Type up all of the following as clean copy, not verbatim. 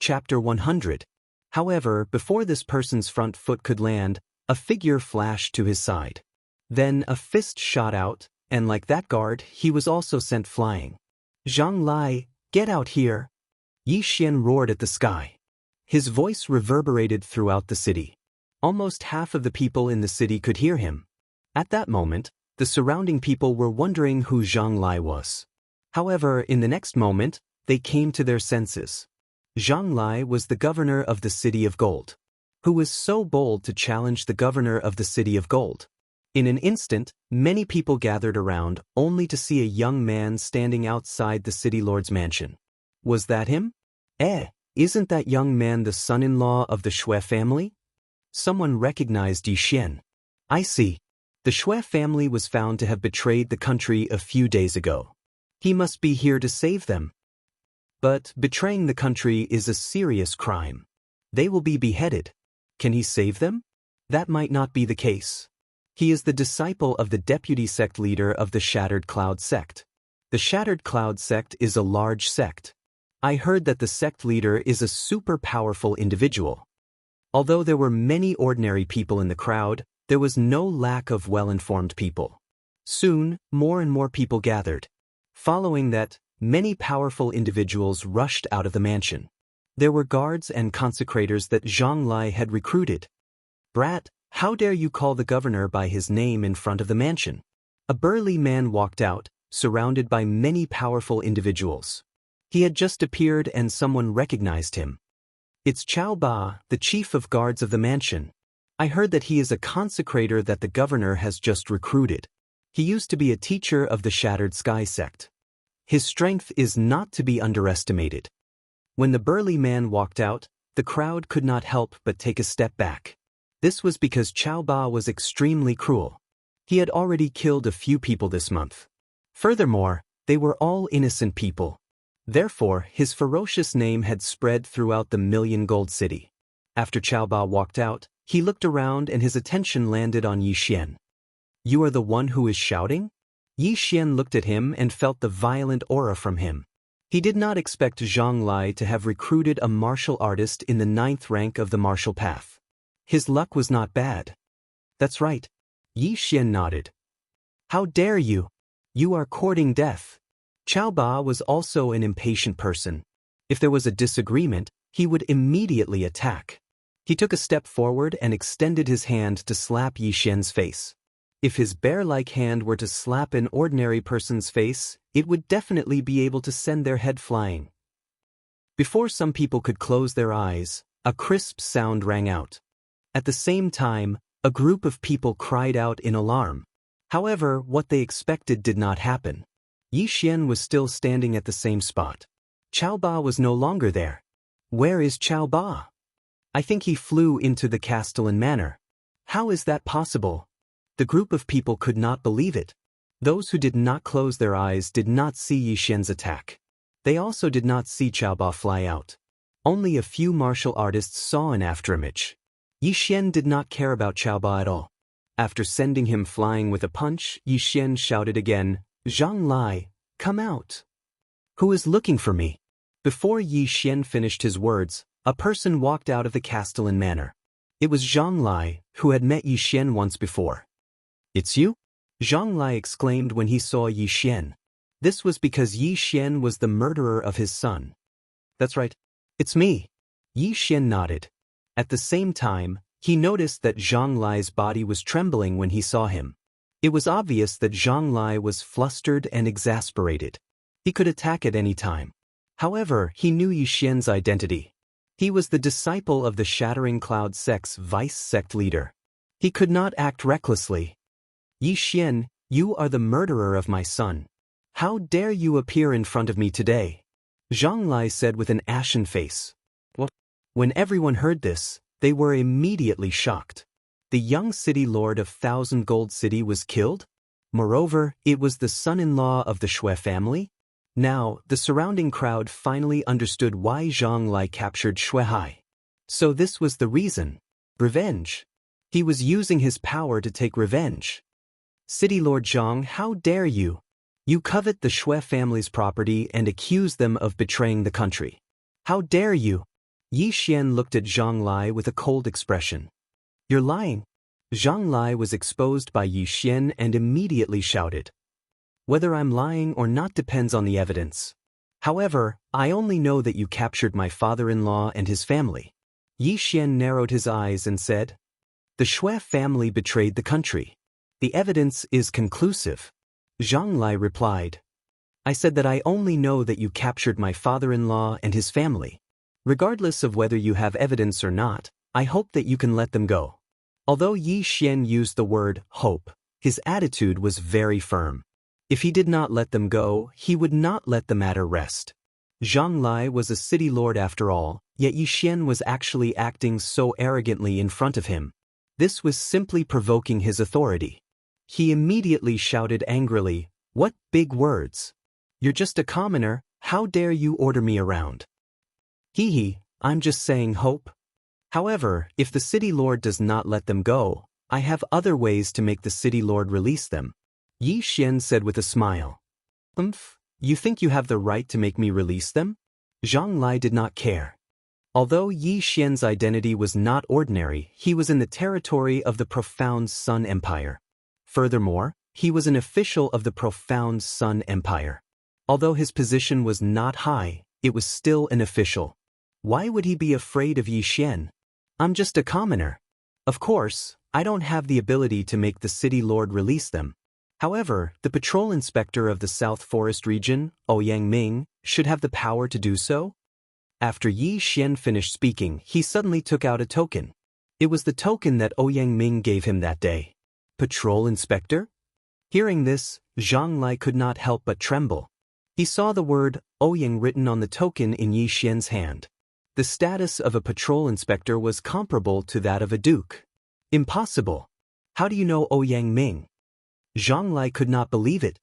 Chapter 100. However, before this person's front foot could land, a figure flashed to his side. Then a fist shot out, and like that guard, he was also sent flying. "Zhang Lai, get out here!" Yi Xian roared at the sky. His voice reverberated throughout the city. Almost half of the people in the city could hear him. At that moment, the surrounding people were wondering who Zhang Lai was. However, in the next moment, they came to their senses. Zhang Lai was the governor of the City of Gold, who was so bold to challenge the governor of the City of Gold. In an instant, many people gathered around, only to see a young man standing outside the city lord's mansion. Was that him? Isn't that young man the son-in-law of the Shui family? Someone recognized Yi Xian. I see. The Shui family was found to have betrayed the country a few days ago. He must be here to save them. But betraying the country is a serious crime. They will be beheaded. Can he save them? That might not be the case. He is the disciple of the deputy sect leader of the Shattered Cloud sect. The Shattered Cloud sect is a large sect. I heard that the sect leader is a super powerful individual. Although there were many ordinary people in the crowd, there was no lack of well-informed people. Soon, more and more people gathered. Following that, many powerful individuals rushed out of the mansion. There were guards and consecrators that Zhang Lai had recruited. "Brat, how dare you call the governor by his name in front of the mansion?" A burly man walked out, surrounded by many powerful individuals. He had just appeared and someone recognized him. "It's Chao Ba, the chief of guards of the mansion. I heard that he is a consecrator that the governor has just recruited. He used to be a teacher of the Shattered Sky sect. His strength is not to be underestimated." When the burly man walked out, the crowd could not help but take a step back. This was because Chao Ba was extremely cruel. He had already killed a few people this month. Furthermore, they were all innocent people. Therefore, his ferocious name had spread throughout the Million Gold City. After Chao Ba walked out, he looked around and his attention landed on Yi Xian. "You are the one who is shouting?" Yi Xian looked at him and felt the violent aura from him. He did not expect Zhang Lai to have recruited a martial artist in the 9th rank of the martial path. His luck was not bad. "That's right." Yi Xian nodded. "How dare you? You are courting death." Chao Ba was also an impatient person. If there was a disagreement, he would immediately attack. He took a step forward and extended his hand to slap Yi Xian's face. If his bear-like hand were to slap an ordinary person's face, it would definitely be able to send their head flying. Before some people could close their eyes, a crisp sound rang out. At the same time, a group of people cried out in alarm. However, what they expected did not happen. Yi Xian was still standing at the same spot. Chao Ba was no longer there. Where is Chao Ba? I think he flew into the Castellan Manor. How is that possible? The group of people could not believe it. Those who did not close their eyes did not see Yi Xian's attack. They also did not see Chao Ba fly out. Only a few martial artists saw an afterimage. Yi Xian did not care about Chao Ba at all. After sending him flying with a punch, Yi Xian shouted again, "Zhang Lai, come out. Who is looking for me?" Before Yi Xian finished his words, a person walked out of the Castellan Manor. It was Zhang Lai, who had met Yi Xian once before. "It's you?" Zhang Lai exclaimed when he saw Yi Xian. This was because Yi Xian was the murderer of his son. "That's right. It's me." Yi Xian nodded. At the same time, he noticed that Zhang Lai's body was trembling when he saw him. It was obvious that Zhang Lai was flustered and exasperated. He could attack at any time. However, he knew Yi Xian's identity. He was the disciple of the Shattering Cloud sect's vice sect leader. He could not act recklessly. "Yi Xian, you are the murderer of my son. How dare you appear in front of me today?" Zhang Lai said with an ashen face. "What?" When everyone heard this, they were immediately shocked. The young city lord of 1,000 Gold City was killed? Moreover, it was the son-in-law of the Shui family? Now, the surrounding crowd finally understood why Zhang Lai captured Shui Hai. So this was the reason. Revenge. He was using his power to take revenge. "City Lord Zhang, how dare you? You covet the Shui family's property and accuse them of betraying the country. How dare you?" Yi Xian looked at Zhang Lai with a cold expression. You're lying. Zhang Lai was exposed by Yi Xian and immediately shouted. Whether I'm lying or not depends on the evidence. However, I only know that you captured my father-in-law and his family. Yi Xian narrowed his eyes and said, the Shui family betrayed the country. The evidence is conclusive. Zhang Lai replied, I said that I only know that you captured my father-in-law and his family. Regardless of whether you have evidence or not, I hope that you can let them go. Although Yi Xian used the word hope, his attitude was very firm. If he did not let them go, he would not let the matter rest. Zhang Lai was a city lord after all, yet Yi Xian was actually acting so arrogantly in front of him. This was simply provoking his authority. He immediately shouted angrily, What big words! You're just a commoner, how dare you order me around? Hee, I'm just saying hope. However, if the city lord does not let them go, I have other ways to make the city lord release them. Yi Xian said with a smile. You think you have the right to make me release them? Zhang Lai did not care. Although Yi Xian's identity was not ordinary, he was in the territory of the Profound Sun Empire. Furthermore, he was an official of the Profound Sun Empire. Although his position was not high, it was still an official. Why would he be afraid of Yi Xian? I'm just a commoner. Of course, I don't have the ability to make the city lord release them. However, the patrol inspector of the South Forest region, Ouyang Ming, should have the power to do so. After Yi Xian finished speaking, he suddenly took out a token. It was the token that Ouyang Ming gave him that day. Patrol inspector? Hearing this, Zhang Lai could not help but tremble. He saw the word Ouyang written on the token in Yi Xian's hand. The status of a patrol inspector was comparable to that of a duke. Impossible. How do you know Ouyang Ming? Zhang Lai could not believe it.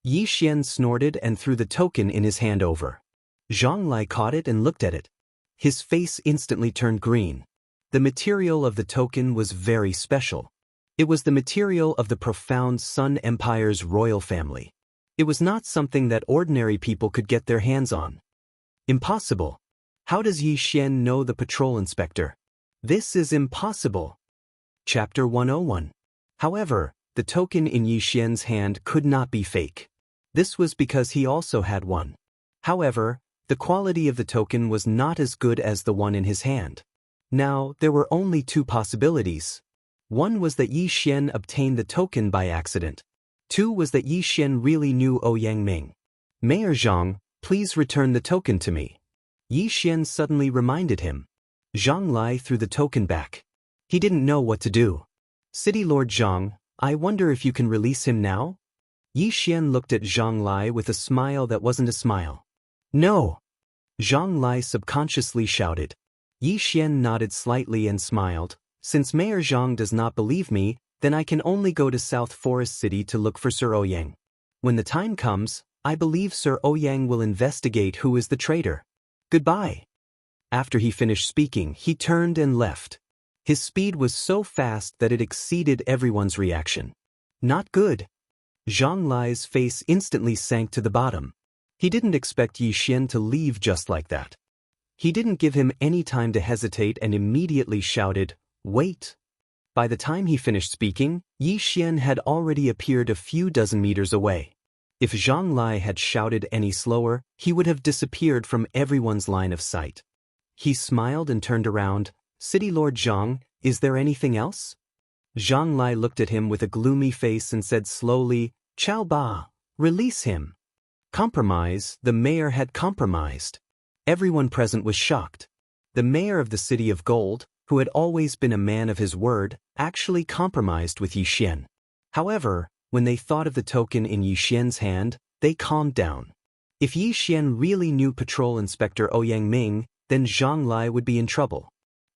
Yi Xian snorted and threw the token in his hand over. Zhang Lai caught it and looked at it. His face instantly turned green. The material of the token was very special. It was the material of the Profound Sun Empire's royal family. It was not something that ordinary people could get their hands on. Impossible. How does Yi Xian know the patrol inspector? This is impossible. Chapter 101. However, the token in Yi Xian's hand could not be fake. This was because he also had one. However, the quality of the token was not as good as the one in his hand. Now, there were only two possibilities. One was that Yi Xian obtained the token by accident. Two was that Yi Xian really knew Ouyang Ming. Mayor Zhang, please return the token to me. Yi Xian suddenly reminded him. Zhang Lai threw the token back. He didn't know what to do. City Lord Zhang, I wonder if you can release him now? Yi Xian looked at Zhang Lai with a smile that wasn't a smile. No! Zhang Lai subconsciously shouted. Yi Xian nodded slightly and smiled. Since Mayor Zhang does not believe me, then I can only go to South Forest City to look for Sir Ouyang. When the time comes, I believe Sir Ouyang will investigate who is the traitor. Goodbye. After he finished speaking, he turned and left. His speed was so fast that it exceeded everyone's reaction. Not good. Zhang Lai's face instantly sank to the bottom. He didn't expect Yi Xian to leave just like that. He didn't give him any time to hesitate and immediately shouted, Wait! By the time he finished speaking, Yi Xian had already appeared a few dozen meters away. If Zhang Lai had shouted any slower, he would have disappeared from everyone's line of sight. He smiled and turned around. City Lord Zhang, is there anything else? Zhang Lai looked at him with a gloomy face and said slowly, Chao Ba, release him. Compromise, the mayor had compromised. Everyone present was shocked. The mayor of the City of Gold, who had always been a man of his word, actually compromised with Yi Xian. However, when they thought of the token in Yi Xian's hand, they calmed down. If Yi Xian really knew Patrol Inspector Ouyang Ming, then Zhang Lai would be in trouble.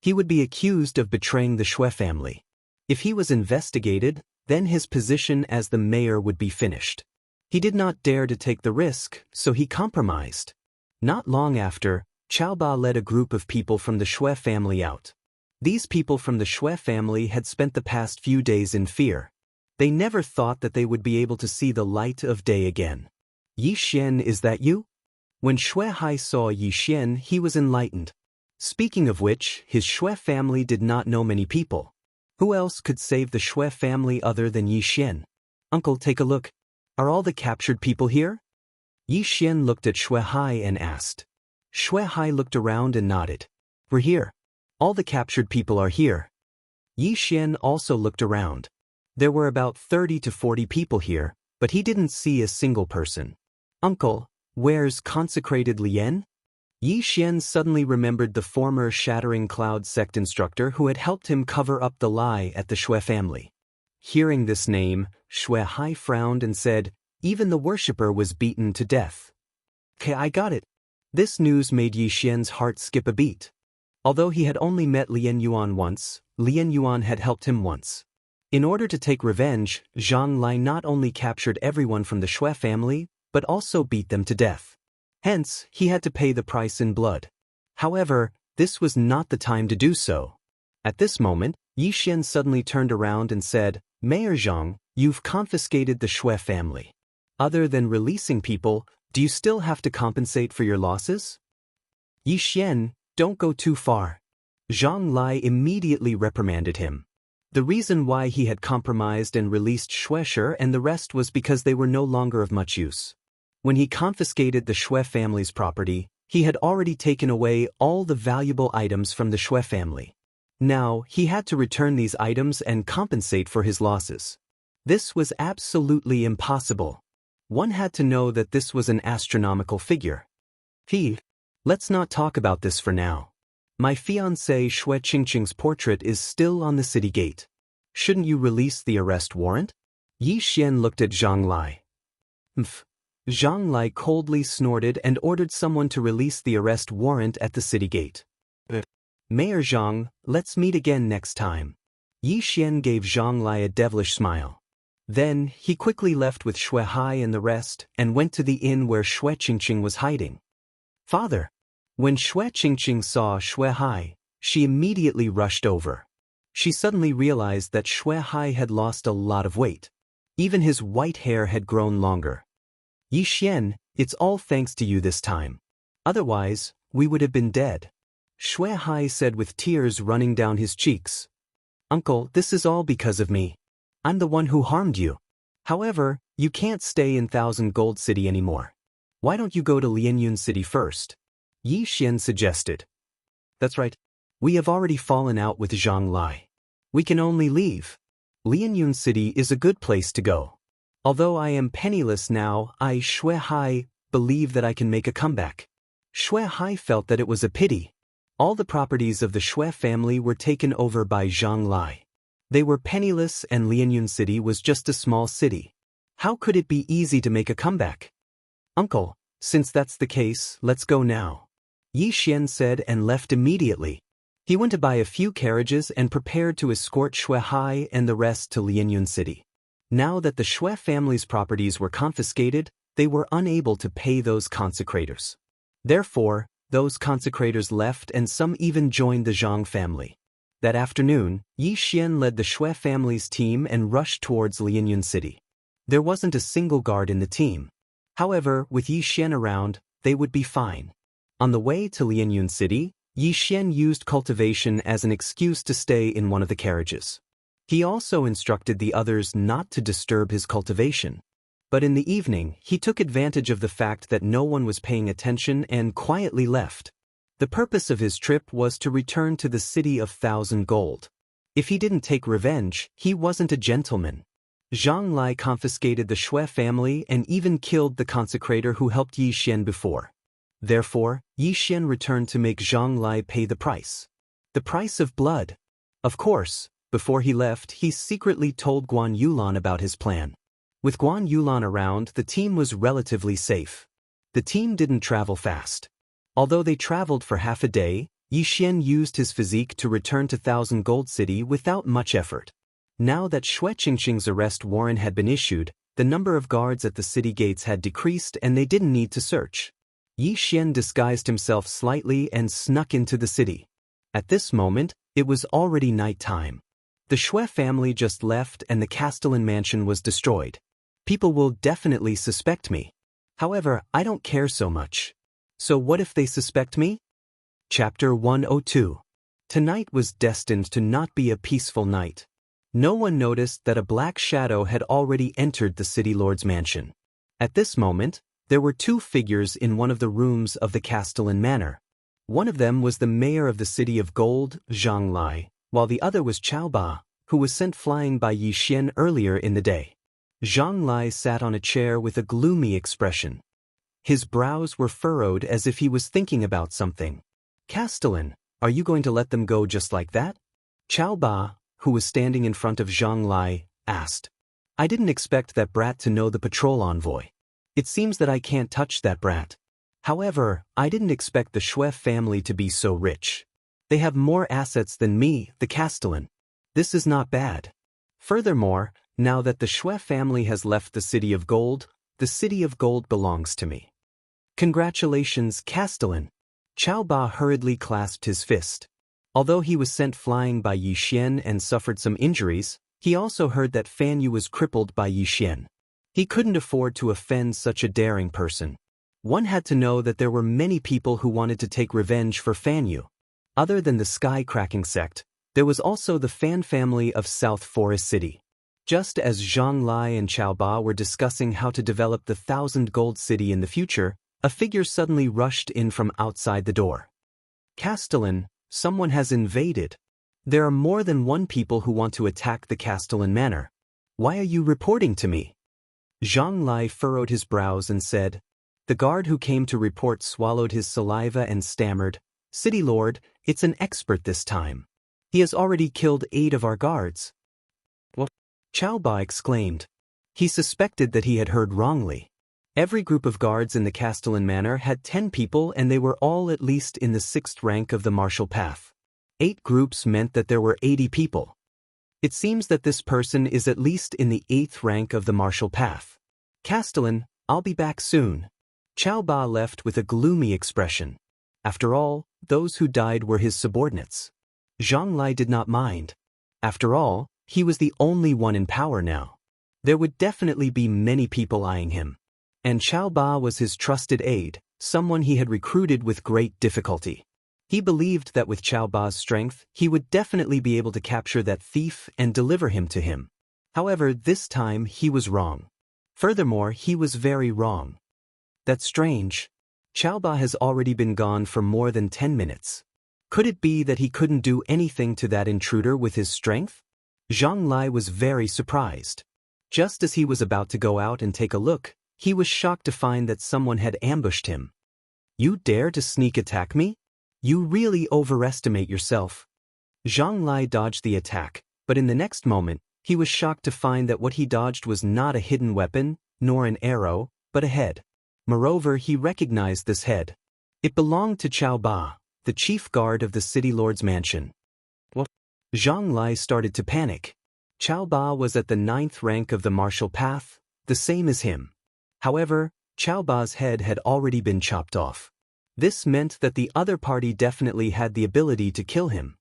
He would be accused of betraying the Shui family. If he was investigated, then his position as the mayor would be finished. He did not dare to take the risk, so he compromised. Not long after, Chao Ba led a group of people from the Shui family out. These people from the Shui family had spent the past few days in fear. They never thought that they would be able to see the light of day again. Yi Xian, is that you? When Shui Hai saw Yi Xian, he was enlightened. Speaking of which, his Shui family did not know many people. Who else could save the Shui family other than Yi Xian? Uncle, take a look. Are all the captured people here? Yi Xian looked at Shui Hai and asked. Shui Hai looked around and nodded. We're here. All the captured people are here. Yi Xian also looked around. There were about 30 to 40 people here, but he didn't see a single person. Uncle, where's consecrated Lien? Yi Xian suddenly remembered the former Shattering Cloud sect instructor who had helped him cover up the lie at the Shui family. Hearing this name, Shui Hai frowned and said, even the worshipper was beaten to death. Okay, I got it. This news made Yi Xian's heart skip a beat. Although he had only met Lien Yuan once, Lien Yuan had helped him once. In order to take revenge, Zhang Lai not only captured everyone from the Shui family, but also beat them to death. Hence, he had to pay the price in blood. However, this was not the time to do so. At this moment, Yi Xian suddenly turned around and said, Mayor Zhang, you've confiscated the Shui family. Other than releasing people, do you still have to compensate for your losses? Yi Xian, don't go too far. Zhang Lai immediately reprimanded him. The reason why he had compromised and released Shueshi and the rest was because they were no longer of much use. When he confiscated the Shui family's property, he had already taken away all the valuable items from the Shui family. Now, he had to return these items and compensate for his losses. This was absolutely impossible. One had to know that this was an astronomical figure. Let's not talk about this for now. My fiancée Shui Qingqing's portrait is still on the city gate. Shouldn't you release the arrest warrant? Yi Xian looked at Zhang Lai. Zhang Lai coldly snorted and ordered someone to release the arrest warrant at the city gate. Mayor Zhang, let's meet again next time. Yi Xian gave Zhang Lai a devilish smile. Then, he quickly left with Shui Hai and the rest and went to the inn where Shui Qingqing was hiding. Father! When Shui Qingqing saw Shui Hai, she immediately rushed over. She suddenly realized that Shui Hai had lost a lot of weight. Even his white hair had grown longer. Yi Xian, it's all thanks to you this time. Otherwise, we would have been dead. Shui Hai said with tears running down his cheeks. Uncle, this is all because of me. I'm the one who harmed you. However, you can't stay in Thousand Gold City anymore. Why don't you go to Lianyun City first? Yi Xian suggested. That's right. We have already fallen out with Zhang Lai. We can only leave. Lianyun City is a good place to go. Although I am penniless now, I, Shui Hai, believe that I can make a comeback. Shui Hai felt that it was a pity. All the properties of the Shui family were taken over by Zhang Lai. They were penniless and Lianyun City was just a small city. How could it be easy to make a comeback? Uncle, since that's the case, let's go now. Yi Xian said and left immediately. He went to buy a few carriages and prepared to escort Shui Hai and the rest to Lianyun City. Now that the Shui family's properties were confiscated, they were unable to pay those consecrators. Therefore, those consecrators left and some even joined the Zhang family. That afternoon, Yi Xian led the Shui family's team and rushed towards Lianyun City. There wasn't a single guard in the team. However, with Yi Xian around, they would be fine. On the way to Lianyun City, Yi Xian used cultivation as an excuse to stay in one of the carriages. He also instructed the others not to disturb his cultivation. But in the evening, he took advantage of the fact that no one was paying attention and quietly left. The purpose of his trip was to return to the city of 1,000 gold. If he didn't take revenge, he wasn't a gentleman. Zhang Lai confiscated the Shui family and even killed the consecrator who helped Yi Xian before. Therefore, Yi Xian returned to make Zhang Lai pay the price. The price of blood. Of course, before he left, he secretly told Guan Yulan about his plan. With Guan Yulan around, the team was relatively safe. The team didn't travel fast. Although they traveled for half a day, Yi Xian used his physique to return to 1,000 Gold City without much effort. Now that Shui Qingqing's arrest warrant had been issued, the number of guards at the city gates had decreased and they didn't need to search. Yi Xian disguised himself slightly and snuck into the city. At this moment, it was already night time. The Shui family just left and the Castellan mansion was destroyed. People will definitely suspect me. However, I don't care so much. So what if they suspect me? Chapter 102. Tonight was destined to not be a peaceful night. No one noticed that a black shadow had already entered the city lord's mansion. At this moment, there were two figures in one of the rooms of the Castellan manor. One of them was the mayor of the city of Gold, Zhang Lai, while the other was Qiao Ba, who was sent flying by Yi Xian earlier in the day. Zhang Lai sat on a chair with a gloomy expression. His brows were furrowed as if he was thinking about something. Castellan, are you going to let them go just like that? Qiao Ba, who was standing in front of Zhang Lai, asked. I didn't expect that brat to know the patrol envoy. It seems that I can't touch that brat. However, I didn't expect the Shui family to be so rich. They have more assets than me, the Castellan. This is not bad. Furthermore, now that the Shui family has left the City of Gold, the City of Gold belongs to me. Congratulations, Castellan. Qiao Ba hurriedly clasped his fist. Although he was sent flying by Yi Xian and suffered some injuries, he also heard that Fan Yu was crippled by Yi Xian. He couldn't afford to offend such a daring person. One had to know that there were many people who wanted to take revenge for Fan Yu. Other than the sky-cracking sect, there was also the Fan family of South Forest City. Just as Zhang Lai and Qiao Ba were discussing how to develop the 1,000 gold city in the future, a figure suddenly rushed in from outside the door. Castellan, someone has invaded. There are more than one people who want to attack the Castellan manor. Why are you reporting to me? Zhang Lai furrowed his brows and said. The guard who came to report swallowed his saliva and stammered, City Lord, it's an expert this time. He has already killed 8 of our guards. What? Qiao Ba exclaimed. He suspected that he had heard wrongly. Every group of guards in the Castellan manor had 10 people and they were all at least in the 6th rank of the martial path. 8 groups meant that there were 80 people. It seems that this person is at least in the 8th rank of the martial path. Castellan, I'll be back soon. Qiao Ba left with a gloomy expression. After all, those who died were his subordinates. Zhang Lai did not mind. After all, he was the only one in power now. There would definitely be many people eyeing him. And Qiao Ba was his trusted aide, someone he had recruited with great difficulty. He believed that with Qiao Ba's strength, he would definitely be able to capture that thief and deliver him to him. However, this time he was wrong. Furthermore, he was very wrong. That's strange. Qiao Ba has already been gone for more than 10 minutes. Could it be that he couldn't do anything to that intruder with his strength? Zhang Lai was very surprised. Just as he was about to go out and take a look, he was shocked to find that someone had ambushed him. You dare to sneak attack me? You really overestimate yourself. Zhang Lai dodged the attack, but in the next moment, he was shocked to find that what he dodged was not a hidden weapon, nor an arrow, but a head. Moreover, he recognized this head. It belonged to Qiao Ba, the chief guard of the city lord's mansion. What? Zhang Lai started to panic. Qiao Ba was at the 9th rank of the martial path, the same as him. However, Qiao Ba's head had already been chopped off. This meant that the other party definitely had the ability to kill him.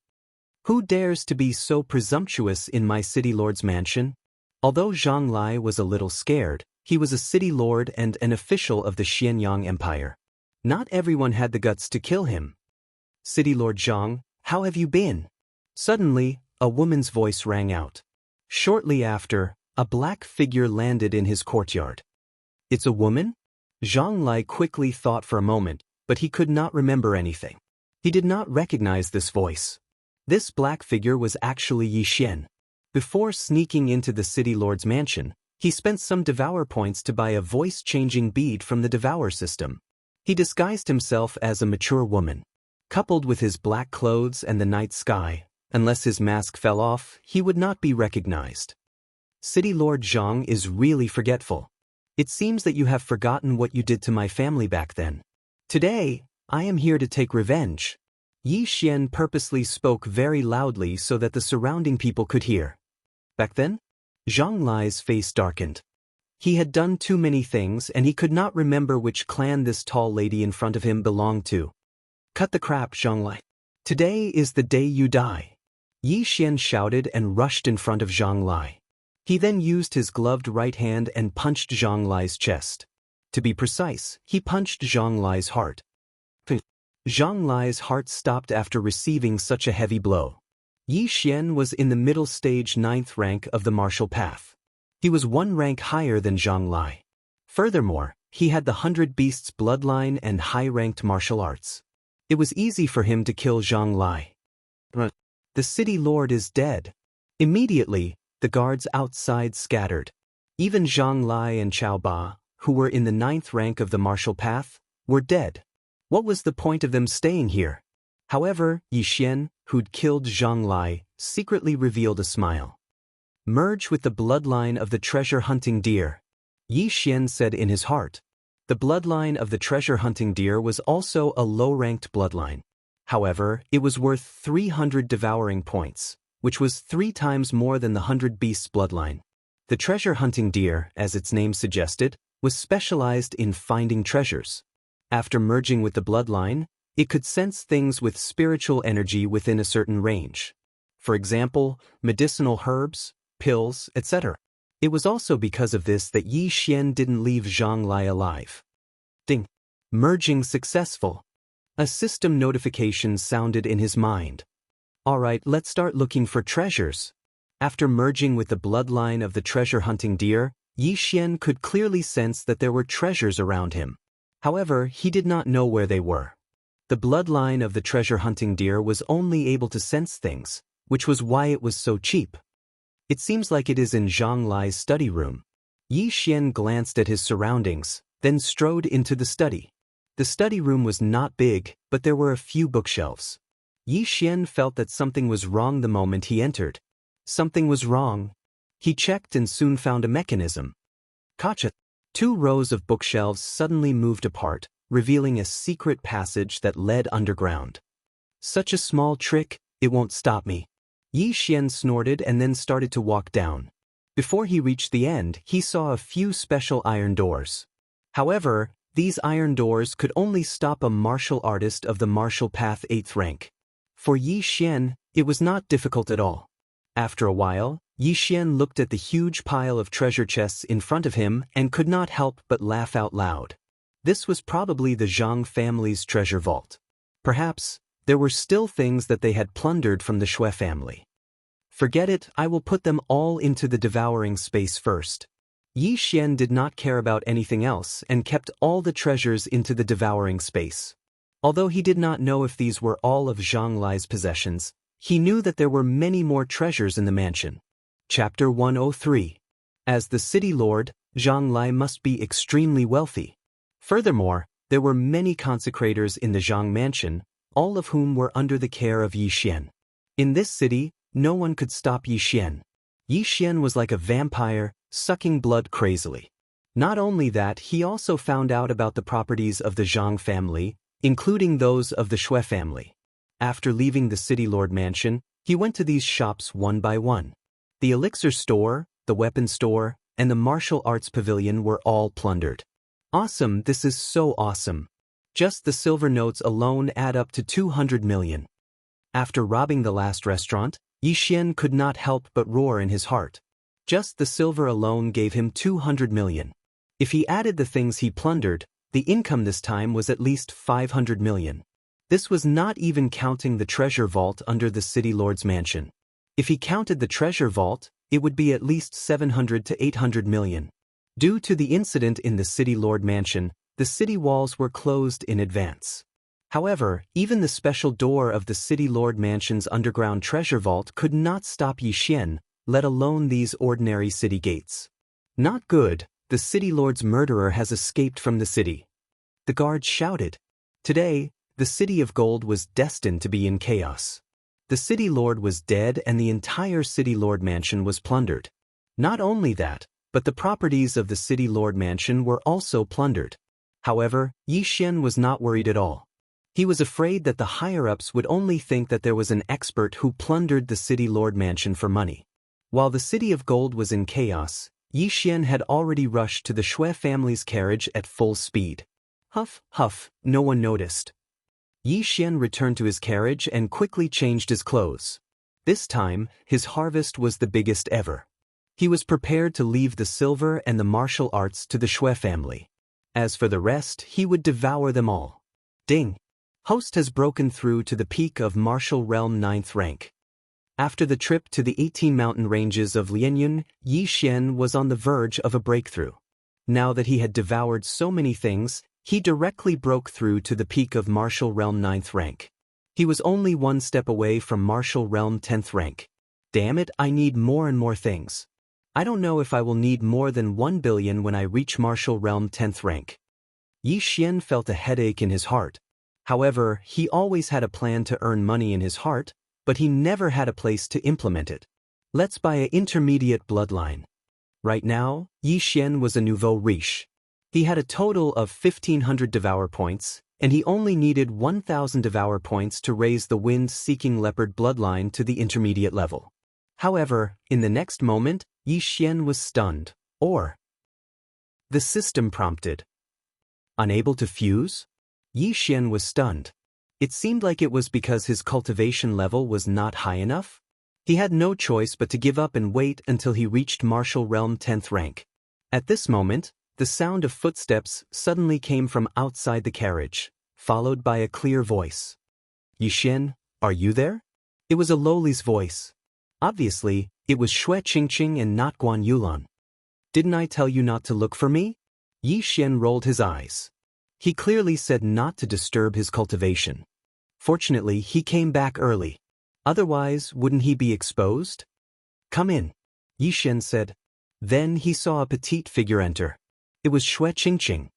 Who dares to be so presumptuous in my city lord's mansion? Although Zhang Lai was a little scared, he was a city lord and an official of the Xianyang Empire. Not everyone had the guts to kill him. City Lord Zhang, how have you been? Suddenly, a woman's voice rang out. Shortly after, a black figure landed in his courtyard. It's a woman? Zhang Lai quickly thought for a moment, but he could not remember anything. He did not recognize this voice. This black figure was actually Yi Xian. Before sneaking into the city lord's mansion, he spent some devour points to buy a voice-changing bead from the devour system. He disguised himself as a mature woman. Coupled with his black clothes and the night sky, unless his mask fell off, he would not be recognized. City Lord Zhang is really forgetful. It seems that you have forgotten what you did to my family back then. Today, I am here to take revenge. Yi Xian purposely spoke very loudly so that the surrounding people could hear. Back then? Zhang Lai's face darkened. He had done too many things and he could not remember which clan this tall lady in front of him belonged to. Cut the crap, Zhang Lai. Today is the day you die. Yi Xian shouted and rushed in front of Zhang Lai. He then used his gloved right hand and punched Zhang Lai's chest. To be precise, he punched Zhang Lai's heart. Zhang Lai's heart stopped after receiving such a heavy blow. Yi Xian was in the middle stage 9th rank of the martial path. He was 1 rank higher than Zhang Lai. Furthermore, he had the 100 Beasts bloodline and high-ranked martial arts. It was easy for him to kill Zhang Lai. The city lord is dead. Immediately, the guards outside scattered. Even Zhang Lai and Qiao Ba, who were in the 9th rank of the martial path, were dead. What was the point of them staying here? However, Yi Xian, who'd killed Zhang Lai, secretly revealed a smile. Merge with the bloodline of the treasure-hunting deer, Yi Xian said in his heart. The bloodline of the treasure-hunting deer was also a low-ranked bloodline. However, it was worth 300 devouring points, which was 3 times more than the 100 Beasts bloodline. The treasure-hunting deer, as its name suggested, was specialized in finding treasures. After merging with the bloodline, it could sense things with spiritual energy within a certain range. For example, medicinal herbs, pills, etc. It was also because of this that Yi Xian didn't leave Zhang Lai alive. Ding! Merging successful. A system notification sounded in his mind. Alright, let's start looking for treasures. After merging with the bloodline of the treasure-hunting deer, Yi Xian could clearly sense that there were treasures around him. However, he did not know where they were. The bloodline of the treasure-hunting deer was only able to sense things, which was why it was so cheap. It seems like it is in Zhang Lai's study room. Yi Xian glanced at his surroundings, then strode into the study. The study room was not big, but there were a few bookshelves. Yi Xian felt that something was wrong the moment he entered. Something was wrong. He checked and soon found a mechanism. Gotcha! 2 rows of bookshelves suddenly moved apart, revealing a secret passage that led underground. Such a small trick, it won't stop me. Yi Xian snorted and then started to walk down. Before he reached the end, he saw a few special iron doors. However, these iron doors could only stop a martial artist of the martial path 8th rank. For Yi Xian, it was not difficult at all. After a while, Yi Xian looked at the huge pile of treasure chests in front of him and could not help but laugh out loud. This was probably the Zhang family's treasure vault. Perhaps, there were still things that they had plundered from the Xue family. Forget it, I will put them all into the devouring space first. Yi Xian did not care about anything else and kept all the treasures into the devouring space. Although he did not know if these were all of Zhang Lai's possessions, he knew that there were many more treasures in the mansion. Chapter 103. As the city lord, Zhang Lai must be extremely wealthy. Furthermore, there were many consecrators in the Zhang mansion, all of whom were under the care of Yi Xian. In this city, no one could stop Yi Xian. Yi Xian was like a vampire, sucking blood crazily. Not only that, he also found out about the properties of the Zhang family, including those of the Xue family. After leaving the city lord mansion, he went to these shops one by one. The elixir store, the weapon store, and the martial arts pavilion were all plundered. Awesome, this is so awesome. Just the silver notes alone add up to 200 million. After robbing the last restaurant, Yi Xian could not help but roar in his heart. Just the silver alone gave him 200 million. If he added the things he plundered, the income this time was at least 500 million. This was not even counting the treasure vault under the city lord's mansion. If he counted the treasure vault, it would be at least 700 to 800 million. Due to the incident in the city lord mansion, the city walls were closed in advance. However, even the special door of the city lord mansion's underground treasure vault could not stop Yi Xian, let alone these ordinary city gates. Not good, the city lord's murderer has escaped from the city. The guards shouted. Today, the city of gold was destined to be in chaos. The city lord was dead and the entire city lord mansion was plundered. Not only that, but the properties of the city lord mansion were also plundered. However, Yi Xian was not worried at all. He was afraid that the higher-ups would only think that there was an expert who plundered the city lord mansion for money. While the city of gold was in chaos, Yi Xian had already rushed to the Xue family's carriage at full speed. Huff, huff, no one noticed. Yi Xian returned to his carriage and quickly changed his clothes. This time, his harvest was the biggest ever. He was prepared to leave the silver and the martial arts to the Xue family. As for the rest, he would devour them all. Ding! Host has broken through to the peak of martial realm 9th rank. After the trip to the 18 mountain ranges of Lianyun, Yi Xian was on the verge of a breakthrough. Now that he had devoured so many things, he directly broke through to the peak of martial realm 9th rank. He was only one step away from martial realm 10th rank. Damn it, I need more and more things. I don't know if I will need more than 1 billion when I reach martial realm 10th rank. Yi Xian felt a headache in his heart. However, he always had a plan to earn money in his heart, but he never had a place to implement it. Let's buy an intermediate bloodline. Right now, Yi Xian was a nouveau riche. He had a total of 1,500 devour points, and he only needed 1,000 devour points to raise the wind-seeking leopard bloodline to the intermediate level. However, in the next moment, Yi Xian was stunned, the system prompted. Unable to fuse? Yi Xian was stunned. It seemed like it was because his cultivation level was not high enough. He had no choice but to give up and wait until he reached martial realm 10th rank. At this moment, the sound of footsteps suddenly came from outside the carriage, followed by a clear voice. Yi Xian, are you there? It was a lowly's voice. Obviously, it was Xue Qingqing and not Guan Yulan. Didn't I tell you not to look for me? Yi Xian rolled his eyes. He clearly said not to disturb his cultivation. Fortunately, he came back early. Otherwise, wouldn't he be exposed? Come in, Yi Xian said. Then he saw a petite figure enter. It was Xue Qingqing.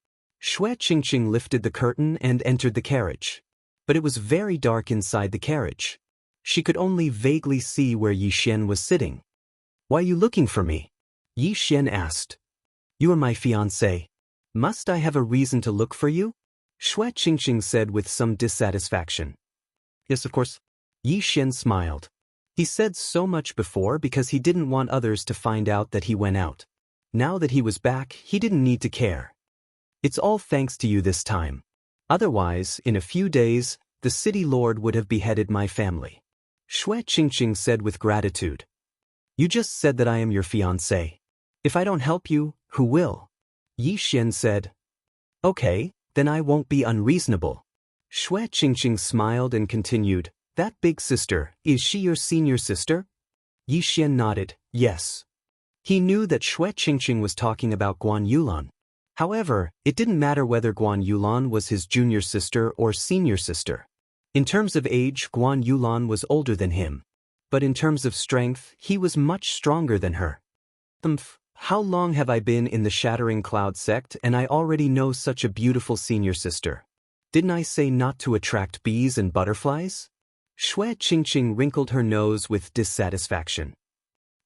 Xue Qingqing lifted the curtain and entered the carriage. But it was very dark inside the carriage. She could only vaguely see where Yi Xian was sitting. Why are you looking for me? Yi Xian asked. You are my fiancé. Must I have a reason to look for you? Xue Qingqing said with some dissatisfaction. Yes, of course. Yi Xian smiled. He said so much before because he didn't want others to find out that he went out. Now that he was back, he didn't need to care. It's all thanks to you this time. Otherwise, in a few days, the city lord would have beheaded my family. Xue Qingqing said with gratitude. You just said that I am your fiancé. If I don't help you, who will? Yi Xian said. Okay, then I won't be unreasonable. Xue Qingqing smiled and continued. That big sister, is she your senior sister? Yi Xian nodded, yes. He knew that Xue Qingqing was talking about Guan Yulan. However, it didn't matter whether Guan Yulan was his junior sister or senior sister. In terms of age, Guan Yulan was older than him. But in terms of strength, he was much stronger than her. How long have I been in the Shattering Cloud sect and I already know such a beautiful senior sister? Didn't I say not to attract bees and butterflies? Xue Qingqing wrinkled her nose with dissatisfaction.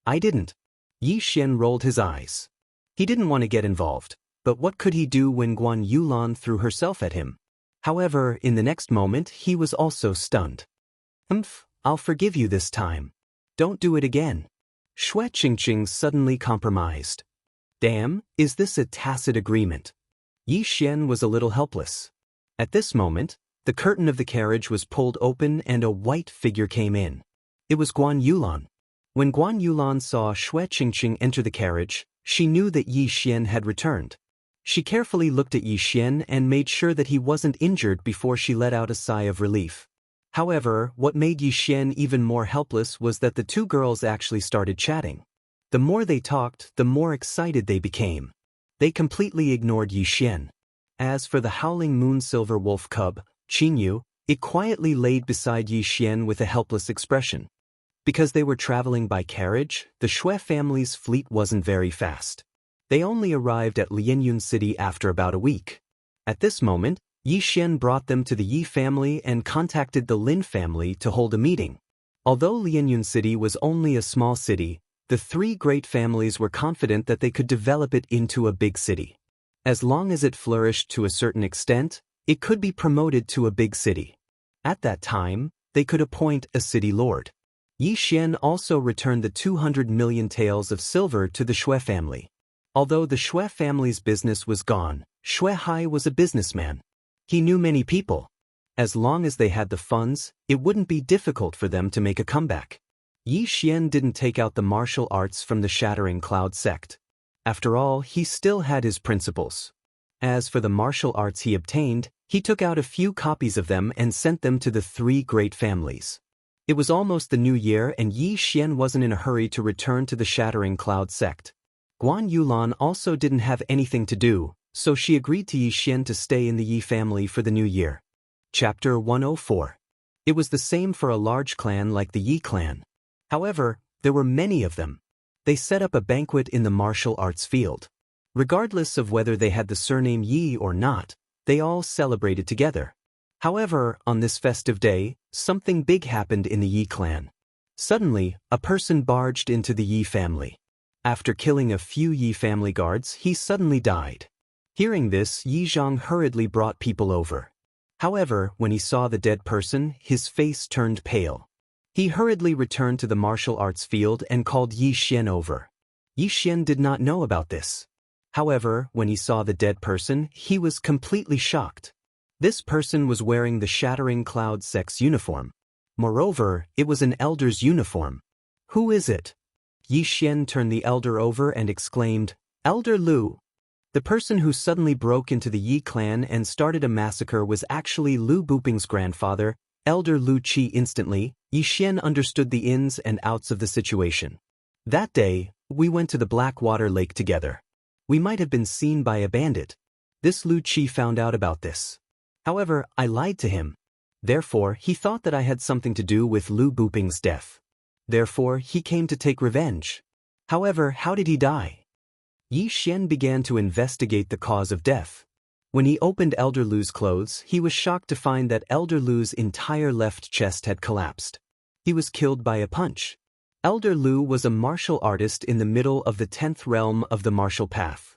I didn't. Yi Xian rolled his eyes. He didn't want to get involved, but what could he do when Guan Yulan threw herself at him? However, in the next moment he was also stunned. I'll forgive you this time. Don't do it again. Xue Qingqing suddenly compromised. Damn, is this a tacit agreement? Yi Xian was a little helpless. At this moment, the curtain of the carriage was pulled open and a white figure came in. It was Guan Yulan. When Guan Yulan saw Xue Qingqing enter the carriage, she knew that Yi Xian had returned. She carefully looked at Yi Xian and made sure that he wasn't injured before she let out a sigh of relief. However, what made Yi Xian even more helpless was that the two girls actually started chatting. The more they talked, the more excited they became. They completely ignored Yi Xian. As for the howling moon silver wolf cub, Qinyu, it quietly laid beside Yi Xian with a helpless expression. Because they were traveling by carriage, the Xue family's fleet wasn't very fast. They only arrived at Lianyun City after about a week. At this moment, Yi Xian brought them to the Yi family and contacted the Lin family to hold a meeting. Although Lianyun City was only a small city, the three great families were confident that they could develop it into a big city. As long as it flourished to a certain extent, it could be promoted to a big city. At that time, they could appoint a city lord. Yi Xian also returned the 200 million taels of silver to the Xue family. Although the Xue family's business was gone, Xue Hai was a businessman. He knew many people. As long as they had the funds, it wouldn't be difficult for them to make a comeback. Yi Xian didn't take out the martial arts from the Shattering Cloud sect. After all, he still had his principles. As for the martial arts he obtained, He took out a few copies of them and sent them to the three great families. It was almost the new year and Yi Xian wasn't in a hurry to return to the Shattering Cloud sect. Guan Yulan also didn't have anything to do, so she agreed to Yi Xian to stay in the Yi family for the new year. Chapter 104. It was the same for a large clan like the Yi clan. However, there were many of them. They set up a banquet in the martial arts field. Regardless of whether they had the surname Yi or not, they all celebrated together. However, on this festive day, something big happened in the Yi clan. Suddenly, a person barged into the Yi family. After killing a few Yi family guards, he suddenly died. Hearing this, Yi Zhang hurriedly brought people over. However, when he saw the dead person, his face turned pale. He hurriedly returned to the martial arts field and called Yi Xian over. Yi Xian did not know about this. However, when he saw the dead person, he was completely shocked. This person was wearing the Shattering Cloud sect's uniform. Moreover, it was an elder's uniform. Who is it? Yi Xian turned the elder over and exclaimed, "Elder Lu." The person who suddenly broke into the Yi clan and started a massacre was actually Lu Buping's grandfather, Elder Lu Qi. Instantly, Yi Xian understood the ins and outs of the situation. That day, we went to the Blackwater Lake together. We might have been seen by a bandit. This Lu Qi found out about this. However, I lied to him. Therefore, he thought that I had something to do with Lu Buping's death. Therefore, he came to take revenge. However, how did he die? Yi Xian began to investigate the cause of death. When he opened Elder Lu's clothes, he was shocked to find that Elder Lu's entire left chest had collapsed. He was killed by a punch. Elder Lu was a martial artist in the middle of the 10th realm of the martial path.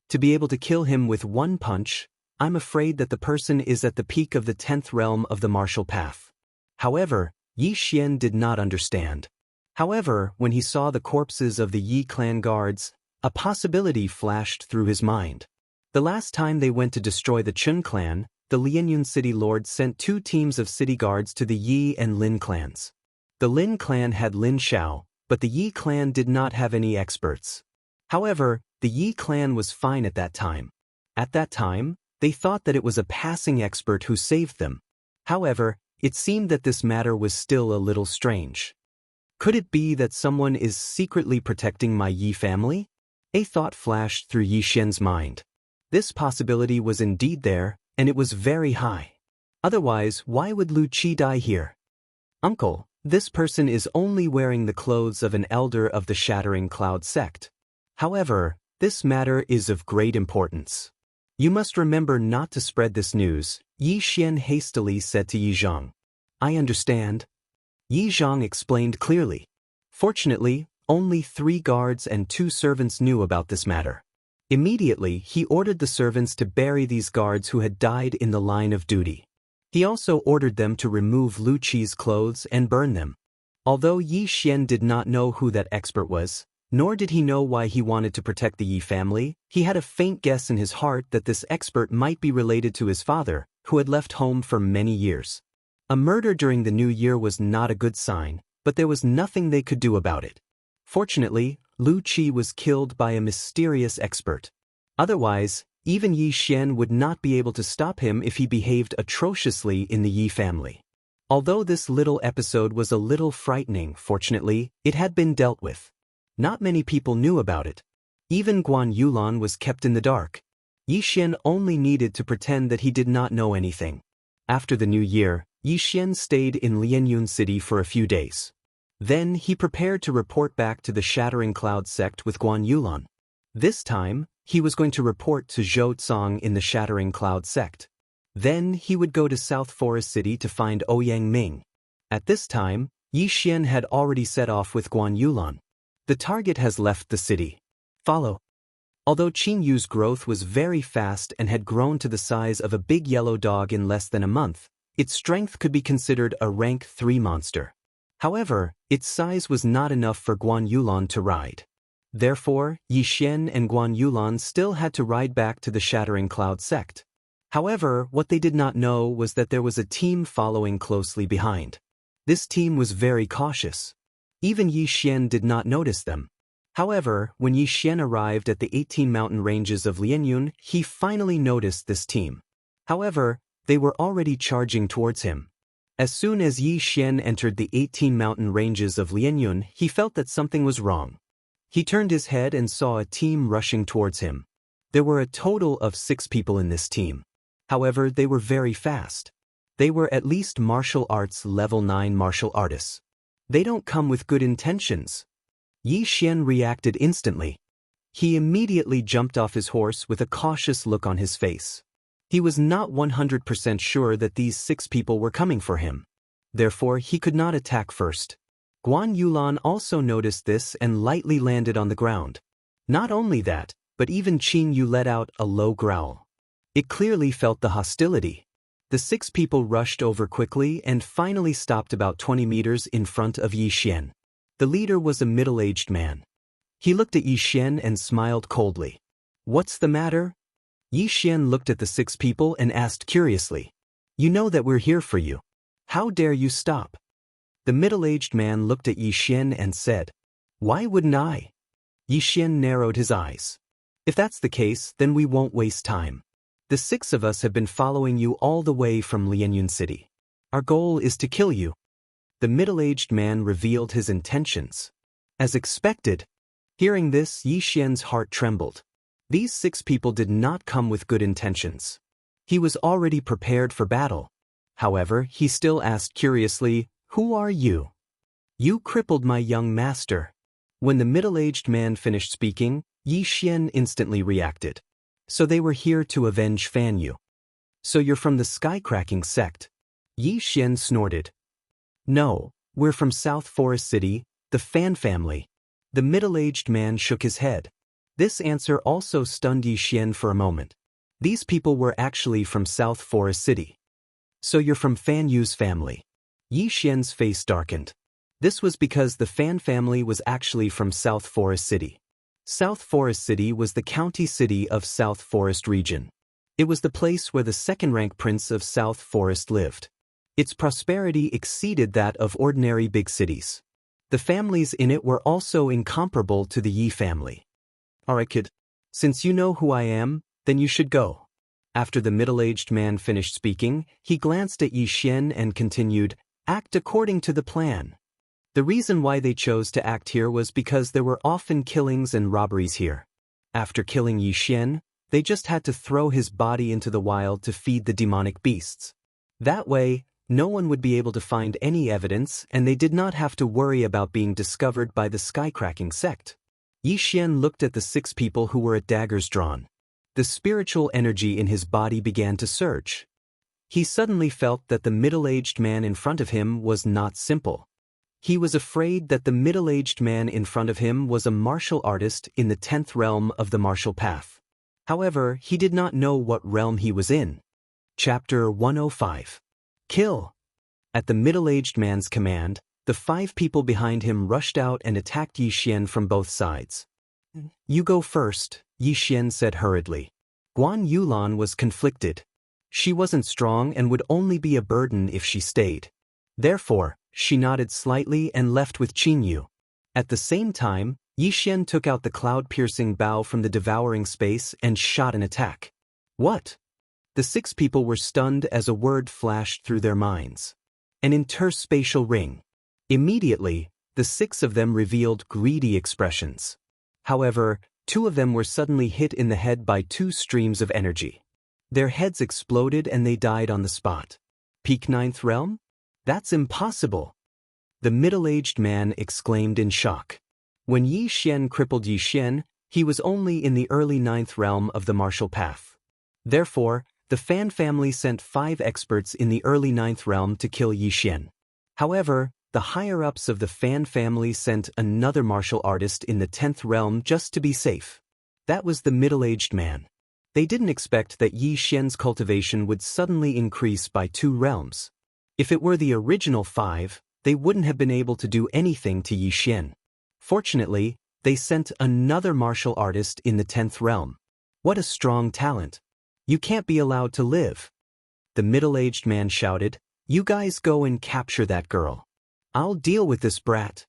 To be able to kill him with one punch, I'm afraid that the person is at the peak of the 10th realm of the martial path. However, Yi Xian did not understand. However, when he saw the corpses of the Yi clan guards, a possibility flashed through his mind. The last time they went to destroy the Chun clan, the Lianyun city lord sent 2 teams of city guards to the Yi and Lin clans. The Lin clan had Lin Xiao, but the Yi clan did not have any experts. However, the Yi clan was fine at that time. At that time, they thought that it was a passing expert who saved them. However, it seemed that this matter was still a little strange. Could it be that someone is secretly protecting my Yi family? A thought flashed through Yi Xian's mind. This possibility was indeed there, and it was very high. Otherwise, why would Lu Qi die here? Uncle, this person is only wearing the clothes of an elder of the Shattering Cloud sect. However, this matter is of great importance. You must remember not to spread this news, Yi Xian hastily said to Yi Zhang. I understand. Yi Zhang explained clearly. Fortunately, only 3 guards and 2 servants knew about this matter. Immediately, he ordered the servants to bury these guards who had died in the line of duty. He also ordered them to remove Lu Qi's clothes and burn them. Although Yi Xian did not know who that expert was, nor did he know why he wanted to protect the Yi family, he had a faint guess in his heart that this expert might be related to his father, who had left home for many years. A murder during the new year was not a good sign, but there was nothing they could do about it. Fortunately, Lu Qi was killed by a mysterious expert. Otherwise, even Yi Xian would not be able to stop him if he behaved atrociously in the Yi family. Although this little episode was a little frightening, fortunately, it had been dealt with. Not many people knew about it. Even Guan Yulan was kept in the dark. Yi Xian only needed to pretend that he did not know anything. After the new year, Yi Xian stayed in Lianyun city for a few days. Then he prepared to report back to the Shattering Cloud sect with Guan Yulan. This time, he was going to report to Zhou Tsang in the Shattering Cloud sect. Then he would go to South Forest City to find Ouyang Ming. At this time, Yi Xian had already set off with Guan Yulan. The target has left the city. Follow. Although Qin Yu's growth was very fast and had grown to the size of a big yellow dog in less than a month, its strength could be considered a rank 3 monster. However, its size was not enough for Guan Yulan to ride. Therefore, Yi Xian and Guan Yulan still had to ride back to the Shattering Cloud sect. However, what they did not know was that there was a team following closely behind. This team was very cautious. Even Yi Xian did not notice them. However, when Yi Xian arrived at the 18 mountain ranges of Lianyun, he finally noticed this team. However, They were already charging towards him. As soon as Yi Xian entered the 18 mountain ranges of Lianyun, he felt that something was wrong. He turned his head and saw a team rushing towards him. There were a total of 6 people in this team. However, they were very fast. They were at least martial arts level 9 martial artists. They don't come with good intentions. Yi Xian reacted instantly. He immediately jumped off his horse with a cautious look on his face. He was not 100% sure that these 6 people were coming for him. Therefore, he could not attack first. Guan Yulan also noticed this and lightly landed on the ground. Not only that, but even Qin Yu let out a low growl. It clearly felt the hostility. The 6 people rushed over quickly and finally stopped about 20 meters in front of Yi Xian. The leader was a middle-aged man. He looked at Yi Xian and smiled coldly. "What's the matter?" Yi Xian looked at the 6 people and asked curiously. "You know that we're here for you. How dare you stop?" The middle-aged man looked at Yi Xian and said, "Why wouldn't I?" Yi Xian narrowed his eyes. "If that's the case, then we won't waste time. The 6 of us have been following you all the way from Lianyun City. Our goal is to kill you." The middle-aged man revealed his intentions. As expected, hearing this, Yi Xian's heart trembled. These 6 people did not come with good intentions. He was already prepared for battle. However, he still asked curiously, "Who are you?" "You crippled my young master." When the middle-aged man finished speaking, Yi Xian instantly reacted. "So they were here to avenge Fan Yu. So you're from the Skycracking sect?" Yi Xian snorted. "No, we're from South Forest City, the Fan family." The middle-aged man shook his head. This answer also stunned Yi Xian for a moment. These people were actually from South Forest City. "So you're from Fan Yu's family?" Yi Xian's face darkened. This was because the Fan family was actually from South Forest City. South Forest City was the county city of South Forest region. It was the place where the second-rank prince of South Forest lived. Its prosperity exceeded that of ordinary big cities. The families in it were also incomparable to the Yi family. "Alright kid, since you know who I am, then you should go." After the middle-aged man finished speaking, he glanced at Yi Xian and continued, "Act according to the plan." The reason why they chose to act here was because there were often killings and robberies here. After killing Yi Xian, they just had to throw his body into the wild to feed the demonic beasts. That way, no one would be able to find any evidence and they did not have to worry about being discovered by the Skycracking sect. Yi Xian looked at the 6 people who were at daggers drawn. The spiritual energy in his body began to surge. He suddenly felt that the middle-aged man in front of him was not simple. He was afraid that the middle-aged man in front of him was a martial artist in the 10th realm of the martial path. However, he did not know what realm he was in. Chapter 105. Kill. At the middle-aged man's command, the 5 people behind him rushed out and attacked Yi Xian from both sides. "You go first," Yi Xian said hurriedly. Guan Yulan was conflicted. She wasn't strong and would only be a burden if she stayed. Therefore, she nodded slightly and left with Qin Yu. At the same time, Yi Xian took out the cloud-piercing bow from the devouring space and shot an attack. "What?" The 6 people were stunned as a word flashed through their minds. An interspatial ring. Immediately, the 6 of them revealed greedy expressions. However, 2 of them were suddenly hit in the head by 2 streams of energy. Their heads exploded and they died on the spot. Peak 9th realm? That's impossible! The middle-aged man exclaimed in shock. When Yi Xian crippled Yi Xian, he was only in the early 9th realm of the martial path. Therefore, the Fan family sent 5 experts in the early 9th realm to kill Yi Xian. However, the higher-ups of the Fan family sent another martial artist in the 10th realm just to be safe. That was the middle-aged man. They didn't expect that Yi Xian's cultivation would suddenly increase by 2 realms. If it were the original 5, they wouldn't have been able to do anything to Yi Xian. Fortunately, they sent another martial artist in the 10th realm. What a strong talent! You can't be allowed to live. The middle-aged man shouted, "You guys go and capture that girl. I'll deal with this brat."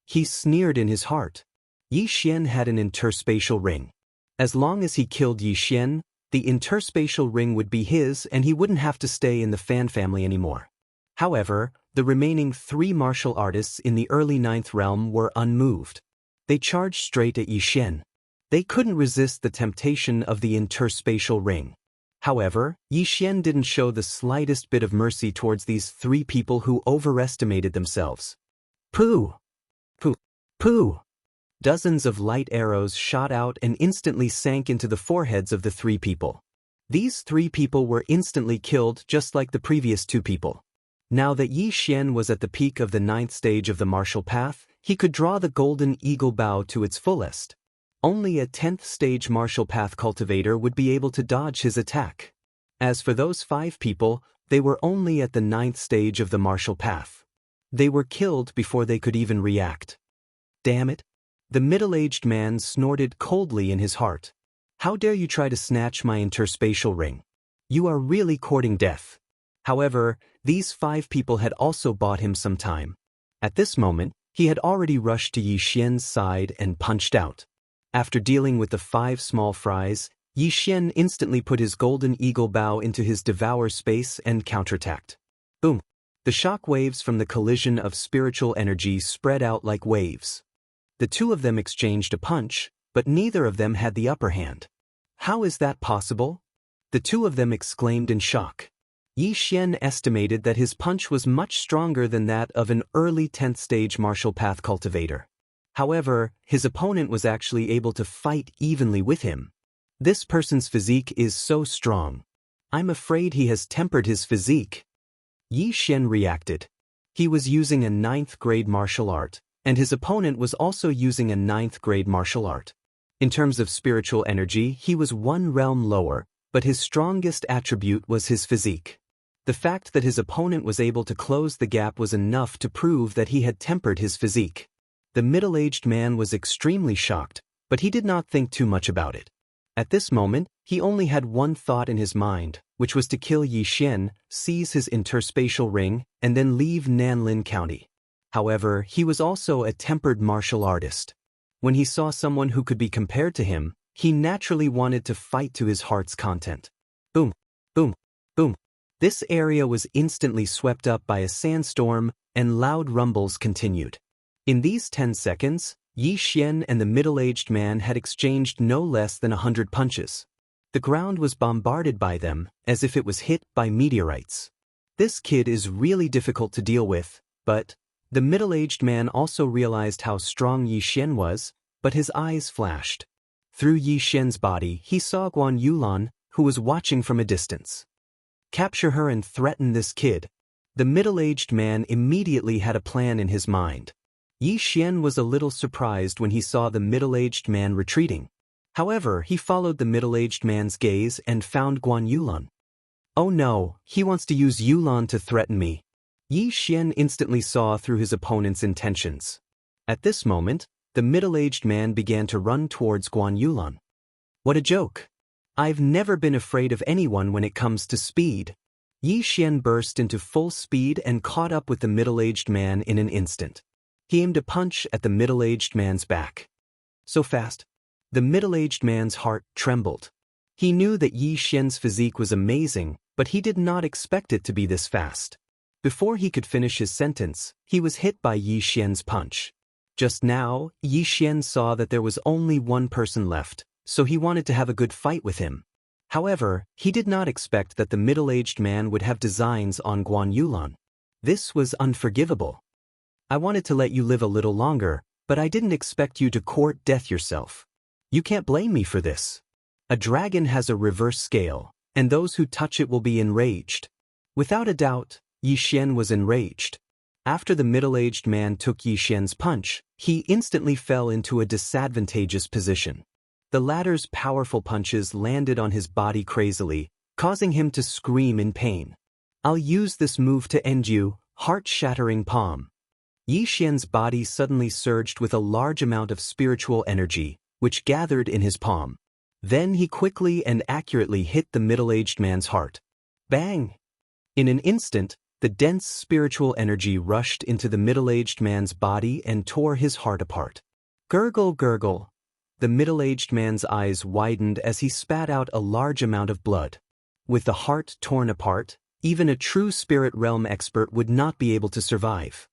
He sneered in his heart. Yi Xian had an interspatial ring. As long as he killed Yi Xian, the interspatial ring would be his and he wouldn't have to stay in the fan family anymore. However, the remaining 3 martial artists in the early 9th realm were unmoved. They charged straight at Yixian. They couldn't resist the temptation of the interspatial ring. However, Yixian didn't show the slightest bit of mercy towards these 3 people who overestimated themselves. Pooh! Pooh! Pooh! Dozens of light arrows shot out and instantly sank into the foreheads of the 3 people. These 3 people were instantly killed just like the previous 2 people. Now that Yixian was at the peak of the 9th stage of the martial path, he could draw the golden eagle bow to its fullest. Only a 10th stage martial path cultivator would be able to dodge his attack. As for those 5 people, they were only at the 9th stage of the martial path. They were killed before they could even react. Damn it! The middle-aged man snorted coldly in his heart. How dare you try to snatch my interspatial ring? You are really courting death. However, these 5 people had also bought him some time. At this moment, he had already rushed to Yixian's side and punched out. After dealing with the 5 small fries, Yixian instantly put his golden eagle bow into his devour space and counterattacked. Boom! The shock waves from the collision of spiritual energy spread out like waves. The 2 of them exchanged a punch, but neither of them had the upper hand. How is that possible? The 2 of them exclaimed in shock. Yixian estimated that his punch was much stronger than that of an early 10th stage martial path cultivator. However, his opponent was actually able to fight evenly with him. This person's physique is so strong. I'm afraid he has tempered his physique. Yixian reacted. He was using a 9th grade martial art, and his opponent was also using a 9th grade martial art. In terms of spiritual energy, he was 1 realm lower, but his strongest attribute was his physique. The fact that his opponent was able to close the gap was enough to prove that he had tempered his physique. The middle-aged man was extremely shocked, but he did not think too much about it. At this moment, he only had one thought in his mind, which was to kill Yixian, seize his interspatial ring, and then leave Nanlin County. However, he was also a tempered martial artist. When he saw someone who could be compared to him, he naturally wanted to fight to his heart's content. Boom! Boom! Boom! This area was instantly swept up by a sandstorm, and loud rumbles continued. In these 10 seconds, Yixian and the middle-aged man had exchanged no less than 100 punches. The ground was bombarded by them, as if it was hit by meteorites. This kid is really difficult to deal with, but the middle-aged man also realized how strong Yixian was, but his eyes flashed. Through Yixian's body, he saw Guan Yulan, who was watching from a distance. Capture her and threaten this kid. The middle-aged man immediately had a plan in his mind. Yixian was a little surprised when he saw the middle-aged man retreating. However, he followed the middle-aged man's gaze and found Guan Yulan. Oh no, he wants to use Yulan to threaten me. Yixian instantly saw through his opponent's intentions. At this moment, the middle-aged man began to run towards Guan Yulan. What a joke! I've never been afraid of anyone when it comes to speed. Yixian burst into full speed and caught up with the middle-aged man in an instant. He aimed a punch at the middle-aged man's back. So fast. The middle-aged man's heart trembled. He knew that Yixian's physique was amazing, but he did not expect it to be this fast. Before he could finish his sentence, he was hit by Yixian's punch. Just now, Yixian saw that there was only one person left, so he wanted to have a good fight with him. However, he did not expect that the middle-aged man would have designs on Guan Yulan. This was unforgivable. I wanted to let you live a little longer, but I didn't expect you to court death yourself. You can't blame me for this. A dragon has a reverse scale, and those who touch it will be enraged. Without a doubt, Yixian was enraged. After the middle-aged man took Yixian's punch, he instantly fell into a disadvantageous position. The latter's powerful punches landed on his body crazily, causing him to scream in pain. I'll use this move to end you, heart-shattering palm. Yixian's body suddenly surged with a large amount of spiritual energy, which gathered in his palm. Then he quickly and accurately hit the middle-aged man's heart. Bang! In an instant, the dense spiritual energy rushed into the middle-aged man's body and tore his heart apart. Gurgle, gurgle. The middle-aged man's eyes widened as he spat out a large amount of blood. With the heart torn apart, even a true spirit realm expert would not be able to survive.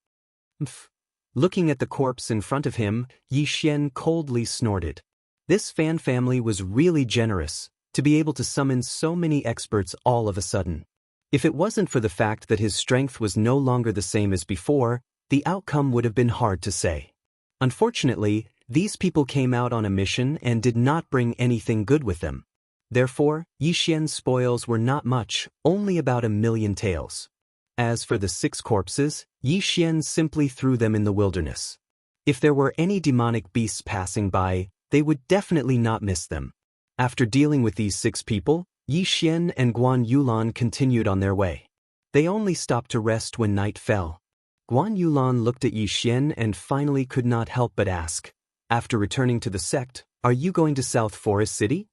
Mph. Looking at the corpse in front of him, Yi Xian coldly snorted. This fan family was really generous, to be able to summon so many experts all of a sudden. If it wasn't for the fact that his strength was no longer the same as before, the outcome would have been hard to say. Unfortunately, these people came out on a mission and did not bring anything good with them. Therefore, Yi Xian's spoils were not much, only about 1,000,000 taels. As for the 6 corpses, Yi Xian simply threw them in the wilderness. If there were any demonic beasts passing by, they would definitely not miss them. After dealing with these 6 people, Yi Xian and Guan Yulan continued on their way. They only stopped to rest when night fell. Guan Yulan looked at Yi Xian and finally could not help but ask, after returning to the sect, "Are you going to South Forest City?"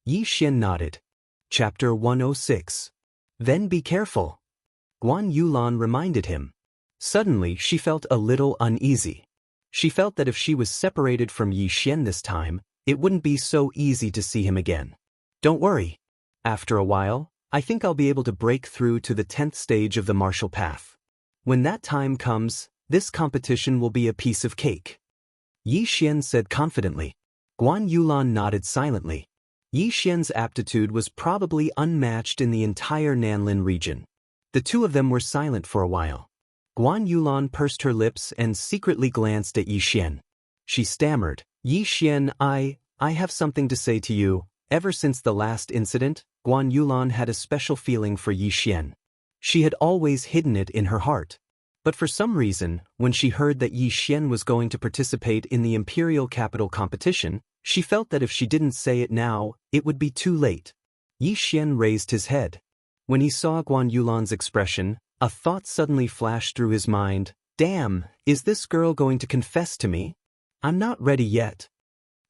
Yi Xian nodded. Chapter 106. Then be careful. Guan Yulan reminded him. Suddenly she felt a little uneasy. She felt that if she was separated from Yi Xian this time, it wouldn't be so easy to see him again. Don't worry. After a while, I think I'll be able to break through to the 10th stage of the martial path. When that time comes, this competition will be a piece of cake. Yi Xian said confidently. Guan Yulan nodded silently. Yi Xian's aptitude was probably unmatched in the entire Nanlin region. The two of them were silent for a while. Guan Yulan pursed her lips and secretly glanced at Yi Xian. She stammered, "Yi Xian, I have something to say to you." Ever since the last incident, Guan Yulan had a special feeling for Yi Xian. She had always hidden it in her heart. But for some reason, when she heard that Yi Xian was going to participate in the Imperial Capital competition, she felt that if she didn't say it now, it would be too late. Yi Xian raised his head. When he saw Guan Yulan's expression, a thought suddenly flashed through his mind. Damn, is this girl going to confess to me? I'm not ready yet.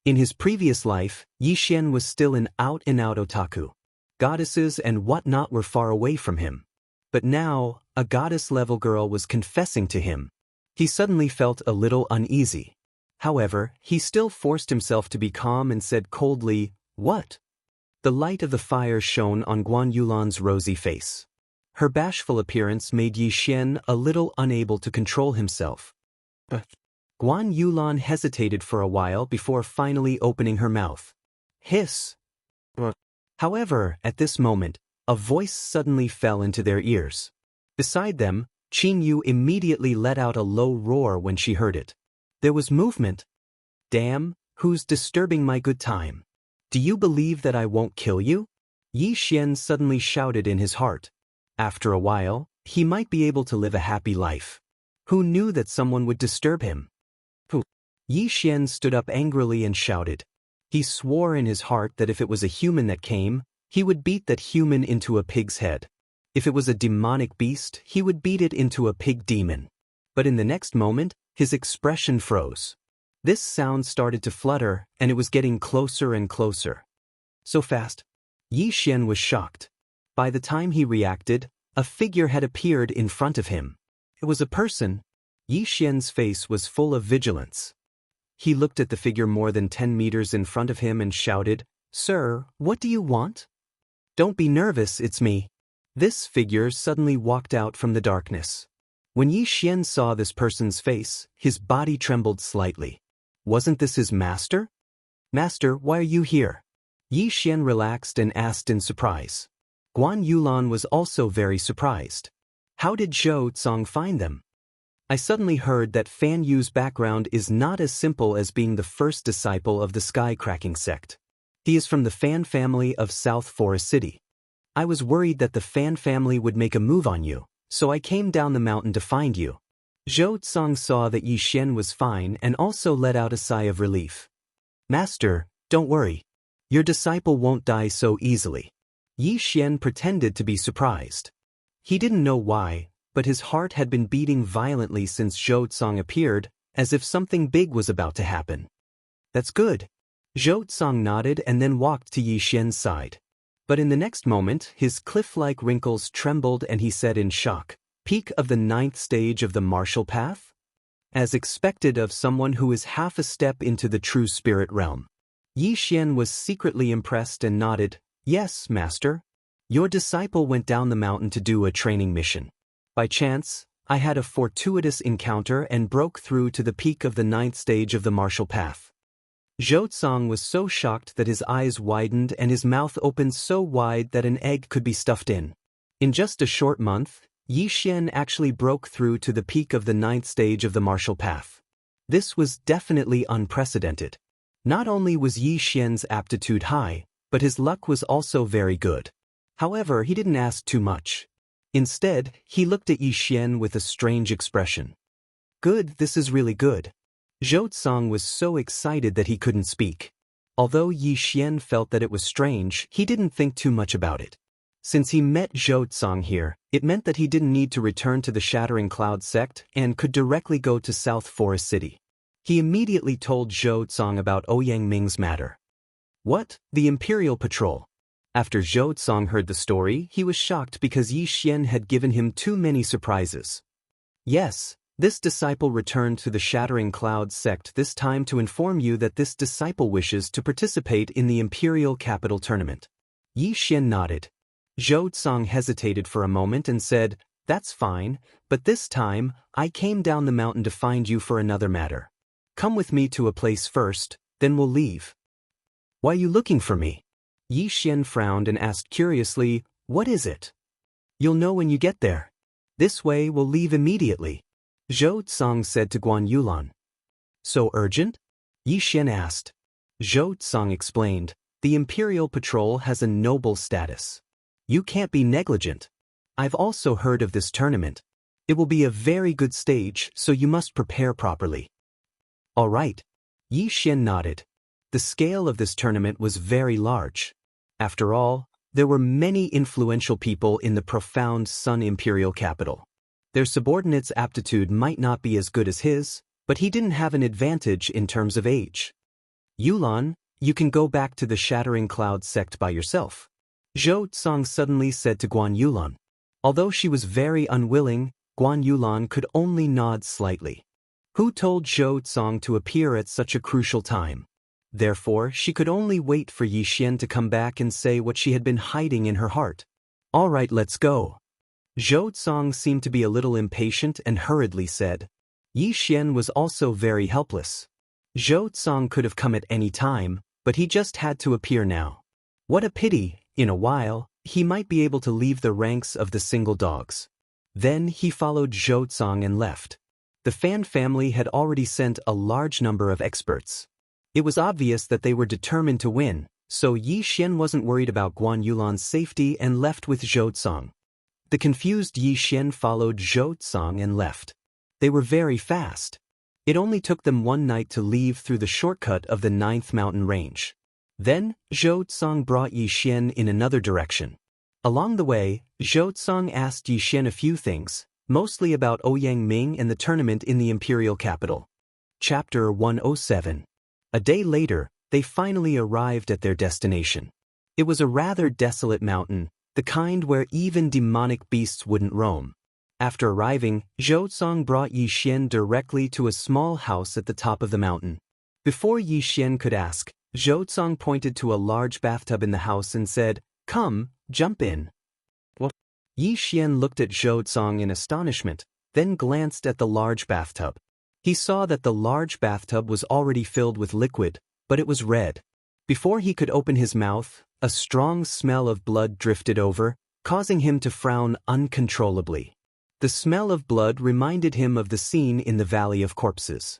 In his previous life, Yi Xian was still an out-and-out otaku. Goddesses and whatnot were far away from him. But now, a goddess-level girl was confessing to him. He suddenly felt a little uneasy. However, he still forced himself to be calm and said coldly, "What?" The light of the fire shone on Guan Yulan's rosy face. Her bashful appearance made Yi Xian a little unable to control himself. Guan Yulan hesitated for a while before finally opening her mouth. Hiss! However, at this moment, a voice suddenly fell into their ears. Beside them, Qing Yu immediately let out a low roar when she heard it. There was movement. Damn, who's disturbing my good time? Do you believe that I won't kill you? Yi Xian suddenly shouted in his heart. After a while, he might be able to live a happy life. Who knew that someone would disturb him? Yi Xian stood up angrily and shouted. He swore in his heart that if it was a human that came, he would beat that human into a pig's head. If it was a demonic beast, he would beat it into a pig demon. But in the next moment, his expression froze. This sound started to flutter, and it was getting closer and closer. So fast. Yi Xian was shocked. By the time he reacted, a figure had appeared in front of him. It was a person. Yi Xian's face was full of vigilance. He looked at the figure more than 10 meters in front of him and shouted, "Sir, what do you want?" "Don't be nervous, it's me." This figure suddenly walked out from the darkness. When Yi Xian saw this person's face, his body trembled slightly. Wasn't this his master? "Master, why are you here?" Yi Xian relaxed and asked in surprise. Guan Yulan was also very surprised. How did Zhou Tsang find them? I suddenly heard that Fan Yu's background is not as simple as being the first disciple of the Sky-Cracking sect. He is from the Fan family of South Forest City. I was worried that the Fan family would make a move on you, so I came down the mountain to find you. Zhou Tsang saw that Yi Xian was fine and also let out a sigh of relief. "Master, don't worry. Your disciple won't die so easily." Yi Xian pretended to be surprised. He didn't know why, but his heart had been beating violently since Zhou Tsang appeared, as if something big was about to happen. "That's good." Zhou Tsang nodded and then walked to Yi Xian's side. But in the next moment, his cliff-like wrinkles trembled and he said in shock, "Peak of the 9th stage of the martial path?" as expected of someone who is half a step into the true spirit realm. Yi Xian was secretly impressed and nodded, "Yes, master. Your disciple went down the mountain to do a training mission. By chance, I had a fortuitous encounter and broke through to the peak of the 9th stage of the martial path." Zhou Tsang was so shocked that his eyes widened and his mouth opened so wide that an egg could be stuffed in. In just a short month, Yi Xian actually broke through to the peak of the 9th stage of the martial path. This was definitely unprecedented. Not only was Yi Xian's aptitude high, but his luck was also very good. However, he didn't ask too much. Instead, he looked at Yi Xian with a strange expression. "Good, this is really good." Zhou Tsang was so excited that he couldn't speak. Although Yi Xian felt that it was strange, he didn't think too much about it. Since he met Zhou Tsang here, it meant that he didn't need to return to the Shattering Cloud sect and could directly go to South Forest City. He immediately told Zhou Tsang about Ouyang Ming's matter. What? The Imperial Patrol? After Zhou Tsang heard the story, he was shocked because Yi Xian had given him too many surprises. Yes, this disciple returned to the Shattering Cloud sect this time to inform you that this disciple wishes to participate in the Imperial Capital Tournament. Yi Xian nodded. Zhou Tsang hesitated for a moment and said, "That's fine, but this time, I came down the mountain to find you for another matter. Come with me to a place first, then we'll leave." "Why are you looking for me?" Yi Xian frowned and asked curiously, "What is it?" "You'll know when you get there. This way we'll leave immediately," Zhou Tsang said to Guan Yulan. "So urgent?" Yi Xian asked. Zhou Tsang explained, "The Imperial Patrol has a noble status. You can't be negligent. I've also heard of this tournament. It will be a very good stage, so you must prepare properly." "All right." Yi Xian nodded. The scale of this tournament was very large. After all, there were many influential people in the profound Sun Imperial capital. Their subordinates' aptitude might not be as good as his, but he didn't have an advantage in terms of age. "Yulan, you can go back to the Shattering Cloud sect by yourself," Zhou Tsang suddenly said to Guan Yulan. Although she was very unwilling, Guan Yulan could only nod slightly. Who told Zhou Tsang to appear at such a crucial time? Therefore, she could only wait for Yi Xian to come back and say what she had been hiding in her heart. "All right, let's go." Zhou Tsang seemed to be a little impatient and hurriedly said. Yi Xian was also very helpless. Zhou Tsang could have come at any time, but he just had to appear now. What a pity, in a while, he might be able to leave the ranks of the single dogs. Then he followed Zhou Tsang and left. The Fan family had already sent a large number of experts. It was obvious that they were determined to win, so Yi Xian wasn't worried about Guan Yulan's safety and left with Zhou Tsang. The confused Yi Xian followed Zhou Tsang and left. They were very fast. It only took them one night to leave through the shortcut of the 9th mountain range. Then, Zhou Tsang brought Yi Xian in another direction. Along the way, Zhou Tsang asked Yi Xian a few things, mostly about Ouyang Ming and the tournament in the imperial capital. Chapter 107. A day later, they finally arrived at their destination. It was a rather desolate mountain, the kind where even demonic beasts wouldn't roam. After arriving, Zhou Tsang brought Yi Xian directly to a small house at the top of the mountain. Before Yi Xian could ask, Zhou Tsang pointed to a large bathtub in the house and said, "Come, jump in." What? Yi Xian looked at Zhou Tsang in astonishment, then glanced at the large bathtub. He saw that the large bathtub was already filled with liquid, but it was red. Before he could open his mouth, a strong smell of blood drifted over, causing him to frown uncontrollably. The smell of blood reminded him of the scene in the Valley of Corpses.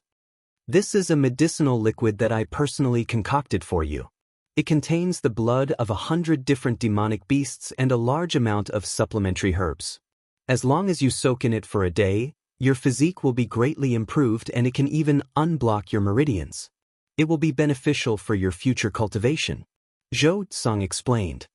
"This is a medicinal liquid that I personally concocted for you. It contains the blood of 100 different demonic beasts and a large amount of supplementary herbs. As long as you soak in it for a day, your physique will be greatly improved and it can even unblock your meridians. It will be beneficial for your future cultivation," Zhou Tsang explained.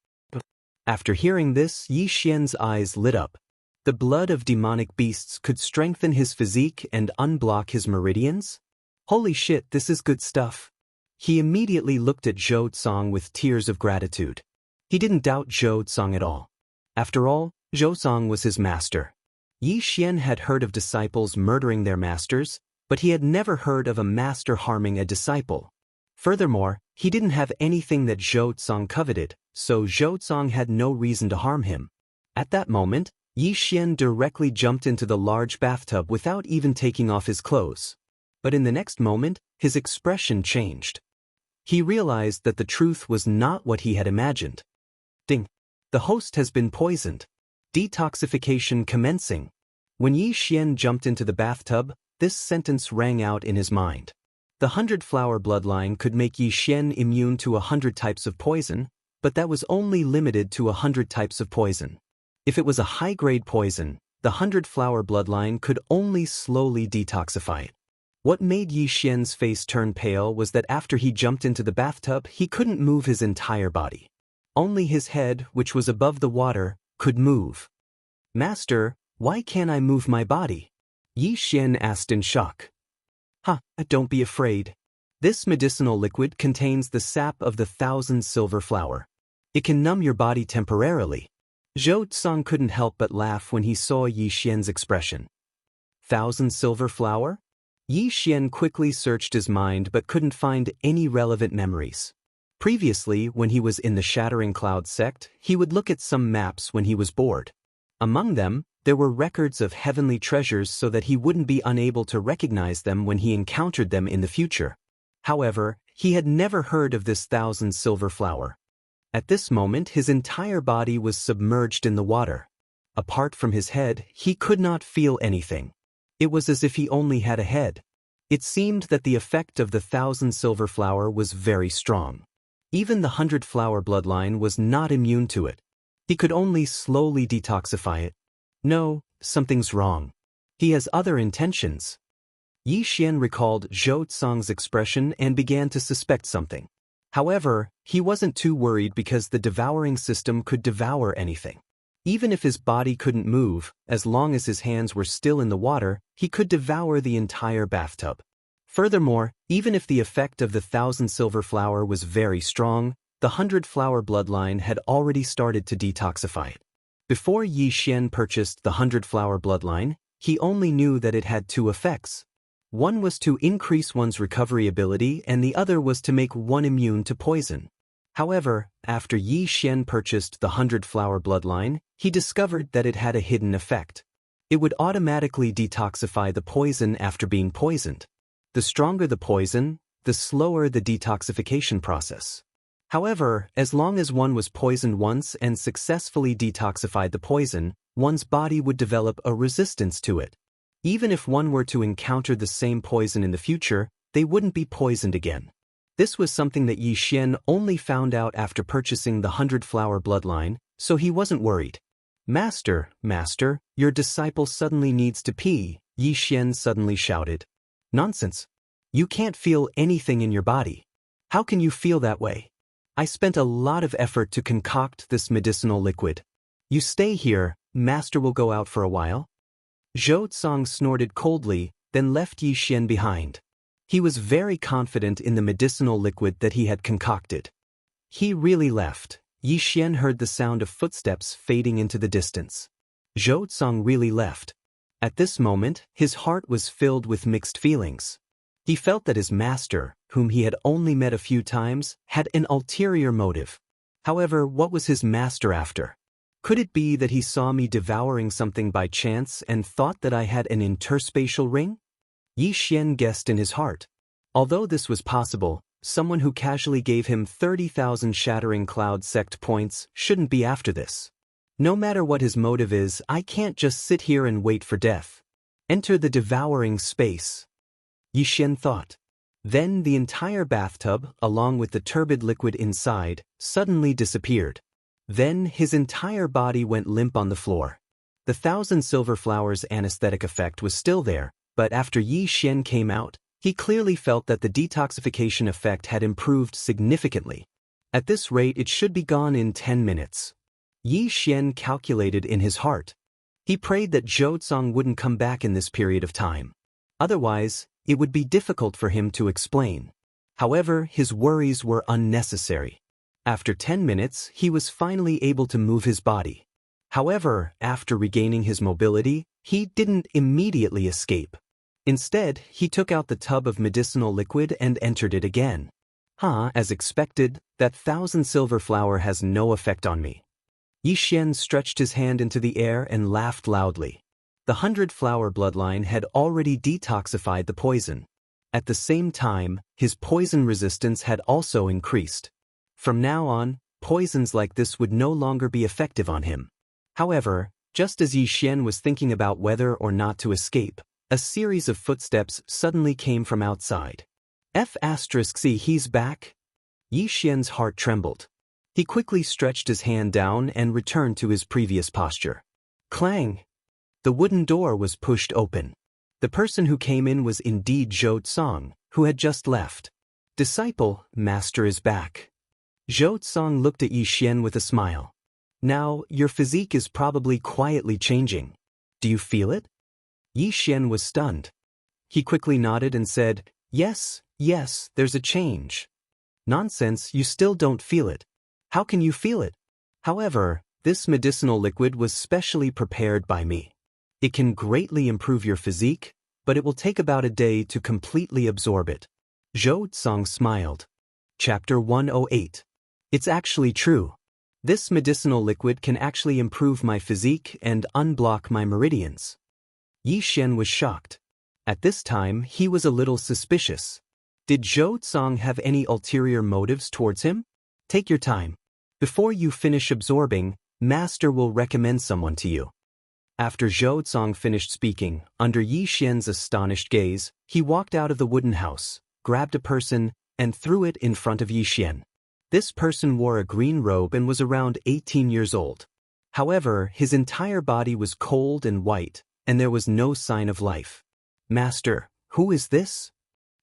After hearing this, Yi Xian's eyes lit up. The blood of demonic beasts could strengthen his physique and unblock his meridians? Holy shit, this is good stuff. He immediately looked at Zhou Tsang with tears of gratitude. He didn't doubt Zhou Tsang at all. After all, Zhou Tsang was his master. Yi Xian had heard of disciples murdering their masters, but he had never heard of a master harming a disciple. Furthermore, he didn't have anything that Zhou Cong coveted, so Zhou Cong had no reason to harm him. At that moment, Yi Xian directly jumped into the large bathtub without even taking off his clothes. But in the next moment, his expression changed. He realized that the truth was not what he had imagined. Ding! The host has been poisoned. Detoxification commencing. When Yi Xian jumped into the bathtub, this sentence rang out in his mind. The 100-flower bloodline could make Yi Xian immune to 100 types of poison, but that was only limited to 100 types of poison. If it was a high-grade poison, the 100-flower bloodline could only slowly detoxify it. What made Yi Xian's face turn pale was that after he jumped into the bathtub, he couldn't move his entire body. Only his head, which was above the water, could move. "Master, why can't I move my body?" Yi Xian asked in shock. Don't be afraid. This medicinal liquid contains the sap of the 1,000 silver flower. It can numb your body temporarily. Zhou Cong couldn't help but laugh when he saw Yi Xian's expression. 1,000 silver flower? Yi Xian quickly searched his mind but couldn't find any relevant memories. Previously, when he was in the Shattering Cloud sect, he would look at some maps when he was bored. Among them, there were records of heavenly treasures so that he wouldn't be unable to recognize them when he encountered them in the future. However, he had never heard of this 1,000 silver flower. At this moment, his entire body was submerged in the water. Apart from his head, he could not feel anything. It was as if he only had a head. It seemed that the effect of the 1,000 silver flower was very strong. Even the 100-flower bloodline was not immune to it. He could only slowly detoxify it. No, something's wrong. He has other intentions. Yi Xian recalled Zhou Cong's expression and began to suspect something. However, he wasn't too worried because the devouring system could devour anything. Even if his body couldn't move, as long as his hands were still in the water, he could devour the entire bathtub. Furthermore, even if the effect of the 1,000 silver flower was very strong, the 100-flower bloodline had already started to detoxify it. Before Yi Xian purchased the 100-flower bloodline, he only knew that it had two effects. One was to increase one's recovery ability and the other was to make one immune to poison. However, after Yi Xian purchased the 100-flower bloodline, he discovered that it had a hidden effect. It would automatically detoxify the poison after being poisoned. The stronger the poison, the slower the detoxification process. However, as long as one was poisoned once and successfully detoxified the poison, one's body would develop a resistance to it. Even if one were to encounter the same poison in the future, they wouldn't be poisoned again. This was something that Yi Xian only found out after purchasing the 100-flower bloodline, so he wasn't worried. Master, your disciple suddenly needs to pee," Yi Xian suddenly shouted. "Nonsense. You can't feel anything in your body. How can you feel that way? I spent a lot of effort to concoct this medicinal liquid. You stay here, Master will go out for a while." Zhou Cong snorted coldly, then left Yi Xian behind. He was very confident in the medicinal liquid that he had concocted. He really left. Yi Xian heard the sound of footsteps fading into the distance. Zhou Cong really left. At this moment, his heart was filled with mixed feelings. He felt that his master, whom he had only met a few times, had an ulterior motive. However, what was his master after? Could it be that he saw me devouring something by chance and thought that I had an interspatial ring? Yi Xian guessed in his heart. Although this was possible, someone who casually gave him 30,000 Shattering Cloud sect points shouldn't be after this. No matter what his motive is, I can't just sit here and wait for death. Enter the devouring space. Yi Xian thought. Then the entire bathtub, along with the turbid liquid inside, suddenly disappeared. Then his entire body went limp on the floor. The 1,000 silver flowers anesthetic effect was still there, but after Yi Xian came out, he clearly felt that the detoxification effect had improved significantly. At this rate, it should be gone in 10 minutes. Yi Xian calculated in his heart. He prayed that Zhou Cong wouldn't come back in this period of time. Otherwise, it would be difficult for him to explain. However, his worries were unnecessary. After 10 minutes, he was finally able to move his body. However, after regaining his mobility, he didn't immediately escape. Instead, he took out the tub of medicinal liquid and entered it again. As expected, that 1,000 silver flower has no effect on me. Yixian stretched his hand into the air and laughed loudly. The 100-flower bloodline had already detoxified the poison. At the same time, his poison resistance had also increased. From now on, poisons like this would no longer be effective on him. However, just as Yixian was thinking about whether or not to escape, a series of footsteps suddenly came from outside. F***, he's back? Yixian's heart trembled. He quickly stretched his hand down and returned to his previous posture. Clang! The wooden door was pushed open. The person who came in was indeed Zhou Tsang, who had just left. Disciple, master is back. Zhou Tsang looked at Yixian with a smile. Now, your physique is probably quietly changing. Do you feel it? Yixian was stunned. He quickly nodded and said, Yes, there's a change. Nonsense, you still don't feel it. How can you feel it? However, this medicinal liquid was specially prepared by me. It can greatly improve your physique, but it will take about a day to completely absorb it. Zhou Tsang smiled. Chapter 108. It's actually true. This medicinal liquid can actually improve my physique and unblock my meridians. Yixian was shocked. At this time, he was a little suspicious. Did Zhou Tsang have any ulterior motives towards him? Take your time. Before you finish absorbing, Master will recommend someone to you. After Zhou Tsang finished speaking, under Yixian's astonished gaze, he walked out of the wooden house, grabbed a person, and threw it in front of Yixian. This person wore a green robe and was around 18 years old. However, his entire body was cold and white, and there was no sign of life. Master, who is this?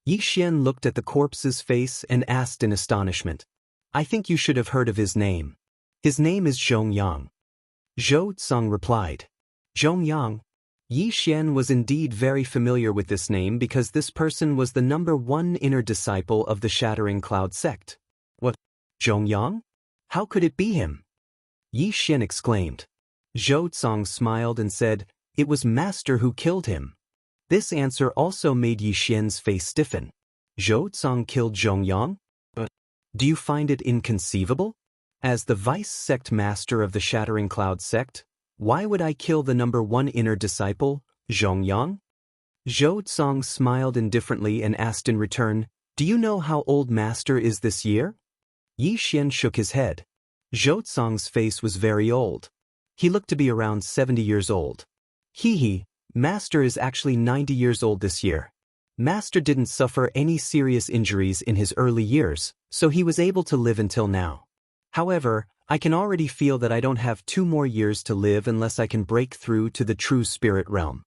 Yixian looked at the corpse's face and asked in astonishment. I think you should have heard of his name. His name is Zhongyang. Zhou Tsang replied. Zhongyang? Yixian was indeed very familiar with this name because this person was the #1 inner disciple of the Shattering Cloud sect. What? Zhongyang? How could it be him? Yixian exclaimed. Zhou Tsang smiled and said, It was Master who killed him. This answer also made Yixian's face stiffen. Zhou Tsang killed Zhongyang? But do you find it inconceivable? As the vice sect master of the Shattering Cloud sect, why would I kill the #1 inner disciple, Zhongyang? Zhou Tsang smiled indifferently and asked in return, Do you know how old Master is this year? Yixian shook his head. Zhou Tsang's face was very old. He looked to be around 70 years old. Master is actually 90 years old this year. Master didn't suffer any serious injuries in his early years, so he was able to live until now. However, I can already feel that I don't have 2 more years to live unless I can break through to the true spirit realm.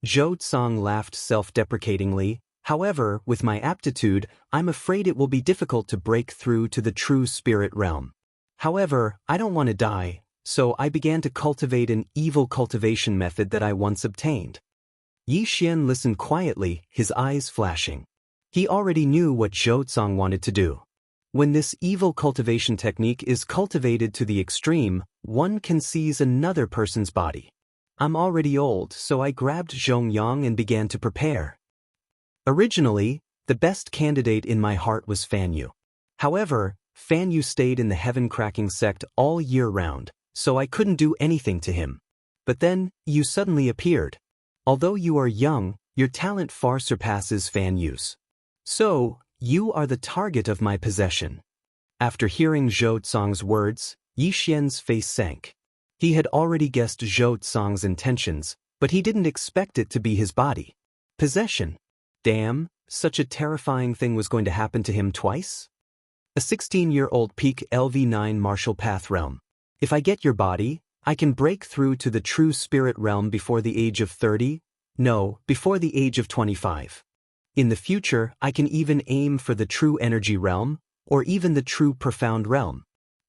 Zhou Tsang laughed self-deprecatingly. However, with my aptitude, I'm afraid it will be difficult to break through to the true spirit realm. However, I don't want to die, so I began to cultivate an evil cultivation method that I once obtained. Yixian listened quietly, his eyes flashing. He already knew what Zhou Tsang wanted to do. When this evil cultivation technique is cultivated to the extreme, one can seize another person's body. I'm already old, so I grabbed Zhongyang and began to prepare. Originally, the best candidate in my heart was Fan Yu. However, Fan Yu stayed in the heaven-cracking sect all year round, so I couldn't do anything to him. But then, you suddenly appeared. Although you are young, your talent far surpasses Fan Yu's. So, you are the target of my possession. After hearing Zhou Tsang's words, Yixian's face sank. He had already guessed Zhou Tsang's intentions, but he didn't expect it to be his body. Possession. Damn, such a terrifying thing was going to happen to him twice? A 16-year-old peak LV9 martial path realm. If I get your body, I can break through to the true spirit realm before the age of 30? No, before the age of 25. In the future, I can even aim for the true energy realm, or even the true profound realm.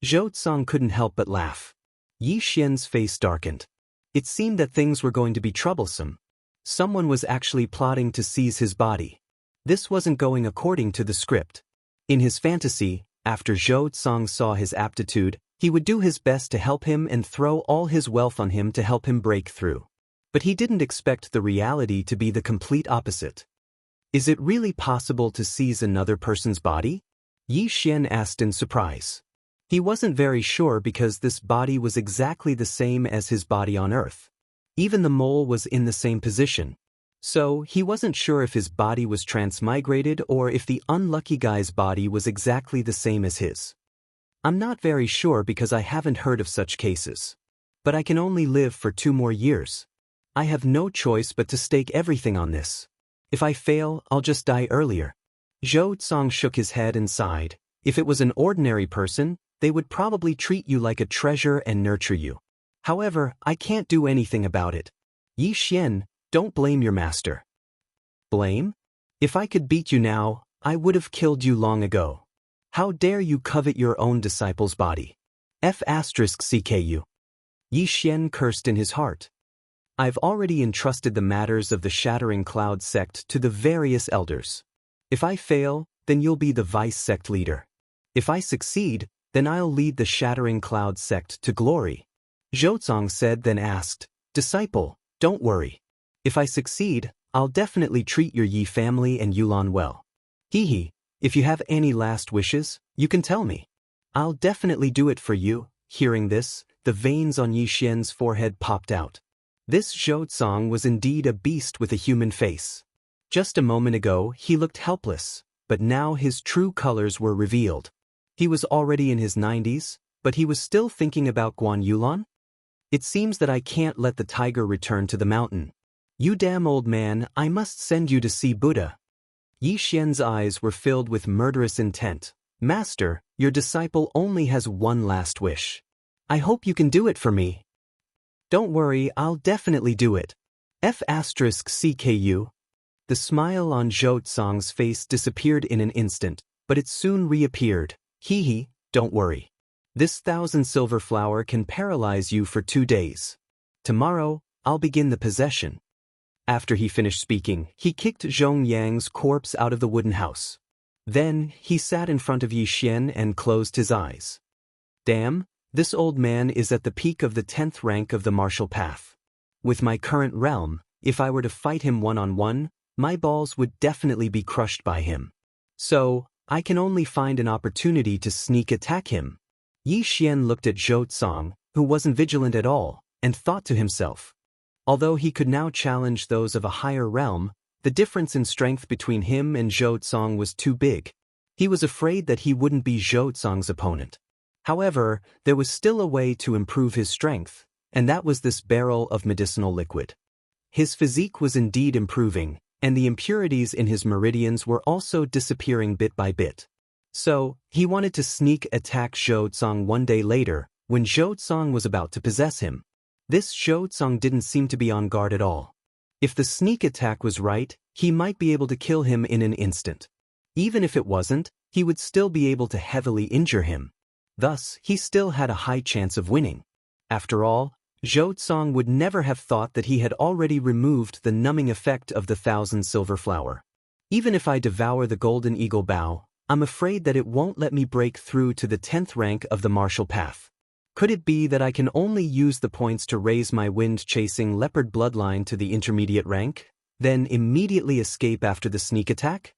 Zhou Tsang couldn't help but laugh. Yixian's face darkened. It seemed that things were going to be troublesome. Someone was actually plotting to seize his body. This wasn't going according to the script. In his fantasy, after Zhou Tsang saw his aptitude, he would do his best to help him and throw all his wealth on him to help him break through. But he didn't expect the reality to be the complete opposite. Is it really possible to seize another person's body? Yi Xian asked in surprise. He wasn't very sure because this body was exactly the same as his body on Earth. Even the mole was in the same position. So, he wasn't sure if his body was transmigrated or if the unlucky guy's body was exactly the same as his. I'm not very sure because I haven't heard of such cases. But I can only live for 2 more years. I have no choice but to stake everything on this. If I fail, I'll just die earlier. Zhou Tsong shook his head and sighed. If it was an ordinary person, they would probably treat you like a treasure and nurture you. However, I can't do anything about it. Yi Xian, don't blame your master. Blame? If I could beat you now, I would have killed you long ago. How dare you covet your own disciple's body? F*CKU. Yi Xian cursed in his heart. I've already entrusted the matters of the Shattering Cloud sect to the various elders. If I fail, then you'll be the vice sect leader. If I succeed, then I'll lead the Shattering Cloud sect to glory. Zhou said, then asked, Disciple, don't worry. If I succeed, I'll definitely treat your Yi family and Yulan well. Hehe, if you have any last wishes, you can tell me. I'll definitely do it for you. Hearing this, the veins on Yi Xian's forehead popped out. This Zhou was indeed a beast with a human face. Just a moment ago, he looked helpless, but now his true colors were revealed. He was already in his 90s, but he was still thinking about Guan Yulan? It seems that I can't let the tiger return to the mountain. You damn old man, I must send you to see Buddha. Yi Xian's eyes were filled with murderous intent. Master, your disciple only has one last wish. I hope you can do it for me. Don't worry, I'll definitely do it. F*CKU. The smile on Zhou Tsong's face disappeared in an instant, but it soon reappeared. Hehe, don't worry. This 1,000 silver flower can paralyze you for 2 days. Tomorrow, I'll begin the possession. After he finished speaking, he kicked Zhong Yang's corpse out of the wooden house. Then, he sat in front of Yi Xian and closed his eyes. Damn, this old man is at the peak of the 10th rank of the martial path. With my current realm, if I were to fight him one-on-one, my balls would definitely be crushed by him. So, I can only find an opportunity to sneak attack him. Yi Xian looked at Zhou Tsong, who wasn't vigilant at all, and thought to himself. Although he could now challenge those of a higher realm, the difference in strength between him and Zhou Tsong was too big. He was afraid that he wouldn't be Zhou Tsong's opponent. However, there was still a way to improve his strength, and that was this barrel of medicinal liquid. His physique was indeed improving, and the impurities in his meridians were also disappearing bit by bit. So, he wanted to sneak attack Zhou Tsong one day later, when Zhou Tsong was about to possess him. This Zhou Tsong didn't seem to be on guard at all. If the sneak attack was right, he might be able to kill him in an instant. Even if it wasn't, he would still be able to heavily injure him. Thus, he still had a high chance of winning. After all, Zhou Tsong would never have thought that he had already removed the numbing effect of the 1,000 silver flower. Even if I devour the golden eagle bough, I'm afraid that it won't let me break through to the 10th rank of the martial path. Could it be that I can only use the points to raise my wind-chasing leopard bloodline to the intermediate rank, then immediately escape after the sneak attack?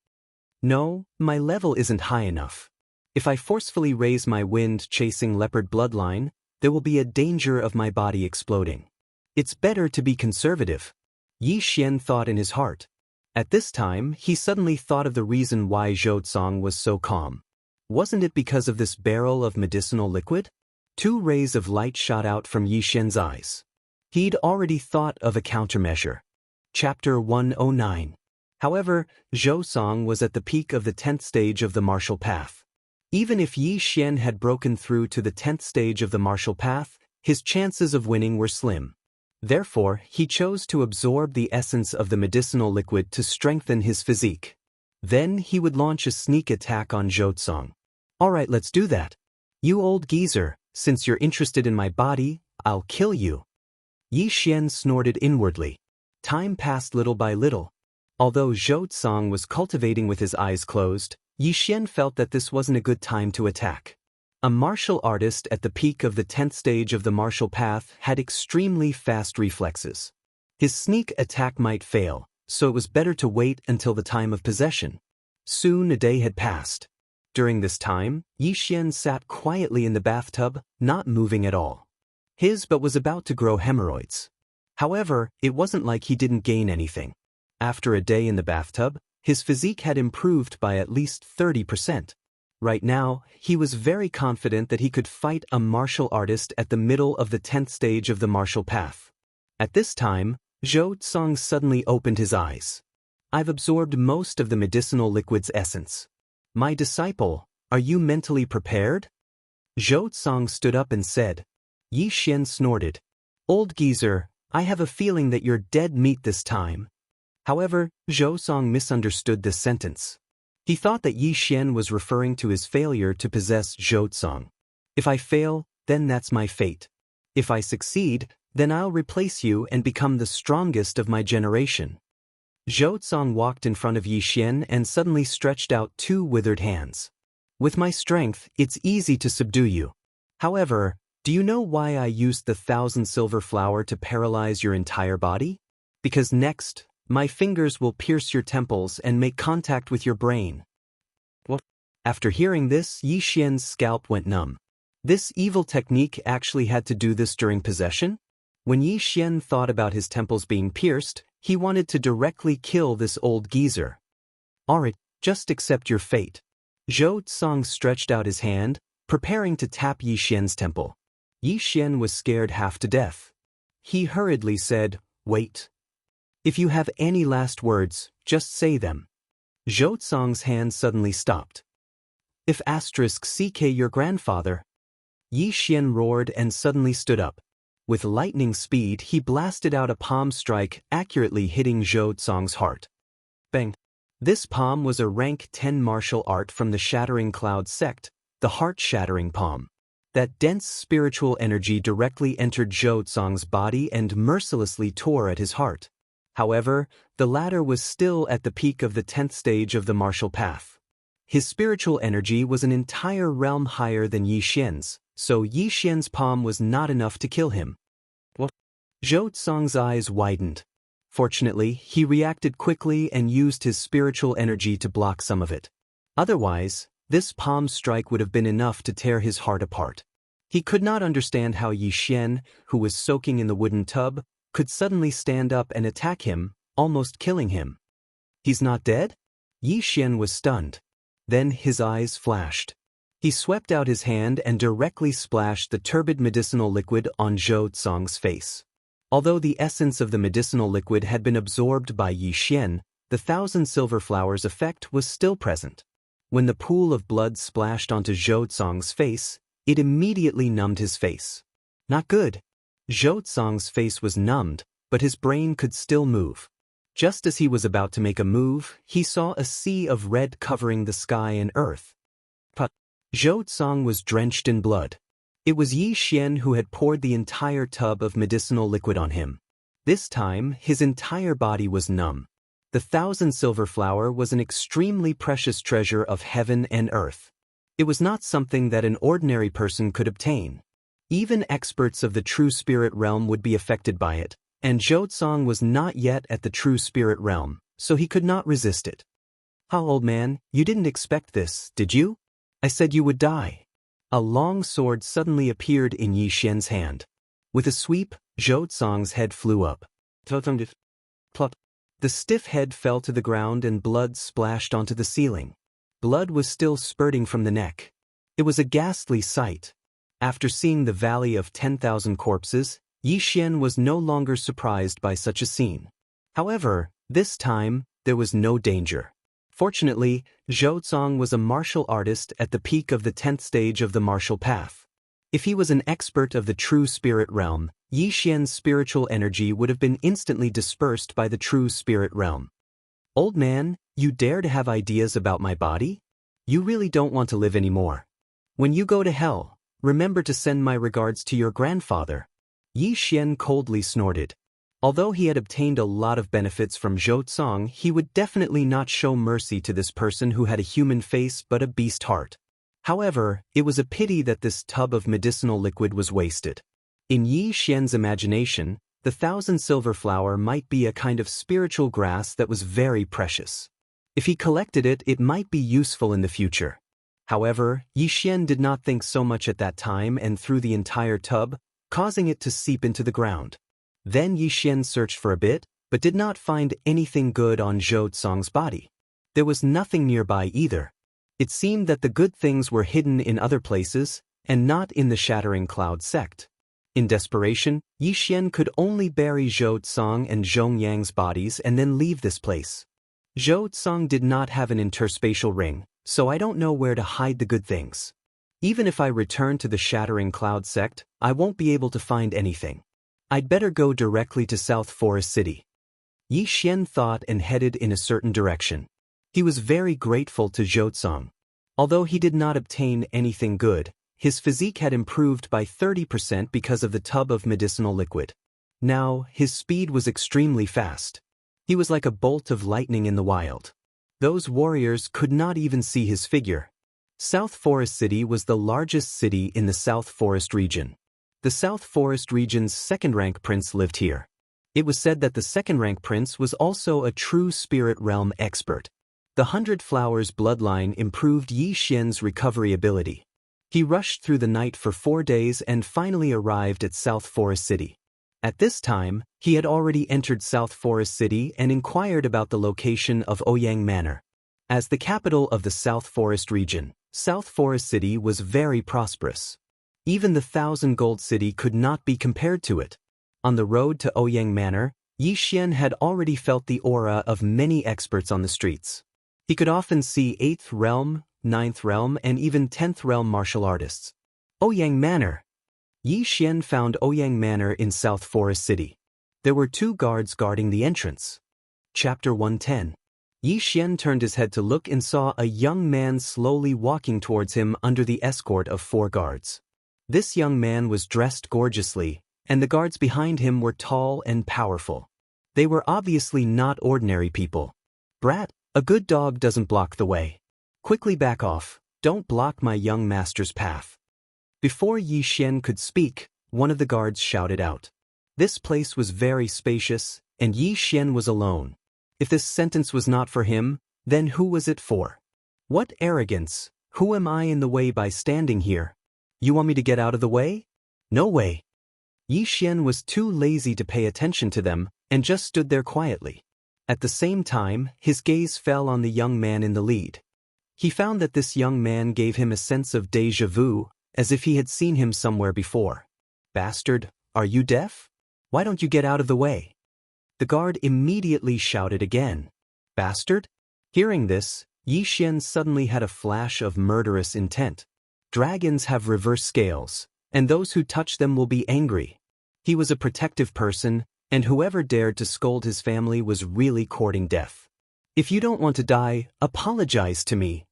No, my level isn't high enough. If I forcefully raise my wind-chasing leopard bloodline, there will be a danger of my body exploding. It's better to be conservative. Yi Xian thought in his heart. At this time, he suddenly thought of the reason why Zhou Tsong was so calm. Wasn't it because of this barrel of medicinal liquid? 2 rays of light shot out from Yi Xian's eyes. He'd already thought of a countermeasure. Chapter 109. However, Zhou Tsong was at the peak of the 10th stage of the martial path. Even if Yi Xian had broken through to the 10th stage of the martial path, his chances of winning were slim. Therefore, he chose to absorb the essence of the medicinal liquid to strengthen his physique. Then he would launch a sneak attack on Zhou Tsong. Alright, let's do that. You old geezer, since you're interested in my body, I'll kill you. Yi Xian snorted inwardly. Time passed little by little. Although Zhou Tsong was cultivating with his eyes closed, Yi Xian felt that this wasn't a good time to attack. A martial artist at the peak of the 10th stage of the martial path had extremely fast reflexes. His sneak attack might fail, so it was better to wait until the time of possession. Soon a day had passed. During this time, Yixian sat quietly in the bathtub, not moving at all. His butt was about to grow hemorrhoids. However, it wasn't like he didn't gain anything. After a day in the bathtub, his physique had improved by at least 30%. Right now, he was very confident that he could fight a martial artist at the middle of the 10th stage of the martial path. At this time, Zhou Tsang suddenly opened his eyes. I've absorbed most of the medicinal liquid's essence. My disciple, are you mentally prepared? Zhou Tsang stood up and said. Yi Xian snorted. Old geezer, I have a feeling that you're dead meat this time. However, Zhou Tsang misunderstood this sentence. He thought that Yi Xian was referring to his failure to possess Zhou Tsang. If I fail, then that's my fate. If I succeed, then I'll replace you and become the strongest of my generation. Zhou Tsang walked in front of Yi Xian and suddenly stretched out 2 withered hands. With my strength, it's easy to subdue you. However, do you know why I used the 1,000 silver flower to paralyze your entire body? Because next, my fingers will pierce your temples and make contact with your brain. What? After hearing this, Yi Xian's scalp went numb. This evil technique actually had to do this during possession? When Yi Xian thought about his temples being pierced, he wanted to directly kill this old geezer. Alright, just accept your fate. Zhou Tsang stretched out his hand, preparing to tap Yi Xian's temple. Yi Xian was scared half to death. He hurriedly said, Wait. If you have any last words, just say them. Zhou Tsang's hand suddenly stopped. If *CK your grandfather. Yi Xian roared and suddenly stood up. With lightning speed, he blasted out a palm strike, accurately hitting Zhou Tsang's heart. Bang! This palm was a rank 10 martial art from the Shattering Cloud sect, the heart-shattering palm. That dense spiritual energy directly entered Zhou Tsang's body and mercilessly tore at his heart. However, the latter was still at the peak of the 10th stage of the martial path. His spiritual energy was an entire realm higher than Yi Xian's, so Yi Xian's palm was not enough to kill him. What? Zhou Tsang's eyes widened. Fortunately, he reacted quickly and used his spiritual energy to block some of it. Otherwise, this palm strike would have been enough to tear his heart apart. He could not understand how Yi Xian, who was soaking in the wooden tub, could suddenly stand up and attack him, almost killing him. He's not dead? Yi Xian was stunned. Then his eyes flashed. He swept out his hand and directly splashed the turbid medicinal liquid on Zhou Tsang's face. Although the essence of the medicinal liquid had been absorbed by Yi Xian, the 1,000 silver flowers effect was still present. When the pool of blood splashed onto Zhou Tsang's face, it immediately numbed his face. Not good. Zhou Tsang's face was numbed, but his brain could still move. Just as he was about to make a move, he saw a sea of red covering the sky and earth. But Zhou Tsang was drenched in blood. It was Yi Xian who had poured the entire tub of medicinal liquid on him. This time, his entire body was numb. The 1,000 silver flower was an extremely precious treasure of heaven and earth. It was not something that an ordinary person could obtain. Even experts of the true spirit realm would be affected by it, and Zhou Tsang was not yet at the true spirit realm, so he could not resist it. How, old man, you didn't expect this, did you? I said you would die. A long sword suddenly appeared in Yi Xian's hand. With a sweep, Zhou Tsang's head flew up. Plop. The stiff head fell to the ground and blood splashed onto the ceiling. Blood was still spurting from the neck. It was a ghastly sight. After seeing the Valley of 10,000 Corpses, Yi Xian was no longer surprised by such a scene. However, this time, there was no danger. Fortunately, Zhou Tsang was a martial artist at the peak of the 10th stage of the martial path. If he was an expert of the true spirit realm, Yi Xian's spiritual energy would have been instantly dispersed by the true spirit realm. Old man, you dare to have ideas about my body? You really don't want to live anymore. When you go to hell, remember to send my regards to your grandfather. Yi Xian coldly snorted. Although he had obtained a lot of benefits from Zhou Tsang, he would definitely not show mercy to this person who had a human face but a beast heart. However, it was a pity that this tub of medicinal liquid was wasted. In Yi Xian's imagination, the 1,000 silver flower might be a kind of spiritual grass that was very precious. If he collected it, it might be useful in the future. However, Yixian did not think so much at that time and threw the entire tub, causing it to seep into the ground. Then Yixian searched for a bit, but did not find anything good on Zhou Tsong's body. There was nothing nearby either. It seemed that the good things were hidden in other places, and not in the Shattering Cloud sect. In desperation, Yixian could only bury Zhou Tsong and Zhong Yang's bodies and then leave this place. Zhou Tsong did not have an interspatial ring, so I don't know where to hide the good things. Even if I return to the Shattering Cloud sect, I won't be able to find anything. I'd better go directly to South Forest City. Yixian thought and headed in a certain direction. He was very grateful to Zhou Tsong. Although he did not obtain anything good, his physique had improved by 30% because of the tub of medicinal liquid. Now, his speed was extremely fast. He was like a bolt of lightning in the wild. Those warriors could not even see his figure. South Forest City was the largest city in the South Forest region. The South Forest region's second-rank prince lived here. It was said that the second-rank prince was also a true spirit realm expert. The 100 Flowers bloodline improved Yixian's recovery ability. He rushed through the night for 4 days and finally arrived at South Forest City. At this time, he had already entered South Forest City and inquired about the location of Ouyang Manor. As the capital of the South Forest region, South Forest City was very prosperous. Even the 1,000 Gold City could not be compared to it. On the road to Ouyang Manor, Yixian had already felt the aura of many experts on the streets. He could often see 8th realm, 9th realm, and even 10th realm martial artists. Ouyang Manor. Yixian found Ouyang Manor in South Forest City. There were 2 guards guarding the entrance. Chapter 110. Yixian turned his head to look and saw a young man slowly walking towards him under the escort of 4 guards. This young man was dressed gorgeously, and the guards behind him were tall and powerful. They were obviously not ordinary people. "Brat, a good dog doesn't block the way. Quickly back off, don't block my young master's path." Before Yixian could speak, one of the guards shouted out. This place was very spacious, and Yixian was alone. If this sentence was not for him, then who was it for? What arrogance! Who am I in the way by standing here? You want me to get out of the way? No way. Yixian was too lazy to pay attention to them, and just stood there quietly. At the same time, his gaze fell on the young man in the lead. He found that this young man gave him a sense of déjà vu, as if he had seen him somewhere before. "Bastard, are you deaf? Why don't you get out of the way?" The guard immediately shouted again. "Bastard?" Hearing this, Yixian suddenly had a flash of murderous intent. Dragons have reverse scales, and those who touch them will be angry. He was a protective person, and whoever dared to scold his family was really courting death. "If you don't want to die, apologize to me."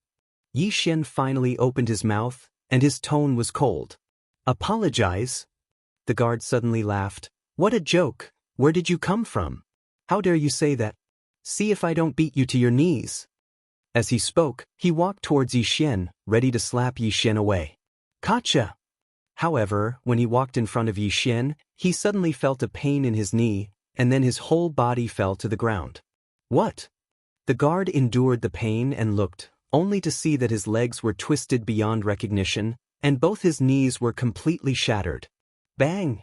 Yixian finally opened his mouth, and his tone was cold. "Apologize?" The guard suddenly laughed. "What a joke! Where did you come from? How dare you say that? See if I don't beat you to your knees." As he spoke, he walked towards Yixian, ready to slap Yixian away. "Gotcha!" However, when he walked in front of Yixian, he suddenly felt a pain in his knee, and then his whole body fell to the ground. "What?" The guard endured the pain and looked, only to see that his legs were twisted beyond recognition, and both his knees were completely shattered. Bang!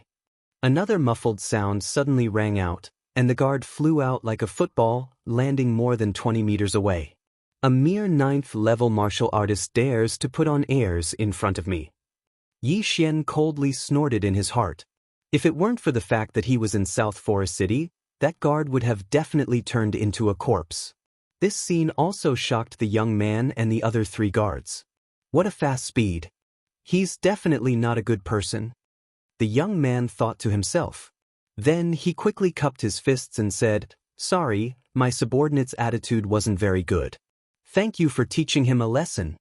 Another muffled sound suddenly rang out, and the guard flew out like a football, landing more than 20 meters away. A mere 9th-level martial artist dares to put on airs in front of me. Yixian coldly snorted in his heart. If it weren't for the fact that he was in South Forest City, that guard would have definitely turned into a corpse. This scene also shocked the young man and the other 3 guards. What a fast speed. He's definitely not a good person. The young man thought to himself. Then he quickly cupped his fists and said, "Sorry, my subordinate's attitude wasn't very good. Thank you for teaching him a lesson."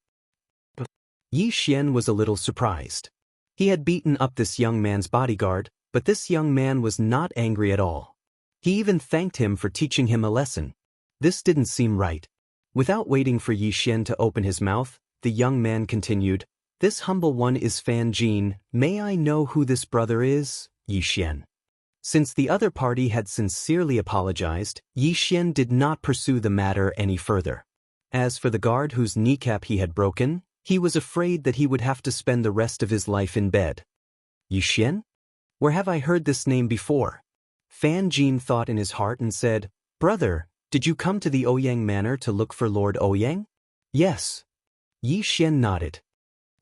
Yixian was a little surprised. He had beaten up this young man's bodyguard, but this young man was not angry at all. He even thanked him for teaching him a lesson. This didn't seem right. Without waiting for Yixian to open his mouth, the young man continued, "This humble one is Fan Jin. May I know who this brother is, Yixian?" Since the other party had sincerely apologized, Yixian did not pursue the matter any further. As for the guard whose kneecap he had broken, he was afraid that he would have to spend the rest of his life in bed. Yixian? Where have I heard this name before? Fan Jin thought in his heart and said, Brother, did you come to the Ouyang Manor to look for Lord Ouyang? Yes. Yixian nodded.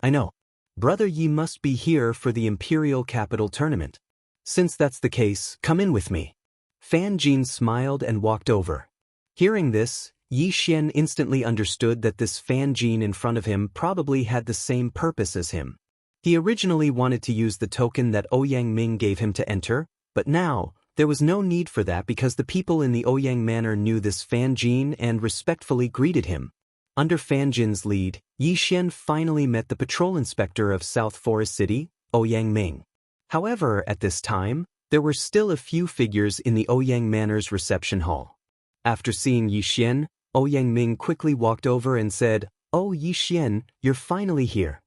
I know. Brother, ye must be here for the Imperial Capital Tournament. Since that's the case, come in with me. Fan Jin smiled and walked over. Hearing this, Yixian instantly understood that this Fan Jin in front of him probably had the same purpose as him. He originally wanted to use the token that Ouyang Ming gave him to enter, but now, there was no need for that because the people in the Ouyang Manor knew this Fan Jin and respectfully greeted him. Under Fan Jin's lead, Yixian finally met the patrol inspector of South Forest City, Ouyang Ming. However, at this time, there were still a few figures in the Ouyang Manor's reception hall. After seeing Yixian, Ouyang Ming quickly walked over and said, Oh Yixian, you're finally here.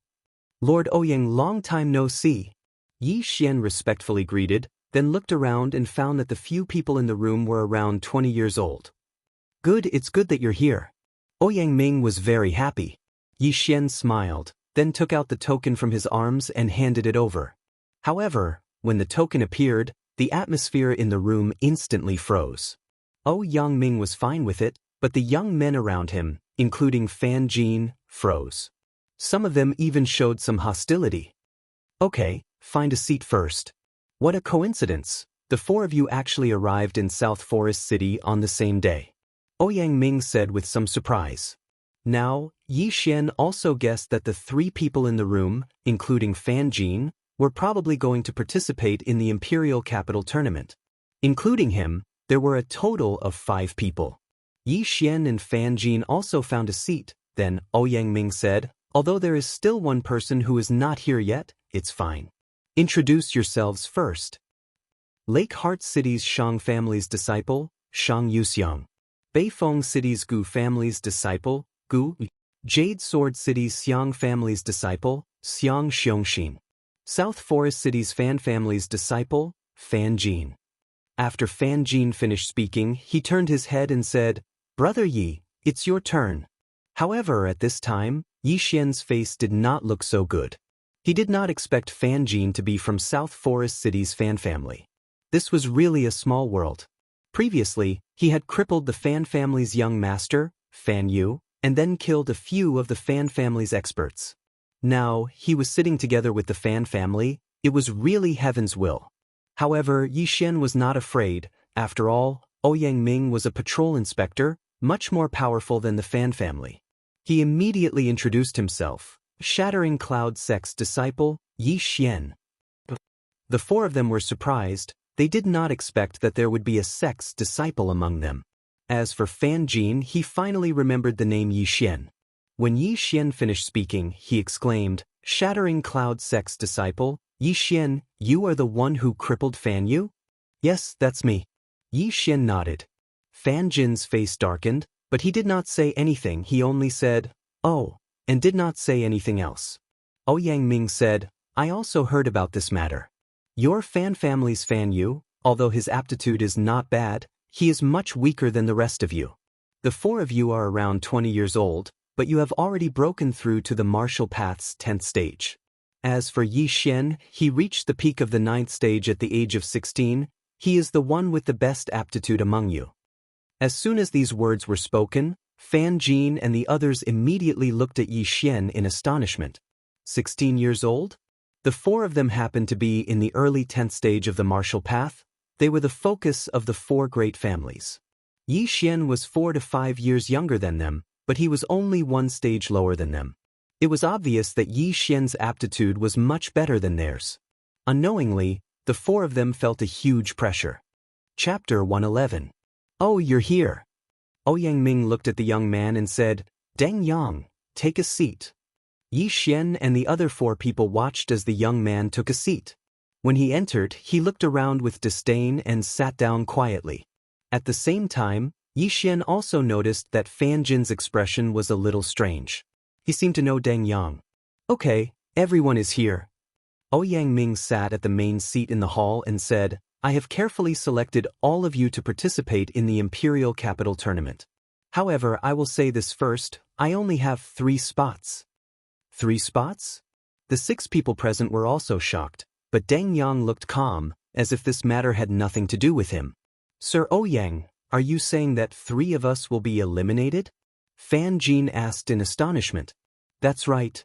Lord Ouyang, long time no see. Yixian respectfully greeted, then looked around and found that the few people in the room were around 20 years old. Good, it's good that you're here. Ouyang Ming was very happy. Yixian smiled, then took out the token from his arms and handed it over. However, when the token appeared, the atmosphere in the room instantly froze. Ouyang Ming was fine with it, but the young men around him, including Fan Jin, froze. Some of them even showed some hostility. Okay, find a seat first. What a coincidence, the four of you actually arrived in South Forest City on the same day. Ouyang Ming said with some surprise. Now, Yixian also guessed that the three people in the room, including Fan Jin, were probably going to participate in the Imperial Capital Tournament. Including him, there were a total of 5 people. Yixian and Fan Jin also found a seat. Then Ouyang Ming said, although there is still one person who is not here yet, it's fine. Introduce yourselves first. Lake Heart City's Shang family's disciple, Shang Yuxiang. Beifeng City's Gu family's disciple, Gu. Jade Sword City's Xiang family's disciple, Xiang Xiongxin. South Forest City's Fan family's disciple, Fan Jin. After Fan Jin finished speaking, he turned his head and said, Brother Yi, it's your turn. However, at this time, Yixian's face did not look so good. He did not expect Fan Jin to be from South Forest City's Fan family. This was really a small world. Previously, he had crippled the Fan family's young master, Fan Yu, and then killed a few of the Fan family's experts. Now, he was sitting together with the Fan family. It was really heaven's will. However, Yixian was not afraid. After all, Ouyang Ming was a patrol inspector, much more powerful than the Fan family. He immediately introduced himself, Shattering Cloud Sect's disciple, Yixian. The four of them were surprised. They did not expect that there would be a sect's disciple among them. As for Fan Jin, he finally remembered the name Yixian. When Yixian finished speaking, he exclaimed, Shattering Cloud Sect's disciple, Yixian, you are the one who crippled Fan Yu? Yes, that's me. Yixian nodded. Fan Jin's face darkened, but he did not say anything. He only said, oh, and did not say anything else. Ouyang Ming said, I also heard about this matter. Your Fan family's Fan Yu, although his aptitude is not bad, he is much weaker than the rest of you. The four of you are around 20 years old, but you have already broken through to the martial path's 10th stage. As for Yixian, he reached the peak of the 9th stage at the age of 16. He is the one with the best aptitude among you. As soon as these words were spoken, Fan Jin and the others immediately looked at Yixian in astonishment. 16 years old? The four of them happened to be in the early 10th stage of the martial path. They were the focus of the four great families. Yixian was 4 to 5 years younger than them, but he was only one stage lower than them. It was obvious that Yixian's aptitude was much better than theirs. Unknowingly, the four of them felt a huge pressure. Chapter 111. Oh, you're here. Ouyang Ming looked at the young man and said, Deng Yang, take a seat. Yixian and the other four people watched as the young man took a seat. When he entered, he looked around with disdain and sat down quietly. At the same time, Yixian also noticed that Fan Jin's expression was a little strange. He seemed to know Deng Yang. Okay, everyone is here. Ouyang Ming sat at the main seat in the hall and said, I have carefully selected all of you to participate in the Imperial Capital Tournament. However, I will say this first, I only have 3 spots. 3 spots? The 6 people present were also shocked, but Deng Yang looked calm, as if this matter had nothing to do with him. Sir Ouyang, are you saying that 3 of us will be eliminated? Fan Jin asked in astonishment. That's right.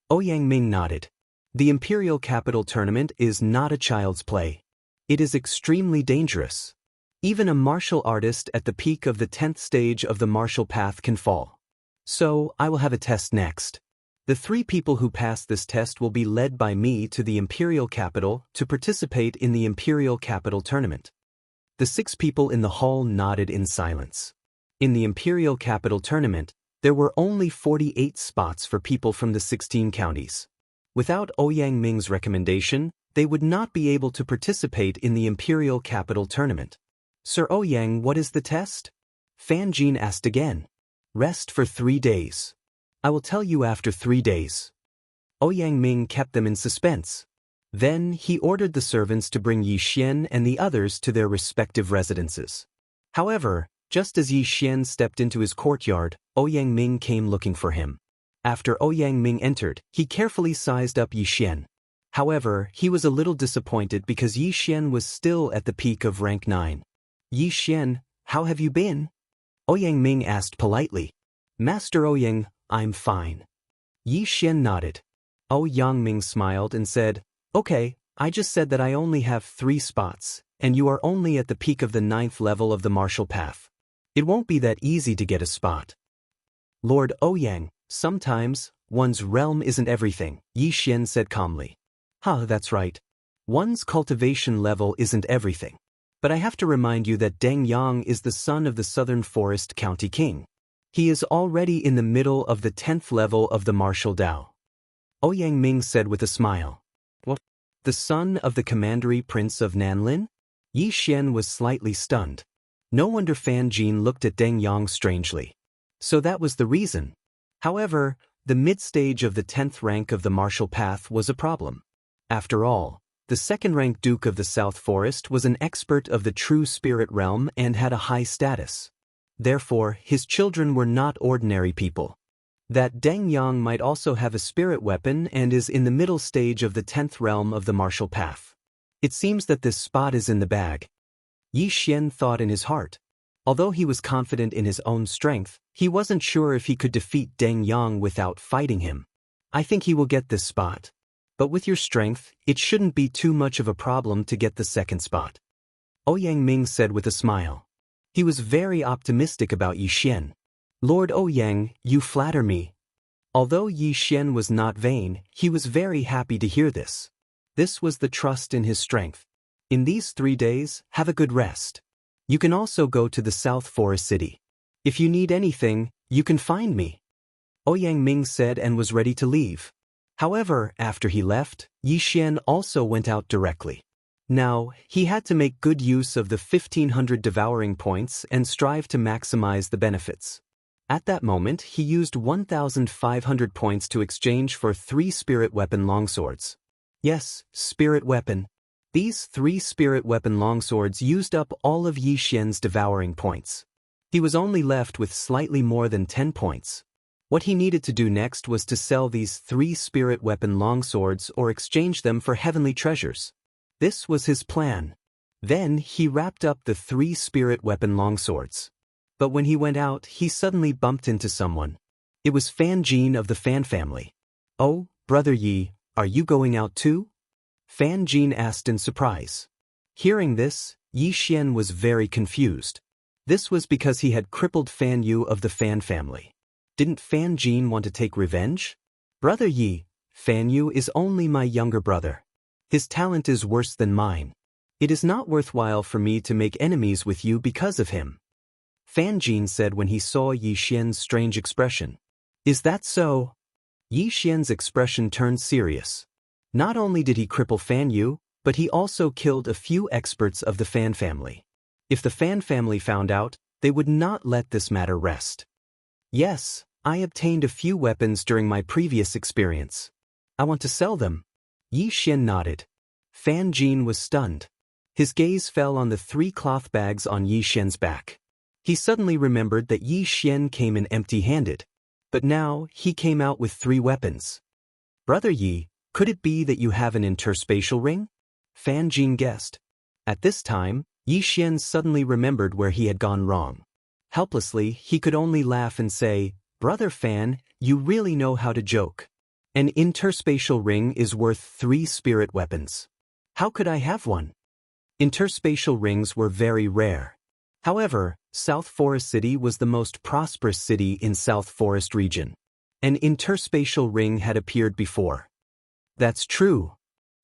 Ouyang Ming nodded. The Imperial Capital Tournament is not a child's play. It is extremely dangerous. Even a martial artist at the peak of the 10th stage of the martial path can fall. So, I will have a test next. The 3 people who pass this test will be led by me to the Imperial Capital to participate in the Imperial Capital Tournament. The 6 people in the hall nodded in silence. In the Imperial Capital Tournament, there were only 48 spots for people from the 16 counties. Without Ouyang Ming's recommendation, they would not be able to participate in the Imperial Capital Tournament. Sir Ouyang, what is the test? Fan Jin asked again. Rest for 3 days. I will tell you after 3 days. Ouyang Ming kept them in suspense. Then he ordered the servants to bring Yi Xian and the others to their respective residences. However, just as Yi Xian stepped into his courtyard, Ouyang Ming came looking for him. After Ouyang Ming entered, he carefully sized up Yi Xian. However, he was a little disappointed because Yi Xian was still at the peak of rank 9. Yi Xian, how have you been? Ouyang Ming asked politely. Master Ouyang, I'm fine. Yi Xian nodded. Ouyang Ming smiled and said, Okay, I just said that I only have 3 spots, and you are only at the peak of the 9th level of the martial path. It won't be that easy to get a spot. Lord Ouyang, sometimes, one's realm isn't everything, Yi Xian said calmly. That's right. One's cultivation level isn't everything. But I have to remind you that Deng Yang is the son of the Southern Forest County King. He is already in the middle of the 10th level of the martial Dao. Ouyang Ming said with a smile. What? The son of the Commandery Prince of Nanlin? Yi Xian was slightly stunned. No wonder Fan Jin looked at Deng Yang strangely. So that was the reason. However, the mid-stage of the 10th rank of the martial path was a problem. After all, the 2nd-rank Duke of the South Forest was an expert of the true spirit realm and had a high status. Therefore, his children were not ordinary people. That Deng Yang might also have a spirit weapon and is in the middle stage of the 10th realm of the martial path. It seems that this spot is in the bag. Yi Xian thought in his heart. Although he was confident in his own strength, he wasn't sure if he could defeat Deng Yang without fighting him. I think he will get this spot. But with your strength, it shouldn't be too much of a problem to get the 2nd spot. Ouyang Ming said with a smile. He was very optimistic about Yi Xian. Lord Ouyang, you flatter me. Although Yi Xian was not vain, he was very happy to hear this. This was the trust in his strength. In these 3 days, have a good rest. You can also go to the South Forest City. If you need anything, you can find me. Ouyang Ming said and was ready to leave. However, after he left, Yi Xian also went out directly. Now, he had to make good use of the 1500 devouring points and strive to maximize the benefits. At that moment, he used 1500 points to exchange for 3 spirit weapon longswords. Yes, spirit weapon. These 3 spirit weapon longswords used up all of Yi Xian's devouring points. He was only left with slightly more than 10 points. What he needed to do next was to sell these 3 spirit weapon longswords or exchange them for heavenly treasures. This was his plan. Then he wrapped up the 3 spirit weapon longswords. But when he went out, he suddenly bumped into someone. It was Fan Jin of the Fan family. Oh, Brother Yi, are you going out too? Fan Jin asked in surprise. Hearing this, Yi Xian was very confused. This was because he had crippled Fan Yu of the Fan family. Didn't Fan Jin want to take revenge? Brother Yi, Fan Yu is only my younger brother. His talent is worse than mine. It is not worthwhile for me to make enemies with you because of him. Fan Jin said when he saw Yi Xian's strange expression. Is that so? Yi Xian's expression turned serious. Not only did he cripple Fan Yu, but he also killed a few experts of the Fan family. If the Fan family found out, they would not let this matter rest. Yes, I obtained a few weapons during my previous experience. I want to sell them. Yi Xian nodded. Fan Jin was stunned. His gaze fell on the 3 cloth bags on Yi Xian's back. He suddenly remembered that Yi Xian came in empty-handed. But now, he came out with 3 weapons. Brother Yi, could it be that you have an interspatial ring? Fan Jin guessed. At this time, Yi Xian suddenly remembered where he had gone wrong. Helplessly, he could only laugh and say, Brother Fan, you really know how to joke. An interspatial ring is worth 3 spirit weapons. How could I have one? Interspatial rings were very rare. However, South Forest City was the most prosperous city in South Forest region. An interspatial ring had appeared before. That's true.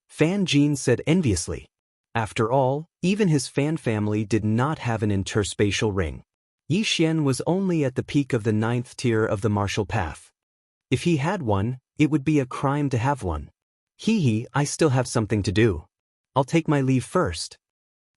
Fan Jin said enviously. After all, even his Fan family did not have an interspatial ring. Yi Xian was only at the peak of the 9th tier of the martial path. If he had one, it would be a crime to have one. Hee, I still have something to do. I'll take my leave first.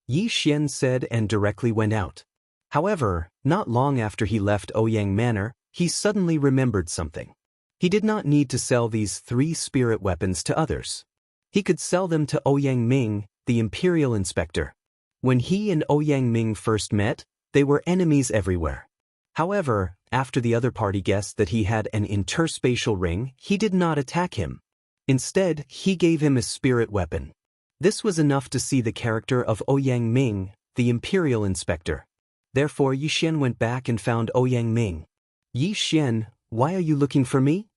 Yi Xian said and directly went out. However, not long after he left Ouyang Manor, he suddenly remembered something. He did not need to sell these 3 spirit weapons to others. He could sell them to Ouyang Ming, the Imperial Inspector. When he and Ouyang Ming first met, they were enemies everywhere. However, after the other party guessed that he had an interspatial ring, he did not attack him. Instead, he gave him a spirit weapon. This was enough to see the character of Ouyang Ming, the Imperial Inspector. Therefore Yi Xian went back and found Ouyang Ming. Yi Xian, why are you looking for me?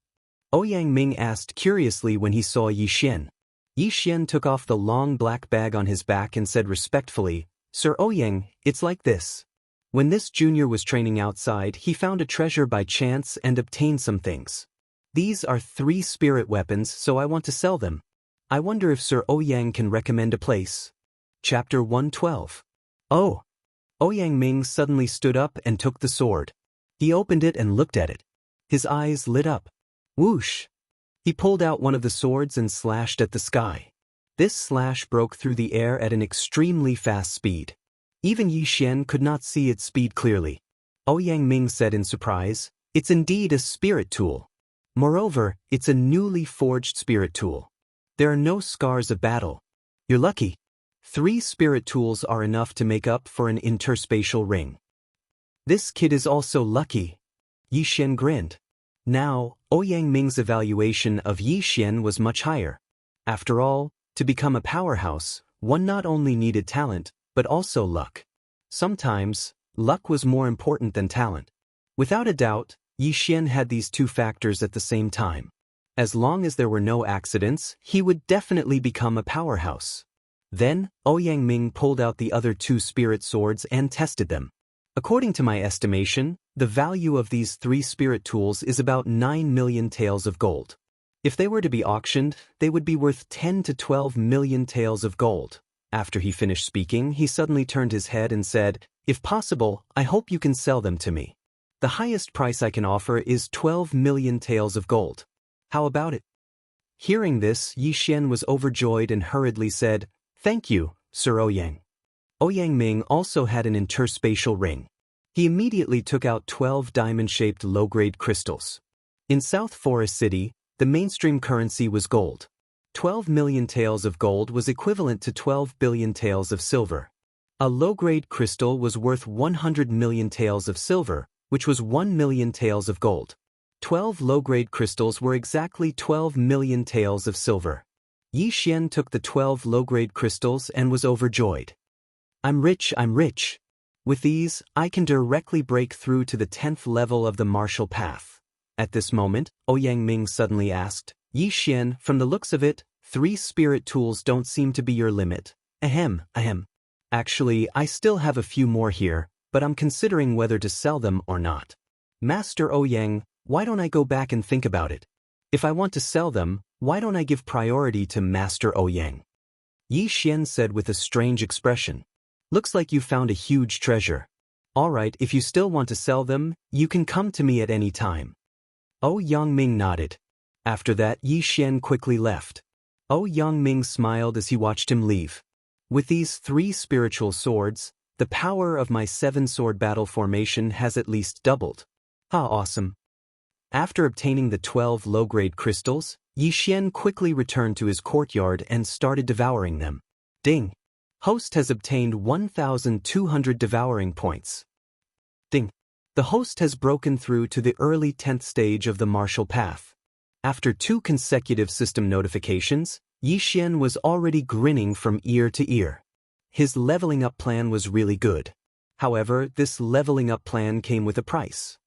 Ouyang Ming asked curiously when he saw Yi Xian. Yi Xian took off the long black bag on his back and said respectfully, Sir Ouyang, it's like this. When this junior was training outside, he found a treasure by chance and obtained some things. These are 3 spirit weapons, so I want to sell them. I wonder if Sir Ouyang can recommend a place. Chapter 112. Oh! Ouyang Ming suddenly stood up and took the sword. He opened it and looked at it. His eyes lit up. Whoosh! He pulled out one of the swords and slashed at the sky. This slash broke through the air at an extremely fast speed. Even Yi Xian could not see its speed clearly. Ouyang Ming said in surprise, It's indeed a spirit tool. Moreover, it's a newly forged spirit tool. There are no scars of battle. You're lucky. 3 spirit tools are enough to make up for an interspatial ring. This kid is also lucky. Yi Xian grinned. Now, Ouyang Ming's evaluation of Yi Xian was much higher. After all, to become a powerhouse, one not only needed talent, but also luck. Sometimes, luck was more important than talent. Without a doubt, Yi Xian had these 2 factors at the same time. As long as there were no accidents, he would definitely become a powerhouse. Then, Ouyang Ming pulled out the other 2 spirit swords and tested them. According to my estimation, the value of these 3 spirit tools is about 9 million taels of gold. If they were to be auctioned, they would be worth 10 to 12 million taels of gold. After he finished speaking, he suddenly turned his head and said, If possible, I hope you can sell them to me. The highest price I can offer is 12 million taels of gold. How about it? Hearing this, Yi Xian was overjoyed and hurriedly said, Thank you, Sir Ouyang. Ouyang Ming also had an interspatial ring. He immediately took out 12 diamond-shaped low-grade crystals. In South Forest City, the mainstream currency was gold. 12 million taels of gold was equivalent to 12 billion taels of silver. A low-grade crystal was worth 100 million taels of silver, which was 1 million taels of gold. 12 low-grade crystals were exactly 12 million taels of silver. Yi Xian took the 12 low-grade crystals and was overjoyed. I'm rich. With these, I can directly break through to the 10th level of the martial path. At this moment, Ouyang Ming suddenly asked, Yi Xian, from the looks of it, 3 spirit tools don't seem to be your limit. Ahem. Actually, I still have a few more here, but I'm considering whether to sell them or not. Master Ouyang, why don't I go back and think about it? If I want to sell them, why don't I give priority to Master Ouyang? Yi Xian said with a strange expression. Looks like you found a huge treasure. Alright, if you still want to sell them, you can come to me at any time. Ouyang Ming nodded. After that, Yi Xian quickly left. Ouyang Ming smiled as he watched him leave. With these 3 spiritual swords, the power of my 7-sword battle formation has at least doubled. Awesome. After obtaining the 12 low-grade crystals, Yi Xian quickly returned to his courtyard and started devouring them. Ding! Host has obtained 1,200 devouring points. Ding. The host has broken through to the early 10th stage of the martial path. After 2 consecutive system notifications, Yixian was already grinning from ear to ear. His leveling up plan was really good. However, this leveling up plan came with a price.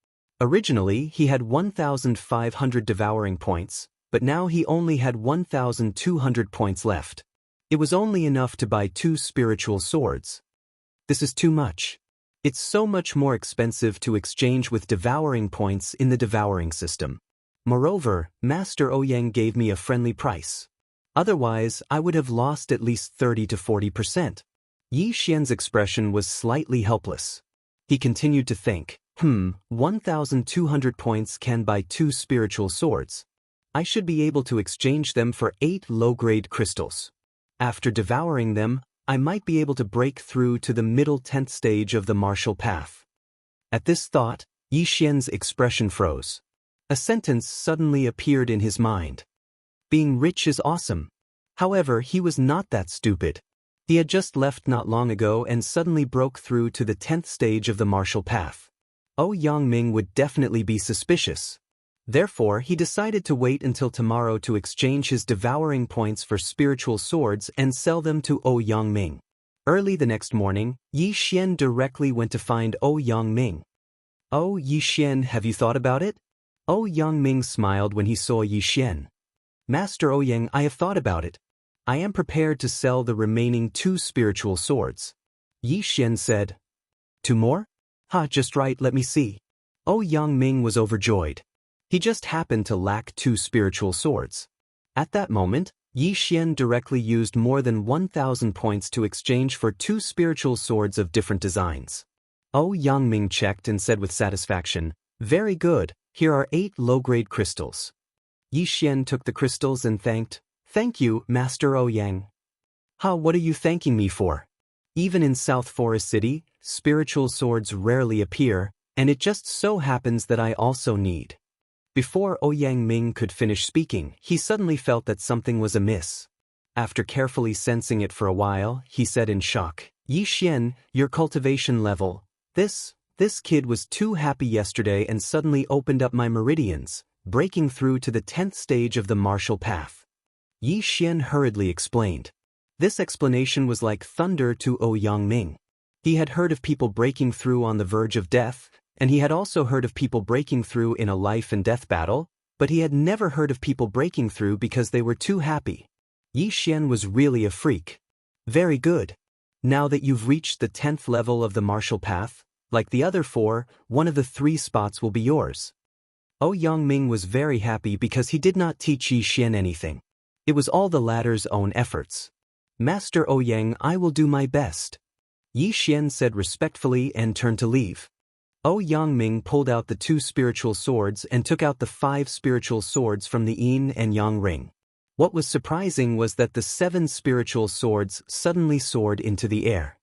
Originally, he had 1,500 devouring points, but now he only had 1,200 points left. It was only enough to buy 2 spiritual swords. This is too much. It's so much more expensive to exchange with devouring points in the devouring system. Moreover, Master Ouyang gave me a friendly price. Otherwise, I would have lost at least 30 to 40%. Yi Xian's expression was slightly helpless. He continued to think, 1,200 points can buy 2 spiritual swords. I should be able to exchange them for 8 low-grade crystals. After devouring them, I might be able to break through to the middle 10th stage of the martial path. At this thought, Yi Xian's expression froze. A sentence suddenly appeared in his mind. Being rich is awesome. However, he was not that stupid. He had just left not long ago and suddenly broke through to the 10th stage of the martial path. Ouyang would definitely be suspicious. Therefore, he decided to wait until tomorrow to exchange his devouring points for spiritual swords and sell them to Ouyang. Early the next morning, Yi Xian directly went to find Ouyang. "Oh, Yi Xian, have you thought about it?" Ouyang smiled when he saw Yi Xian. "Master Ouyang, I have thought about it. I am prepared to sell the remaining 2 spiritual swords." Yi Xian said, "2 more? Just right, let me see." Ouyang was overjoyed. He just happened to lack 2 spiritual swords. At that moment, Yi Xian directly used more than 1,000 points to exchange for 2 spiritual swords of different designs. Ouyang checked and said with satisfaction, "Very good, here are 8 low-grade crystals." Yi Xian took the crystals and thanked, "Thank you, Master Ouyang." What are you thanking me for? Even in South Forest City, spiritual swords rarely appear, and it just so happens that I also need. Before Ouyang could finish speaking, he suddenly felt that something was amiss. After carefully sensing it for a while, he said in shock, "Yi Xian, your cultivation level. This kid was too happy yesterday and suddenly opened up my meridians, breaking through to the 10th stage of the martial path." Yi Xian hurriedly explained. This explanation was like thunder to Ouyang. He had heard of people breaking through on the verge of death, and he had also heard of people breaking through in a life and death battle, but he had never heard of people breaking through because they were too happy. Yi Xian was really a freak. "Very good. Now that you've reached the 10th level of the martial path, like the other 4, one of the 3 spots will be yours." Ouyang was very happy because he did not teach Yi Xian anything. It was all the latter's own efforts. "Master Ouyang, I will do my best," Yi Xian said respectfully and turned to leave. Ouyang pulled out the 2 spiritual swords and took out the 5 spiritual swords from the yin and yang ring. What was surprising was that the 7 spiritual swords suddenly soared into the air.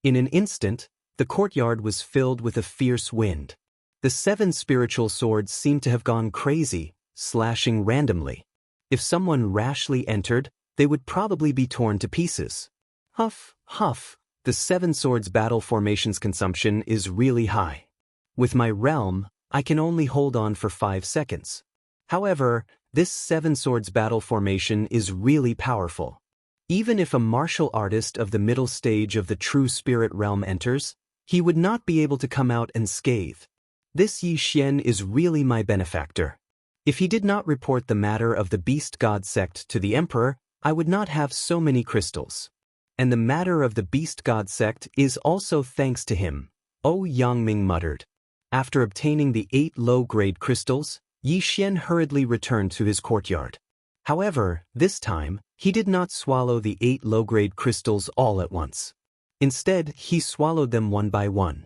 In an instant, the courtyard was filled with a fierce wind. The 7 spiritual swords seemed to have gone crazy, slashing randomly. If someone rashly entered, they would probably be torn to pieces. Huff, huff, the 7 swords battle formation's consumption is really high. With my realm, I can only hold on for 5 seconds. However, this 7 swords battle formation is really powerful. Even if a martial artist of the middle stage of the true spirit realm enters, he would not be able to come out unscathed. This Yi Xian is really my benefactor. If he did not report the matter of the beast god sect to the emperor, I would not have so many crystals. And the matter of the beast god sect is also thanks to him, Ouyang muttered. After obtaining the 8 low-grade crystals, Yi Xian hurriedly returned to his courtyard. However, this time, he did not swallow the 8 low-grade crystals all at once. Instead, he swallowed them one by one.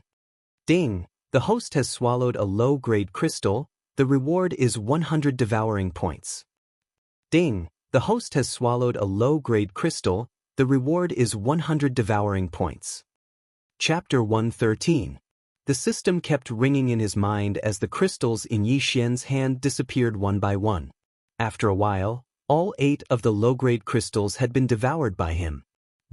Ding! The host has swallowed a low-grade crystal. The reward is 100 devouring points. Ding! The host has swallowed a low-grade crystal. The reward is 100 devouring points. Chapter 113. The system kept ringing in his mind as the crystals in Yi Xian's hand disappeared one by one. After a while, all 8 of the low-grade crystals had been devoured by him.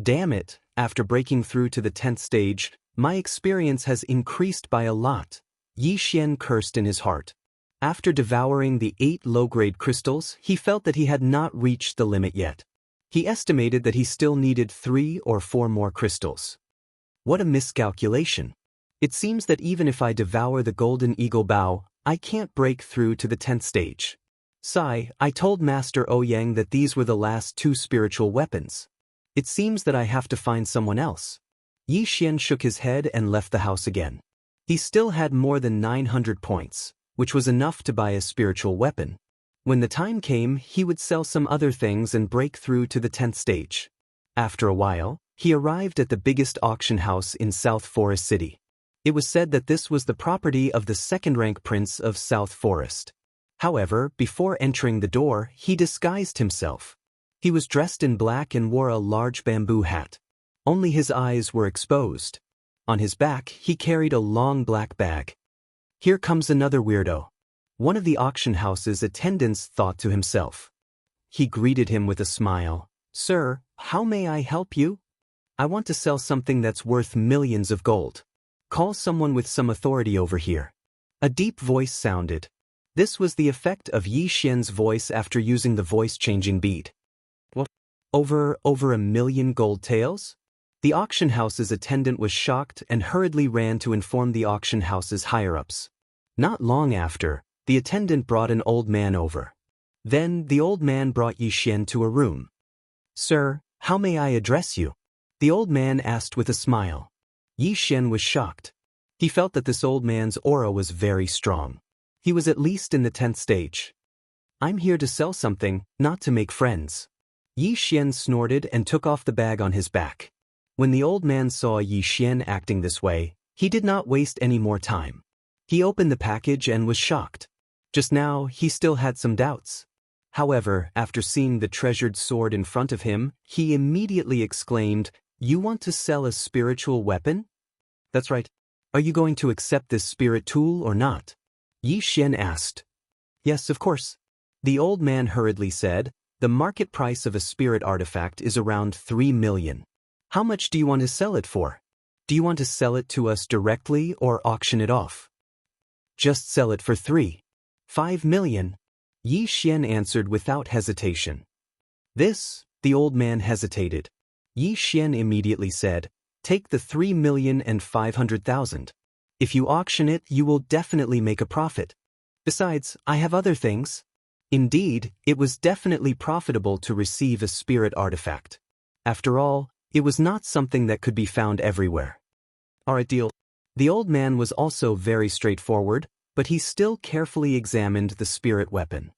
Damn it, after breaking through to the 10th stage, my experience has increased by a lot. Yi Xian cursed in his heart. After devouring the 8 low-grade crystals, he felt that he had not reached the limit yet. He estimated that he still needed 3 or 4 more crystals. What a miscalculation. It seems that even if I devour the golden eagle bow, I can't break through to the 10th stage. Sigh, I told Master Ouyang that these were the last 2 spiritual weapons. It seems that I have to find someone else. Yi Xian shook his head and left the house again. He still had more than 900 points, which was enough to buy a spiritual weapon. When the time came, he would sell some other things and break through to the 10th stage. After a while, he arrived at the biggest auction house in South Forest City. It was said that this was the property of the second-rank prince of South Forest. However, before entering the door, he disguised himself. He was dressed in black and wore a large bamboo hat. Only his eyes were exposed. On his back, he carried a long black bag. Here comes another weirdo. One of the auction house's attendants thought to himself. He greeted him with a smile. Sir, how may I help you? I want to sell something that's worth millions of gold. Call someone with some authority over here. A deep voice sounded. This was the effect of Yi Xian's voice after using the voice-changing bead. What? Over 1 million gold taels? The auction house's attendant was shocked and hurriedly ran to inform the auction house's higher-ups. Not long after, the attendant brought an old man over. Then the old man brought Yi Xian to a room. Sir, how may I address you? The old man asked with a smile. Yi Xian was shocked. He felt that this old man's aura was very strong. He was at least in the 10th stage. I'm here to sell something, not to make friends. Yi Xian snorted and took off the bag on his back. When the old man saw Yi Xian acting this way, he did not waste any more time. He opened the package and was shocked. Just now, he still had some doubts. However, after seeing the treasured sword in front of him, he immediately exclaimed, You want to sell a spiritual weapon? That's right. Are you going to accept this spirit tool or not? Yi Xian asked. Yes, of course. The old man hurriedly said, The market price of a spirit artifact is around 3 million. How much do you want to sell it for? Do you want to sell it to us directly or auction it off? Just sell it for 5 million. Yi Xian answered without hesitation. The old man hesitated. Yi Xian immediately said, Take the 3,500,000. If you auction it, you will definitely make a profit. Besides, I have other things. Indeed, it was definitely profitable to receive a spirit artifact. After all, it was not something that could be found everywhere. Alright, deal. The old man was also very straightforward, but he still carefully examined the spirit weapon.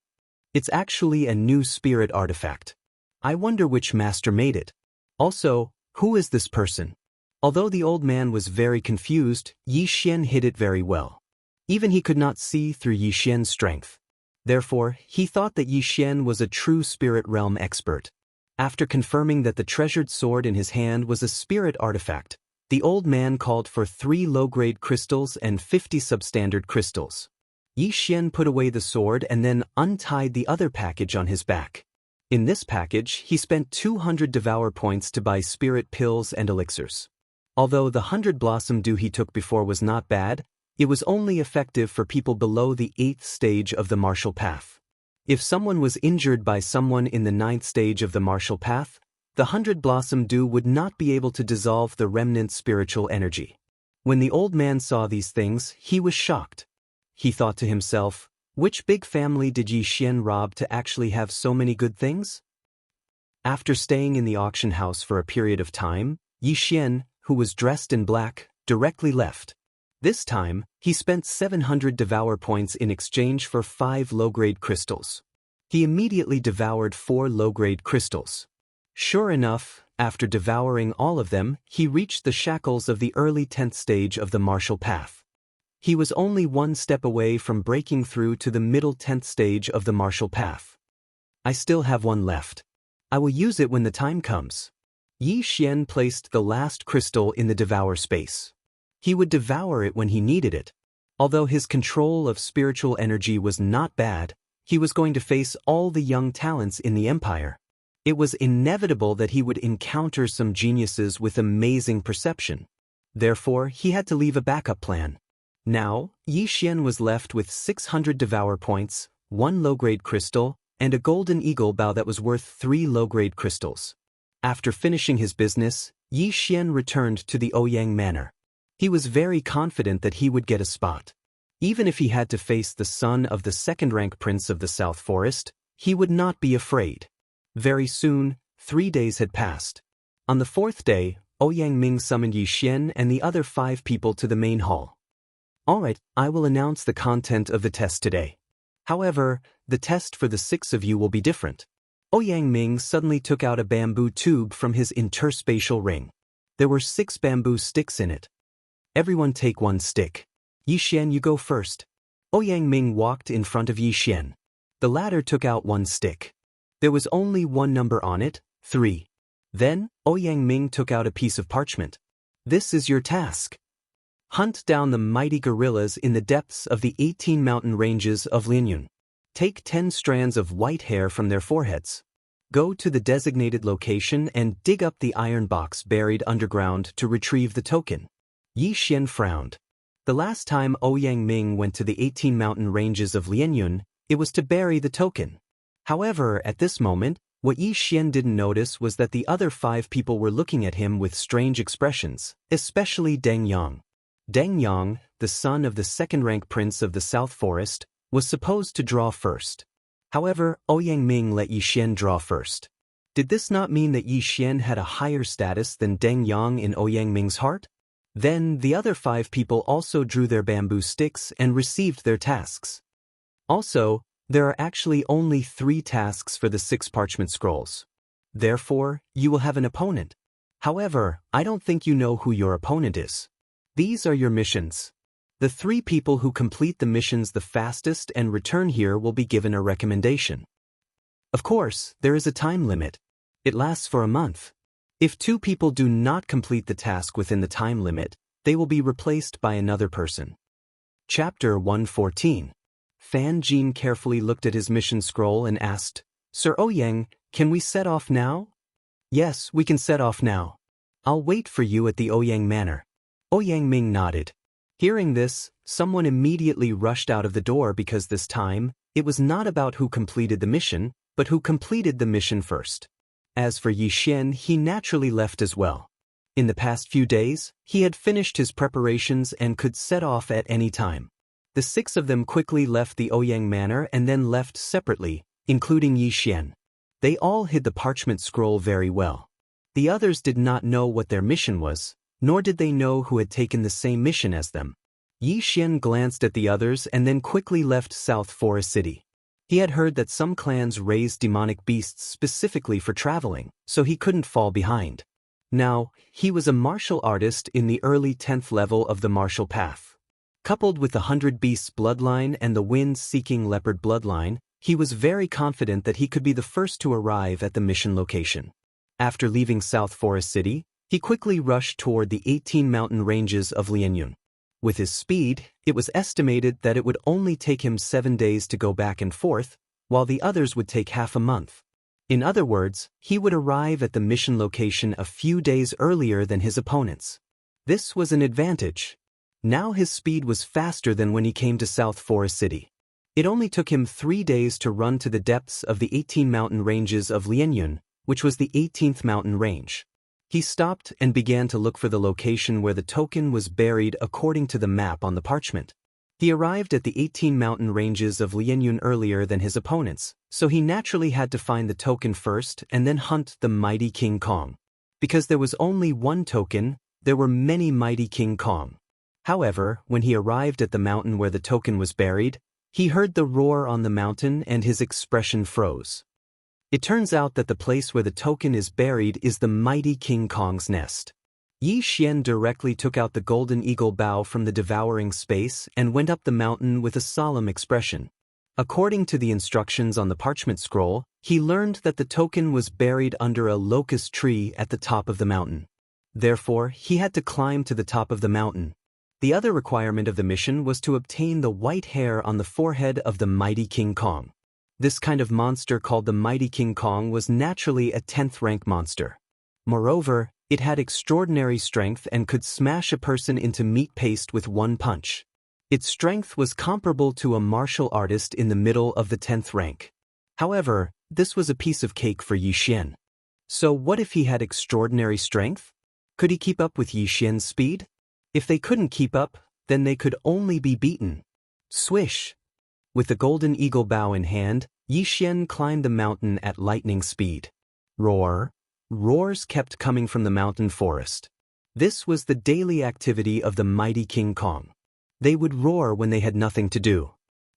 It's actually a new spirit artifact. I wonder which master made it. Also, who is this person? Although the old man was very confused, Yi Xian hid it very well. Even he could not see through Yi Xian's strength. Therefore, he thought that Yi Xian was a true spirit realm expert. After confirming that the treasured sword in his hand was a spirit artifact, the old man called for 3 low-grade crystals and 50 substandard crystals. Yi Xian put away the sword and then untied the other package on his back. In this package, he spent 200 devour points to buy spirit pills and elixirs. Although the 100 blossom dew he took before was not bad, it was only effective for people below the 8th stage of the martial path. If someone was injured by someone in the 9th stage of the martial path, the 100 blossom dew would not be able to dissolve the remnant spiritual energy. When the old man saw these things, he was shocked. He thought to himself, which big family did Yi Xian rob to actually have so many good things? After staying in the auction house for a period of time, Yi Xian, who was dressed in black, directly left. This time, he spent 700 devour points in exchange for 5 low-grade crystals. He immediately devoured 4 low-grade crystals. Sure enough, after devouring all of them, he reached the shackles of the early 10th stage of the martial path. He was only 1 step away from breaking through to the middle 10th stage of the martial path. I still have 1 left. I will use it when the time comes. Yi Xian placed the last crystal in the devour space. He would devour it when he needed it. Although his control of spiritual energy was not bad, he was going to face all the young talents in the empire. It was inevitable that he would encounter some geniuses with amazing perception. Therefore, he had to leave a backup plan. Now, Yi Xian was left with 600 devour points, 1 low-grade crystal, and a golden eagle bow that was worth 3 low-grade crystals. After finishing his business, Yi Xian returned to the Ouyang Manor. He was very confident that he would get a spot. Even if he had to face the son of the second-rank prince of the South Forest, he would not be afraid. Very soon, 3 days had passed. On the 4th day, Ouyang Ming summoned Yi Xian and the other 5 people to the main hall. Alright, I will announce the content of the test today. However, the test for the 6 of you will be different. Ouyang Ming suddenly took out a bamboo tube from his interspatial ring. There were 6 bamboo sticks in it. Everyone take 1 stick. Yi Xian, you go first. Ouyang Ming walked in front of Yi Xian. The latter took out 1 stick. There was only 1 number on it, 3. Then, Ouyang Ming took out a piece of parchment. This is your task. Hunt down the mighty gorillas in the depths of the 18 mountain ranges of Linyun. Take 10 strands of white hair from their foreheads. Go to the designated location and dig up the iron box buried underground to retrieve the token. Yi Xian frowned. The last time Ouyang Ming went to the 18 mountain ranges of Linyun, it was to bury the token. However, at this moment, what Yi Xian didn't notice was that the other 5 people were looking at him with strange expressions, especially Deng Yang. Deng Yang, the son of the second-rank prince of the South Forest, was supposed to draw first. However, Ouyang Ming let Yi Xian draw first. Did this not mean that Yi Xian had a higher status than Deng Yang in Ouyang Ming's heart? Then, the other 5 people also drew their bamboo sticks and received their tasks. Also, there are actually only 3 tasks for the 6 parchment scrolls. Therefore, you will have an opponent. However, I don't think you know who your opponent is. These are your missions. The 3 people who complete the missions the fastest and return here will be given a recommendation. Of course, there is a time limit. It lasts for a month. If 2 people do not complete the task within the time limit, they will be replaced by another person. Chapter 114. Fan Jin carefully looked at his mission scroll and asked, Sir Ouyang, can we set off now? Yes, we can set off now. I'll wait for you at the Ouyang Manor. Ouyang Ming nodded. Hearing this, someone immediately rushed out of the door because this time, it was not about who completed the mission, but who completed the mission first. As for Yi Xian, he naturally left as well. In the past few days, he had finished his preparations and could set off at any time. The 6 of them quickly left the Ouyang Manor and then left separately, including Yi Xian. They all hid the parchment scroll very well. The others did not know what their mission was, nor did they know who had taken the same mission as them. Yi Xian glanced at the others and then quickly left South Forest City. He had heard that some clans raised demonic beasts specifically for traveling, so he couldn't fall behind. Now, he was a martial artist in the early 10th level of the martial path. Coupled with the 100 Beasts bloodline and the Wind-Seeking Leopard bloodline, he was very confident that he could be the first to arrive at the mission location. After leaving South Forest City, he quickly rushed toward the 18 mountain ranges of Lianyun. With his speed, it was estimated that it would only take him 7 days to go back and forth, while the others would take half a month. In other words, he would arrive at the mission location a few days earlier than his opponents. This was an advantage. Now his speed was faster than when he came to South Forest City. It only took him 3 days to run to the depths of the 18 mountain ranges of Lianyun, which was the 18th mountain range. He stopped and began to look for the location where the token was buried according to the map on the parchment. He arrived at the 18 mountain ranges of Lianyun earlier than his opponents, so he naturally had to find the token first and then hunt the mighty King Kong. Because there was only 1 token, there were many mighty King Kong. However, when he arrived at the mountain where the token was buried, he heard the roar on the mountain and his expression froze. It turns out that the place where the token is buried is the mighty King Kong's nest. Yi Xian directly took out the golden eagle bow from the devouring space and went up the mountain with a solemn expression. According to the instructions on the parchment scroll, he learned that the token was buried under a locust tree at the top of the mountain. Therefore, he had to climb to the top of the mountain. The other requirement of the mission was to obtain the white hair on the forehead of the mighty King Kong. This kind of monster called the Mighty King Kong was naturally a 10th rank monster. Moreover, it had extraordinary strength and could smash a person into meat paste with one punch. Its strength was comparable to a martial artist in the middle of the 10th rank. However, this was a piece of cake for Yi Xian. So what if he had extraordinary strength? Could he keep up with Yi Xian's speed? If they couldn't keep up, then they could only be beaten. Swish! With the golden eagle bow in hand, Yi Xian climbed the mountain at lightning speed. Roar! Roars kept coming from the mountain forest. This was the daily activity of the mighty King Kong. They would roar when they had nothing to do.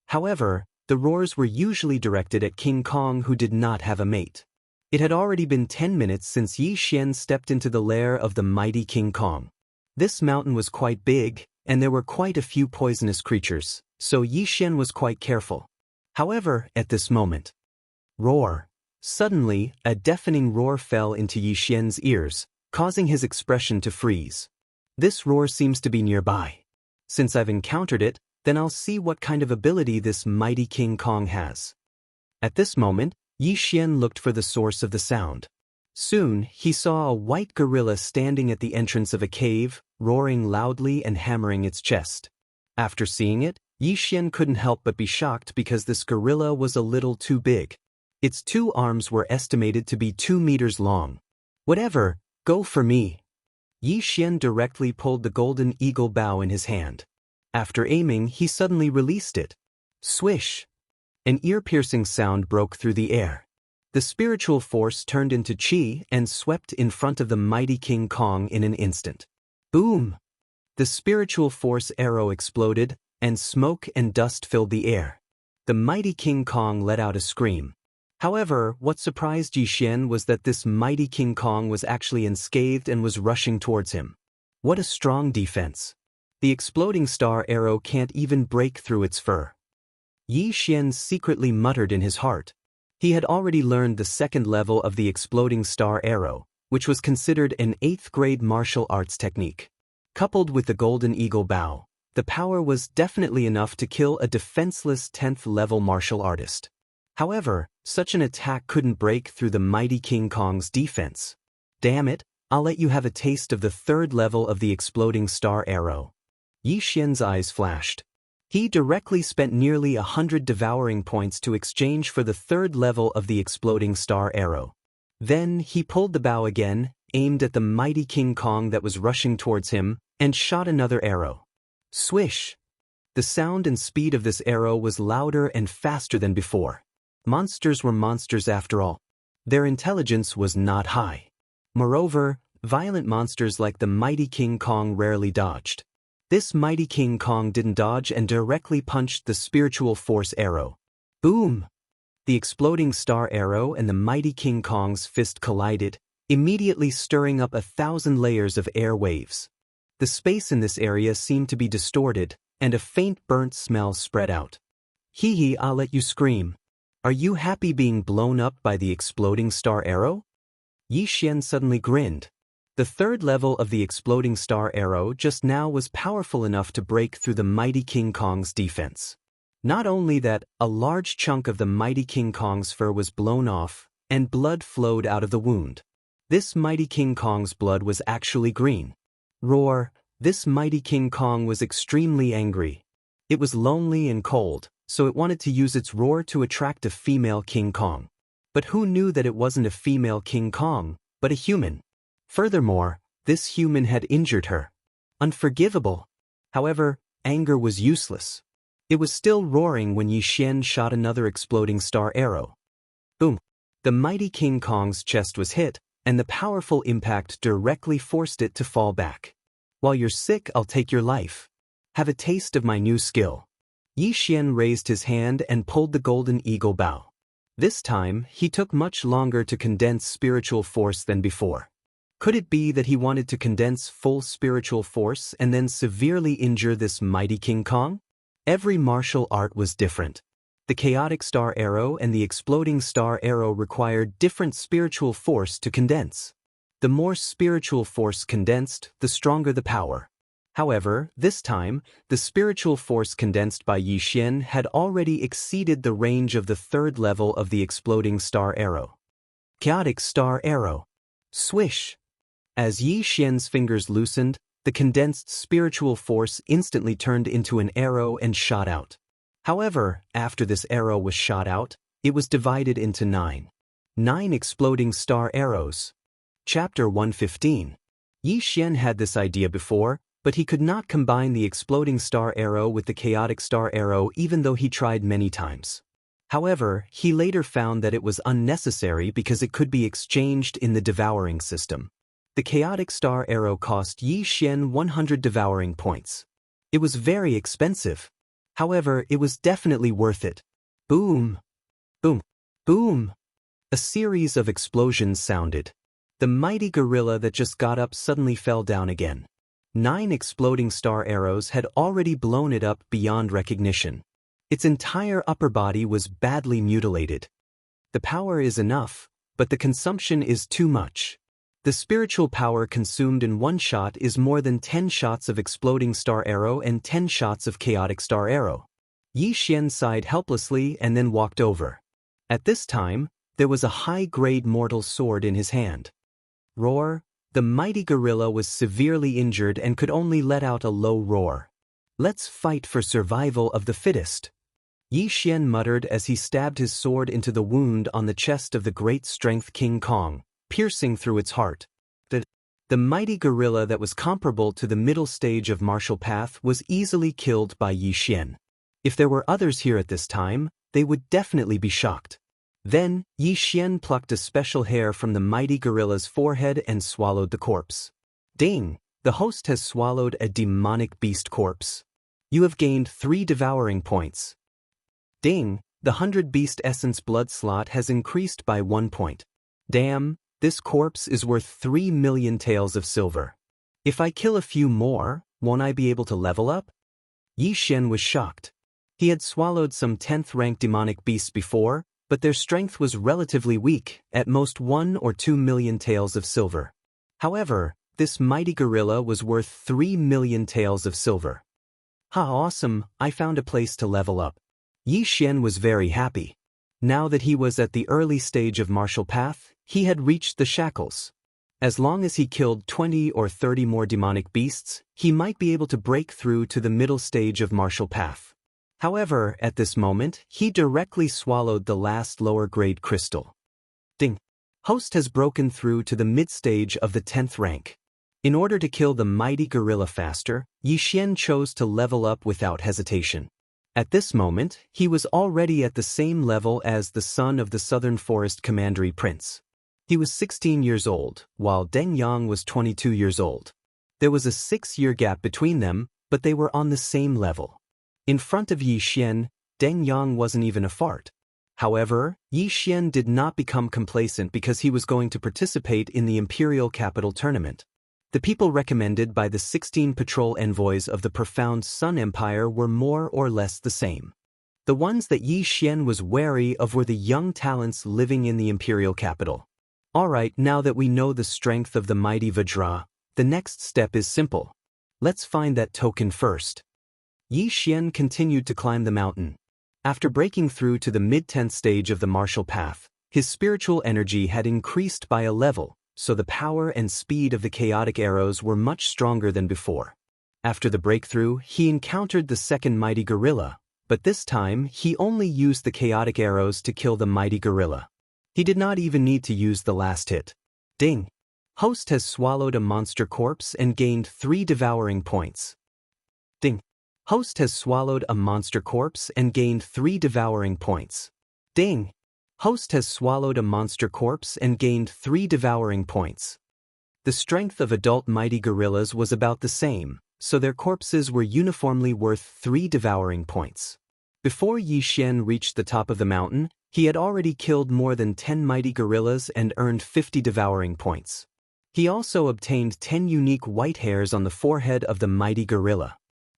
However, the roars were usually directed at King Kong, who did not have a mate. It had already been 10 minutes since Yi Xian stepped into the lair of the mighty King Kong. This mountain was quite big, and there were quite a few poisonous creatures, so Yi Xian was quite careful. However, at this moment, roar! Suddenly, a deafening roar fell into Yi Xian's ears, causing his expression to freeze. This roar seems to be nearby. Since I've encountered it, then I'll see what kind of ability this mighty King Kong has. At this moment, Yi Xian looked for the source of the sound. Soon, he saw a white gorilla standing at the entrance of a cave, roaring loudly and hammering its chest. After seeing it, Yi Xian couldn't help but be shocked because this gorilla was a little too big. Its 2 arms were estimated to be 2 meters long. Whatever, go for me. Yi Xian directly pulled the golden eagle bow in his hand. After aiming, he suddenly released it. Swish! An ear-piercing sound broke through the air. The spiritual force turned into chi and swept in front of the mighty King Kong in an instant. Boom! The spiritual force arrow exploded, and smoke and dust filled the air. The mighty King Kong let out a scream. However, what surprised Yi Xian was that this mighty King Kong was actually unscathed and was rushing towards him. What a strong defense! The exploding star arrow can't even break through its fur. Yi Xian secretly muttered in his heart. He had already learned the 2nd level of the exploding star arrow, which was considered an 8th grade martial arts technique. Coupled with the golden eagle bow, the power was definitely enough to kill a defenseless 10th level martial artist. However, such an attack couldn't break through the mighty King Kong's defense. Damn it, I'll let you have a taste of the 3rd level of the exploding star arrow. Yi Xian's eyes flashed. He directly spent nearly 100 devouring points to exchange for the 3rd level of the exploding star arrow. Then he pulled the bow again, aimed at the mighty King Kong that was rushing towards him, and shot another arrow. Swish! The sound and speed of this arrow was louder and faster than before. Monsters were monsters after all. Their intelligence was not high. Moreover, violent monsters like the mighty King Kong rarely dodged. This mighty King Kong didn't dodge and directly punched the spiritual force arrow. Boom! The exploding star arrow and the mighty King Kong's fist collided, immediately stirring up 1,000 layers of air waves. The space in this area seemed to be distorted, and a faint burnt smell spread out. Hee hee, I'll let you scream. Are you happy being blown up by the exploding star arrow? Yi Xian suddenly grinned. The 3rd level of the exploding star arrow just now was powerful enough to break through the mighty King Kong's defense. Not only that, a large chunk of the mighty King Kong's fur was blown off, and blood flowed out of the wound. This mighty King Kong's blood was actually green. Roar! This mighty King Kong was extremely angry. It was lonely and cold, so it wanted to use its roar to attract a female King Kong. But who knew that it wasn't a female King Kong, but a human? Furthermore, this human had injured her. Unforgivable. However, anger was useless. It was still roaring when Yi Xian shot another exploding star arrow. Boom! The mighty King Kong's chest was hit, and the powerful impact directly forced it to fall back. While you're sick, I'll take your life. Have a taste of my new skill. Yi Xian raised his hand and pulled the golden eagle bow. This time, he took much longer to condense spiritual force than before. Could it be that he wanted to condense full spiritual force and then severely injure this mighty King Kong? Every martial art was different. The chaotic star arrow and the exploding star arrow required different spiritual force to condense. The more spiritual force condensed, the stronger the power. However, this time, the spiritual force condensed by Yi Xian had already exceeded the range of the third level of the exploding star arrow. Chaotic star arrow. Swish! As Yi Xian's fingers loosened, the condensed spiritual force instantly turned into an arrow and shot out. However, after this arrow was shot out, it was divided into 9 exploding star arrows. Chapter 115. Yi Xian had this idea before, but he could not combine the exploding star arrow with the chaotic star arrow even though he tried many times. However, he later found that it was unnecessary because it could be exchanged in the devouring system. The chaotic star arrow cost Yi Xian 100 devouring points. It was very expensive. However, it was definitely worth it. Boom! Boom! Boom! A series of explosions sounded. The mighty gorilla that just got up suddenly fell down again. 9 exploding star arrows had already blown it up beyond recognition. Its entire upper body was badly mutilated. The power is enough, but the consumption is too much. The spiritual power consumed in one shot is more than 10 shots of exploding star arrow and 10 shots of chaotic star arrow. Yi Xian sighed helplessly and then walked over. At this time, there was a high-grade mortal sword in his hand. Roar! The mighty gorilla was severely injured and could only let out a low roar. Let's fight for survival of the fittest. Yi Xian muttered as he stabbed his sword into the wound on the chest of the great strength King Kong, piercing through its heart. The mighty gorilla that was comparable to the middle stage of martial path was easily killed by Yi Xian. If there were others here at this time, they would definitely be shocked. Then, Yi Xian plucked a special hair from the mighty gorilla's forehead and swallowed the corpse. Ding! The host has swallowed a demonic beast corpse. You have gained 3 devouring points. Ding! The 100 beast essence blood slot has increased by 1 point. Damn, this corpse is worth 3 million taels of silver. If I kill a few more, won't I be able to level up? Yi Xian was shocked. He had swallowed some 10th rank demonic beasts before, but their strength was relatively weak, at most 1 or 2 million taels of silver. However, this mighty gorilla was worth 3 million taels of silver. Ha, awesome, I found a place to level up. Yi Xian was very happy. Now that he was at the early stage of martial path, he had reached the shackles. As long as he killed 20 or 30 more demonic beasts, he might be able to break through to the middle stage of martial path. However, at this moment, he directly swallowed the last lower-grade crystal. Ding! Host has broken through to the mid-stage of the 10th rank. In order to kill the mighty gorilla faster, Yi Xian chose to level up without hesitation. At this moment, he was already at the same level as the son of the Southern Forest Commandery Prince. He was 16 years old, while Deng Yang was 22 years old. There was a 6-year gap between them, but they were on the same level. In front of Yi Xian, Deng Yang wasn't even a fart. However, Yi Xian did not become complacent because he was going to participate in the Imperial Capital Tournament. The people recommended by the 16 patrol envoys of the Profound Sun Empire were more or less the same. The ones that Yi Xian was wary of were the young talents living in the Imperial Capital. Alright, now that we know the strength of the mighty Vajra, the next step is simple. Let's find that token first. Yi Xian continued to climb the mountain. After breaking through to the mid-10th stage of the martial path, his spiritual energy had increased by a level, so the power and speed of the chaotic arrows were much stronger than before. After the breakthrough, he encountered the second mighty gorilla, but this time he only used the chaotic arrows to kill the mighty gorilla. He did not even need to use the last hit. Ding! Host has swallowed a monster corpse and gained 3 devouring points. Ding! Host has swallowed a monster corpse and gained 3 devouring points. Ding! Host has swallowed a monster corpse and gained 3 devouring points. The strength of adult mighty gorillas was about the same, so their corpses were uniformly worth 3 devouring points. Before Yi Xian reached the top of the mountain, he had already killed more than 10 mighty gorillas and earned 50 devouring points. He also obtained 10 unique white hairs on the forehead of the mighty gorilla.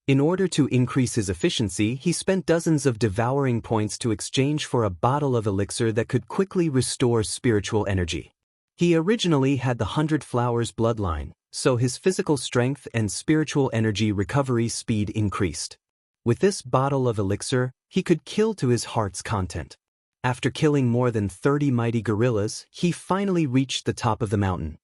In order to increase his efficiency, he spent dozens of devouring points to exchange for a bottle of elixir that could quickly restore spiritual energy. He originally had the 100 Flowers bloodline, so his physical strength and spiritual energy recovery speed increased. With this bottle of elixir, he could kill to his heart's content. After killing more than 30 mighty gorillas, he finally reached the top of the mountain.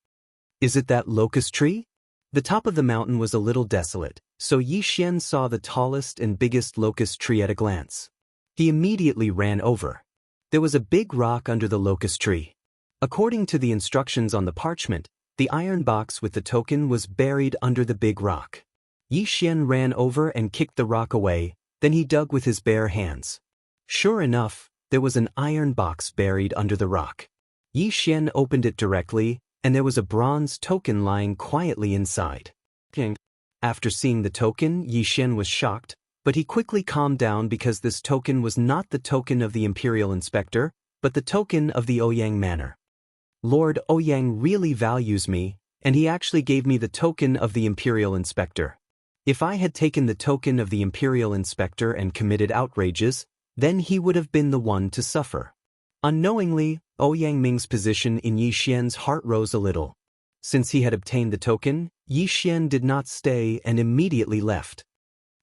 Is it that locust tree? The top of the mountain was a little desolate, so Yi Xian saw the tallest and biggest locust tree at a glance. He immediately ran over. There was a big rock under the locust tree. According to the instructions on the parchment, the iron box with the token was buried under the big rock. Yi Xian ran over and kicked the rock away, then he dug with his bare hands. Sure enough, there was an iron box buried under the rock. Yi Xian opened it directly, and there was a bronze token lying quietly inside. After seeing the token, Yi Xian was shocked, but he quickly calmed down because this token was not the token of the Imperial Inspector, but the token of the Ouyang Manor. Lord Ouyang really values me, and he actually gave me the token of the Imperial Inspector. If I had taken the token of the Imperial Inspector and committed outrages, then he would have been the one to suffer. Unknowingly, Ouyang Ming's position in Yi Xian's heart rose a little. Since he had obtained the token, Yi Xian did not stay and immediately left.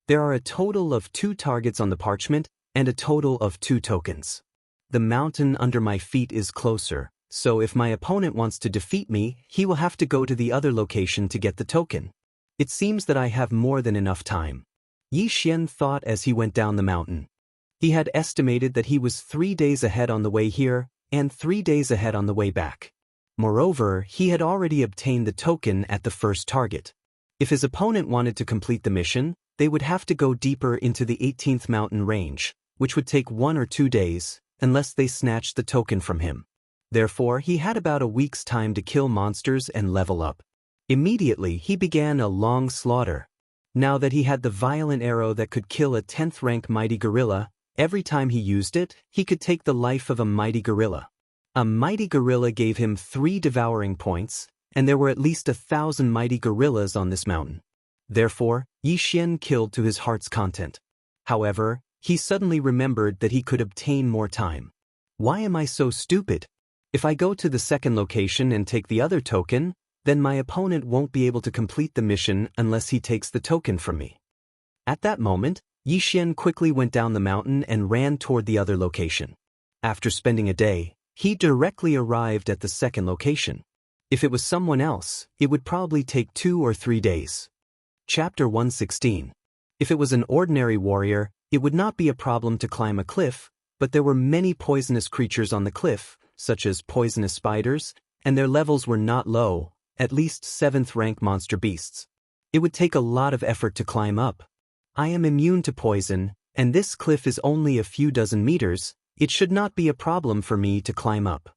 There are a total of 2 targets on the parchment and a total of 2 tokens. The mountain under my feet is closer, so if my opponent wants to defeat me, he will have to go to the other location to get the token. It seems that I have more than enough time. Yi Xian thought as he went down the mountain. He had estimated that he was 3 days ahead on the way here and 3 days ahead on the way back. Moreover, he had already obtained the token at the first target. If his opponent wanted to complete the mission, they would have to go deeper into the 18th mountain range, which would take 1 or 2 days, unless they snatched the token from him. Therefore, he had about a week's time to kill monsters and level up. Immediately, he began a long slaughter. Now that he had the violent arrow that could kill a 10th rank mighty gorilla, every time he used it, he could take the life of a mighty gorilla. A mighty gorilla gave him 3 devouring points, and there were at least 1,000 mighty gorillas on this mountain. Therefore, Yi Xian killed to his heart's content. However, he suddenly remembered that he could obtain more time. Why am I so stupid? If I go to the second location and take the other token, then my opponent won't be able to complete the mission unless he takes the token from me. At that moment, Yi Xian quickly went down the mountain and ran toward the other location. After spending a day, he directly arrived at the second location. If it was someone else, it would probably take 2 or 3 days. Chapter 116. If it was an ordinary warrior, it would not be a problem to climb a cliff, but there were many poisonous creatures on the cliff, such as poisonous spiders, and their levels were not low, at least 7th rank monster beasts. It would take a lot of effort to climb up. I am immune to poison, and this cliff is only a few dozen meters. It should not be a problem for me to climb up.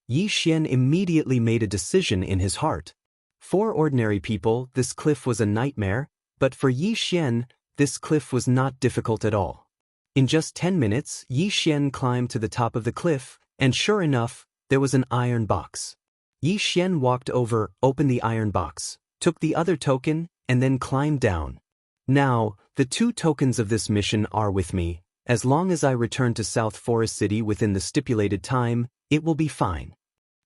Yi Xian immediately made a decision in his heart. For ordinary people, this cliff was a nightmare, but for Yi Xian, this cliff was not difficult at all. In just 10 minutes, Yi Xian climbed to the top of the cliff, and sure enough, there was an iron box. Yi Xian walked over, opened the iron box, took the other token, and then climbed down. Now, the 2 tokens of this mission are with me. As long as I return to South Forest City within the stipulated time, it will be fine.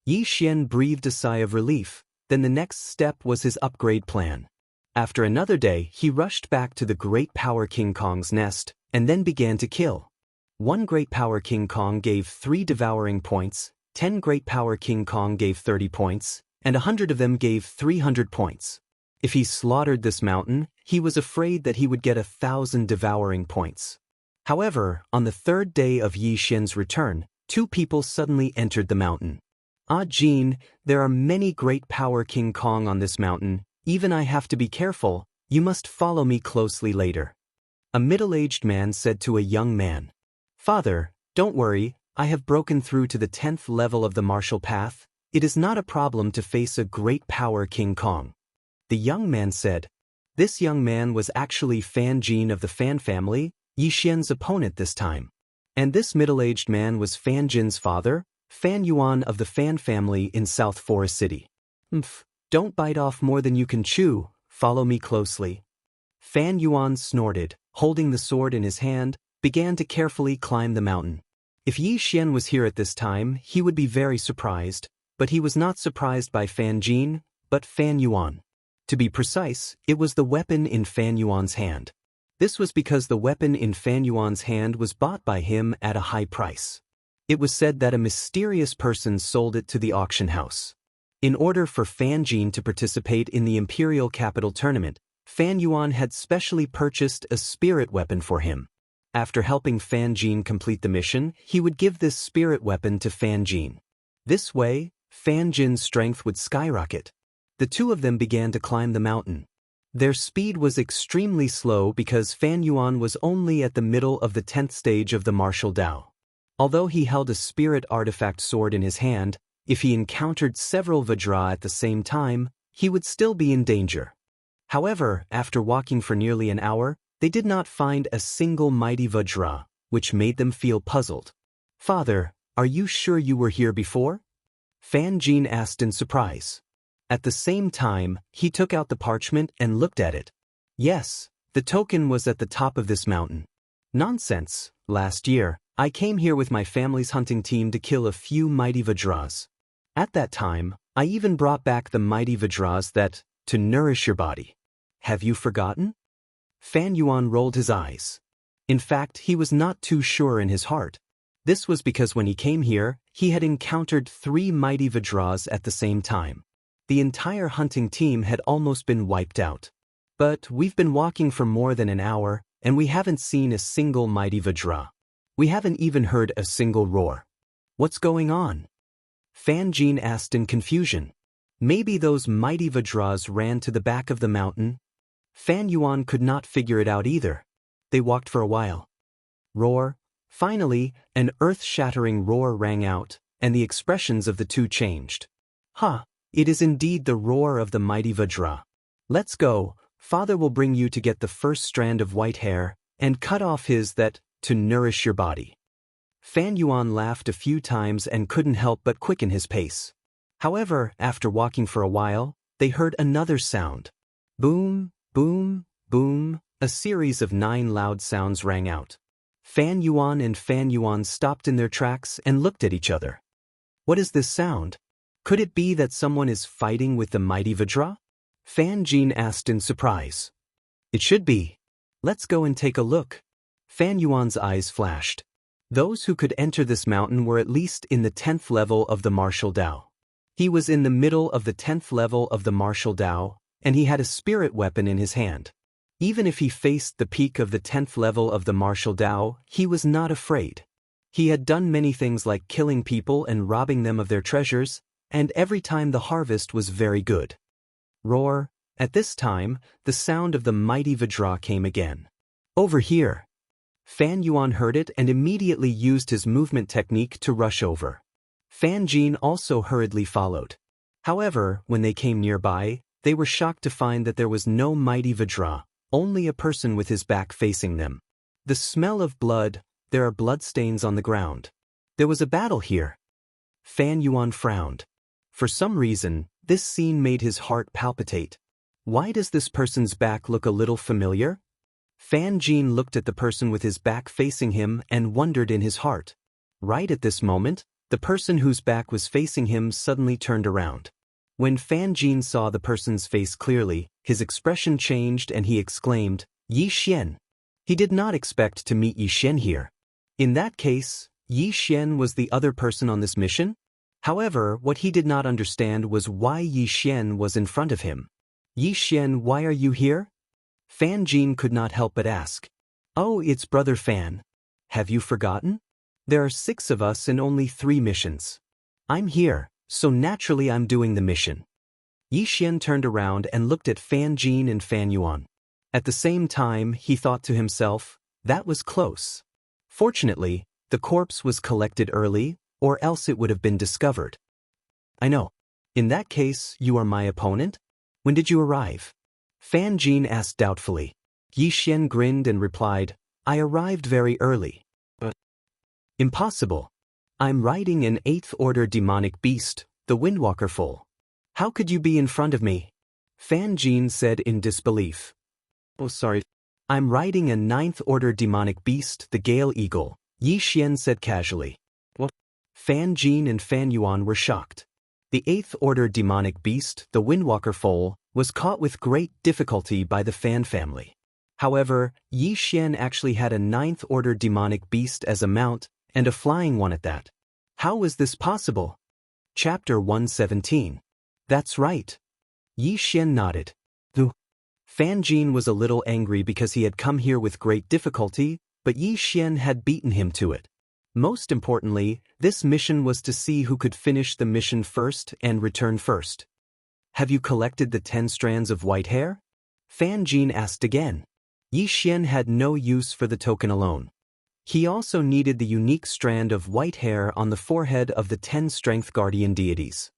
Yi Xian breathed a sigh of relief, then the next step was his upgrade plan. After another day, he rushed back to the Great Power King Kong's nest, and then began to kill. 1 Great Power King Kong gave 3 devouring points, 10 Great Power King Kong gave 30 points, and 100 of them gave 300 points. If he slaughtered this mountain, he was afraid that he would get 1,000 devouring points. However, on the 3rd day of Yi Xian's return, 2 people suddenly entered the mountain. Ah Jean, there are many Great Power King Kong on this mountain, even I have to be careful, you must follow me closely later. A middle-aged man said to a young man, Father, don't worry, I have broken through to the 10th level of the martial path, it is not a problem to face a Great Power King Kong. The young man said. This young man was actually Fan Jin of the Fan family, Yi Xian's opponent this time. And this middle-aged man was Fan Jin's father, Fan Yuan of the Fan family in South Forest City. Don't bite off more than you can chew, follow me closely. Fan Yuan snorted, holding the sword in his hand, began to carefully climb the mountain. If Yi Xian was here at this time, he would be very surprised, but he was not surprised by Fan Jin, but Fan Yuan. To be precise, it was the weapon in Fan Yuan's hand. This was because the weapon in Fan Yuan's hand was bought by him at a high price. It was said that a mysterious person sold it to the auction house. In order for Fan Jin to participate in the Imperial Capital Tournament, Fan Yuan had specially purchased a spirit weapon for him. After helping Fan Jin complete the mission, he would give this spirit weapon to Fan Jin. This way, Fan Jin's strength would skyrocket. The two of them began to climb the mountain. Their speed was extremely slow because Fan Yuan was only at the middle of the 10th stage of the martial Dao. Although he held a spirit artifact sword in his hand, if he encountered several Vajra at the same time, he would still be in danger. However, after walking for nearly an hour, they did not find a single mighty Vajra, which made them feel puzzled. "Father, are you sure you were here before?" Fan Jin asked in surprise. At the same time, he took out the parchment and looked at it. "Yes, the token was at the top of this mountain." "Nonsense, last year, I came here with my family's hunting team to kill a few mighty Vajras. At that time, I even brought back the mighty Vajras to nourish your body. Have you forgotten?" Fan Yuan rolled his eyes. In fact, he was not too sure in his heart. This was because when he came here, he had encountered 3 mighty Vajras at the same time. The entire hunting team had almost been wiped out. "But we've been walking for more than an hour, and we haven't seen a single mighty Vajra. We haven't even heard a single roar. What's going on?" Fan Jin asked in confusion. Maybe those mighty Vajras ran to the back of the mountain? Fan Yuan could not figure it out either. They walked for a while. Roar. Finally, an earth-shattering roar rang out, and the expressions of the two changed. "Ha! It is indeed the roar of the mighty Vajra. Let's go. Father will bring you to get the first strand of white hair, and cut off his to nourish your body." Fan Yuan laughed a few times and couldn't help but quicken his pace. However, after walking for a while, they heard another sound. Boom, boom, boom, a series of 9 loud sounds rang out. Fan Yuan and Fan Yuan stopped in their tracks and looked at each other. What is this sound? Could it be that someone is fighting with the mighty Vajra? Fan Jin asked in surprise. It should be. Let's go and take a look. Fan Yuan's eyes flashed. Those who could enter this mountain were at least in the 10th level of the martial Dao. He was in the middle of the 10th level of the martial Dao, and he had a spirit weapon in his hand. Even if he faced the peak of the 10th level of the martial Dao, he was not afraid. He had done many things like killing people and robbing them of their treasures, and every time the harvest was very good. Roar. At this time, the sound of the mighty Vajra came again. Over here. Fan Yuan heard it and immediately used his movement technique to rush over. Fan Jin also hurriedly followed. However, when they came nearby, they were shocked to find that there was no mighty Vajra, only a person with his back facing them. The smell of blood. There are bloodstains on the ground. There was a battle here. Fan Yuan frowned. For some reason, this scene made his heart palpitate. Why does this person's back look a little familiar? Fan Jin looked at the person with his back facing him and wondered in his heart. Right at this moment, the person whose back was facing him suddenly turned around. When Fan Jin saw the person's face clearly, his expression changed and he exclaimed, Yi Xian. He did not expect to meet Yi Xian here. In that case, Yi Xian was the other person on this mission? However, what he did not understand was why Yi Xian was in front of him. Yi Xian, why are you here? Fan Jin could not help but ask. Oh, it's Brother Fan. Have you forgotten? There are 6 of us and only 3 missions. I'm here, so naturally I'm doing the mission. Yi Xian turned around and looked at Fan Jin and Fan Yuan. At the same time, he thought to himself, that was close. Fortunately, the corpse was collected early, or else it would have been discovered. I know. In that case, you are my opponent? When did you arrive? Fan Jin asked doubtfully. Yi Xian grinned and replied, I arrived very early. But impossible. I'm riding an 8th order demonic beast, the Windwalker foal. How could you be in front of me? Fan Jin said in disbelief. Oh, sorry. I'm riding a 9th order demonic beast, the Gale Eagle, Yi Xian said casually. What? Fan Jin and Fan Yuan were shocked. The 8th order demonic beast, the Windwalker foal, was caught with great difficulty by the Fan family. However, Yi Xian actually had a ninth-order demonic beast as a mount, and a flying one at that. How was this possible? Chapter 117. That's right. Yi Xian nodded. Fan Jin was a little angry because he had come here with great difficulty, but Yi Xian had beaten him to it. Most importantly, this mission was to see who could finish the mission first and return first. Have you collected the 10 strands of white hair? Fan Jin asked again. Yi Xian had no use for the token alone. He also needed the unique strand of white hair on the forehead of the 10 strength guardian deities.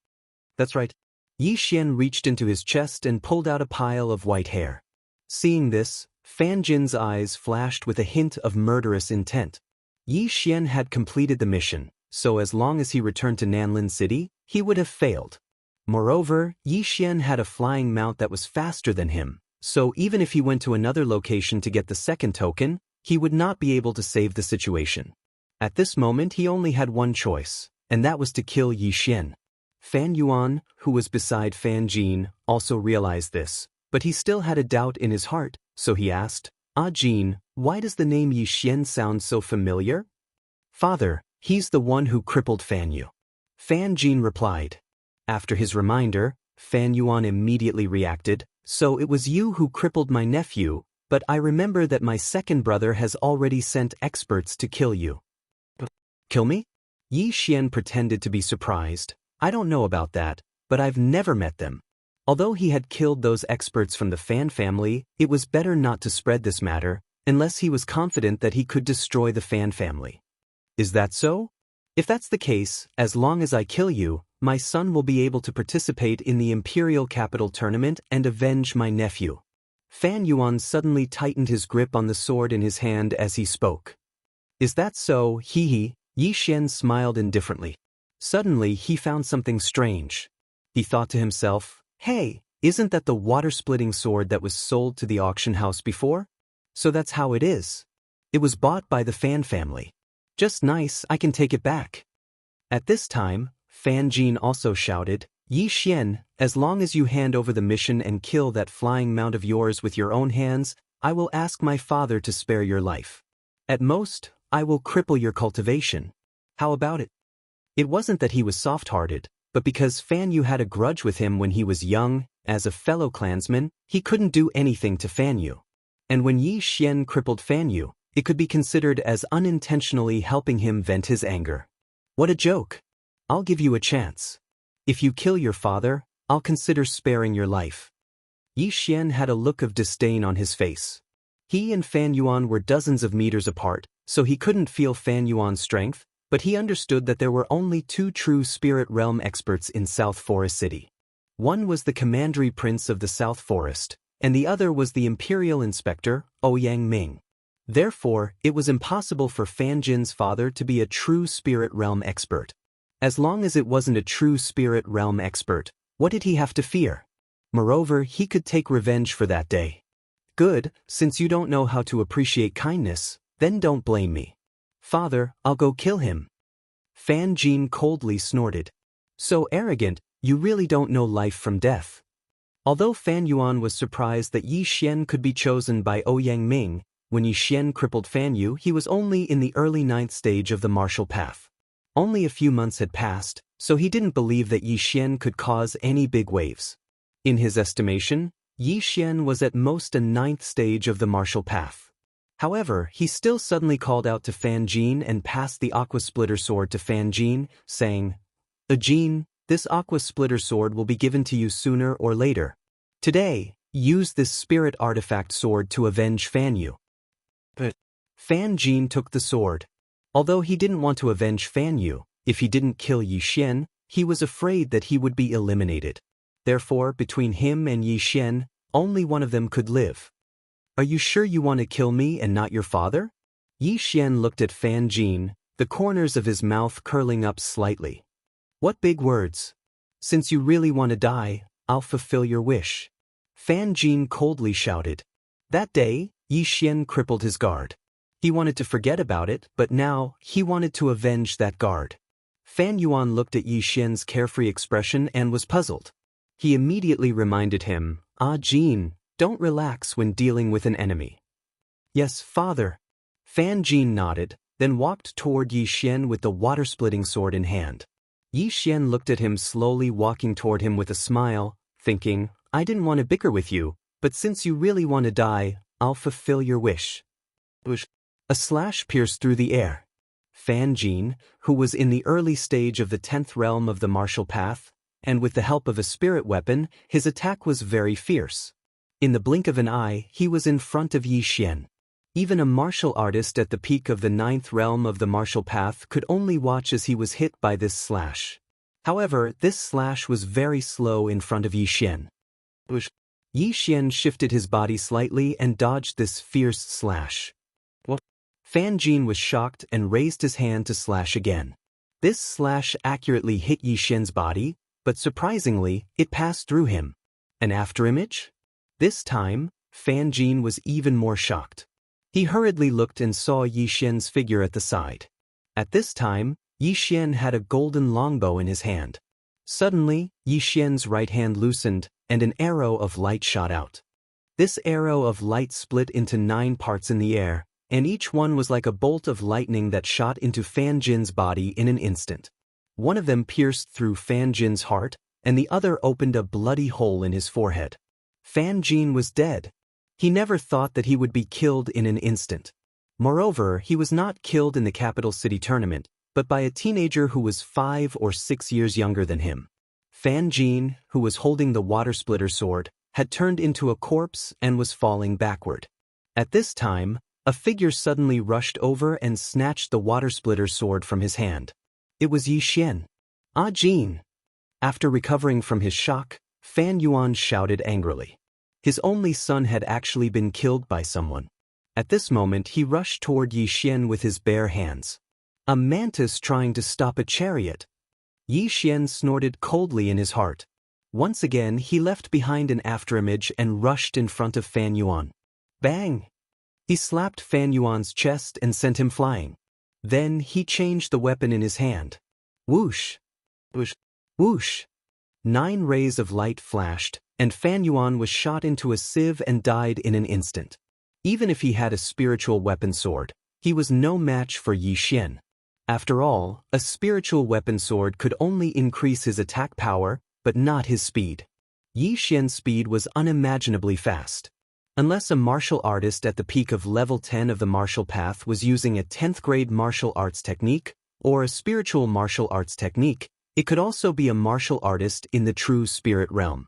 That's right. Yi Xian reached into his chest and pulled out a pile of white hair. Seeing this, Fan Jin's eyes flashed with a hint of murderous intent. Yi Xian had completed the mission, so as long as he returned to Nanlin City, he would have failed. Moreover, Yi Xian had a flying mount that was faster than him, so even if he went to another location to get the second token, he would not be able to save the situation. At this moment he only had one choice, and that was to kill Yi Xian. Fan Yuan, who was beside Fan Jin, also realized this, but he still had a doubt in his heart, so he asked, Jin, why does the name Yi Xian sound so familiar? Father, he's the one who crippled Fan Yu. Fan Jin replied. After his reminder, Fan Yuan immediately reacted, so it was you who crippled my nephew, but I remember that my second brother has already sent experts to kill you. Kill me? Yi Xian pretended to be surprised. I don't know about that, but I've never met them. Although he had killed those experts from the Fan family, it was better not to spread this matter, unless he was confident that he could destroy the Fan family. Is that so? If that's the case, as long as I kill you, my son will be able to participate in the Imperial Capital Tournament and avenge my nephew. Fan Yuan suddenly tightened his grip on the sword in his hand as he spoke. Is that so? Yi Xian smiled indifferently. Suddenly he found something strange. He thought to himself, hey, isn't that the water-splitting sword that was sold to the auction house before? So that's how it is. It was bought by the Fan family. Just nice, I can take it back. At this time, Fan Jin also shouted, Yi Xian, as long as you hand over the mission and kill that flying mount of yours with your own hands, I will ask my father to spare your life. At most, I will cripple your cultivation. How about it? It wasn't that he was soft-hearted, but because Fan Yu had a grudge with him when he was young, as a fellow clansman, he couldn't do anything to Fan Yu. And when Yi Xian crippled Fan Yu, it could be considered as unintentionally helping him vent his anger. What a joke! I'll give you a chance. If you kill your father, I'll consider sparing your life. Yi Xian had a look of disdain on his face. He and Fan Yuan were dozens of meters apart, so he couldn't feel Fan Yuan's strength, but he understood that there were only 2 true Spirit Realm experts in South Forest City. One was the Commandery Prince of the South Forest, and the other was the Imperial Inspector, Ouyang Ming. Therefore, it was impossible for Fan Jin's father to be a true Spirit Realm expert. As long as it wasn't a true Spirit Realm expert, what did he have to fear? Moreover, he could take revenge for that day. Good, since you don't know how to appreciate kindness, then don't blame me. Father, I'll go kill him. Fan Jin coldly snorted. So arrogant, you really don't know life from death. Although Fan Yuan was surprised that Yi Xian could be chosen by Ouyang Ming, when Yi Xian crippled Fan Yu, he was only in the early 9th stage of the martial path. Only a few months had passed, so he didn't believe that Yi Xian could cause any big waves. In his estimation, Yi Xian was at most a 9th stage of the martial path. However, he still suddenly called out to Fan Jin and passed the Aqua Splitter sword to Fan Jin, saying, Jin, this Aqua Splitter sword will be given to you sooner or later. Today, use this spirit artifact sword to avenge Fan Yu. But Fan Jin took the sword. Although he didn't want to avenge Fan Yu, if he didn't kill Yi Xian, he was afraid that he would be eliminated. Therefore, between him and Yi Xian, only one of them could live. Are you sure you want to kill me and not your father? Yi Xian looked at Fan Jin, the corners of his mouth curling up slightly. What big words. Since you really want to die, I'll fulfill your wish. Fan Jin coldly shouted. That day, Yi Xian crippled his guard. He wanted to forget about it, but now, he wanted to avenge that guard. Fan Yuan looked at Yi Xian's carefree expression and was puzzled. He immediately reminded him, Ah, Jean, don't relax when dealing with an enemy. Yes, father. Fan Jin nodded, then walked toward Yi Xian with the water-splitting sword in hand. Yi Xian looked at him slowly, walking toward him with a smile, thinking, I didn't want to bicker with you, but since you really want to die, I'll fulfill your wish. A slash pierced through the air. Fan Jin, who was in the early stage of the 10th realm of the martial path, and with the help of a spirit weapon, his attack was very fierce. In the blink of an eye, he was in front of Yi Xian. Even a martial artist at the peak of the 9th realm of the martial path could only watch as he was hit by this slash. However, this slash was very slow in front of Yi Xian. Yi Xian shifted his body slightly and dodged this fierce slash. Fan Jin was shocked and raised his hand to slash again. This slash accurately hit Yi Xian's body, but surprisingly, it passed through him. An afterimage? This time, Fan Jin was even more shocked. He hurriedly looked and saw Yi Xian's figure at the side. At this time, Yi Xian had a golden longbow in his hand. Suddenly, Yi Xian's right hand loosened, and an arrow of light shot out. This arrow of light split into 9 parts in the air, and each one was like a bolt of lightning that shot into Fan Jin's body in an instant. One of them pierced through Fan Jin's heart, and the other opened a bloody hole in his forehead. Fan Jin was dead. He never thought that he would be killed in an instant. Moreover, he was not killed in the capital city tournament, but by a teenager who was 5 or 6 years younger than him. Fan Jin, who was holding the water splitter sword, had turned into a corpse and was falling backward. At this time, a figure suddenly rushed over and snatched the water splitter sword from his hand. It was Yi Xian. Ah, Jin! After recovering from his shock, Fan Yuan shouted angrily. His only son had actually been killed by someone. At this moment he rushed toward Yi Xian with his bare hands. A mantis trying to stop a chariot. Yi Xian snorted coldly in his heart. Once again he left behind an afterimage and rushed in front of Fan Yuan. Bang! He slapped Fan Yuan's chest and sent him flying. Then he changed the weapon in his hand. Whoosh! Whoosh! Whoosh! 9 rays of light flashed, and Fan Yuan was shot into a sieve and died in an instant. Even if he had a spiritual weapon sword, he was no match for Yi Xian. After all, a spiritual weapon sword could only increase his attack power, but not his speed. Yi Xian's speed was unimaginably fast. Unless a martial artist at the peak of level 10 of the martial path was using a 10th grade martial arts technique, or a spiritual martial arts technique, it could also be a martial artist in the true spirit realm.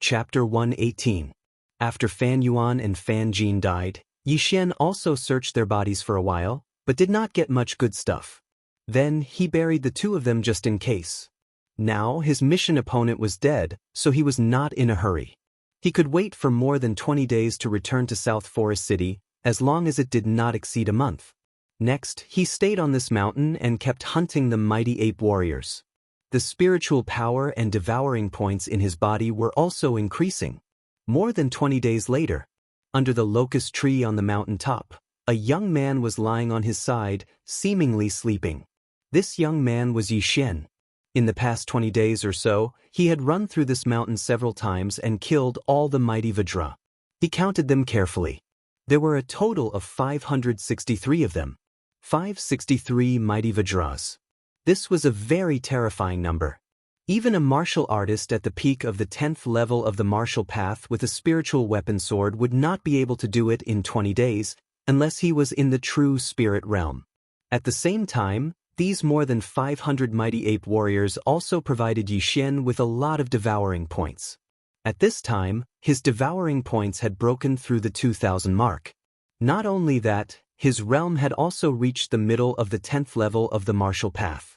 Chapter 118. After Fan Yuan and Fan Jin died, Yi Xian also searched their bodies for a while, but did not get much good stuff. Then he buried the 2 of them just in case. Now his mission opponent was dead, so he was not in a hurry. He could wait for more than 20 days to return to South Forest City, as long as it did not exceed a month. Next, he stayed on this mountain and kept hunting the mighty ape warriors. The spiritual power and devouring points in his body were also increasing. More than 20 days later, under the locust tree on the mountain top, a young man was lying on his side, seemingly sleeping. This young man was Yi Xian. In the past 20 days or so, he had run through this mountain several times and killed all the mighty Vajra. He counted them carefully. There were a total of 563 of them. 563 mighty Vajras. This was a very terrifying number. Even a martial artist at the peak of the 10th level of the martial path with a spiritual weapon sword would not be able to do it in 20 days, unless he was in the true spirit realm. At the same time, these more than 500 mighty ape warriors also provided Yi Xian with a lot of devouring points. At this time, his devouring points had broken through the 2,000 mark. Not only that, his realm had also reached the middle of the 10th level of the martial path.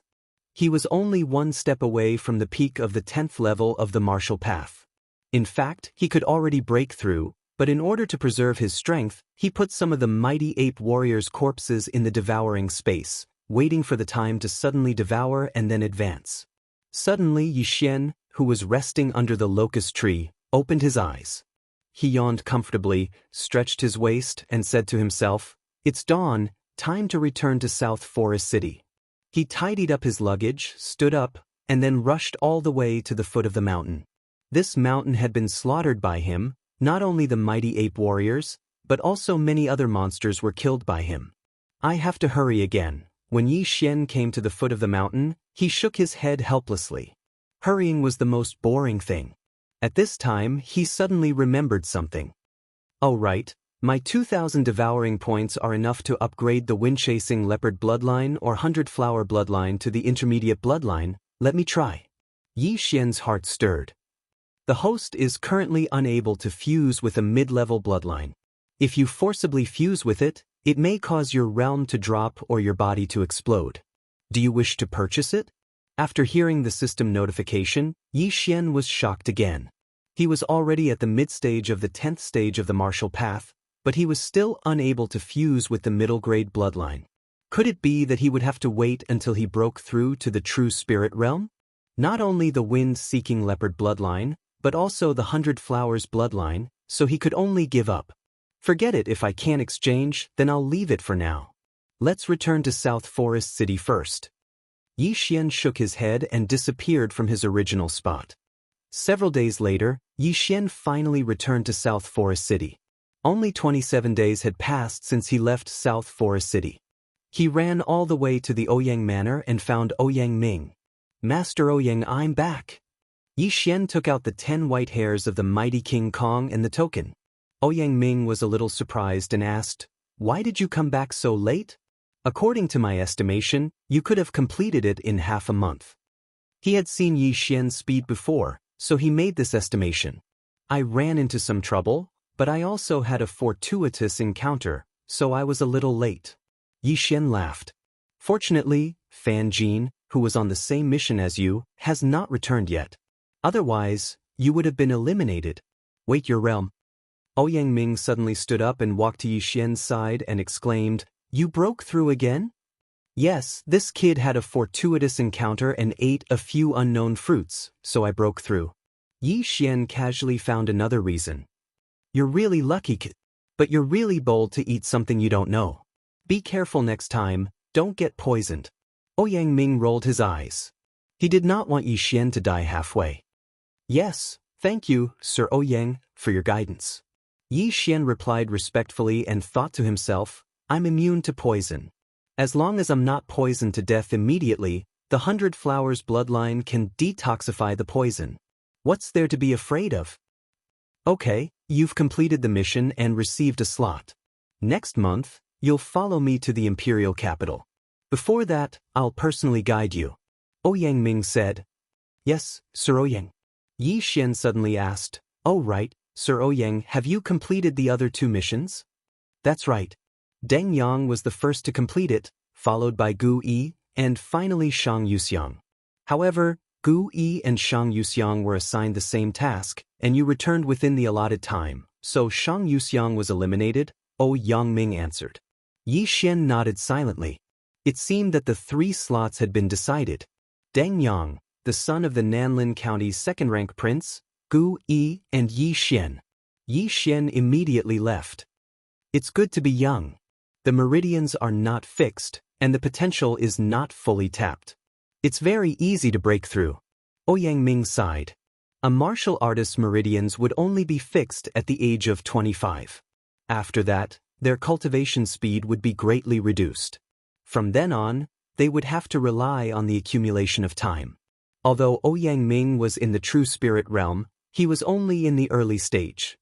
He was only 1 step away from the peak of the 10th level of the martial path. In fact, he could already break through, but in order to preserve his strength, he put some of the mighty ape warriors' corpses in the devouring space, waiting for the time to suddenly devour and then advance. Suddenly Yi Xian, who was resting under the locust tree, opened his eyes. He yawned comfortably, stretched his waist, and said to himself, "It's dawn, time to return to South Forest City." He tidied up his luggage, stood up, and then rushed all the way to the foot of the mountain. This mountain had been slaughtered by him, Not only the mighty ape warriors, but also many other monsters were killed by him. I have to hurry again. When Yi Xian came to the foot of the mountain, he shook his head helplessly. Hurrying was the most boring thing. At this time, he suddenly remembered something. Oh right, my 2,000 devouring points are enough to upgrade the wind-chasing leopard bloodline or 100-flower bloodline to the intermediate bloodline. Let me try. Yi Xian's heart stirred. The host is currently unable to fuse with a mid-level bloodline. If you forcibly fuse with it, it may cause your realm to drop or your body to explode. Do you wish to purchase it? After hearing the system notification, Yi Xian was shocked again. He was already at the mid-stage of the 10th stage of the martial path, but he was still unable to fuse with the middle-grade bloodline. Could it be that he would have to wait until he broke through to the true spirit realm? Not only the wind-seeking leopard bloodline, but also the 100 Flowers bloodline, so he could only give up. Forget it, if I can't exchange, then I'll leave it for now. Let's return to South Forest City first. Yi Xian shook his head and disappeared from his original spot. Several days later, Yi Xian finally returned to South Forest City. Only 27 days had passed since he left South Forest City. He ran all the way to the Ouyang Manor and found Ouyang Ming. Master Ouyang, I'm back. Yi Xian took out the 10 white hairs of the mighty King Kong and the token. Ouyang Ming was a little surprised and asked, "Why did you come back so late? According to my estimation, you could have completed it in half a month." He had seen Yi Xian's speed before, so he made this estimation. I ran into some trouble, but I also had a fortuitous encounter, so I was a little late. Yi Xian laughed. Fortunately, Fan Jin, who was on the same mission as you, has not returned yet. Otherwise, you would have been eliminated. Wait, your realm. Ouyang Ming suddenly stood up and walked to Yi Xian's side and exclaimed, "You broke through again?" "Yes, this kid had a fortuitous encounter and ate a few unknown fruits, so I broke through." Yi Xian casually found another reason. "You're really lucky, kid. But you're really bold to eat something you don't know. Be careful next time, don't get poisoned." Ouyang Ming rolled his eyes. He did not want Yi Xian to die halfway. "Yes, thank you, Sir Ouyang, for your guidance." Yi Xian replied respectfully and thought to himself, "I'm immune to poison. As long as I'm not poisoned to death immediately, the 100 Flowers bloodline can detoxify the poison. What's there to be afraid of?" "Okay, you've completed the mission and received a slot. Next month, you'll follow me to the imperial capital. Before that, I'll personally guide you." Ouyang Ming said. "Yes, Sir Ouyang." Yi Xian suddenly asked, "Oh right, Sir Ouyang, have you completed the other 2 missions?" "That's right. Deng Yang was the first to complete it, followed by Gu Yi, and finally Shang Yuxiang. However, Gu Yi and Shang Yuxiang were assigned the same task, and you returned within the allotted time, so Shang Yuxiang was eliminated," Ouyang Ming answered. Yi Xian nodded silently. It seemed that the 3 slots had been decided. Deng Yang, the son of the Nanlin County's second-rank prince, Gu Yi, and Yi Xian. Yi Xian immediately left. It's good to be young. The meridians are not fixed, and the potential is not fully tapped. It's very easy to break through. Ouyang Ming sighed. A martial artist's meridians would only be fixed at the age of 25. After that, their cultivation speed would be greatly reduced. From then on, they would have to rely on the accumulation of time. Although Ouyang Ming was in the true spirit realm, he was only in the early stage.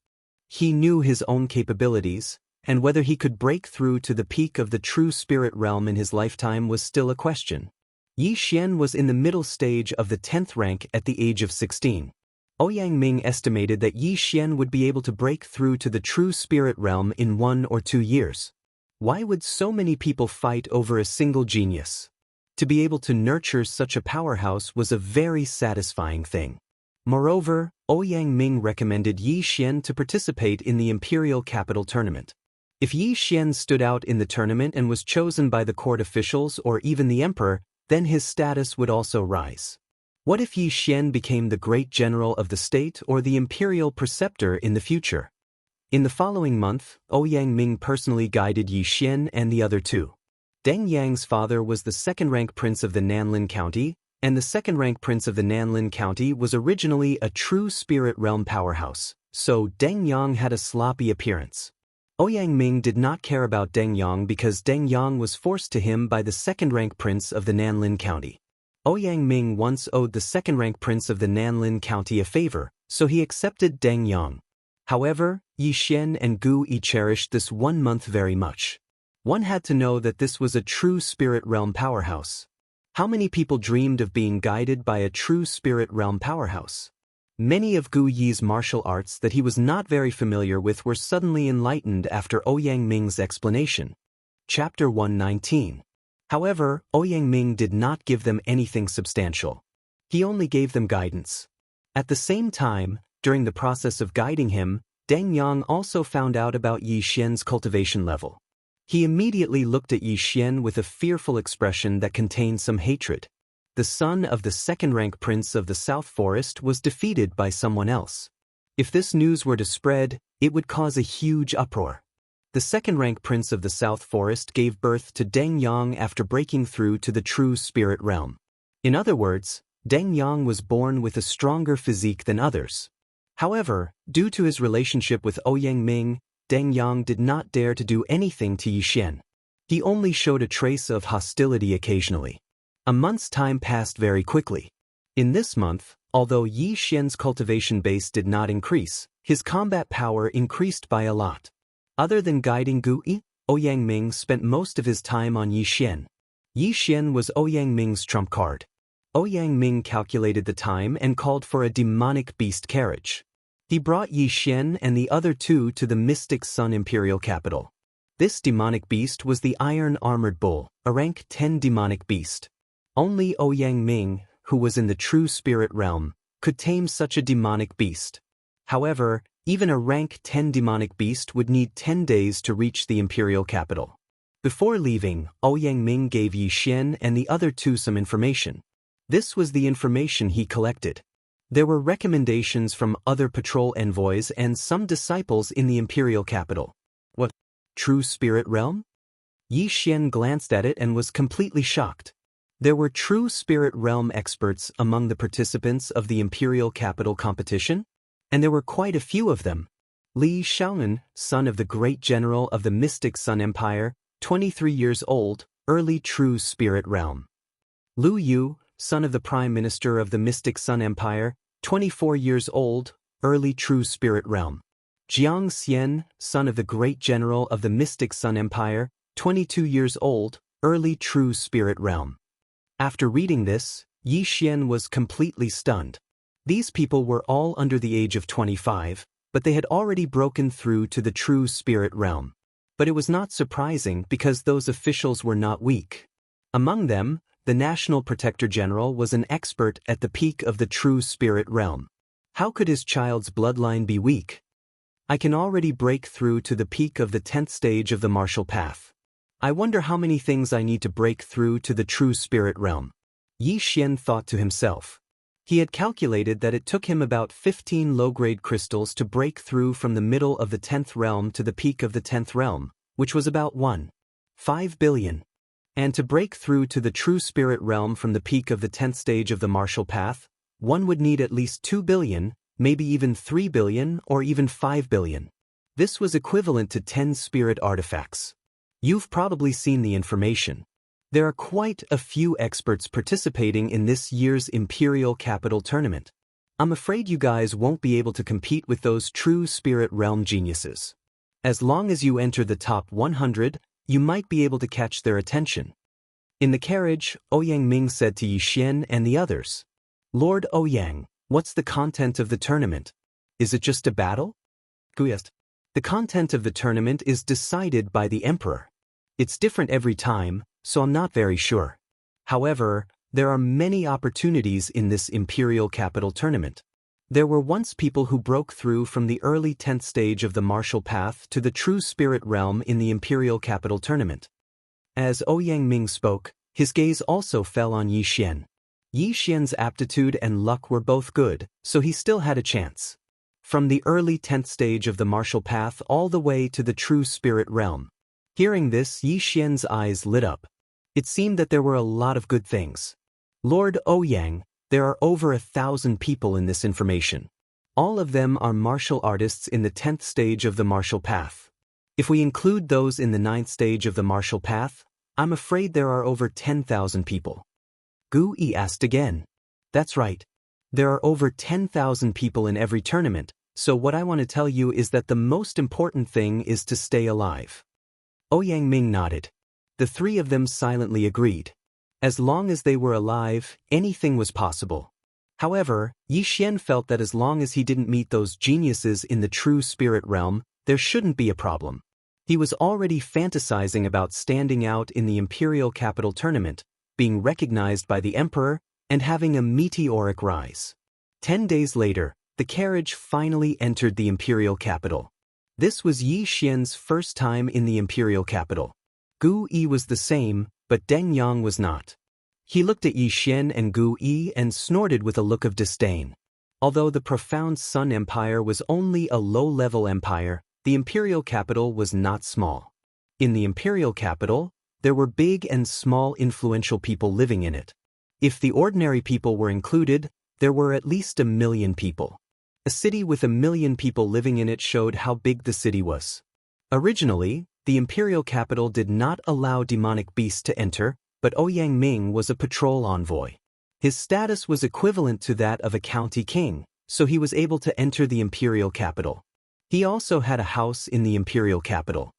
He knew his own capabilities, and whether he could break through to the peak of the true spirit realm in his lifetime was still a question. Yi Xian was in the middle stage of the 10th rank at the age of 16. Ouyang Ming estimated that Yi Xian would be able to break through to the true spirit realm in 1 or 2 years. Why would so many people fight over a single genius? To be able to nurture such a powerhouse was a very satisfying thing. Moreover, Ouyang Ming recommended Yi Xian to participate in the Imperial Capital Tournament. If Yi Xian stood out in the tournament and was chosen by the court officials or even the emperor, then his status would also rise. What if Yi Xian became the great general of the state or the imperial preceptor in the future? In the following month, Ouyang Ming personally guided Yi Xian and the other 2. Deng Yang's father was the second-rank prince of the Nanlin County, and the second-rank prince of the Nanlin County was originally a true spirit realm powerhouse, So Deng Yang had a sloppy appearance. Ouyang Ming did not care about Deng Yang because Deng Yang was forced to him by the second-rank prince of the Nanlin County. Ouyang Ming once owed the second-rank prince of the Nanlin County a favor, so he accepted Deng Yang. However, Yi Xian and Gu Yi cherished this 1 month very much. One had to know that this was a true spirit realm powerhouse. How many people dreamed of being guided by a true spirit realm powerhouse? Many of Gu Yi's martial arts that he was not very familiar with were suddenly enlightened after Ouyang Ming's explanation. Chapter 119. However, Ouyang Ming did not give them anything substantial. He only gave them guidance. At the same time, during the process of guiding him, Deng Yang also found out about Yi Xian's cultivation level. He immediately looked at Yi Xian with a fearful expression that contained some hatred. The son of the second-rank prince of the South Forest was defeated by someone else. If this news were to spread, it would cause a huge uproar. The second-rank prince of the South Forest gave birth to Deng Yang after breaking through to the true spirit realm. In other words, Deng Yang was born with a stronger physique than others. However, due to his relationship with Ouyang Ming, Deng Yang did not dare to do anything to Yi Xian. He only showed a trace of hostility occasionally. A month's time passed very quickly. In this month, although Yi Xian's cultivation base did not increase, his combat power increased by a lot. Other than guiding Gu Yi, Ouyang Ming spent most of his time on Yi Xian. Yi Xian was Ouyang Ming's trump card. Ouyang Ming calculated the time and called for a demonic beast carriage. He brought Yi Xian and the other two to the Mystic Sun Imperial capital. This demonic beast was the Iron Armored Bull, a rank 10 demonic beast. Only Ouyang Ming, who was in the true spirit realm, could tame such a demonic beast. However, even a rank 10 demonic beast would need 10 days to reach the imperial capital. Before leaving, Ouyang Ming gave Yi Xian and the other two some information. This was the information he collected. There were recommendations from other patrol envoys and some disciples in the imperial capital. What? True spirit realm? Yi Xian glanced at it and was completely shocked. There were true spirit realm experts among the participants of the imperial capital competition, and there were quite a few of them. Li Shaonan, son of the great general of the Mystic Sun Empire, 23 years old, early true spirit realm. Lu Yu, son of the prime minister of the Mystic Sun Empire, 24 years old, early true spirit realm. Jiang Xian, son of the great general of the Mystic Sun Empire, 22 years old, early true spirit realm. After reading this, Yi Xian was completely stunned. These people were all under the age of 25, but they had already broken through to the true spirit realm. But it was not surprising because those officials were not weak. Among them, the National Protector General was an expert at the peak of the true spirit realm. How could his child's bloodline be weak? I can already break through to the peak of the 10th stage of the martial path. I wonder how many things I need to break through to the true spirit realm. Yi Xian thought to himself. He had calculated that it took him about 15 low-grade crystals to break through from the middle of the 10th realm to the peak of the 10th realm, which was about 1.5 billion. And to break through to the true spirit realm from the peak of the 10th stage of the martial path, one would need at least 2 billion, maybe even 3 billion or even 5 billion. This was equivalent to 10 spirit artifacts. You've probably seen the information. There are quite a few experts participating in this year's Imperial Capital Tournament. I'm afraid you guys won't be able to compete with those true spirit realm geniuses. As long as you enter the top 100, you might be able to catch their attention. In the carriage, Ouyang Ming said to Yi Xian and the others, Lord Ouyang, what's the content of the tournament? Is it just a battle? Gu asked. The content of the tournament is decided by the Emperor. It's different every time, so I'm not very sure. However, there are many opportunities in this Imperial Capital Tournament. There were once people who broke through from the early 10th stage of the martial path to the true spirit realm in the Imperial Capital Tournament. As Ouyang Ming spoke, his gaze also fell on Yi Xian. Yi Xian's aptitude and luck were both good, so he still had a chance. From the early 10th stage of the martial path all the way to the true spirit realm. Hearing this, Yi Xian's eyes lit up. It seemed that there were a lot of good things. Lord Ouyang, there are over 1,000 people in this information. All of them are martial artists in the 10th stage of the martial path. If we include those in the 9th stage of the martial path, I'm afraid there are over 10,000 people. Gu Yi asked again. That's right. There are over 10,000 people in every tournament, so what I want to tell you is that the most important thing is to stay alive. Ouyang Ming nodded. The three of them silently agreed. As long as they were alive, anything was possible. However, Yi Xian felt that as long as he didn't meet those geniuses in the true spirit realm, there shouldn't be a problem. He was already fantasizing about standing out in the imperial capital tournament, being recognized by the emperor, and having a meteoric rise. 10 days later, the carriage finally entered the imperial capital. This was Yi Xian's first time in the imperial capital. Gu Yi was the same, but Deng Yang was not. He looked at Yi Xian and Gu Yi and snorted with a look of disdain. Although the profound Sun Empire was only a low-level empire, the imperial capital was not small. In the imperial capital, there were big and small influential people living in it. If the ordinary people were included, there were at least 1 million people. A city with 1 million people living in it showed how big the city was. Originally, the imperial capital did not allow demonic beasts to enter, but Ouyang Ming was a patrol envoy. His status was equivalent to that of a county king, so he was able to enter the imperial capital. He also had a house in the imperial capital.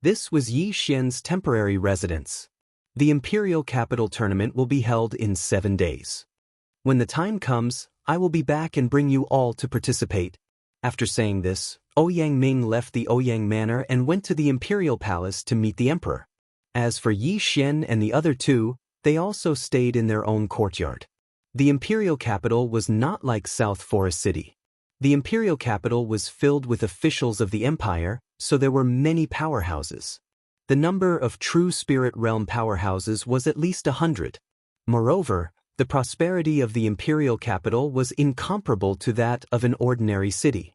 This was Yi Xian's temporary residence. The imperial capital tournament will be held in 7 days. When the time comes, I will be back and bring you all to participate. After saying this, Ouyang Ming left the Ouyang Manor and went to the imperial palace to meet the emperor. As for Yi Xian and the other two, they also stayed in their own courtyard. The imperial capital was not like South Forest City. The imperial capital was filled with officials of the empire, so there were many powerhouses. The number of true spirit realm powerhouses was at least 100. Moreover, the prosperity of the imperial capital was incomparable to that of an ordinary city.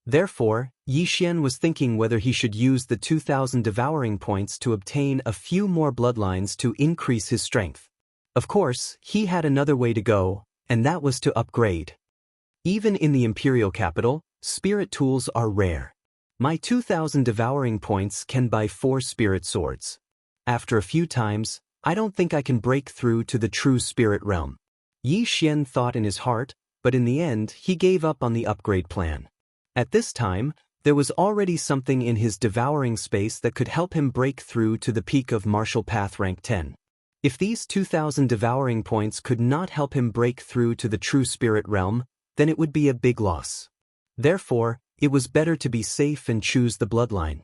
Therefore, Yi Xian was thinking whether he should use the 2,000 devouring points to obtain a few more bloodlines to increase his strength. Of course, he had another way to go, and that was to upgrade. Even in the imperial capital, spirit tools are rare. My 2,000 devouring points can buy 4 spirit swords. After a few times, I don't think I can break through to the true spirit realm. Yi Xian thought in his heart, but in the end he gave up on the upgrade plan. At this time, there was already something in his devouring space that could help him break through to the peak of martial path rank 10. If these 2,000 devouring points could not help him break through to the true spirit realm, then it would be a big loss. Therefore, it was better to be safe and choose the bloodline.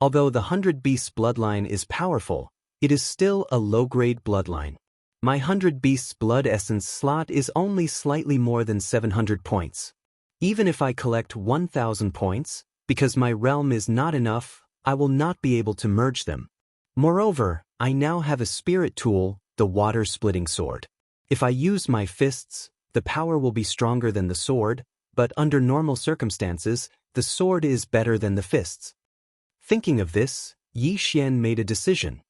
Although the 100 Beasts bloodline is powerful, it is still a low-grade bloodline. My 100 Beasts blood essence slot is only slightly more than 700 points. Even if I collect 1,000 points, because my realm is not enough, I will not be able to merge them. Moreover, I now have a spirit tool, the water-splitting sword. If I use my fists, the power will be stronger than the sword, but under normal circumstances, the sword is better than the fists. Thinking of this, Yi Xian made a decision.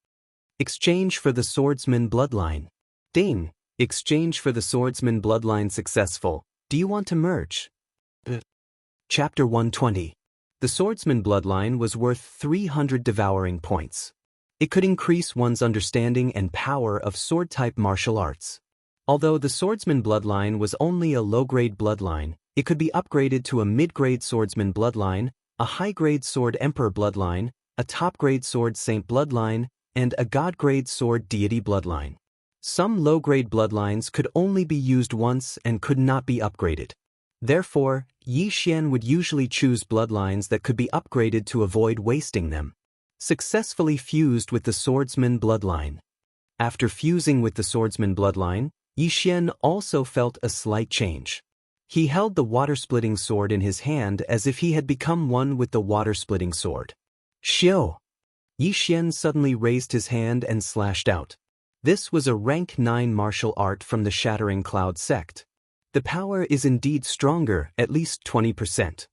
Exchange for the swordsman bloodline. Ding! Exchange for the swordsman bloodline successful. Do you want to merge? Chapter 120. The swordsman bloodline was worth 300 devouring points. It could increase one's understanding and power of sword-type martial arts. Although the swordsman bloodline was only a low-grade bloodline, it could be upgraded to a mid-grade swordsman bloodline, a high-grade sword emperor bloodline, a top-grade sword saint bloodline, and a god-grade sword deity bloodline. Some low-grade bloodlines could only be used once and could not be upgraded. Therefore, Yi Xian would usually choose bloodlines that could be upgraded to avoid wasting them. Successfully fused with the swordsman bloodline. After fusing with the swordsman bloodline, Yi Xian also felt a slight change. He held the water-splitting sword in his hand as if he had become one with the water-splitting sword. Xiu! Yi Xian suddenly raised his hand and slashed out. This was a rank 9 martial art from the Shattering Cloud sect. The power is indeed stronger, at least 20%.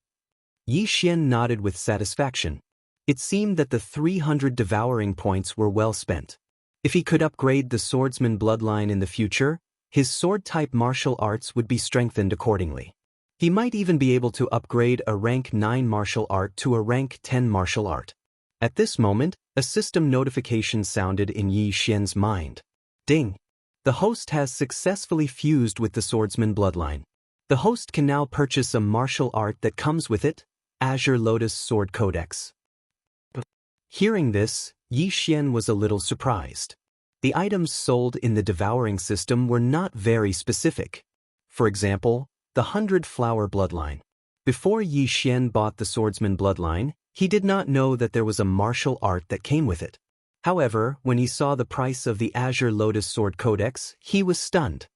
Yi Xian nodded with satisfaction. It seemed that the 300 devouring points were well spent. If he could upgrade the swordsman bloodline in the future, his sword-type martial arts would be strengthened accordingly. He might even be able to upgrade a rank 9 martial art to a rank 10 martial art. At this moment, a system notification sounded in Yi Xian's mind. Ding! The host has successfully fused with the swordsman bloodline. The host can now purchase a martial art that comes with it, Azure Lotus Sword Codex. Hearing this, Yi Xian was a little surprised. The items sold in the devouring system were not very specific. For example, the 100-flower bloodline. Before Yi Xian bought the swordsman bloodline, he did not know that there was a martial art that came with it. However, when he saw the price of the Azure Lotus Sword Codex, he was stunned.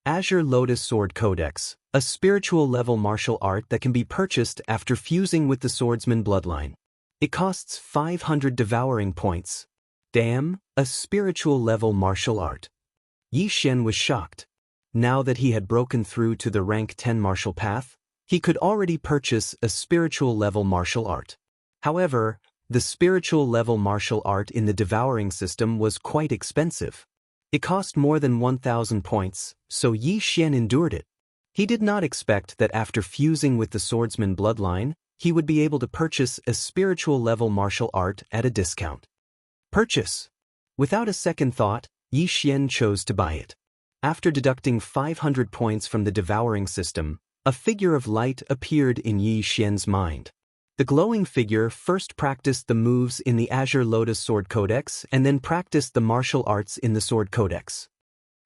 Azure Lotus Sword Codex, a spiritual level martial art that can be purchased after fusing with the swordsman bloodline. It costs 500 devouring points. Damn, a spiritual level martial art. Yi Xian was shocked. Now that he had broken through to the rank 10 martial path, he could already purchase a spiritual level martial art. However, the spiritual level martial art in the devouring system was quite expensive. It cost more than 1,000 points, so Yi Xian endured it. He did not expect that after fusing with the swordsman bloodline, he would be able to purchase a spiritual level martial art at a discount. Purchase! Without a second thought, Yi Xian chose to buy it. After deducting 500 points from the devouring system, a figure of light appeared in Yi Xian's mind. The glowing figure first practiced the moves in the Azure Lotus Sword Codex and then practiced the martial arts in the Sword Codex.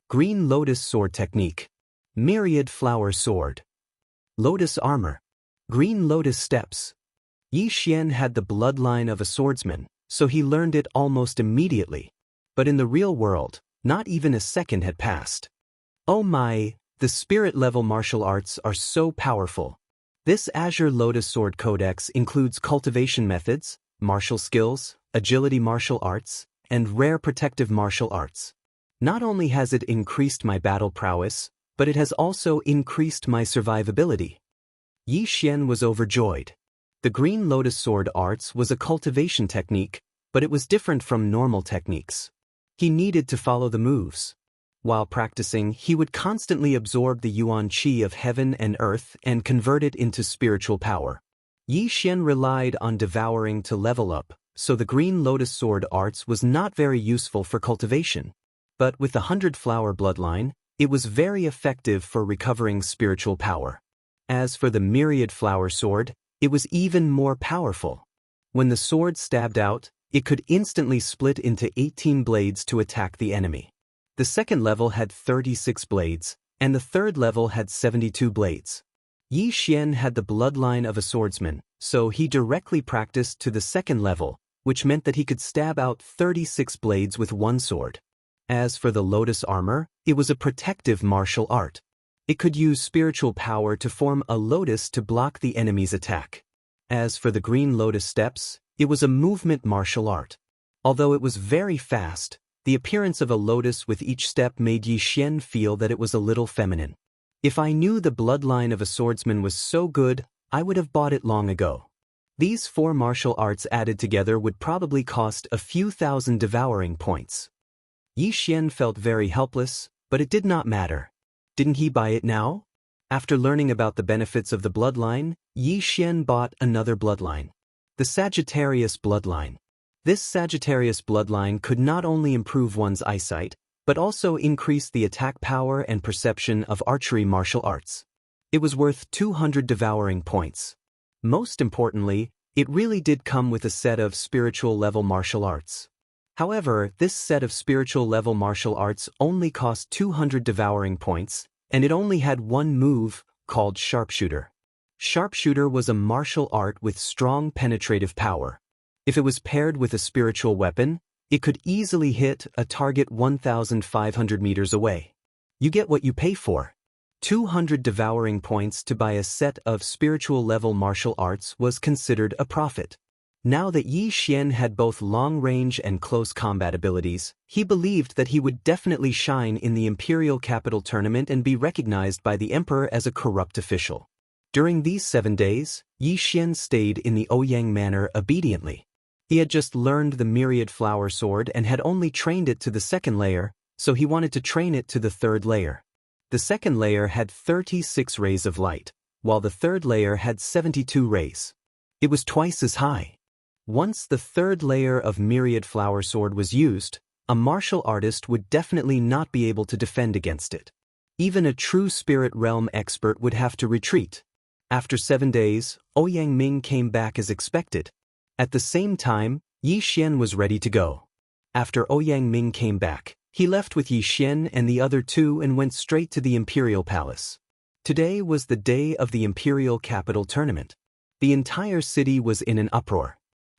Green Lotus Sword Technique. Myriad Flower Sword. Lotus Armor. Green Lotus Steps. Yi Xian had the bloodline of a swordsman, so he learned it almost immediately. But in the real world, not even a second had passed. Oh my, the spirit-level martial arts are so powerful. This Azure Lotus Sword Codex includes cultivation methods, martial skills, agility martial arts, and rare protective martial arts. Not only has it increased my battle prowess, but it has also increased my survivability. Yi Xian was overjoyed. The Green Lotus Sword arts was a cultivation technique, but it was different from normal techniques. He needed to follow the moves. While practicing, he would constantly absorb the yuan qi of heaven and earth and convert it into spiritual power. Yi Xian relied on devouring to level up, so the Green Lotus Sword arts was not very useful for cultivation. But with the 100-flower bloodline, it was very effective for recovering spiritual power. As for the Myriad Flower Sword, it was even more powerful. When the sword stabbed out, it could instantly split into 18 blades to attack the enemy. The second level had 36 blades, and the third level had 72 blades. Yi Xian had the bloodline of a swordsman, so he directly practiced to the second level, which meant that he could stab out 36 blades with one sword. As for the Lotus Armor, it was a protective martial art. It could use spiritual power to form a lotus to block the enemy's attack. As for the Green Lotus Steps, it was a movement martial art. Although it was very fast, the appearance of a lotus with each step made Yi Xian feel that it was a little feminine. If I knew the bloodline of a swordsman was so good, I would have bought it long ago. These 4 martial arts added together would probably cost a few thousand devouring points. Yi Xian felt very helpless, but it did not matter. Didn't he buy it now? After learning about the benefits of the bloodline, Yi Xian bought another bloodline. The Sagittarius bloodline. This Sagittarius bloodline could not only improve one's eyesight, but also increase the attack power and perception of archery martial arts. It was worth 200 devouring points. Most importantly, it really did come with a set of spiritual level martial arts. However, this set of spiritual level martial arts only cost 200 devouring points, and it only had one move, called Sharpshooter. Sharpshooter was a martial art with strong penetrative power. If it was paired with a spiritual weapon, it could easily hit a target 1,500 meters away. You get what you pay for. 200 devouring points to buy a set of spiritual level martial arts was considered a profit. Now that Yi Xian had both long-range and close combat abilities, he believed that he would definitely shine in the Imperial Capital Tournament and be recognized by the Emperor as a corrupt official. During these 7 days, Yi Xian stayed in the Ouyang Manor obediently. He had just learned the Myriad Flower Sword and had only trained it to the second layer, so he wanted to train it to the third layer. The second layer had 36 rays of light, while the third layer had 72 rays. It was twice as high. Once the third layer of Myriad Flower Sword was used, a martial artist would definitely not be able to defend against it. Even a true spirit realm expert would have to retreat. After 7 days, Ouyang Ming came back as expected. At the same time, Yi Xian was ready to go. After Ouyang Ming came back, he left with Yi Xian and the other two and went straight to the Imperial Palace. Today was the day of the Imperial Capital Tournament. The entire city was in an uproar.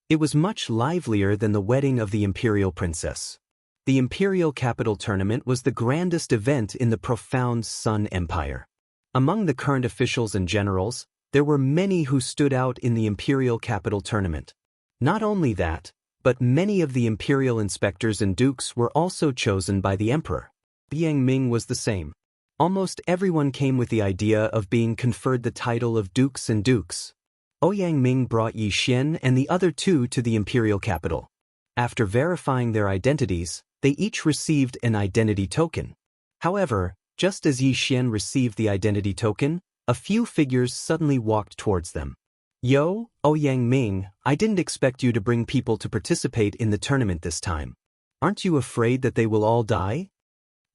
It was much livelier than the wedding of the Imperial Princess. The Imperial Capital Tournament was the grandest event in the profound Sun Empire. Among the current officials and generals, there were many who stood out in the Imperial Capital Tournament. Not only that, but many of the imperial inspectors and dukes were also chosen by the emperor. Yang Ming was the same. Almost everyone came with the idea of being conferred the title of dukes and dukes. Ouyang Ming brought Yi Xian and the other two to the imperial capital. After verifying their identities, they each received an identity token. However, just as Yi Xian received the identity token, a few figures suddenly walked towards them. Yo, Ouyang Ming, I didn't expect you to bring people to participate in the tournament this time. Aren't you afraid that they will all die?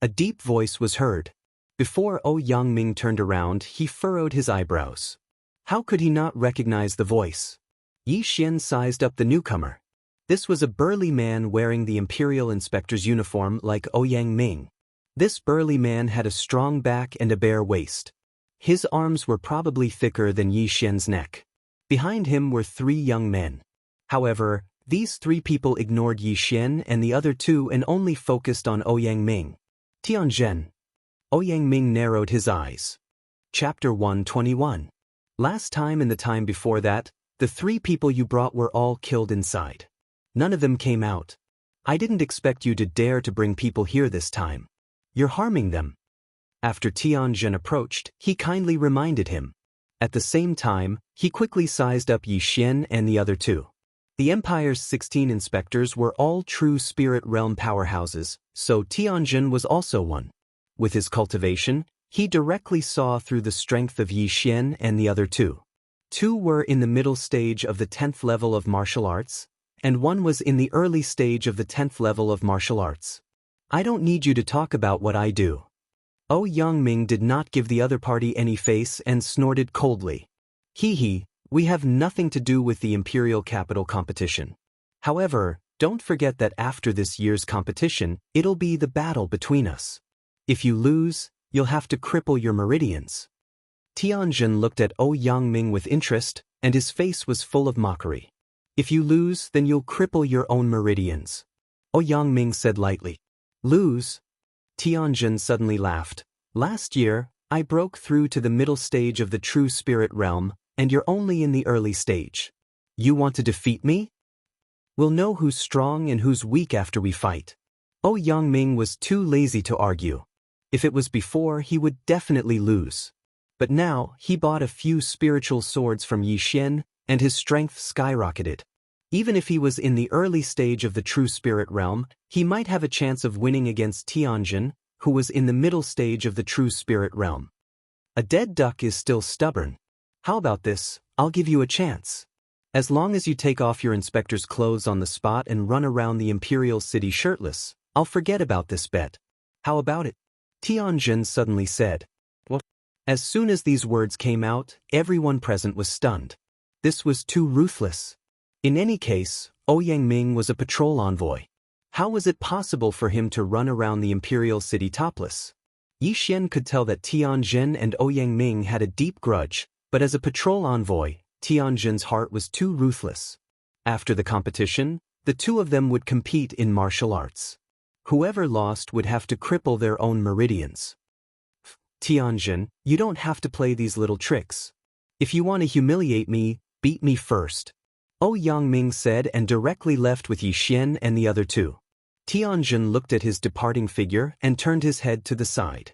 A deep voice was heard. Before Ouyang Ming turned around, he furrowed his eyebrows. How could he not recognize the voice? Yi Xian sized up the newcomer. This was a burly man wearing the imperial inspector's uniform like Ouyang Ming. This burly man had a strong back and a bare waist. His arms were probably thicker than Yi Xian's neck. Behind him were 3 young men. However, these 3 people ignored Yi Xian and the other 2 and only focused on Ouyang Ming. Tianzhen. Ouyang Ming narrowed his eyes. Chapter 121. Last time and the time before that, the 3 people you brought were all killed inside. None of them came out. I didn't expect you to dare to bring people here this time. You're harming them. After Tianzhen approached, he kindly reminded him. At the same time, he quickly sized up Yi Xian and the other 2. The Empire's 16 inspectors were all true spirit realm powerhouses, so Tianzhen was also one. With his cultivation, he directly saw through the strength of Yi Xian and the other 2. 2 were in the middle stage of the 10th level of martial arts, and 1 was in the early stage of the 10th level of martial arts. I don't need you to talk about what I do. Ouyang Ming did not give the other party any face and snorted coldly. Hee, we have nothing to do with the Imperial Capital competition. However, don't forget that after this year's competition, it'll be the battle between us. If you lose, you'll have to cripple your meridians. Tianzhen looked at Ouyang Ming with interest, and his face was full of mockery. If you lose, then you'll cripple your own meridians. Ouyang Ming said lightly. Lose? Tianzhen suddenly laughed. Last year, I broke through to the middle stage of the true spirit realm, and you're only in the early stage. You want to defeat me? We'll know who's strong and who's weak after we fight. Ouyang Ming was too lazy to argue. If it was before, he would definitely lose. But now, he bought a few spiritual swords from Yi Xian, and his strength skyrocketed. Even if he was in the early stage of the true spirit realm, he might have a chance of winning against Tianzhen, who was in the middle stage of the true spirit realm. A dead duck is still stubborn. How about this? I'll give you a chance. As long as you take off your inspector's clothes on the spot and run around the imperial city shirtless, I'll forget about this bet. How about it? Tianzhen suddenly said. What? As soon as these words came out, everyone present was stunned. This was too ruthless. In any case, Ouyang Ming was a patrol envoy. How was it possible for him to run around the imperial city topless? Yi Xian could tell that Tianzhen and Ouyang Ming had a deep grudge, but as a patrol envoy, Tianzhen's heart was too ruthless. After the competition, the 2 of them would compete in martial arts. Whoever lost would have to cripple their own meridians. Tianzhen, you don't have to play these little tricks. If you want to humiliate me, beat me first. Ouyang Ming said and directly left with Yi Xian and the other 2. Tianzhen looked at his departing figure and turned his head to the side.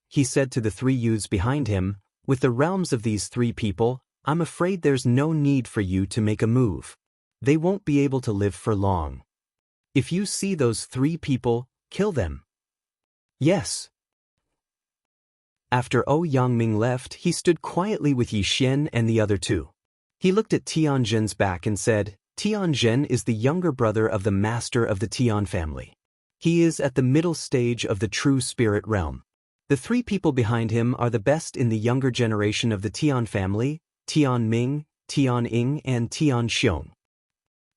He said to the 3 youths behind him, with the realms of these 3 people, I'm afraid there's no need for you to make a move. They won't be able to live for long. If you see those 3 people, kill them. Yes. After Yangming left, he stood quietly with Yi Xian and the other two. He looked at Tianjin's back and said, Tianjin is the younger brother of the master of the Tian family. He is at the middle stage of the true spirit realm. The three people behind him are the best in the younger generation of the Tian family, Tian Ming, Tian Ying and Tian Xiong.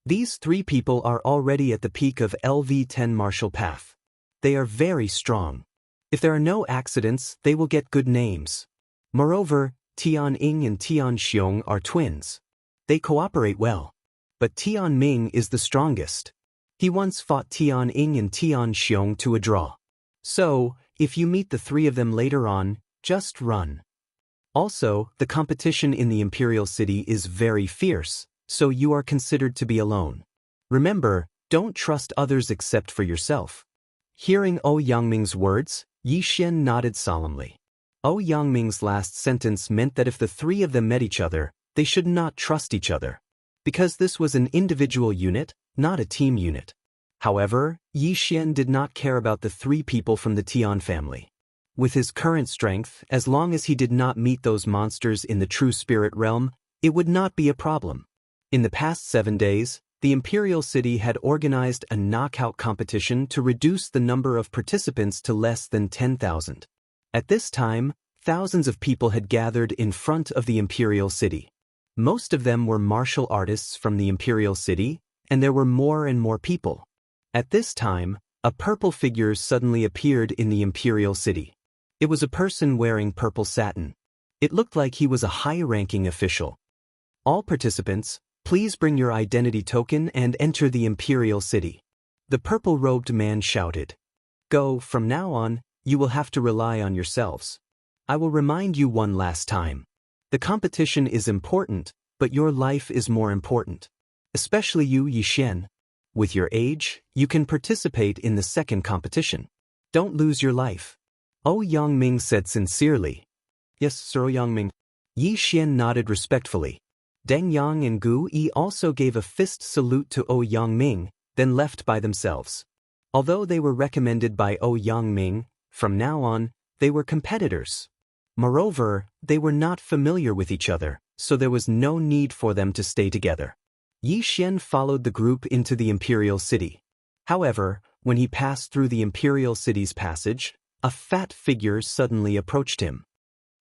These three people are already at the peak of LV10 martial path. They are very strong. If there are no accidents, they will get good names. Moreover, Tian Ying and Tian Xiong are twins. They cooperate well. But Tian Ming is the strongest. He once fought Tian Ying and Tian Xiong to a draw. So, if you meet the three of them later on, just run. Also, the competition in the Imperial City is very fierce, so you are considered to be alone. Remember, don't trust others except for yourself. Hearing Yangming's words, Yi Xian nodded solemnly. Yangming's last sentence meant that if the three of them met each other, they should not trust each other. Because this was an individual unit, not a team unit. However, Yi Xian did not care about the three people from the Tian family. With his current strength, as long as he did not meet those monsters in the true spirit realm, it would not be a problem. In the past 7 days, the Imperial City had organized a knockout competition to reduce the number of participants to less than 10,000. At this time, thousands of people had gathered in front of the Imperial City. Most of them were martial artists from the Imperial City, and there were more and more people. At this time, a purple figure suddenly appeared in the Imperial City. It was a person wearing purple satin. It looked like he was a high-ranking official. All participants, please bring your identity token and enter the Imperial City. The purple-robed man shouted. Go, from now on, you will have to rely on yourselves. I will remind you one last time. The competition is important, but your life is more important. Especially you, Yi Xian. With your age, you can participate in the second competition. Don't lose your life. Yangming said sincerely. Yes, Sir Yangming. Yi Xian nodded respectfully. Deng Yang and Gu Yi also gave a fist salute to Yangming, then left by themselves. Although they were recommended by Yangming, from now on, they were competitors. Moreover, they were not familiar with each other, so there was no need for them to stay together. Yi Xian followed the group into the Imperial City. However, when he passed through the Imperial City's passage, a fat figure suddenly approached him.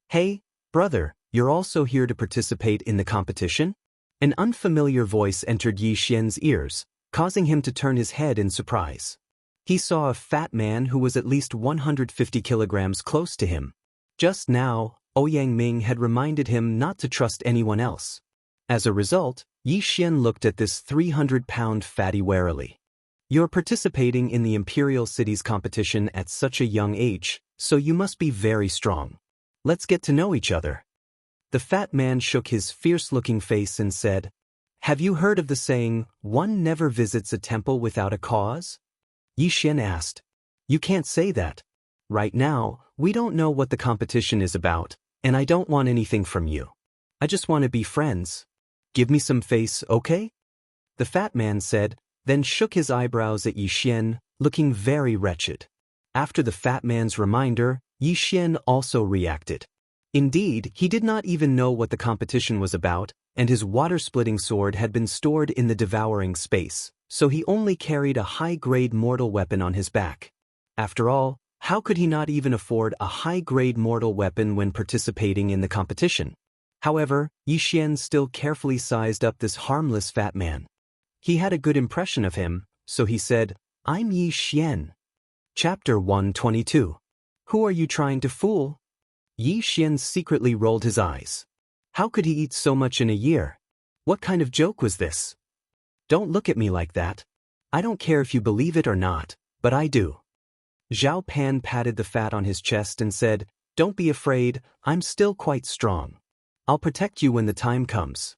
Hey, brother, you're also here to participate in the competition? An unfamiliar voice entered Yi Xian's ears, causing him to turn his head in surprise. He saw a fat man who was at least 150 kilograms close to him. Just now, Yangming had reminded him not to trust anyone else. As a result, Yi Xian looked at this 300-pound fatty warily. You're participating in the Imperial City's competition at such a young age, so you must be very strong. Let's get to know each other. The fat man shook his fierce-looking face and said, Have you heard of the saying, one never visits a temple without a cause? Yi Xian asked. You can't say that. Right now, we don't know what the competition is about, and I don't want anything from you. I just want to be friends. Give me some face, okay? The fat man said, then shook his eyebrows at Yi Xian, looking very wretched. After the fat man's reminder, Yi Xian also reacted. Indeed, he did not even know what the competition was about, and his water-splitting sword had been stored in the devouring space, so he only carried a high-grade mortal weapon on his back. After all, how could he not even afford a high-grade mortal weapon when participating in the competition? However, Yi Xian still carefully sized up this harmless fat man. He had a good impression of him, so he said, I'm Yi Xian. Chapter 122. Who are you trying to fool? Yi Xian secretly rolled his eyes. How could he eat so much in a year? What kind of joke was this? Don't look at me like that. I don't care if you believe it or not, but I do. Zhao Pan patted the fat on his chest and said, Don't be afraid, I'm still quite strong. I'll protect you when the time comes.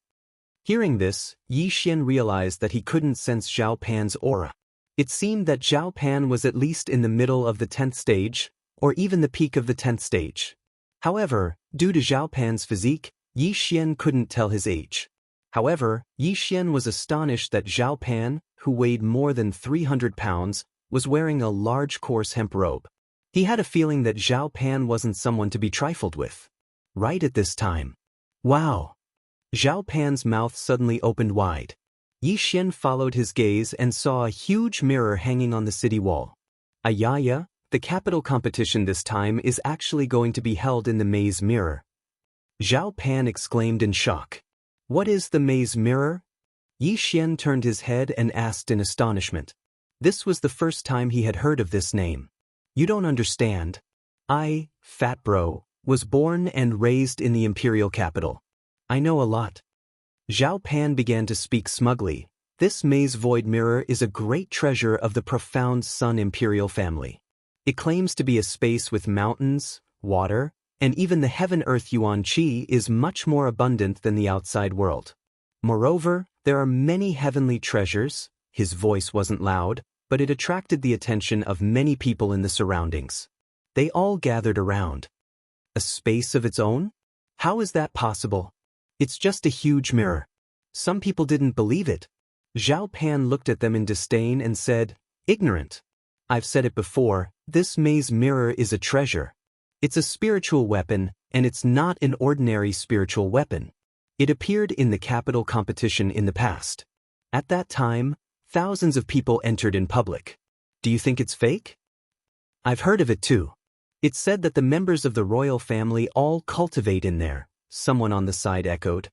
Hearing this, Yi Xian realized that he couldn't sense Zhao Pan's aura. It seemed that Zhao Pan was at least in the middle of the 10th stage, or even the peak of the 10th stage. However, due to Zhao Pan's physique, Yi Xian couldn't tell his age. However, Yi Xian was astonished that Zhao Pan, who weighed more than 300 pounds, was wearing a large coarse hemp robe. He had a feeling that Zhao Pan wasn't someone to be trifled with. Right at this time. Wow! Zhao Pan's mouth suddenly opened wide. Yi Xian followed his gaze and saw a huge mirror hanging on the city wall. Ayaya, the capital competition this time is actually going to be held in the maze mirror. Zhao Pan exclaimed in shock. What is the maze mirror? Yi Xian turned his head and asked in astonishment. This was the first time he had heard of this name. You don't understand. I, fat bro, was born and raised in the imperial capital. I know a lot. Zhao Pan began to speak smugly. This maze void mirror is a great treasure of the profound Sun imperial family. It claims to be a space with mountains, water, and even the heaven-earth yuan qi is much more abundant than the outside world. Moreover, there are many heavenly treasures. His voice wasn't loud, but it attracted the attention of many people in the surroundings. They all gathered around. A space of its own? How is that possible? It's just a huge mirror. Some people didn't believe it. Zhao Pan looked at them in disdain and said, ignorant. I've said it before, this maze mirror is a treasure. It's a spiritual weapon, and it's not an ordinary spiritual weapon. It appeared in the capital competition in the past. At that time, thousands of people entered in public. Do you think it's fake? I've heard of it too. It's said that the members of the royal family all cultivate in there, someone on the side echoed.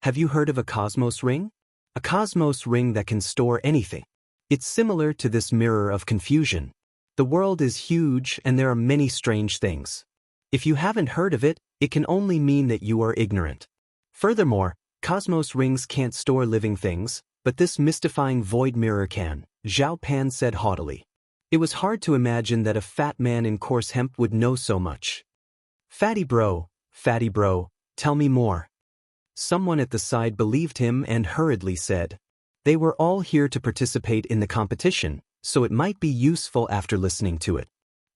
Have you heard of a cosmos ring? A cosmos ring that can store anything. It's similar to this mirror of confusion. The world is huge and there are many strange things. If you haven't heard of it, it can only mean that you are ignorant. Furthermore, cosmos rings can't store living things, but this mystifying void mirror can, Zhao Pan said haughtily. It was hard to imagine that a fat man in coarse hemp would know so much. Fatty bro, tell me more. Someone at the side believed him and hurriedly said. They were all here to participate in the competition, so it might be useful after listening to it.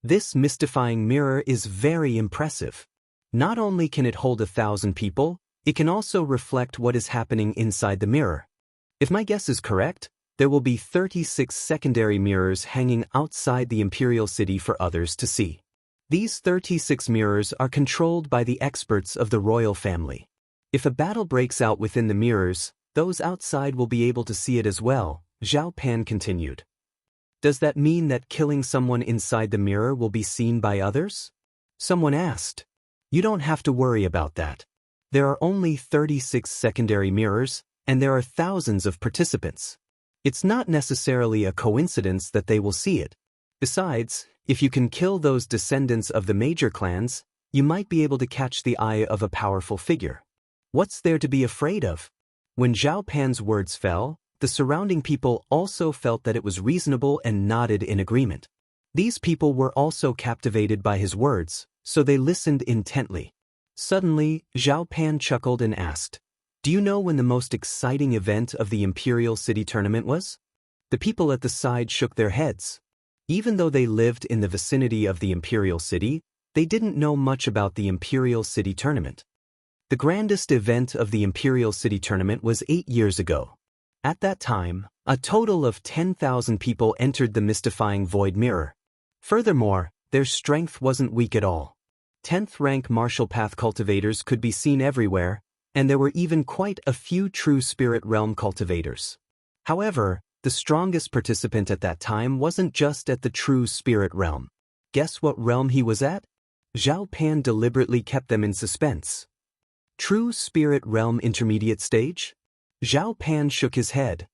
This mystifying mirror is very impressive. Not only can it hold 1,000 people, it can also reflect what is happening inside the mirror. If my guess is correct, there will be 36 secondary mirrors hanging outside the imperial city for others to see. These 36 mirrors are controlled by the experts of the royal family. If a battle breaks out within the mirrors, those outside will be able to see it as well, Zhao Pan continued. Does that mean that killing someone inside the mirror will be seen by others? Someone asked. You don't have to worry about that. There are only 36 secondary mirrors, and there are thousands of participants. It's not necessarily a coincidence that they will see it. Besides, if you can kill those descendants of the major clans, you might be able to catch the eye of a powerful figure. What's there to be afraid of? When Zhao Pan's words fell, the surrounding people also felt that it was reasonable and nodded in agreement. These people were also captivated by his words, so they listened intently. Suddenly, Zhao Pan chuckled and asked, do you know when the most exciting event of the Imperial City Tournament was? The people at the side shook their heads. Even though they lived in the vicinity of the Imperial City, they didn't know much about the Imperial City Tournament. The grandest event of the Imperial City Tournament was 8 years ago. At that time, a total of 10,000 people entered the mystifying void mirror. Furthermore, their strength wasn't weak at all. 10th rank martial path cultivators could be seen everywhere, and there were even quite a few true spirit realm cultivators. However, the strongest participant at that time wasn't just at the true spirit realm. Guess what realm he was at? Zhao Pan deliberately kept them in suspense. True spirit realm intermediate stage? Zhao Pan shook his head.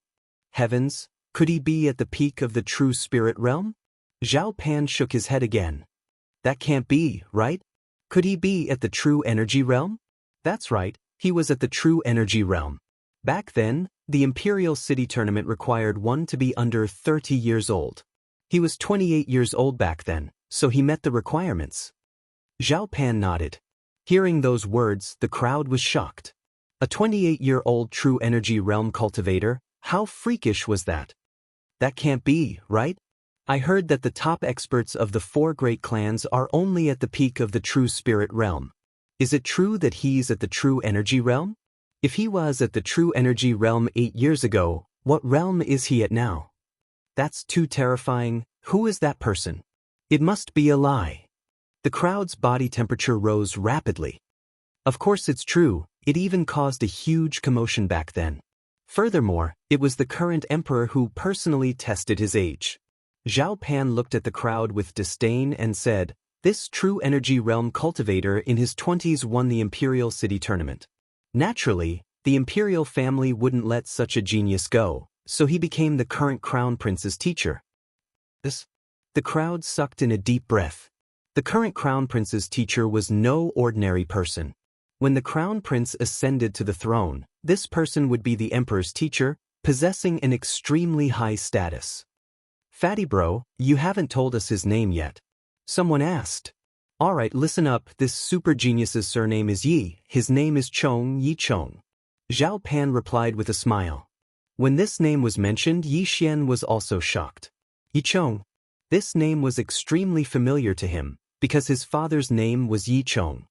Heavens, could he be at the peak of the true spirit realm? Zhao Pan shook his head again. That can't be, right? Could he be at the true energy realm? That's right. He was at the true energy realm. Back then, the Imperial City Tournament required one to be under 30 years old. He was 28 years old back then, so he met the requirements. Zhao Pan nodded. Hearing those words, the crowd was shocked. A 28-year-old true energy realm cultivator, how freakish was that? That can't be, right? I heard that the top experts of the 4 great clans are only at the peak of the true spirit realm. Is it true that he's at the true energy realm? If he was at the true energy realm 8 years ago, what realm is he at now? That's too terrifying. Who is that person? It must be a lie. The crowd's body temperature rose rapidly. Of course it's true, it even caused a huge commotion back then. Furthermore, it was the current emperor who personally tested his age. Zhao Pan looked at the crowd with disdain and said, "This true energy realm cultivator in his 20s won the Imperial City tournament. Naturally, the Imperial family wouldn't let such a genius go, so he became the current Crown Prince's teacher." The crowd sucked in a deep breath. The current Crown Prince's teacher was no ordinary person. When the Crown Prince ascended to the throne, this person would be the Emperor's teacher, possessing an extremely high status. "Fatty bro, you haven't told us his name yet," someone asked. "Alright, listen up, this super genius's surname is Yi, his name is Yi Chong." Zhao Pan replied with a smile. When this name was mentioned, Yi Xian was also shocked. Yi Chong. This name was extremely familiar to him, because his father's name was Yi Chong.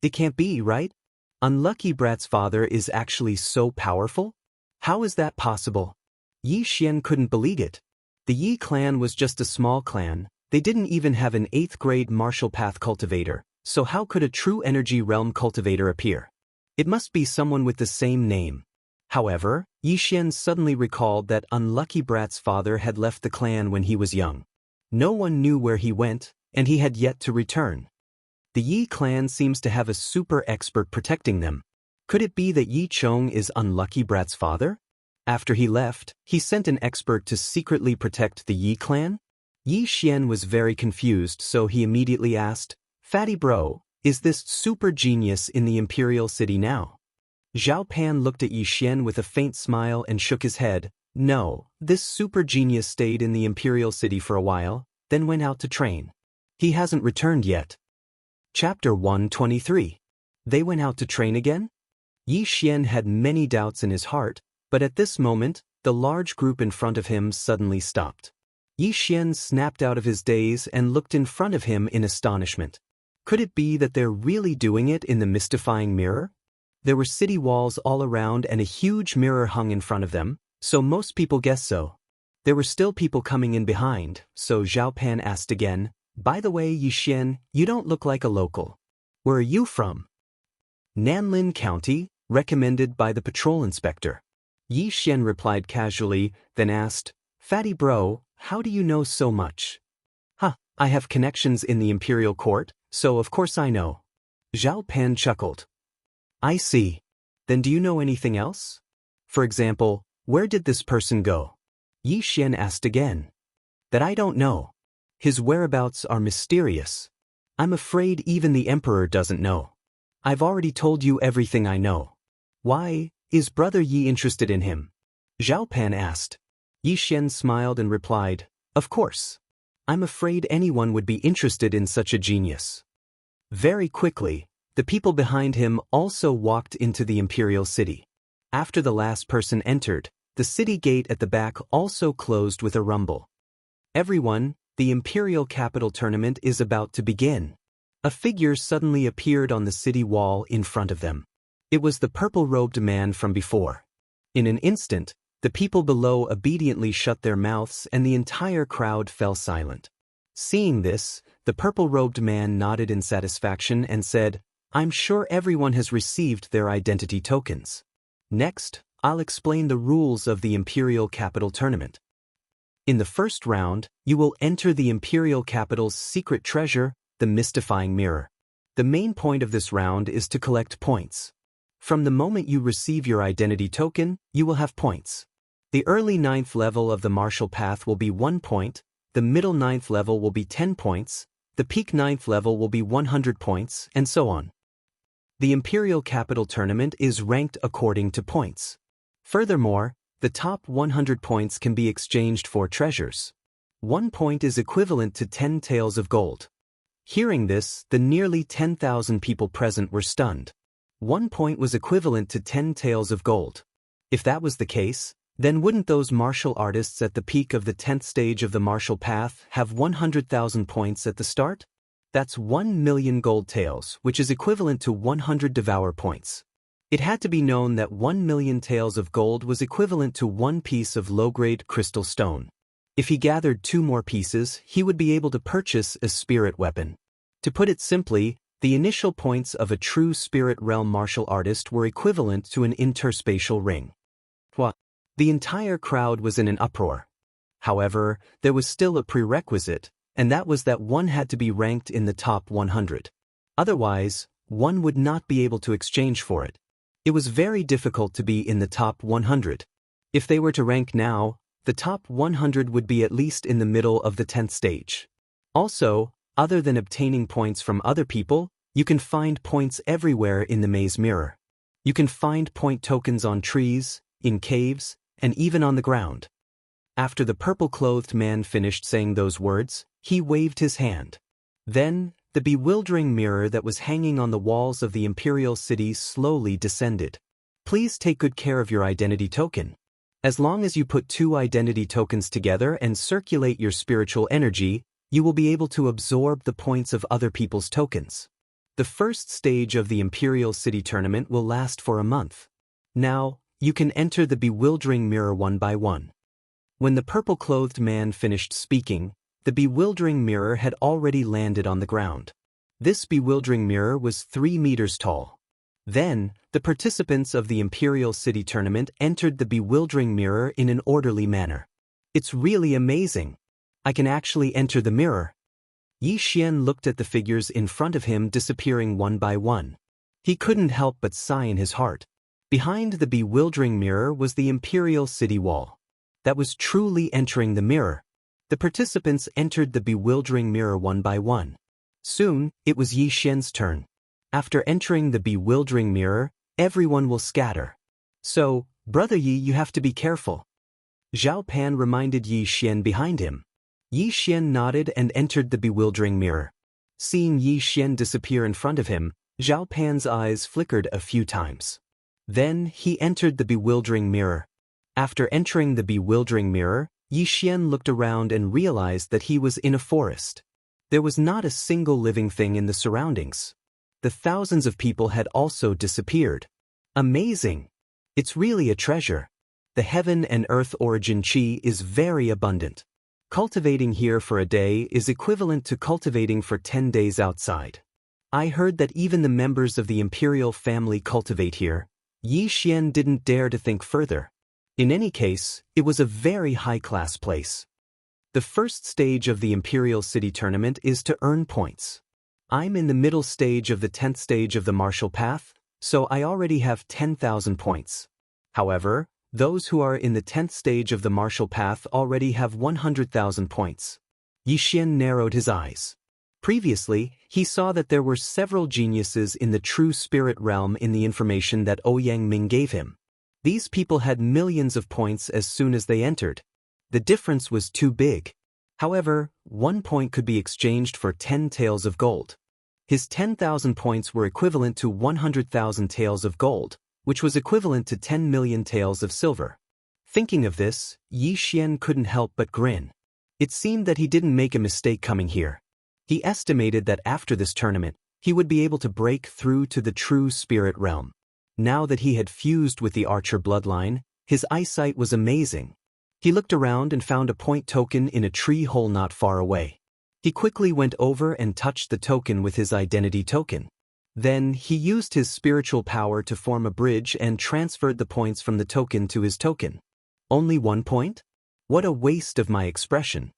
It can't be, right? Unlucky Brat's father is actually so powerful? How is that possible? Yi Xian couldn't believe it. The Yi clan was just a small clan, they didn't even have an 8th grade martial path cultivator, so how could a true energy realm cultivator appear? It must be someone with the same name. However, Yi Xian suddenly recalled that Unlucky Brat's father had left the clan when he was young. No one knew where he went, and he had yet to return. The Yi clan seems to have a super expert protecting them. Could it be that Yi Chong is Unlucky Brat's father? After he left, he sent an expert to secretly protect the Yi clan? Yi Xian was very confused, so he immediately asked, "Fatty bro, is this super genius in the Imperial City now?" Zhao Pan looked at Yi Xian with a faint smile and shook his head. "No, this super genius stayed in the Imperial City for a while, then went out to train. He hasn't returned yet." Chapter 123. They went out to train again? Yi Xian had many doubts in his heart, but at this moment, the large group in front of him suddenly stopped. Yi Xian snapped out of his daze and looked in front of him in astonishment. Could it be that they're really doing it in the mystifying mirror? There were city walls all around and a huge mirror hung in front of them, so most people guessed so. There were still people coming in behind, so Zhao Pan asked again, "By the way, Yi Xian, you don't look like a local. Where are you from?" "Nanlin County, recommended by the patrol inspector." Yi Xian replied casually, then asked, "Fatty bro, how do you know so much?" I have connections in the Imperial Court, so of course I know." Zhao Pan chuckled. "I see. Then do you know anything else? For example, where did this person go?" Yi Xian asked again. "That I don't know. His whereabouts are mysterious. I'm afraid even the Emperor doesn't know. I've already told you everything I know." "Why, is Brother Yi interested in him?" Zhao Pan asked. Yi Xian smiled and replied, "Of course. I'm afraid anyone would be interested in such a genius." Very quickly, the people behind him also walked into the Imperial City. After the last person entered, the city gate at the back also closed with a rumble. "Everyone, the Imperial Capital Tournament is about to begin." A figure suddenly appeared on the city wall in front of them. It was the purple-robed man from before. In an instant, the people below obediently shut their mouths and the entire crowd fell silent. Seeing this, the purple-robed man nodded in satisfaction and said, "I'm sure everyone has received their identity tokens. Next, I'll explain the rules of the Imperial Capital Tournament. In the first round, you will enter the Imperial Capital's secret treasure, the mystifying mirror. The main point of this round is to collect points. From the moment you receive your identity token, you will have points. The early 9th level of the martial path will be 1 point, the middle 9th level will be 10 points, the peak 9th level will be 100 points, and so on. The Imperial Capital Tournament is ranked according to points. Furthermore, the top 100 points can be exchanged for treasures. 1 point is equivalent to 10 taels of gold. Hearing this, the nearly 10,000 people present were stunned. 1 point was equivalent to 10 taels of gold. If that was the case, then wouldn't those martial artists at the peak of the 10th stage of the martial path have 100,000 points at the start? That's 1 million gold taels, which is equivalent to 100 devour points. It had to be known that 1 million taels of gold was equivalent to 1 piece of low-grade crystal stone. If he gathered 2 more pieces, he would be able to purchase a spirit weapon. To put it simply, the initial points of a true spirit realm martial artist were equivalent to an interspatial ring. What? The entire crowd was in an uproar. However, there was still a prerequisite, and that was that one had to be ranked in the top 100. Otherwise, one would not be able to exchange for it. It was very difficult to be in the top 100. If they were to rank now, the top 100 would be at least in the middle of the 10th stage. Also, other than obtaining points from other people, you can find points everywhere in the maze mirror. You can find point tokens on trees, in caves, and even on the ground. After the purple-clothed man finished saying those words, he waved his hand. Then, the bewildering mirror that was hanging on the walls of the imperial city slowly descended. Please take good care of your identity token. As long as you put 2 identity tokens together and circulate your spiritual energy, you will be able to absorb the points of other people's tokens. The first stage of the Imperial City Tournament will last for a month. Now, you can enter the bewildering mirror one by one. When the purple-clothed man finished speaking, the bewildering mirror had already landed on the ground. This bewildering mirror was 3 meters tall. Then, the participants of the Imperial City Tournament entered the bewildering mirror in an orderly manner. It's really amazing. I can actually enter the mirror. Yi Xian looked at the figures in front of him disappearing one by one. He couldn't help but sigh in his heart. Behind the bewildering mirror was the Imperial City wall. That was truly entering the mirror. The participants entered the bewildering mirror one by one. Soon, it was Yi Xian's turn. After entering the bewildering mirror, everyone will scatter. So, Brother Yi, you have to be careful. Zhao Pan reminded Yi Xian behind him. Yi Xian nodded and entered the bewildering mirror. Seeing Yi Xian disappear in front of him, Zhao Pan's eyes flickered a few times. Then, he entered the bewildering mirror. After entering the bewildering mirror, Yi Xian looked around and realized that he was in a forest. There was not a single living thing in the surroundings. The thousands of people had also disappeared. Amazing! It's really a treasure. The heaven and earth origin chi is very abundant. Cultivating here for a day is equivalent to cultivating for 10 days outside. I heard that even the members of the imperial family cultivate here. Yi Xian didn't dare to think further. In any case, it was a very high-class place. The first stage of the Imperial City Tournament is to earn points. I'm in the middle stage of the 10th stage of the martial path, so I already have 10,000 points. However, those who are in the 10th stage of the martial path already have 100,000 points. Yi Xian narrowed his eyes. Previously, he saw that there were several geniuses in the true spirit realm in the information that Ouyang Ming gave him. These people had millions of points as soon as they entered. The difference was too big. However, 1 point could be exchanged for 10 taels of gold. His 10,000 points were equivalent to 100,000 taels of gold, which was equivalent to 10 million taels of silver. Thinking of this, Yi Xian couldn't help but grin. It seemed that he didn't make a mistake coming here. He estimated that after this tournament, he would be able to break through to the true spirit realm. Now that he had fused with the archer bloodline, his eyesight was amazing. He looked around and found a point token in a tree hole not far away. He quickly went over and touched the token with his identity token. Then, he used his spiritual power to form a bridge and transferred the points from the token to his token. Only 1 point? What a waste of my expression.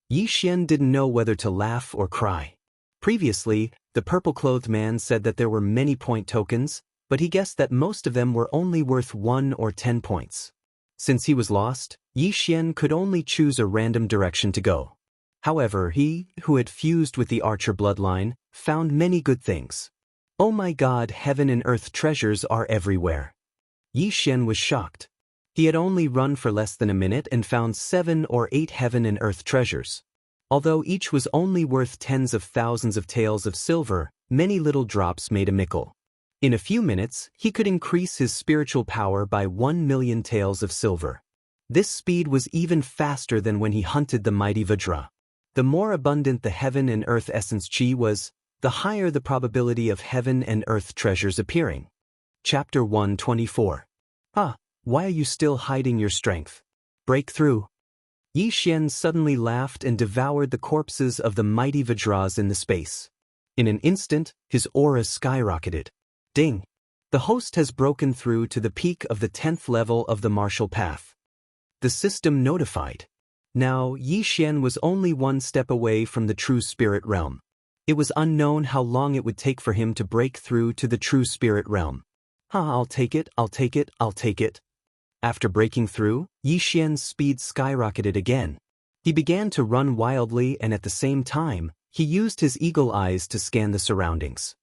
Yi Xian didn't know whether to laugh or cry. Previously, the purple-clothed man said that there were many point tokens, but he guessed that most of them were only worth 1 or 10 points. Since he was lost, Yi Xian could only choose a random direction to go. However, he, who had fused with the archer bloodline, found many good things. Oh my God, heaven and earth treasures are everywhere. Yi Xian was shocked. He had only run for less than a minute and found 7 or 8 heaven and earth treasures. Although each was only worth tens of thousands of taels of silver, many little drops made a mickle. In a few minutes, he could increase his spiritual power by 1 million taels of silver. This speed was even faster than when he hunted the mighty Vajra. The more abundant the heaven and earth essence chi was, the higher the probability of heaven and earth treasures appearing. Chapter 124. Why are you still hiding your strength? Break through. Yi Xian suddenly laughed and devoured the corpses of the mighty Vajras in the space. In an instant, his aura skyrocketed. Ding! The host has broken through to the peak of the 10th level of the martial path. The system notified. Now, Yi Xian was only one step away from the true spirit realm. It was unknown how long it would take for him to break through to the true spirit realm. I'll take it, I'll take it, I'll take it. After breaking through, Yi Xian's speed skyrocketed again. He began to run wildly, and at the same time, he used his eagle eyes to scan the surroundings.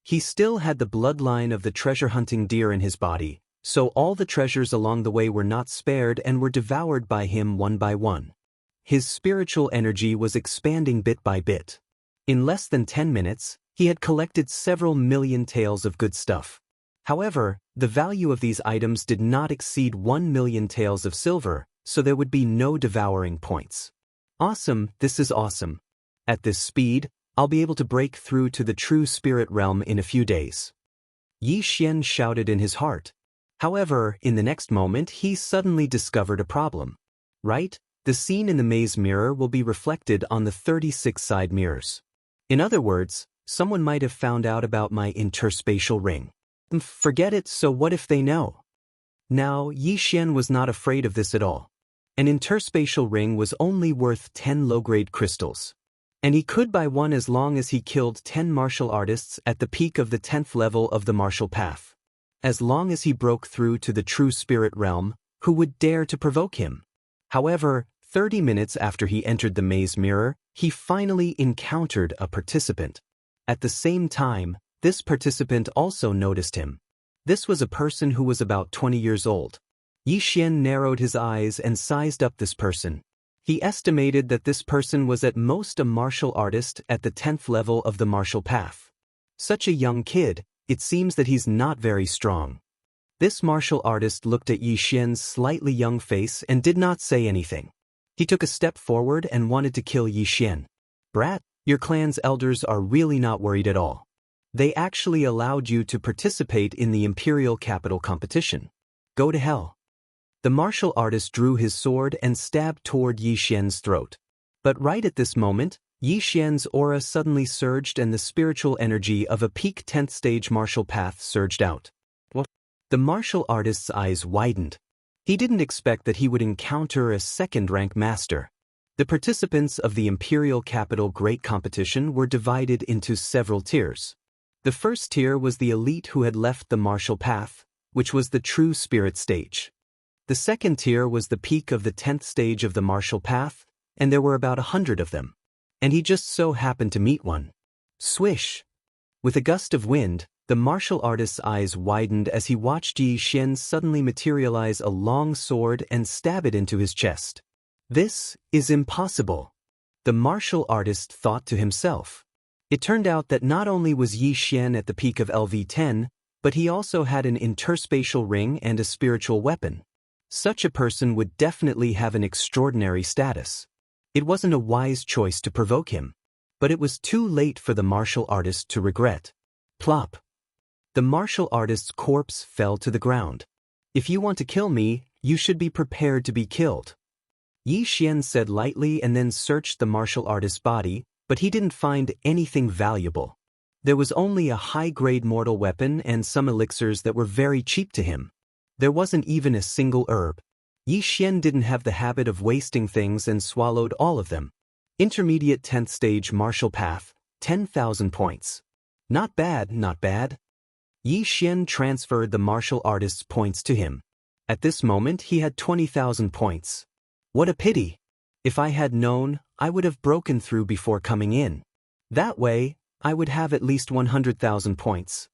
He still had the bloodline of the treasure-hunting deer in his body, so all the treasures along the way were not spared and were devoured by him one by one. His spiritual energy was expanding bit by bit. In less than 10 minutes, he had collected several million taels of good stuff. However, the value of these items did not exceed 1 million taels of silver, so there would be no devouring points. Awesome, this is awesome. At this speed, I'll be able to break through to the true spirit realm in a few days. Yi Xian shouted in his heart. However, in the next moment he suddenly discovered a problem. Right? The scene in the maze mirror will be reflected on the 36 side mirrors. In other words, someone might have found out about my interspatial ring. Forget it, so what if they know? Now, Yi Xian was not afraid of this at all. An interspatial ring was only worth 10 low-grade crystals. And he could buy one as long as he killed 10 martial artists at the peak of the 10th level of the martial path. As long as he broke through to the true spirit realm, who would dare to provoke him? However, 30 minutes after he entered the maze mirror, he finally encountered a participant. At the same time, this participant also noticed him. This was a person who was about 20 years old. Yi Xian narrowed his eyes and sized up this person. He estimated that this person was at most a martial artist at the 10th level of the martial path. Such a young kid, it seems that he's not very strong. This martial artist looked at Yi Xian's slightly young face and did not say anything. He took a step forward and wanted to kill Yi Xian. Brat, your clan's elders are really not worried at all. They actually allowed you to participate in the imperial capital competition. Go to hell. The martial artist drew his sword and stabbed toward Yi Xian's throat. But right at this moment, Yi Xian's aura suddenly surged and the spiritual energy of a peak 10th stage martial path surged out. What? The martial artist's eyes widened. He didn't expect that he would encounter a second-rank master. The participants of the imperial capital great competition were divided into several tiers. The first tier was the elite who had left the martial path, which was the true spirit stage. The second tier was the peak of the 10th stage of the martial path, and there were about 100 of them. And he just so happened to meet one. Swish! With a gust of wind, the martial artist's eyes widened as he watched Yi Xian suddenly materialize a long sword and stab it into his chest. This is impossible. The martial artist thought to himself. It turned out that not only was Yi Xian at the peak of LV10, but he also had an interspatial ring and a spiritual weapon. Such a person would definitely have an extraordinary status. It wasn't a wise choice to provoke him. But it was too late for the martial artist to regret. Plop. The martial artist's corpse fell to the ground. If you want to kill me, you should be prepared to be killed. Yi Xian said lightly and then searched the martial artist's body, but he didn't find anything valuable. There was only a high-grade mortal weapon and some elixirs that were very cheap to him. There wasn't even a single herb. Yi Xian didn't have the habit of wasting things and swallowed all of them. Intermediate 10th stage martial path, 10,000 points. Not bad, not bad. Yi Xian transferred the martial artist's points to him. At this moment he had 20,000 points. What a pity. If I had known, I would have broken through before coming in. That way, I would have at least 100,000 points.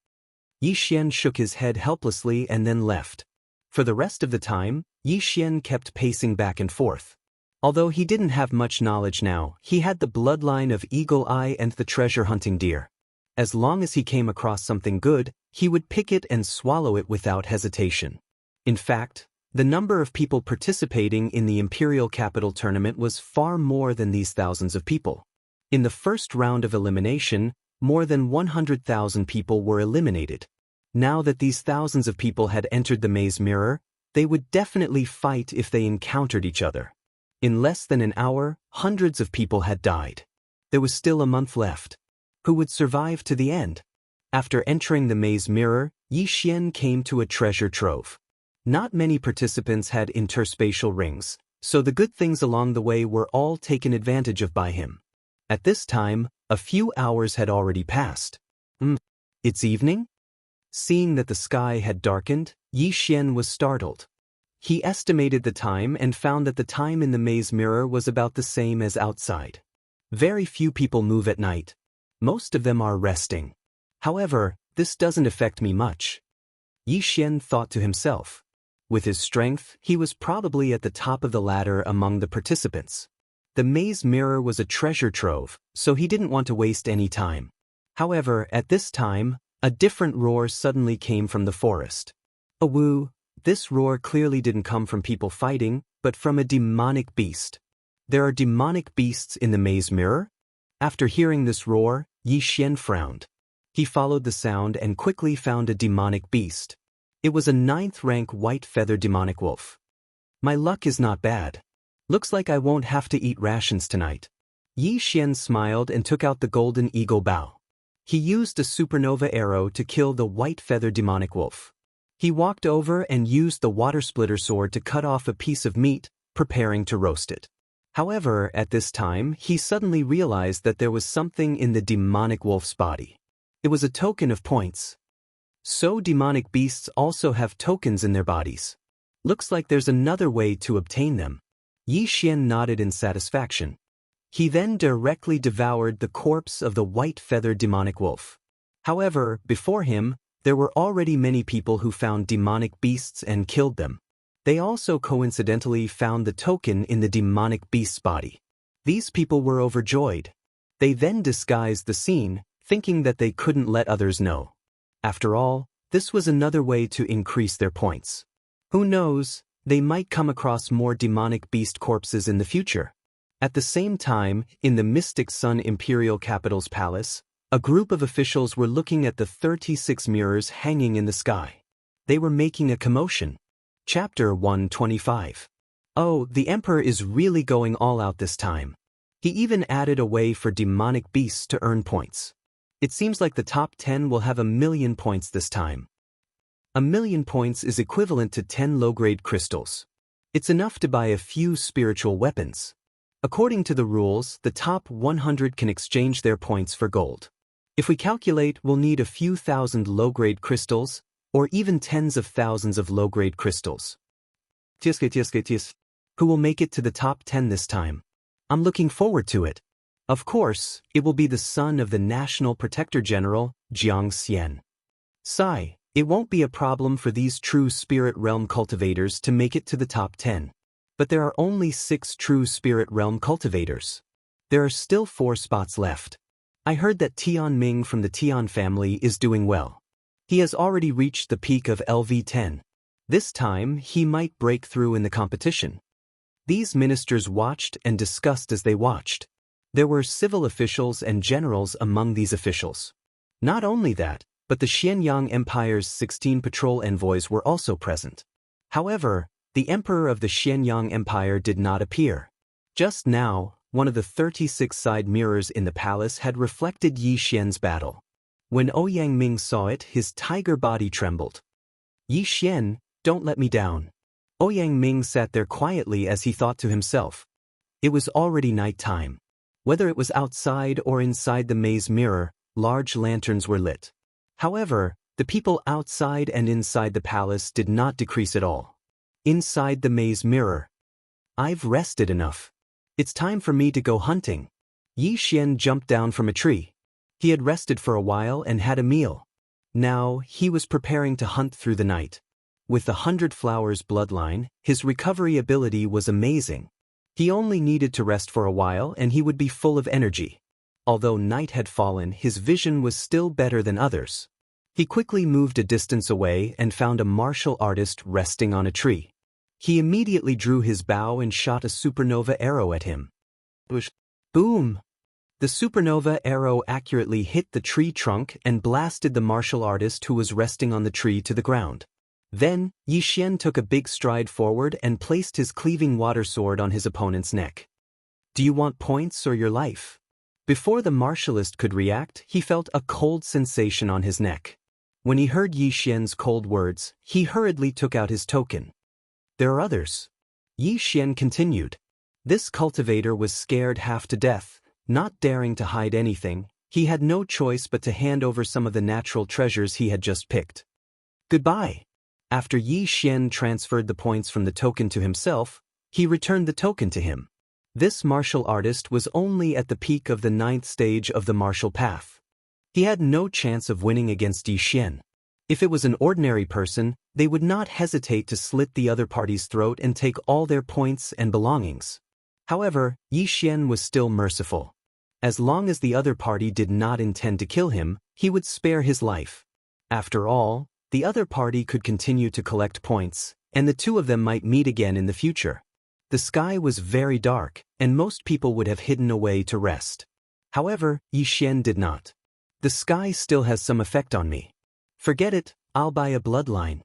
Yi Xian shook his head helplessly and then left. For the rest of the time, Yi Xian kept pacing back and forth. Although he didn't have much knowledge now, he had the bloodline of Eagle Eye and the treasure-hunting deer. As long as he came across something good, he would pick it and swallow it without hesitation. In fact, the number of people participating in the Imperial Capital Tournament was far more than these thousands of people. In the first round of elimination, more than 100,000 people were eliminated. Now that these thousands of people had entered the maze mirror, they would definitely fight if they encountered each other. In less than an hour, hundreds of people had died. There was still a month left. Who would survive to the end? After entering the maze mirror, Yi Xian came to a treasure trove. Not many participants had interspatial rings, so the good things along the way were all taken advantage of by him. At this time, a few hours had already passed. It's evening? Seeing that the sky had darkened, Yi Xian was startled. He estimated the time and found that the time in the maze mirror was about the same as outside. Very few people move at night. Most of them are resting. However, this doesn't affect me much. Yi Xian thought to himself. With his strength, he was probably at the top of the ladder among the participants. The maze mirror was a treasure trove, so he didn't want to waste any time. However, at this time, a different roar suddenly came from the forest. A woo! This roar clearly didn't come from people fighting, but from a demonic beast. There are demonic beasts in the maze mirror? After hearing this roar, Yi Xian frowned. He followed the sound and quickly found a demonic beast. It was a 9th-rank white-feather demonic wolf. My luck is not bad. Looks like I won't have to eat rations tonight. Yi Xian smiled and took out the golden eagle bow. He used a supernova arrow to kill the white-feather demonic wolf. He walked over and used the water splitter sword to cut off a piece of meat, preparing to roast it. However, at this time, he suddenly realized that there was something in the demonic wolf's body. It was a token of points. So demonic beasts also have tokens in their bodies. Looks like there's another way to obtain them. Yi Xian nodded in satisfaction. He then directly devoured the corpse of the white-feathered demonic wolf. However, before him, there were already many people who found demonic beasts and killed them. They also coincidentally found the token in the demonic beast's body. These people were overjoyed. They then disguised the scene, thinking that they couldn't let others know. After all, this was another way to increase their points. Who knows, they might come across more demonic beast corpses in the future. At the same time, in the Mystic Sun Imperial Capital's palace, a group of officials were looking at the 36 mirrors hanging in the sky. They were making a commotion. Chapter 125. Oh, the Emperor is really going all out this time. He even added a way for demonic beasts to earn points. It seems like the top 10 will have 1,000,000 points this time. 1,000,000 points is equivalent to 10 low-grade crystals. It's enough to buy a few spiritual weapons. According to the rules, the top 100 can exchange their points for gold. If we calculate, we'll need a few thousand low-grade crystals, or even tens of thousands of low-grade crystals. Who will make it to the top 10 this time? I'm looking forward to it. Of course, it will be the son of the National Protector General, Jiang Xian. Sigh, it won't be a problem for these true Spirit Realm cultivators to make it to the top 10. But there are only 6 true Spirit Realm cultivators. There are still 4 spots left. I heard that Tian Ming from the Tian family is doing well. He has already reached the peak of LV10. This time, he might break through in the competition. These ministers watched and discussed as they watched. There were civil officials and generals among these officials. Not only that, but the Xianyang Empire's 16 patrol envoys were also present. However, the emperor of the Xianyang Empire did not appear. Just now, one of the 36 side mirrors in the palace had reflected Yi Xian's battle. When Ouyang Ming saw it, his tiger body trembled. Yi Xian, don't let me down. Ouyang Ming sat there quietly as he thought to himself. It was already night time. Whether it was outside or inside the maze mirror, large lanterns were lit. However, the people outside and inside the palace did not decrease at all. Inside the maze mirror. I've rested enough. It's time for me to go hunting. Yi Xian jumped down from a tree. He had rested for a while and had a meal. Now, he was preparing to hunt through the night. With the 100 Flowers bloodline, his recovery ability was amazing. He only needed to rest for a while and he would be full of energy. Although night had fallen, his vision was still better than others. He quickly moved a distance away and found a martial artist resting on a tree. He immediately drew his bow and shot a supernova arrow at him. Boom! The supernova arrow accurately hit the tree trunk and blasted the martial artist who was resting on the tree to the ground. Then, Yi Xian took a big stride forward and placed his cleaving water sword on his opponent's neck. Do you want points or your life? Before the martialist could react, he felt a cold sensation on his neck. When he heard Yi Xian's cold words, he hurriedly took out his token. There are others. Yi Xian continued. This cultivator was scared half to death, not daring to hide anything. He had no choice but to hand over some of the natural treasures he had just picked. Goodbye. After Yi Xian transferred the points from the token to himself, he returned the token to him. This martial artist was only at the peak of the 9th stage of the martial path. He had no chance of winning against Yi Xian. If it was an ordinary person, they would not hesitate to slit the other party's throat and take all their points and belongings. However, Yi Xian was still merciful. As long as the other party did not intend to kill him, he would spare his life. After all, the other party could continue to collect points, and the two of them might meet again in the future. The sky was very dark, and most people would have hidden away to rest. However, Yi Xian did not. The sky still has some effect on me. Forget it, I'll buy a bloodline.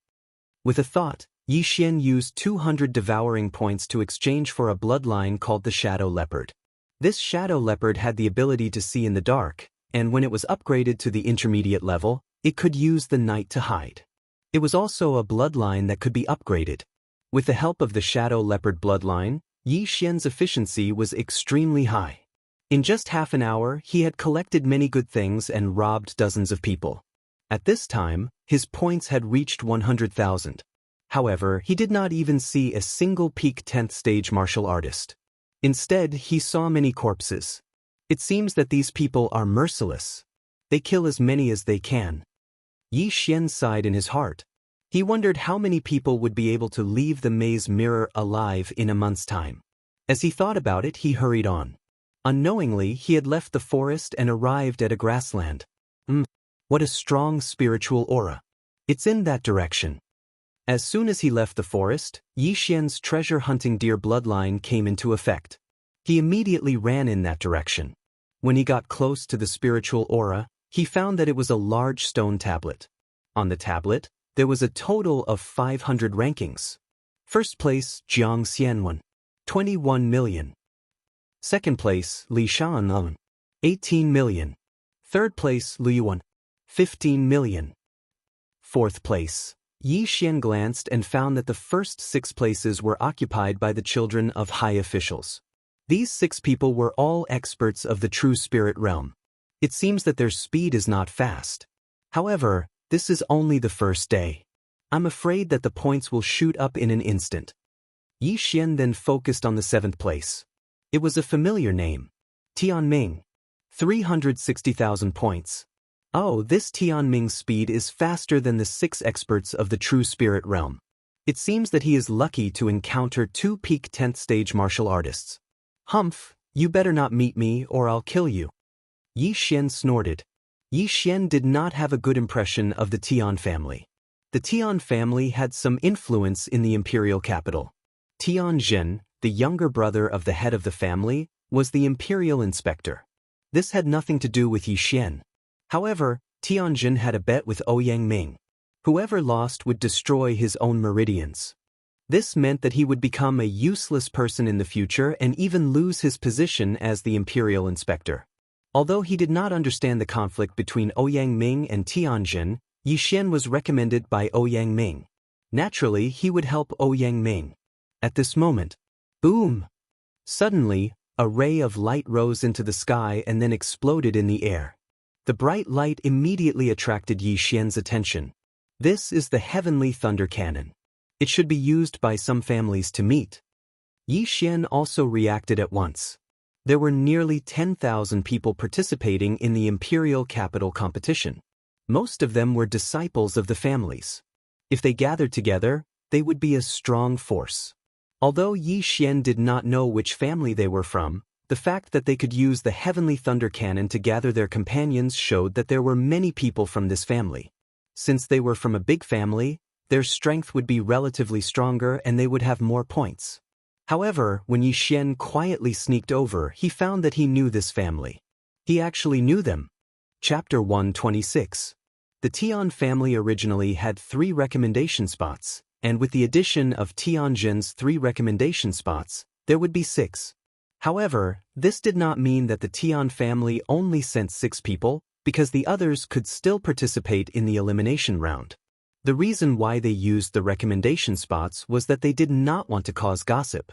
With a thought, Yi Xian used 200 devouring points to exchange for a bloodline called the Shadow Leopard. This Shadow Leopard had the ability to see in the dark, and when it was upgraded to the intermediate level, it could use the night to hide. It was also a bloodline that could be upgraded. With the help of the Shadow Leopard bloodline, Yi Xian's efficiency was extremely high. In just half an hour, he had collected many good things and robbed dozens of people. At this time, his points had reached 100,000. However, he did not even see a single peak 10th stage martial artist. Instead, he saw many corpses. It seems that these people are merciless. They kill as many as they can. Yi Xian sighed in his heart. He wondered how many people would be able to leave the maze mirror alive in a month's time. As he thought about it, he hurried on. Unknowingly, he had left the forest and arrived at a grassland. What a strong spiritual aura. It's in that direction. As soon as he left the forest, Yi Xian's treasure-hunting deer bloodline came into effect. He immediately ran in that direction. When he got close to the spiritual aura, he found that it was a large stone tablet. On the tablet, there was a total of 500 rankings. First place, Jiang Xianwen, 21 million. Second place, Li Shanlun, 18 million. Third place, Lu Yuan, 15 million. Fourth place. Yi Xian glanced and found that the first 6 places were occupied by the children of high officials. These 6 people were all experts of the true spirit realm. It seems that their speed is not fast. However, this is only the first day. I'm afraid that the points will shoot up in an instant. Yi Xian then focused on the 7th place. It was a familiar name. Tianming. 360,000 points. Oh, this Tianming's speed is faster than the 6 experts of the true spirit realm. It seems that he is lucky to encounter 2 peak 10th stage martial artists. Humph, you better not meet me or I'll kill you. Yi Xian snorted. Yi Xian did not have a good impression of the Tian family. The Tian family had some influence in the imperial capital. Tian Zhen, the younger brother of the head of the family, was the imperial inspector. This had nothing to do with Yi Xian. However, Tian Zhen had a bet with Ouyang Ming. Whoever lost would destroy his own meridians. This meant that he would become a useless person in the future and even lose his position as the imperial inspector. Although he did not understand the conflict between Ouyang Ming and Tian Zhen, Yi Xian was recommended by Ouyang Ming. Naturally, he would help Ouyang Ming. At this moment, boom! Suddenly, a ray of light rose into the sky and then exploded in the air. The bright light immediately attracted Yi Xian's attention. This is the heavenly thunder cannon. It should be used by some families to meet. Yi Xian also reacted at once. There were nearly 10,000 people participating in the imperial capital competition. Most of them were disciples of the families. If they gathered together, they would be a strong force. Although Yi Xian did not know which family they were from, the fact that they could use the heavenly thunder cannon to gather their companions showed that there were many people from this family. Since they were from a big family, their strength would be relatively stronger and they would have more points. However, when Yi Xian quietly sneaked over, he found that he knew this family. He actually knew them. Chapter 126. The Tian family originally had 3 recommendation spots, and with the addition of Tianjin's 3 recommendation spots, there would be 6. However, this did not mean that the Tian family only sent 6 people, because the others could still participate in the elimination round. The reason why they used the recommendation spots was that they did not want to cause gossip.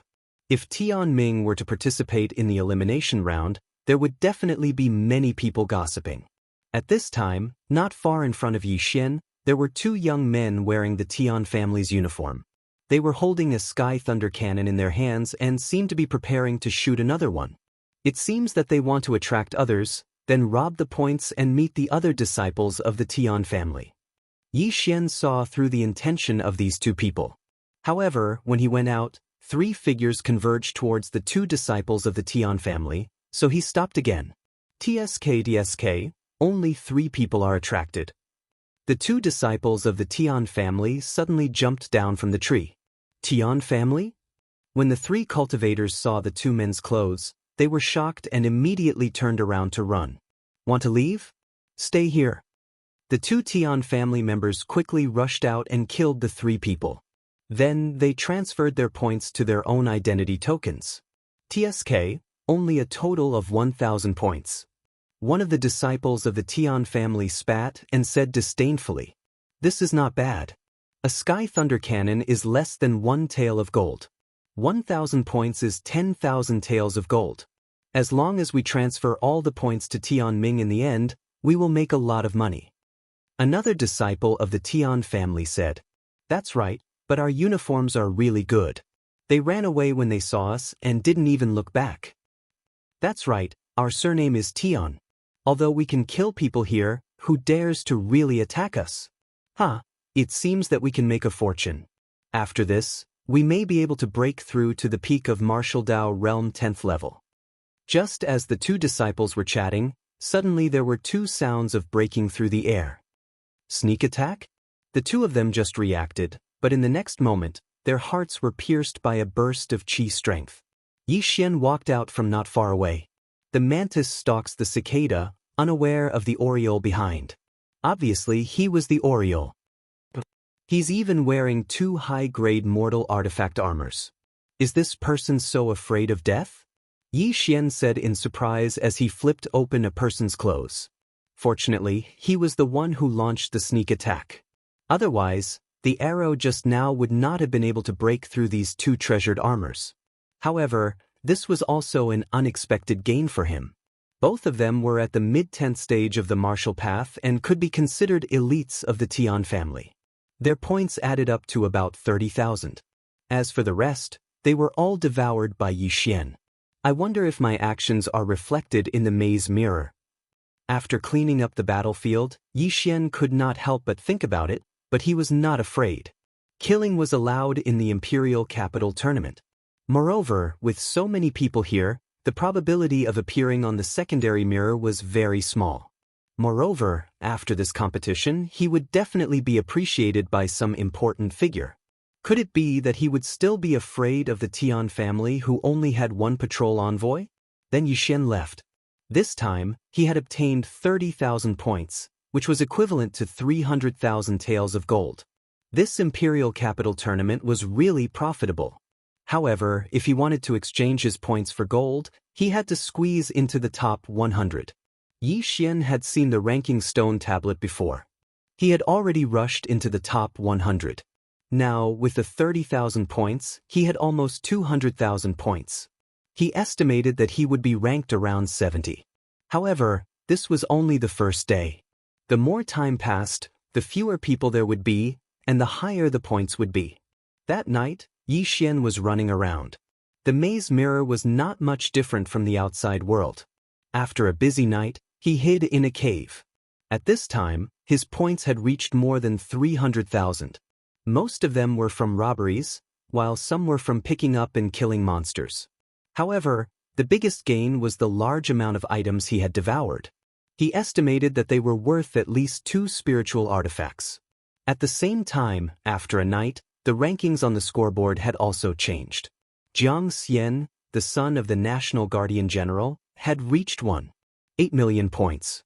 If Tianming were to participate in the elimination round, there would definitely be many people gossiping. At this time, not far in front of Yixian, there were 2 young men wearing the Tian family's uniform. They were holding a sky thunder cannon in their hands and seemed to be preparing to shoot another one. It seems that they want to attract others, then rob the points and meet the other disciples of the Tian family. Yixian saw through the intention of these 2 people. However, when he went out, 3 figures converged towards the 2 disciples of the Tian family, so he stopped again. TSK, only 3 people are attracted. The 2 disciples of the Tian family suddenly jumped down from the tree. Tian family? When the 3 cultivators saw the 2 men's clothes, they were shocked and immediately turned around to run. Want to leave? Stay here. The 2 Tian family members quickly rushed out and killed the 3 people. Then they transferred their points to their own identity tokens. TSK, only a total of 1,000 points. One of the disciples of the Tian family spat and said disdainfully, "This is not bad. A sky thunder cannon is less than 1 tael of gold. 1,000 points is 10,000 taels of gold. As long as we transfer all the points to Tianming in the end, we will make a lot of money." Another disciple of the Tian family said, "That's right, but our uniforms are really good. They ran away when they saw us and didn't even look back." "That's right, our surname is Tian. Although we can kill people here, who dares to really attack us? It seems that we can make a fortune. After this, we may be able to break through to the peak of Martial Dao Realm 10th level." Just as the 2 disciples were chatting, suddenly there were 2 sounds of breaking through the air. Sneak attack? The 2 of them just reacted, but in the next moment, their hearts were pierced by a burst of qi strength. Yixian walked out from not far away. The mantis stalks the cicada, unaware of the oriole behind. Obviously, he was the oriole. He's even wearing 2 high-grade mortal artifact armors. Is this person so afraid of death? Yixian said in surprise as he flipped open a person's clothes. Fortunately, he was the one who launched the sneak attack. Otherwise, the arrow just now would not have been able to break through these 2 treasured armors. However, this was also an unexpected gain for him. Both of them were at the mid-10th stage of the martial path and could be considered elites of the Tian family. Their points added up to about 30,000. As for the rest, they were all devoured by Yixian. I wonder if my actions are reflected in the maze mirror. After cleaning up the battlefield, Yixian could not help but think about it, but he was not afraid. Killing was allowed in the Imperial Capital Tournament. Moreover, with so many people here, the probability of appearing on the secondary mirror was very small. Moreover, after this competition, he would definitely be appreciated by some important figure. Could it be that he would still be afraid of the Tian family who only had 1 patrol envoy? Then Yixian left. This time, he had obtained 30,000 points, which was equivalent to 300,000 taels of gold. This Imperial Capital Tournament was really profitable. However, if he wanted to exchange his points for gold, he had to squeeze into the top 100. Yixian had seen the ranking stone tablet before. He had already rushed into the top 100. Now, with the 30,000 points, he had almost 200,000 points. He estimated that he would be ranked around 70. However, this was only the first day. The more time passed, the fewer people there would be, and the higher the points would be. That night, Yixian was running around. The maze mirror was not much different from the outside world. After a busy night, he hid in a cave. At this time, his points had reached more than 300,000. Most of them were from robberies, while some were from picking up and killing monsters. However, the biggest gain was the large amount of items he had devoured. He estimated that they were worth at least 2 spiritual artifacts. At the same time, after a night, the rankings on the scoreboard had also changed. Jiang Xian, the son of the National Guardian General, had reached 1.8 million points.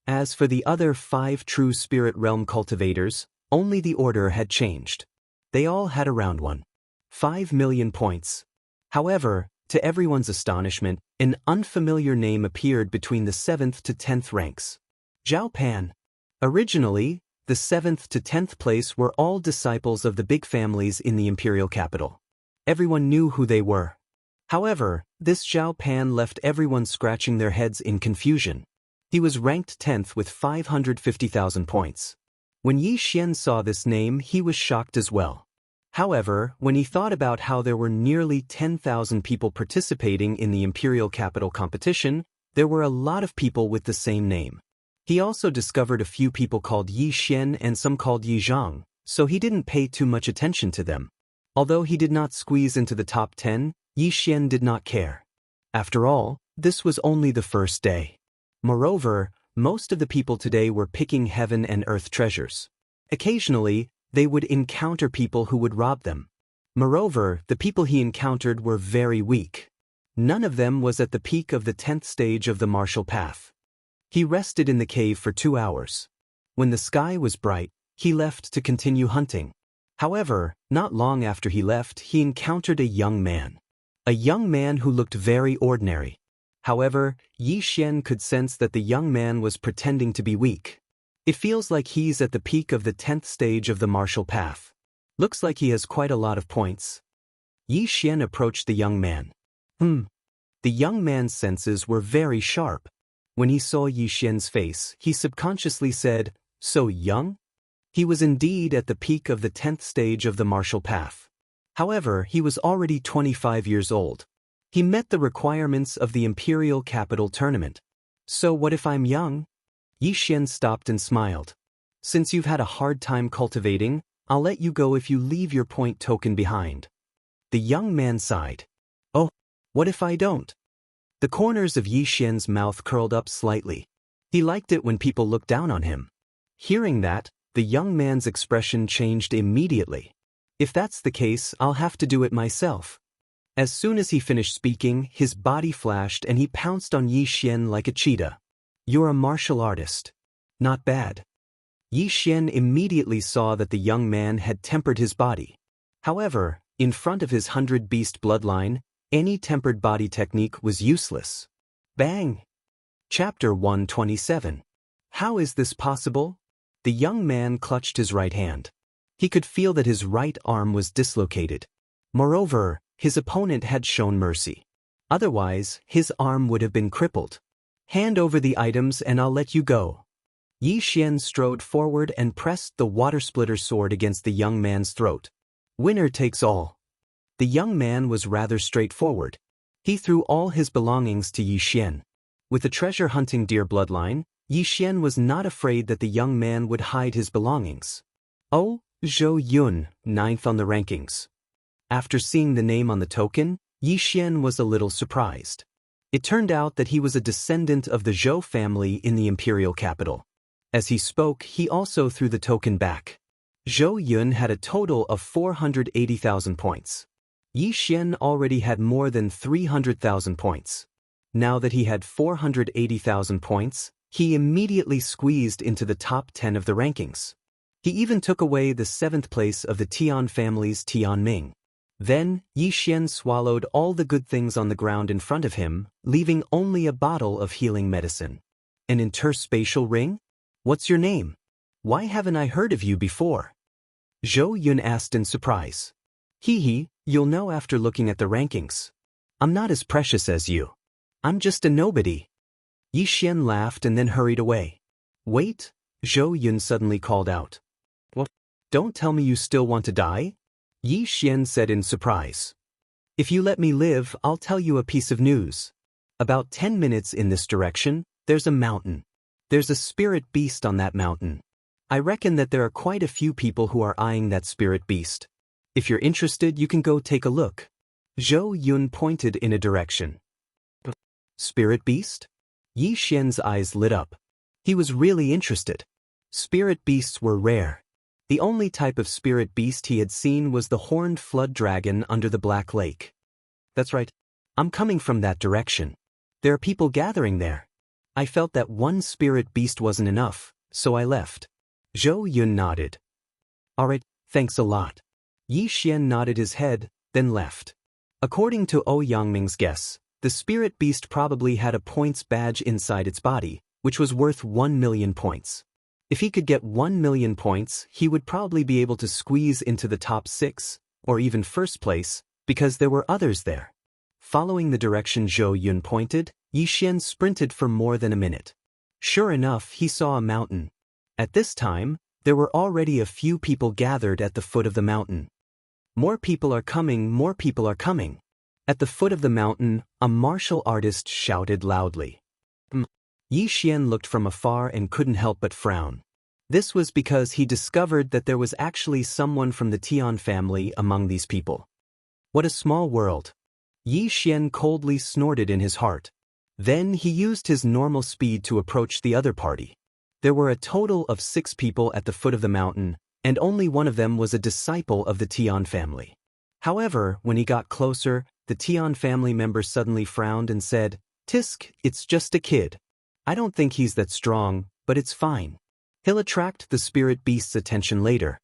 As for the other 5 true spirit realm cultivators, only the order had changed. They all had around 1.5 million points. However, to everyone's astonishment, an unfamiliar name appeared between the 7th to 10th ranks. Zhao Pan. Originally, the 7th to 10th place were all disciples of the big families in the imperial capital. Everyone knew who they were. However, this Zhao Pan left everyone scratching their heads in confusion. He was ranked 10th with 550,000 points. When Yi Xian saw this name, he was shocked as well. However, when he thought about how there were nearly 10,000 people participating in the imperial capital competition, there were a lot of people with the same name. He also discovered a few people called Yi Xian and some called Yi Zhang, so he didn't pay too much attention to them. Although he did not squeeze into the top 10, Yi Xian did not care. After all, this was only the first day. Moreover, most of the people today were picking heaven and earth treasures. Occasionally, they would encounter people who would rob them. Moreover, the people he encountered were very weak. None of them was at the peak of the 10th stage of the martial path. He rested in the cave for 2 hours. When the sky was bright, he left to continue hunting. However, not long after he left, he encountered a young man. A young man who looked very ordinary. However, Yi Xian could sense that the young man was pretending to be weak. It feels like he's at the peak of the 10th stage of the martial path. Looks like he has quite a lot of points. Yi Xian approached the young man. The young man's senses were very sharp. When he saw Yi Xian's face, he subconsciously said, "So young?" He was indeed at the peak of the 10th stage of the martial path. However, he was already 25 years old. He met the requirements of the Imperial Capital Tournament. So what if I'm young? Yi Xian stopped and smiled. Since you've had a hard time cultivating, I'll let you go if you leave your point token behind. The young man sighed. Oh, what if I don't? The corners of Yi Xian's mouth curled up slightly. He liked it when people looked down on him. Hearing that, the young man's expression changed immediately. If that's the case, I'll have to do it myself. As soon as he finished speaking, his body flashed and he pounced on Yi Xian like a cheetah. You're a martial artist. Not bad. Yi Xian immediately saw that the young man had tempered his body. However, in front of his 100-beast bloodline, any tempered body technique was useless. Bang! Chapter 127. How is this possible? The young man clutched his right hand. He could feel that his right arm was dislocated. Moreover, his opponent had shown mercy. Otherwise, his arm would have been crippled. Hand over the items and I'll let you go. Yi Xian strode forward and pressed the water splitter sword against the young man's throat. Winner takes all. The young man was rather straightforward. He threw all his belongings to Yi Xian. With a treasure-hunting deer bloodline, Yi Xian was not afraid that the young man would hide his belongings. Oh, Zhou Yun, 9th on the rankings. After seeing the name on the token, Yi Xian was a little surprised. It turned out that he was a descendant of the Zhou family in the imperial capital. As he spoke, he also threw the token back. Zhou Yun had a total of 480,000 points. Yi Xian already had more than 300,000 points. Now that he had 480,000 points, he immediately squeezed into the top 10 of the rankings. He even took away the 7th place of the Tian family's Tian Ming. Then, Yi Xian swallowed all the good things on the ground in front of him, leaving only a bottle of healing medicine. An interspatial ring? What's your name? Why haven't I heard of you before? Zhou Yun asked in surprise. Hee, you'll know after looking at the rankings. I'm not as precious as you. I'm just a nobody. Yi Xian laughed and then hurried away. Wait, Zhou Yun suddenly called out. What? Don't tell me you still want to die? Yi Xian said in surprise. If you let me live, I'll tell you a piece of news. About 10 minutes in this direction, there's a mountain. There's a spirit beast on that mountain. I reckon that there are quite a few people who are eyeing that spirit beast. If you're interested, you can go take a look. Zhou Yun pointed in a direction. Spirit beast? Yi Xian's eyes lit up. He was really interested. Spirit beasts were rare. The only type of spirit beast he had seen was the horned flood dragon under the Black Lake. That's right. I'm coming from that direction. There are people gathering there. I felt that one spirit beast wasn't enough, so I left. Zhou Yun nodded. Alright, thanks a lot. Yi Xian nodded his head, then left. According to O Yangming's guess, the spirit beast probably had a points badge inside its body, which was worth 1 million points. If he could get 1 million points, he would probably be able to squeeze into the top 6, or even first place, because there were others there. Following the direction Zhou Yun pointed, Yi Xian sprinted for more than a minute. Sure enough, he saw a mountain. At this time, there were already a few people gathered at the foot of the mountain. More people are coming, more people are coming. At the foot of the mountain, a martial artist shouted loudly. Yi Xian looked from afar and couldn't help but frown. This was because he discovered that there was actually someone from the Tian family among these people. What a small world. Yi Xian coldly snorted in his heart. Then he used his normal speed to approach the other party. There were a total of 6 people at the foot of the mountain, and only one of them was a disciple of the Tian family. However, when he got closer, the Tian family member suddenly frowned and said, "Tisk, it's just a kid. I don't think he's that strong, but it's fine. He'll attract the spirit beast's attention later."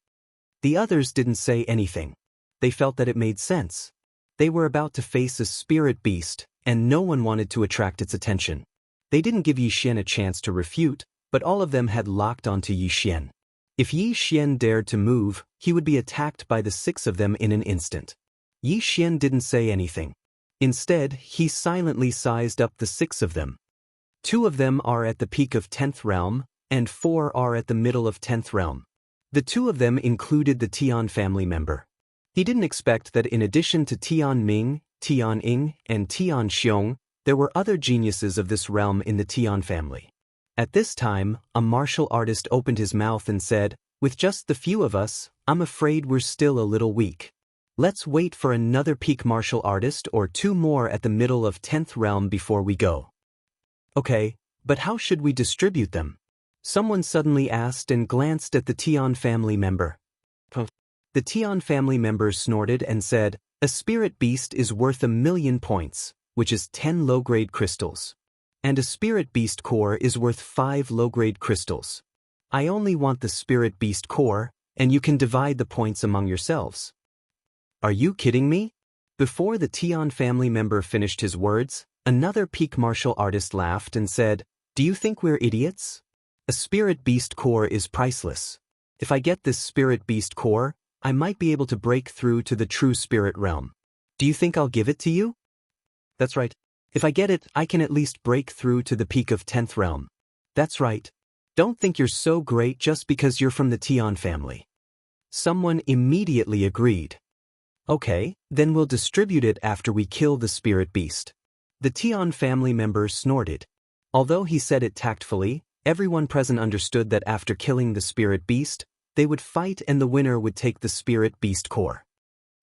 The others didn't say anything. They felt that it made sense. They were about to face a spirit beast, and no one wanted to attract its attention. They didn't give Yi Xian a chance to refute, but all of them had locked onto Yi Xian. If Yi Xian dared to move, he would be attacked by the 6 of them in an instant. Yi Xian didn't say anything. Instead, he silently sized up the 6 of them. 2 of them are at the peak of 10th realm, and 4 are at the middle of 10th realm. The 2 of them included the Tian family member. He didn't expect that in addition to Tian Ming, Tian Ying, and Tian Xiong, there were other geniuses of this realm in the Tian family. At this time, a martial artist opened his mouth and said, "With just the few of us, I'm afraid we're still a little weak. Let's wait for another peak martial artist or 2 more at the middle of 10th realm before we go." Okay, but how should we distribute them? Someone suddenly asked and glanced at the Tian family member. The Tian family member snorted and said, "A spirit beast is worth 1 million points, which is 10 low-grade crystals. And a spirit beast core is worth 5 low-grade crystals. I only want the spirit beast core, and you can divide the points among yourselves." Are you kidding me? Before the Tian family member finished his words, another peak martial artist laughed and said, "Do you think we're idiots? A spirit beast core is priceless. If I get this spirit beast core, I might be able to break through to the true spirit realm. Do you think I'll give it to you?" "That's right. If I get it, I can at least break through to the peak of 10th realm." "That's right. Don't think you're so great just because you're from the Tian family." Someone immediately agreed. "Okay, then we'll distribute it after we kill the spirit beast." The Tian family member snorted. Although he said it tactfully, everyone present understood that after killing the spirit beast, they would fight and the winner would take the spirit beast core.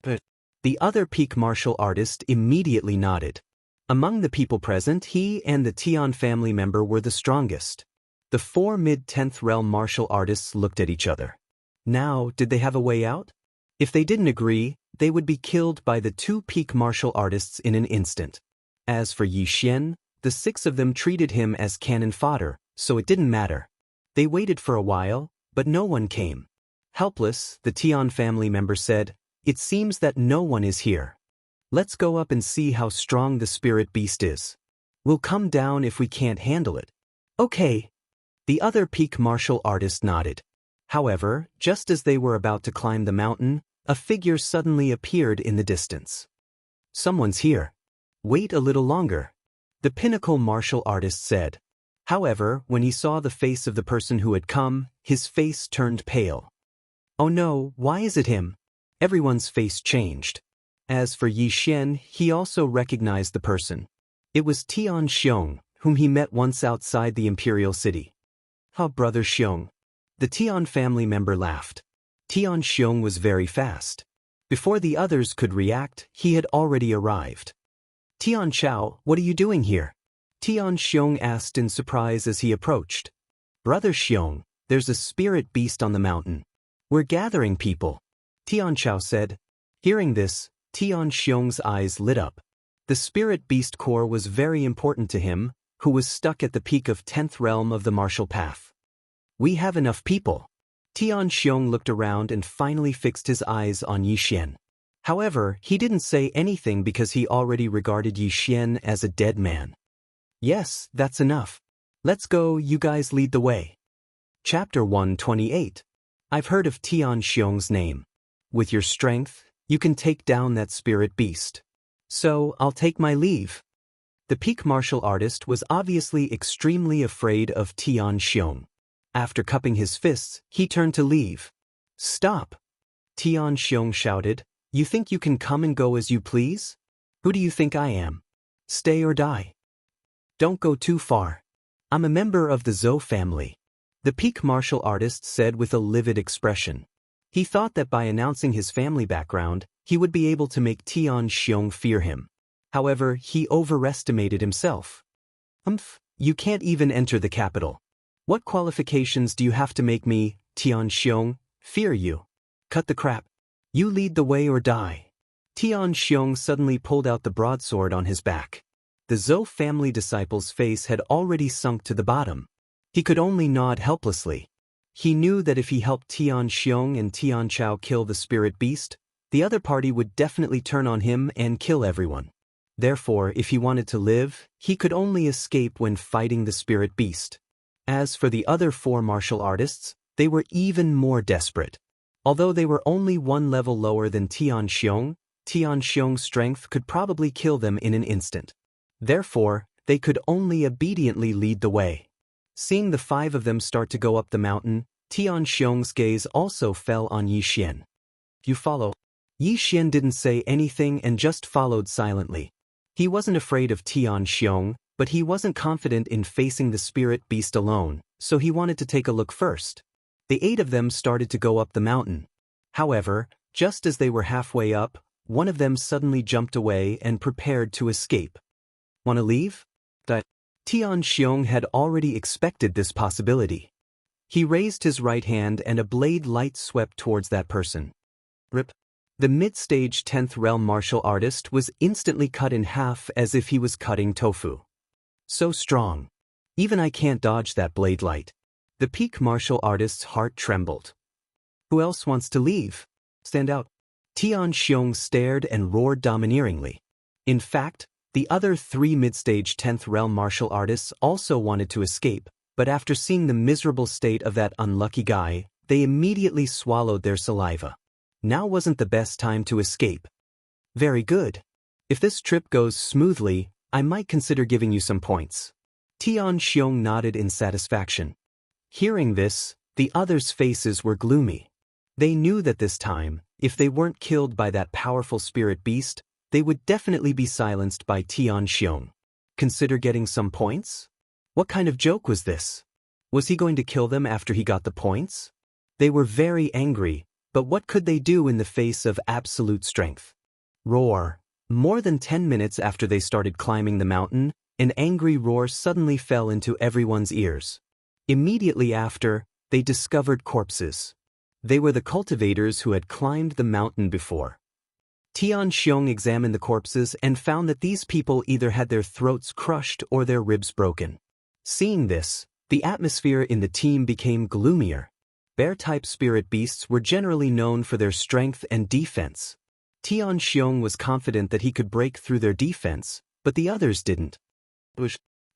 But the other peak martial artist immediately nodded. Among the people present, he and the Tian family member were the strongest. The 4 mid-10th realm martial artists looked at each other. Now, did they have a way out? If they didn't agree, they would be killed by the 2 peak martial artists in an instant. As for Yi Xian, the 6 of them treated him as cannon fodder, so it didn't matter. They waited for a while, but no one came. Helpless, the Tian family member said, "It seems that no one is here. Let's go up and see how strong the spirit beast is. We'll come down if we can't handle it." "Okay." The other peak martial artist nodded. However, just as they were about to climb the mountain, a figure suddenly appeared in the distance. "Someone's here. Wait a little longer," the pinnacle martial artist said. However, when he saw the face of the person who had come, his face turned pale. "Oh no, why is it him?" Everyone's face changed. As for Yi Xian, he also recognized the person. It was Tian Xiong, whom he met once outside the imperial city. "Oh, brother Xiong." The Tian family member laughed. Tian Xiong was very fast. Before the others could react, he had already arrived. "Tian Chao, what are you doing here?" Tian Xiong asked in surprise as he approached. "Brother Xiong, there's a spirit beast on the mountain. We're gathering people," Tian Chao said. Hearing this, Tian Xiong's eyes lit up. The spirit beast core was very important to him, who was stuck at the peak of 10th realm of the martial path. We have enough people. Xiong looked around and finally fixed his eyes on Yixian. However, he didn't say anything because he already regarded Yixian as a dead man. Yes, that's enough. Let's go, you guys lead the way. Chapter 128. I've heard of Xiong's name. With your strength, you can take down that spirit beast. So, I'll take my leave. The peak martial artist was obviously extremely afraid of Xiong. After cupping his fists, he turned to leave. Stop! Xiong shouted. You think you can come and go as you please? Who do you think I am? Stay or die. Don't go too far. I'm a member of the Zhou family. The peak martial artist said with a livid expression. He thought that by announcing his family background, he would be able to make Xiong fear him. However, he overestimated himself. You can't even enter the capital. What qualifications do you have to make me, Xiong, fear you? Cut the crap. You lead the way or die. Xiong suddenly pulled out the broadsword on his back. The Zhou family disciple's face had already sunk to the bottom. He could only nod helplessly. He knew that if he helped Xiong and Tianchao kill the spirit beast, the other party would definitely turn on him and kill everyone. Therefore, if he wanted to live, he could only escape when fighting the spirit beast. As for the other 4 martial artists, they were even more desperate. Although they were only 1 level lower than Xiong's strength could probably kill them in an instant. Therefore, they could only obediently lead the way. Seeing the 5 of them start to go up the mountain, Xiong's gaze also fell on Yixian. You follow. Yixian didn't say anything and just followed silently. He wasn't afraid of Xiong, but he wasn't confident in facing the spirit beast alone, so he wanted to take a look first. The 8 of them started to go up the mountain. However, just as they were halfway up, one of them suddenly jumped away and prepared to escape. Wanna leave? Xiong had already expected this possibility. He raised his right hand and a blade light swept towards that person. Rip. The mid-stage 10th realm martial artist was instantly cut in half as if he was cutting tofu. So strong. Even I can't dodge that blade light. The peak martial artist's heart trembled. Who else wants to leave? Stand out. Xiong stared and roared domineeringly. In fact, the other 3 mid-stage 10th realm martial artists also wanted to escape, but after seeing the miserable state of that unlucky guy, they immediately swallowed their saliva. Now wasn't the best time to escape. Very good. If this trip goes smoothly, I might consider giving you some points. Xiong nodded in satisfaction. Hearing this, the others' faces were gloomy. They knew that this time, if they weren't killed by that powerful spirit beast, they would definitely be silenced by Xiong. Consider getting some points? What kind of joke was this? Was he going to kill them after he got the points? They were very angry, but what could they do in the face of absolute strength? Roar. More than 10 minutes after they started climbing the mountain, an angry roar suddenly fell into everyone's ears. Immediately after, they discovered corpses. They were the cultivators who had climbed the mountain before. Xiong examined the corpses and found that these people either had their throats crushed or their ribs broken. Seeing this, the atmosphere in the team became gloomier. Bear-type spirit beasts were generally known for their strength and defense. Xiong was confident that he could break through their defense, but the others didn't.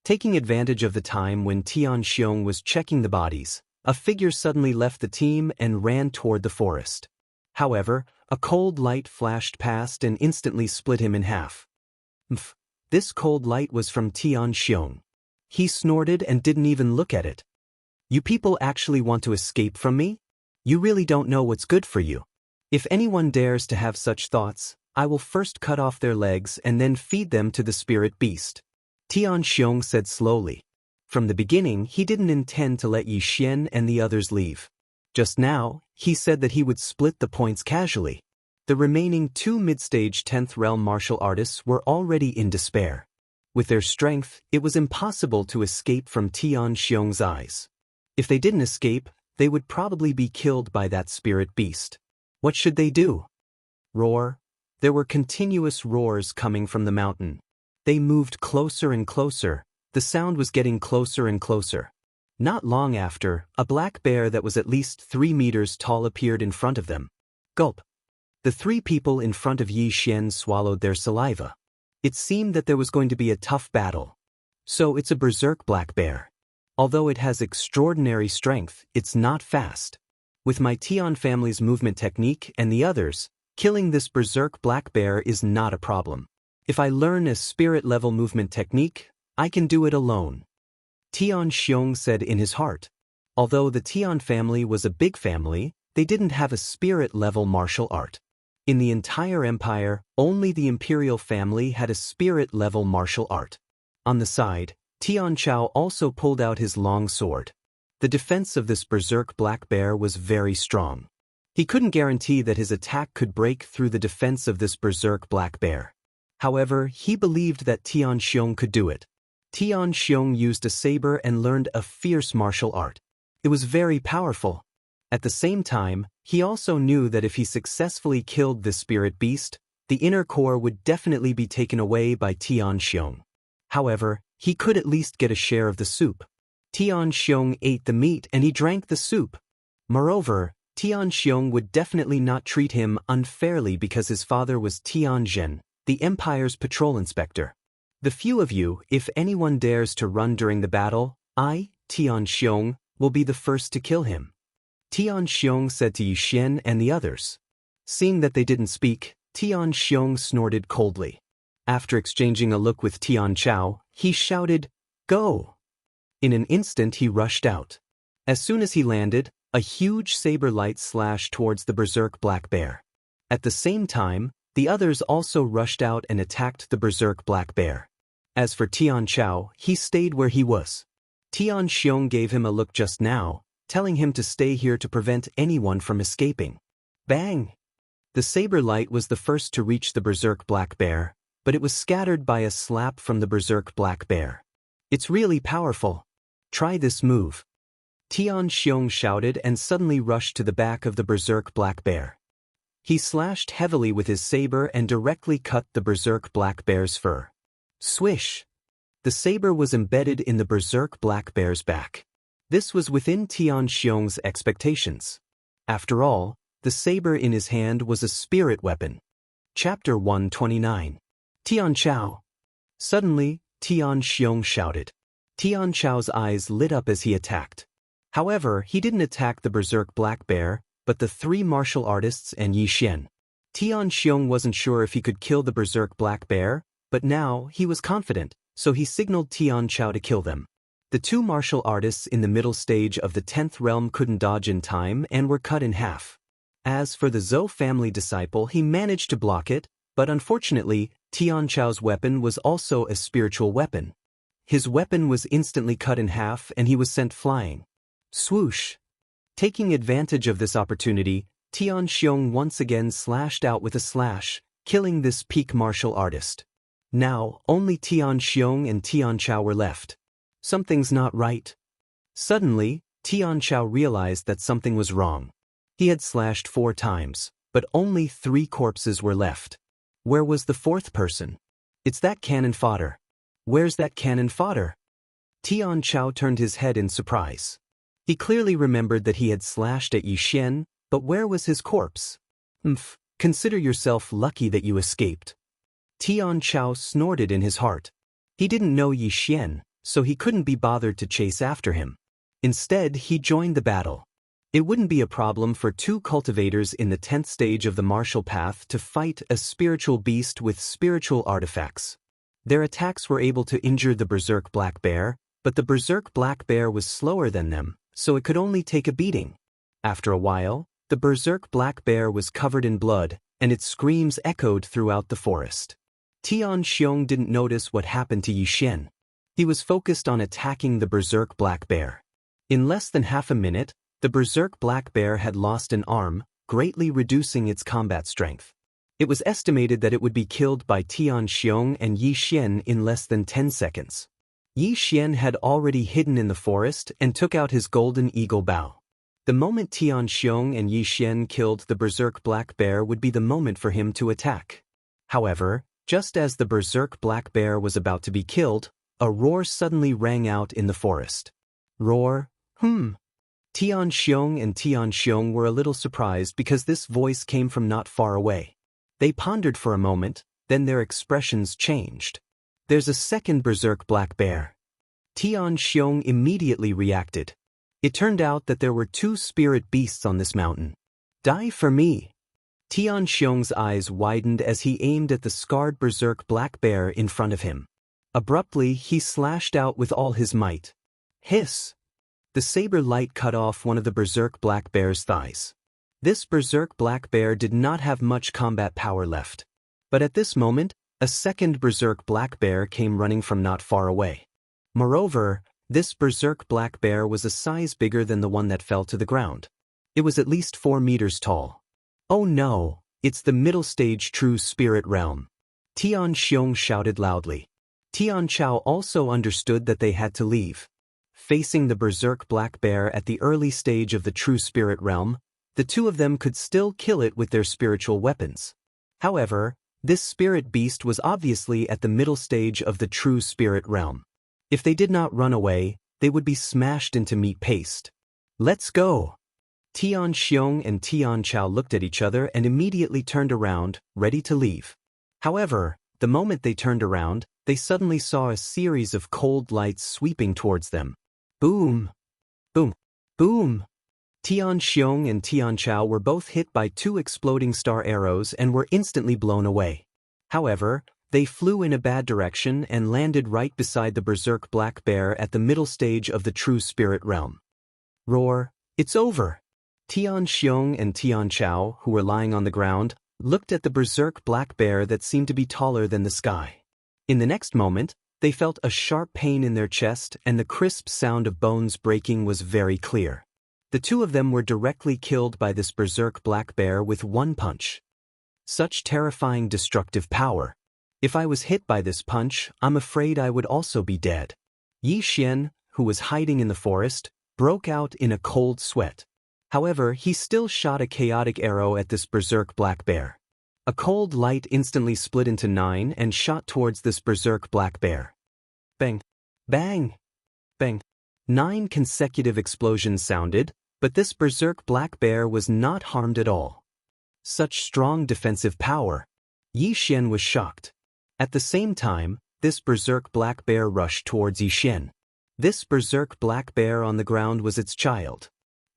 Taking advantage of the time when Xiong was checking the bodies, a figure suddenly left the team and ran toward the forest. However, a cold light flashed past and instantly split him in half. This cold light was from Xiong. He snorted and didn't even look at it. You people actually want to escape from me? You really don't know what's good for you. If anyone dares to have such thoughts, I will first cut off their legs and then feed them to the spirit beast. Xiong said slowly. From the beginning, he didn't intend to let Yixian and the others leave. Just now, he said that he would split the points casually. The remaining 2 mid-stage 10th realm martial artists were already in despair. With their strength, it was impossible to escape from Xiong's eyes. If they didn't escape, they would probably be killed by that spirit beast. What should they do? Roar. There were continuous roars coming from the mountain. They moved closer and closer. The sound was getting closer and closer. Not long after, a black bear that was at least 3 meters tall appeared in front of them. Gulp. The 3 people in front of Yi Xian swallowed their saliva. It seemed that there was going to be a tough battle. So it's a berserk black bear. Although it has extraordinary strength, it's not fast. With my Tian family's movement technique and the others, killing this berserk black bear is not a problem. If I learn a spirit-level movement technique, I can do it alone. Tian Xiong said in his heart. Although the Tian family was a big family, they didn't have a spirit-level martial art. In the entire empire, only the imperial family had a spirit-level martial art. On the side, Tian Chao also pulled out his long sword. The defense of this berserk black bear was very strong. He couldn't guarantee that his attack could break through the defense of this berserk black bear. However, he believed that Tian Xiong could do it. Tian Xiong used a saber and learned a fierce martial art. It was very powerful. At the same time, he also knew that if he successfully killed this spirit beast, the inner core would definitely be taken away by Tian Xiong. However, he could at least get a share of the soup. Tian Xiong ate the meat and he drank the soup. Moreover, Tian Xiong would definitely not treat him unfairly because his father was Tian Zhen, the empire's patrol inspector. The few of you, if anyone dares to run during the battle, I, Tian Xiong, will be the first to kill him. Tian Xiong said to Yi Xian and the others. Seeing that they didn't speak, Tian Xiong snorted coldly. After exchanging a look with Tian Chao, he shouted, "Go!" In an instant he rushed out. As soon as he landed, a huge saber light slashed towards the berserk black bear. At the same time, the others also rushed out and attacked the berserk black bear. As for Tian Chao, he stayed where he was. Tian Xiong gave him a look just now, telling him to stay here to prevent anyone from escaping. Bang! The saber light was the first to reach the berserk black bear, but it was scattered by a slap from the berserk black bear. It's really powerful. Try this move. Tian Xiong shouted and suddenly rushed to the back of the berserk black bear. He slashed heavily with his saber and directly cut the berserk black bear's fur. Swish! The saber was embedded in the berserk black bear's back. This was within Tian Xiong's expectations. After all, the saber in his hand was a spirit weapon. Chapter 129. Tian Chao. Suddenly, Tian Xiong shouted. Tian Chao's eyes lit up as he attacked. However, he didn't attack the berserk black bear, but the 3 martial artists and Yi Xian. Tian Xiong wasn't sure if he could kill the berserk black bear, but now he was confident, so he signaled Tian Chao to kill them. The 2 martial artists in the middle stage of the 10th realm couldn't dodge in time and were cut in half. As for the Zhou family disciple, he managed to block it, but unfortunately, Tian Chao's weapon was also a spiritual weapon. His weapon was instantly cut in half and he was sent flying. Swoosh! Taking advantage of this opportunity, Tian Xiong once again slashed out with a slash, killing this peak martial artist. Now, only Tian Xiong and Tian Chao were left. Something's not right. Suddenly, Tian Chao realized that something was wrong. He had slashed 4 times, but only 3 corpses were left. Where was the 4th person? It's that cannon fodder. Where's that cannon fodder? Tian Chao turned his head in surprise. He clearly remembered that he had slashed at Yi Xian, but where was his corpse? Consider yourself lucky that you escaped. Tian Chao snorted in his heart. He didn't know Yi Xian, so he couldn't be bothered to chase after him. Instead, he joined the battle. It wouldn't be a problem for 2 cultivators in the 10th stage of the martial path to fight a spiritual beast with spiritual artifacts. Their attacks were able to injure the berserk black bear, but the berserk black bear was slower than them, so it could only take a beating. After a while, the berserk black bear was covered in blood, and its screams echoed throughout the forest. Tian Xiong didn't notice what happened to Yi Xian. He was focused on attacking the berserk black bear. In less than half a minute, the berserk black bear had lost an arm, greatly reducing its combat strength. It was estimated that it would be killed by Tian Xiong and Yi Xian in less than 10 seconds. Yi Xian had already hidden in the forest and took out his golden eagle bow. The moment Tian Xiong and Yi Xian killed the berserk black bear would be the moment for him to attack. However, just as the berserk black bear was about to be killed, A roar suddenly rang out in the forest. Roar, Tian Xiong and Tian Xiong were a little surprised because this voice came from not far away. They pondered for a moment, then their expressions changed. There's a second berserk black bear. Tian Xiong immediately reacted. It turned out that there were 2 spirit beasts on this mountain. Die for me. Tian Xiong's eyes widened as he aimed at the scarred berserk black bear in front of him. Abruptly, he slashed out with all his might. Hiss! The saber light cut off one of the berserk black bear's thighs. This berserk black bear did not have much combat power left. But at this moment, a second berserk black bear came running from not far away. Moreover, this berserk black bear was a size bigger than the one that fell to the ground. It was at least 4 meters tall. Oh no, it's the middle stage true spirit realm. Tian Xiong shouted loudly. Tian Chao also understood that they had to leave. Facing the berserk black bear at the early stage of the true spirit realm, the 2 of them could still kill it with their spiritual weapons. However, this spirit beast was obviously at the middle stage of the true spirit realm. If they did not run away, they would be smashed into meat paste. Let's go! Tian Xiong and Tian Chao looked at each other and immediately turned around, ready to leave. However, the moment they turned around, they suddenly saw a series of cold lights sweeping towards them. Boom! Boom! Boom! Tian Xiong and Tian Chao were both hit by 2 exploding star arrows and were instantly blown away. However, they flew in a bad direction and landed right beside the berserk black bear at the middle stage of the true spirit realm. Roar, it's over! Tian Xiong and Tian Chao, who were lying on the ground, looked at the berserk black bear that seemed to be taller than the sky. In the next moment, they felt a sharp pain in their chest and the crisp sound of bones breaking was very clear. The 2 of them were directly killed by this berserk black bear with 1 punch. Such terrifying destructive power. If I was hit by this punch, I'm afraid I would also be dead. Yi Xian, who was hiding in the forest, broke out in a cold sweat. However, he still shot a chaotic arrow at this berserk black bear. A cold light instantly split into 9 and shot towards this berserk black bear. Bang! Bang! Bang! 9 consecutive explosions sounded, but this berserk black bear was not harmed at all. Such strong defensive power. Yi Xian was shocked. At the same time, this berserk black bear rushed towards Yi Xian. This berserk black bear on the ground was its child.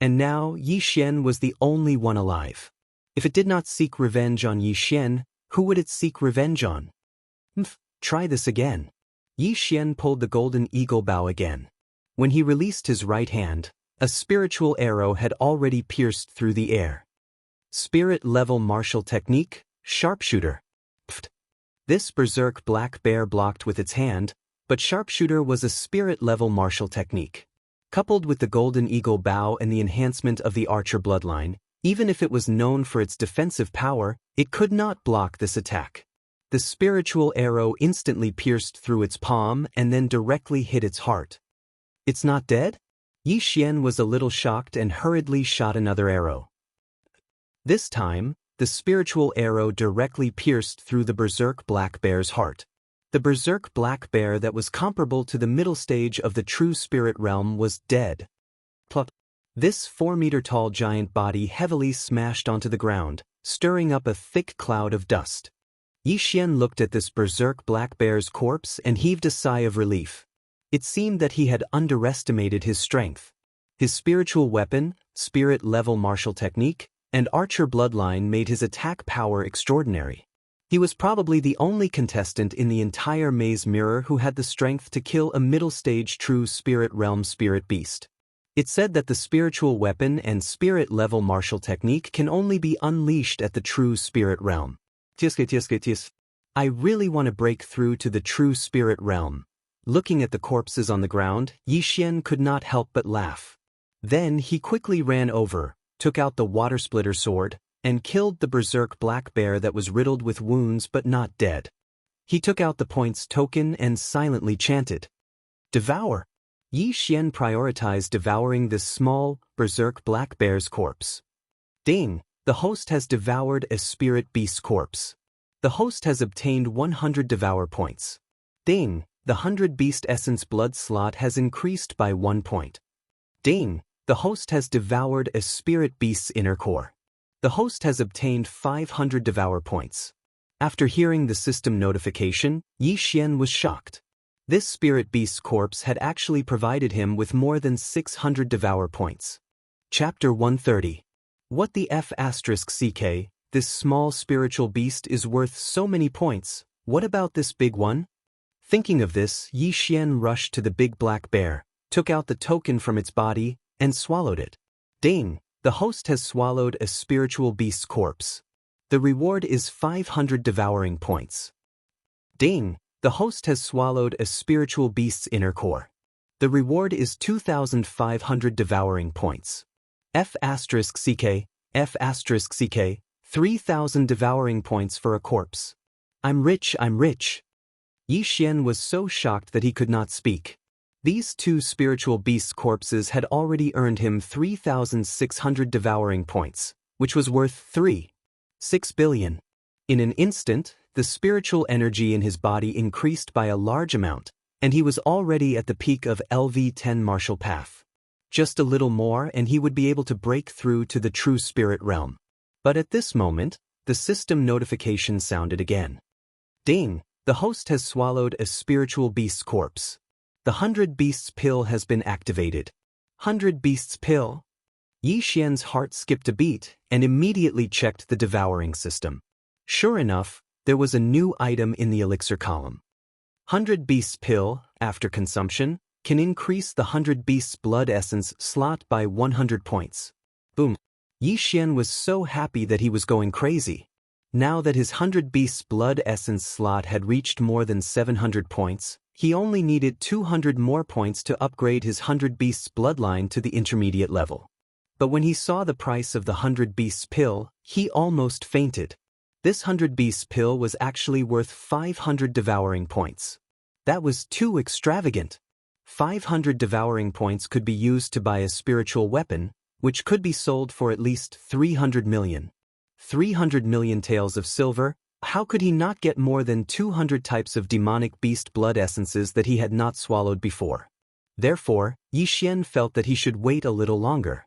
And now Yi Xian was the only one alive. If it did not seek revenge on Yi Xian, who would it seek revenge on? Try this again. Yi Xian pulled the golden eagle bow again. When he released his right hand, a spiritual arrow had already pierced through the air. Spirit level martial technique, sharpshooter. This berserk black bear blocked with its hand, but sharpshooter was a spirit level martial technique. Coupled with the golden eagle bow and the enhancement of the archer bloodline, even if it was known for its defensive power, it could not block this attack. The spiritual arrow instantly pierced through its palm and then directly hit its heart. It's not dead? Yi Xian was a little shocked and hurriedly shot another arrow. This time, the spiritual arrow directly pierced through the berserk black bear's heart. The berserk black bear that was comparable to the middle stage of the true spirit realm was dead. Plop. This 4-meter-tall giant body heavily smashed onto the ground, stirring up a thick cloud of dust. Yi Xian looked at this berserk black bear's corpse and heaved a sigh of relief. It seemed that he had underestimated his strength. His spiritual weapon, spirit-level martial technique, and archer bloodline made his attack power extraordinary. He was probably the only contestant in the entire maze mirror who had the strength to kill a middle-stage true spirit realm spirit beast. It said that the spiritual weapon and spirit-level martial technique can only be unleashed at the true spirit realm. I really want to break through to the true spirit realm. Looking at the corpses on the ground, Yi Xian could not help but laugh. Then he quickly ran over, took out the water splitter sword, and killed the berserk black bear that was riddled with wounds but not dead. He took out the points token and silently chanted, "Devour!" Yi Xian prioritized devouring this small, berserk black bear's corpse. Ding! The host has devoured a spirit beast's corpse. The host has obtained 100 devour points. Ding! The 100 Beast Essence blood slot has increased by 1 point. Ding! The host has devoured a spirit beast's inner core. The host has obtained 500 devour points. After hearing the system notification, Yi Xian was shocked. This spirit beast's corpse had actually provided him with more than 600 devour points. Chapter 130. What the F***ck, this small spiritual beast is worth so many points, what about this big one? Thinking of this, Yi Xian rushed to the big black bear, took out the token from its body, and swallowed it. Ding! The host has swallowed a spiritual beast's corpse. The reward is 500 devouring points. Ding! The host has swallowed a spiritual beast's inner core. The reward is 2,500 devouring points. F***ck, 3,000 devouring points for a corpse. I'm rich, I'm rich. Yi Xian was so shocked that he could not speak. These two spiritual beasts' corpses had already earned him 3,600 devouring points, which was worth 3.6 billion. In an instant, the spiritual energy in his body increased by a large amount, and he was already at the peak of LV10 martial path. Just a little more and he would be able to break through to the true spirit realm. But at this moment, the system notification sounded again. Ding! The host has swallowed a spiritual beast's corpse. The 100 Beasts pill has been activated. 100 Beasts pill? Yi Xian's heart skipped a beat and immediately checked the devouring system. Sure enough, there was a new item in the elixir column. 100 Beasts pill, after consumption, can increase the 100 Beasts blood essence slot by 100 points. Boom! Yi Xian was so happy that he was going crazy. Now that his 100 Beasts blood essence slot had reached more than 700 points, he only needed 200 more points to upgrade his 100 Beasts bloodline to the intermediate level. But when he saw the price of the 100 Beasts pill, he almost fainted. This 100 Beasts pill was actually worth 500 devouring points. That was too extravagant. 500 devouring points could be used to buy a spiritual weapon, which could be sold for at least 300 million. 300 million taels of silver. How could he not get more than 200 types of demonic beast blood essences that he had not swallowed before? Therefore, Yi Xian felt that he should wait a little longer.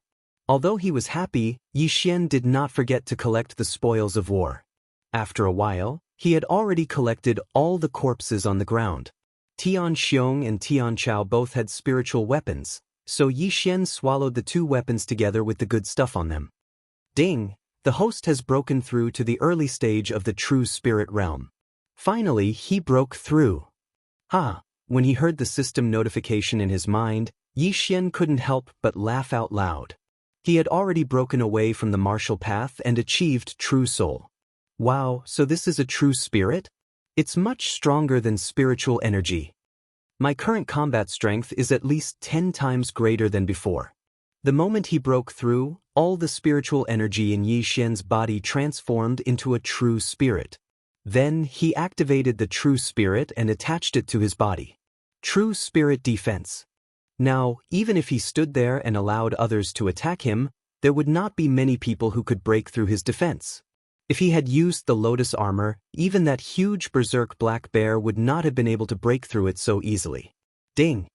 Although he was happy, Yi Xian did not forget to collect the spoils of war. After a while, he had already collected all the corpses on the ground. Tian Xiong and Tian Chao both had spiritual weapons, so Yi Xian swallowed the two weapons together with the good stuff on them. Ding! The host has broken through to the early stage of the true spirit realm. Finally, he broke through. When he heard the system notification in his mind, Yi Xian couldn't help but laugh out loud. He had already broken away from the martial path and achieved true soul. Wow, so this is a true spirit? It's much stronger than spiritual energy. My current combat strength is at least 10 times greater than before. The moment he broke through, all the spiritual energy in Yi Xian's body transformed into a true spirit. Then, he activated the true spirit and attached it to his body. True spirit defense. Now, even if he stood there and allowed others to attack him, there would not be many people who could break through his defense. If he had used the lotus armor, even that huge berserk black bear would not have been able to break through it so easily. Ding!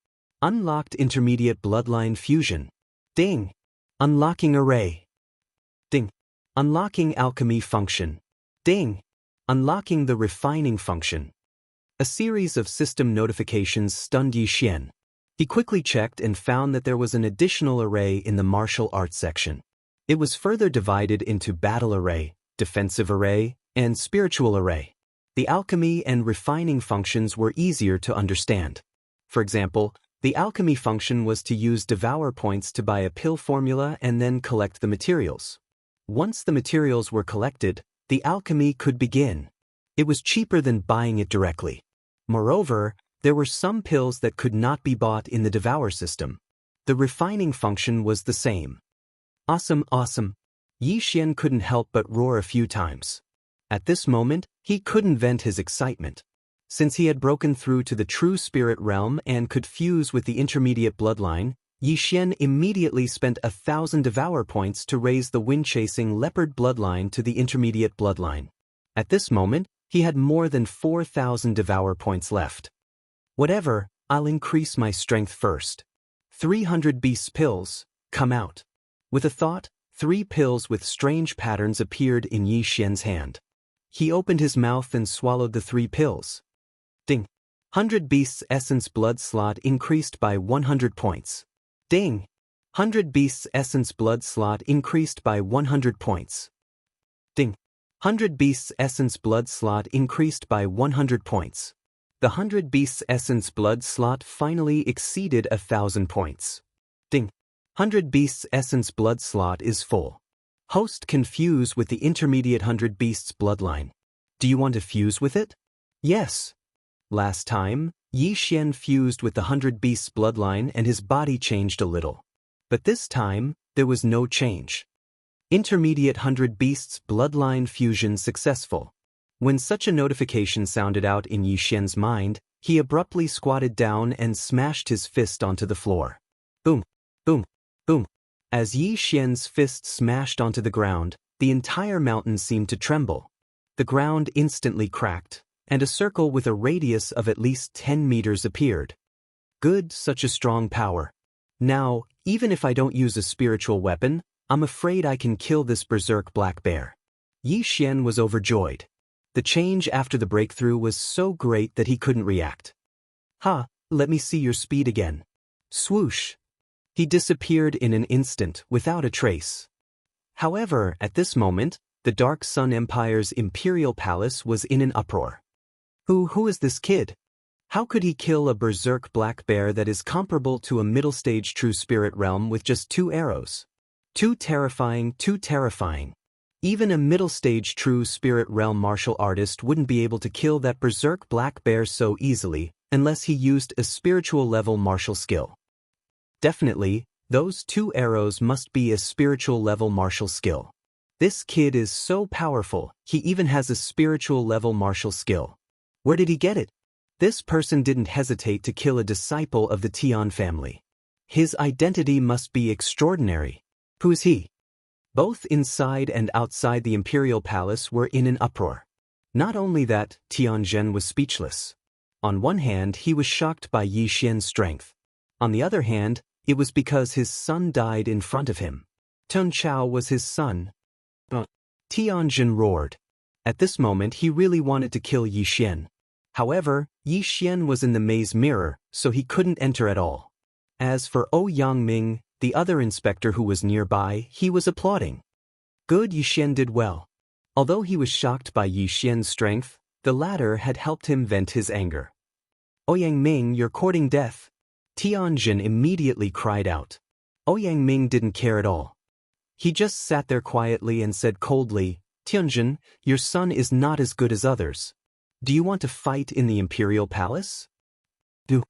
Unlocked intermediate bloodline fusion. Ding! Unlocking array. Ding! Unlocking alchemy function. Ding! Unlocking the refining function. A series of system notifications stunned Yi Xian. He quickly checked and found that there was an additional array in the martial arts section. It was further divided into battle array, defensive array, and spiritual array. The alchemy and refining functions were easier to understand. For example, the alchemy function was to use devour points to buy a pill formula and then collect the materials. Once the materials were collected, the alchemy could begin. It was cheaper than buying it directly. Moreover, there were some pills that could not be bought in the devour system. The refining function was the same. Awesome, awesome. Yi Xian couldn't help but roar a few times. At this moment, he couldn't vent his excitement. Since he had broken through to the true spirit realm and could fuse with the intermediate bloodline, Yi Xian immediately spent 1,000 devour points to raise the wind-chasing leopard bloodline to the intermediate bloodline. At this moment, he had more than 4,000 devour points left. Whatever, I'll increase my strength first. 300 beast pills, come out. With a thought, 3 pills with strange patterns appeared in Yi Xian's hand. He opened his mouth and swallowed the 3 pills. Ding. 100 beasts essence blood slot increased by 100 points. Ding. 100 beasts essence blood slot increased by 100 points. Ding. 100 beasts essence blood slot increased by 100 points. The 100 beasts essence blood slot finally exceeded 1,000 points. Ding. 100 beasts essence blood slot is full. Host can fuse with the intermediate 100 beasts bloodline. Do you want to fuse with it? Yes. Last time, Yi Xian fused with the 100 beasts bloodline and his body changed a little. But this time, there was no change. Intermediate 100 beasts bloodline fusion successful. When such a notification sounded out in Yi Xian's mind, he abruptly squatted down and smashed his fist onto the floor. Boom, boom, boom. As Yi Xian's fist smashed onto the ground, the entire mountain seemed to tremble. The ground instantly cracked, and a circle with a radius of at least 10 meters appeared. Good, such a strong power. Now, even if I don't use a spiritual weapon, I'm afraid I can kill this berserk black bear. Yi Xian was overjoyed. The change after the breakthrough was so great that he couldn't react. Ha, let me see your speed again. Swoosh. He disappeared in an instant without a trace. However, at this moment, the Dark Sun Empire's imperial palace was in an uproar. Who is this kid? How could he kill a berserk black bear that is comparable to a middle-stage true spirit realm with just 2 arrows? Too terrifying, too terrifying. Even a middle-stage true spirit realm martial artist wouldn't be able to kill that berserk black bear so easily unless he used a spiritual level martial skill. Definitely, those 2 arrows must be a spiritual level martial skill. This kid is so powerful, he even has a spiritual level martial skill. Where did he get it? This person didn't hesitate to kill a disciple of the Tian family. His identity must be extraordinary. Who is he? Both inside and outside the imperial palace were in an uproar. Not only that, Tianzhen was speechless. On one hand, he was shocked by Yi Xian's strength. On the other hand, it was because his son died in front of him. Tun Chao was his son. Tianzhen roared. At this moment he really wanted to kill Yi Xian. However, Yi Xian was in the maze mirror, so he couldn't enter at all. As for Yang Ming, the other inspector who was nearby, he was applauding. Good, Yi Xian did well. Although he was shocked by Yi Xian's strength, the latter had helped him vent his anger. Yang Ming, you're courting death. Tianzhen immediately cried out. Yang Ming didn't care at all. He just sat there quietly and said coldly, Tianzhen, your son is not as good as others. Do you want to fight in the imperial palace? Do.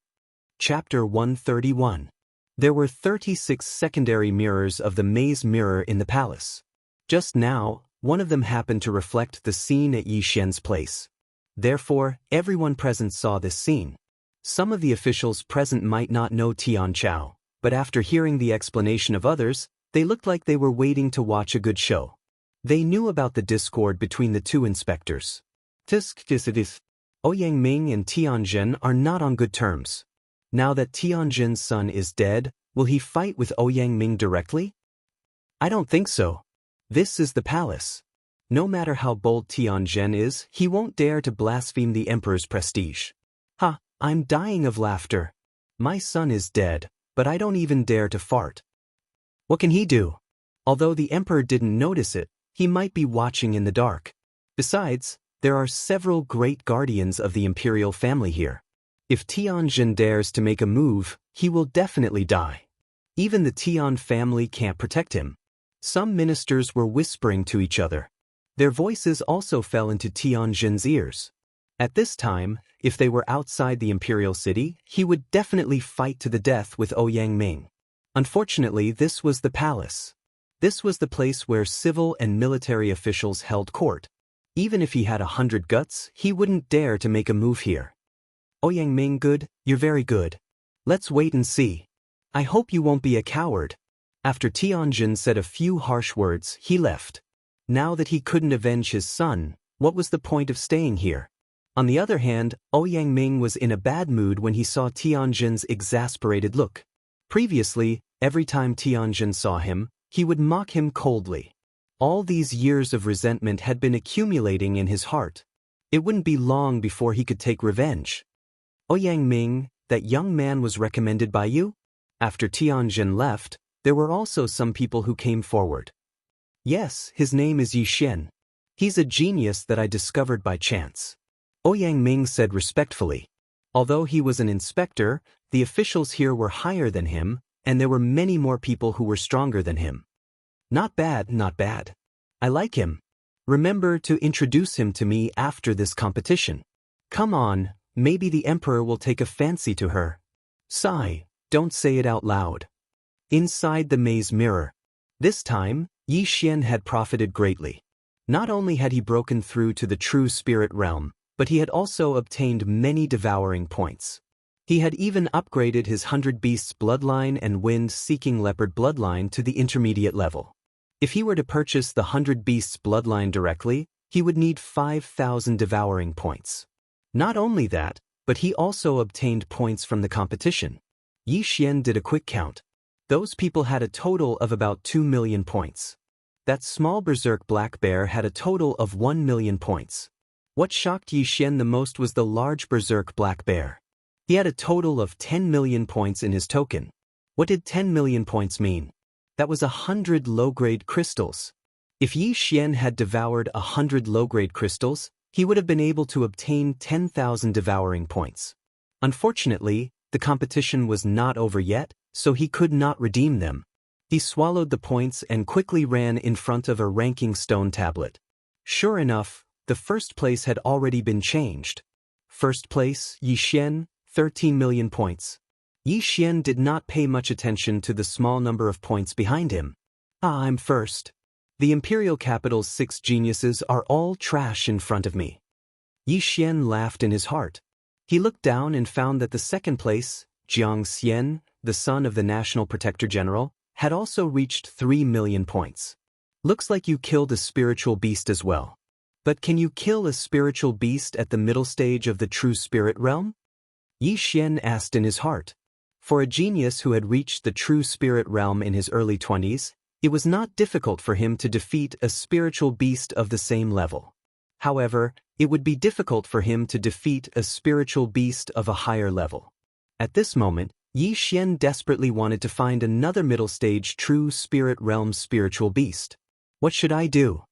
Chapter 131. There were 36 secondary mirrors of the maze mirror in the palace. Just now, one of them happened to reflect the scene at Yi Xian's place. Therefore, everyone present saw this scene. Some of the officials present might not know Tian Chao, but after hearing the explanation of others, they looked like they were waiting to watch a good show. They knew about the discord between the 2 inspectors. Yang Ming and Tianzhen are not on good terms. Now that Tianzhen's son is dead, will he fight with Yang Ming directly? I don't think so. This is the palace. No matter how bold Tianzhen is, he won't dare to blaspheme the emperor's prestige. Ha, I'm dying of laughter. My son is dead, but I don't even dare to fart. What can he do? Although the emperor didn't notice it, he might be watching in the dark. Besides, there are several great guardians of the imperial family here. If Tianzhen dares to make a move, he will definitely die. Even the Tian family can't protect him. Some ministers were whispering to each other. Their voices also fell into Tianzhen's ears. At this time, if they were outside the imperial city, he would definitely fight to the death with Yang Ming. Unfortunately, this was the palace. This was the place where civil and military officials held court. Even if he had 100 guts, he wouldn't dare to make a move here. Yang Ming, good, you're very good. Let's wait and see. I hope you won't be a coward. After Tianzhen said a few harsh words, he left. Now that he couldn't avenge his son, what was the point of staying here? On the other hand, Ouyang Ming was in a bad mood when he saw Tianjin's exasperated look. Previously, every time Tianjin saw him, he would mock him coldly. All these years of resentment had been accumulating in his heart. It wouldn't be long before he could take revenge. Ouyang Ming, that young man was recommended by you? After Tianjin left, there were also some people who came forward. Yes, his name is Yi Xian. He's a genius that I discovered by chance. Ouyang Ming said respectfully. Although he was an inspector, the officials here were higher than him, and there were many more people who were stronger than him. Not bad, not bad. I like him. Remember to introduce him to me after this competition. Come on, maybe the emperor will take a fancy to her. Sigh, don't say it out loud. Inside the maze mirror. This time, Yi Xian had profited greatly. Not only had he broken through to the true spirit realm, but he had also obtained many devouring points. He had even upgraded his 100 Beasts bloodline and Wind-Seeking Leopard bloodline to the intermediate level. If he were to purchase the 100 Beasts bloodline directly, he would need 5,000 devouring points. Not only that, but he also obtained points from the competition. Yi Xian did a quick count. Those people had a total of about 2 million points. That small berserk black bear had a total of 1 million points. What shocked Yi Xian the most was the large berserk black bear. He had a total of 10 million points in his token. What did 10 million points mean? That was 100 low-grade crystals. If Yi Xian had devoured 100 low-grade crystals, he would have been able to obtain 10,000 devouring points. Unfortunately, the competition was not over yet, so he could not redeem them. He swallowed the points and quickly ran in front of a ranking stone tablet. Sure enough, the first place had already been changed. First place, Yi Xian, 13 million points. Yi Xian did not pay much attention to the small number of points behind him. Ah, I'm first. The imperial capital's 6 geniuses are all trash in front of me. Yi Xian laughed in his heart. He looked down and found that the second place, Jiang Xian, the son of the National Protector General, had also reached 3 million points. Looks like you killed a spiritual beast as well. But can you kill a spiritual beast at the middle stage of the true spirit realm? Yi Xian asked in his heart. For a genius who had reached the true spirit realm in his early 20s, it was not difficult for him to defeat a spiritual beast of the same level. However, it would be difficult for him to defeat a spiritual beast of a higher level. At this moment, Yi Xian desperately wanted to find another middle stage true spirit realm spiritual beast. What should I do?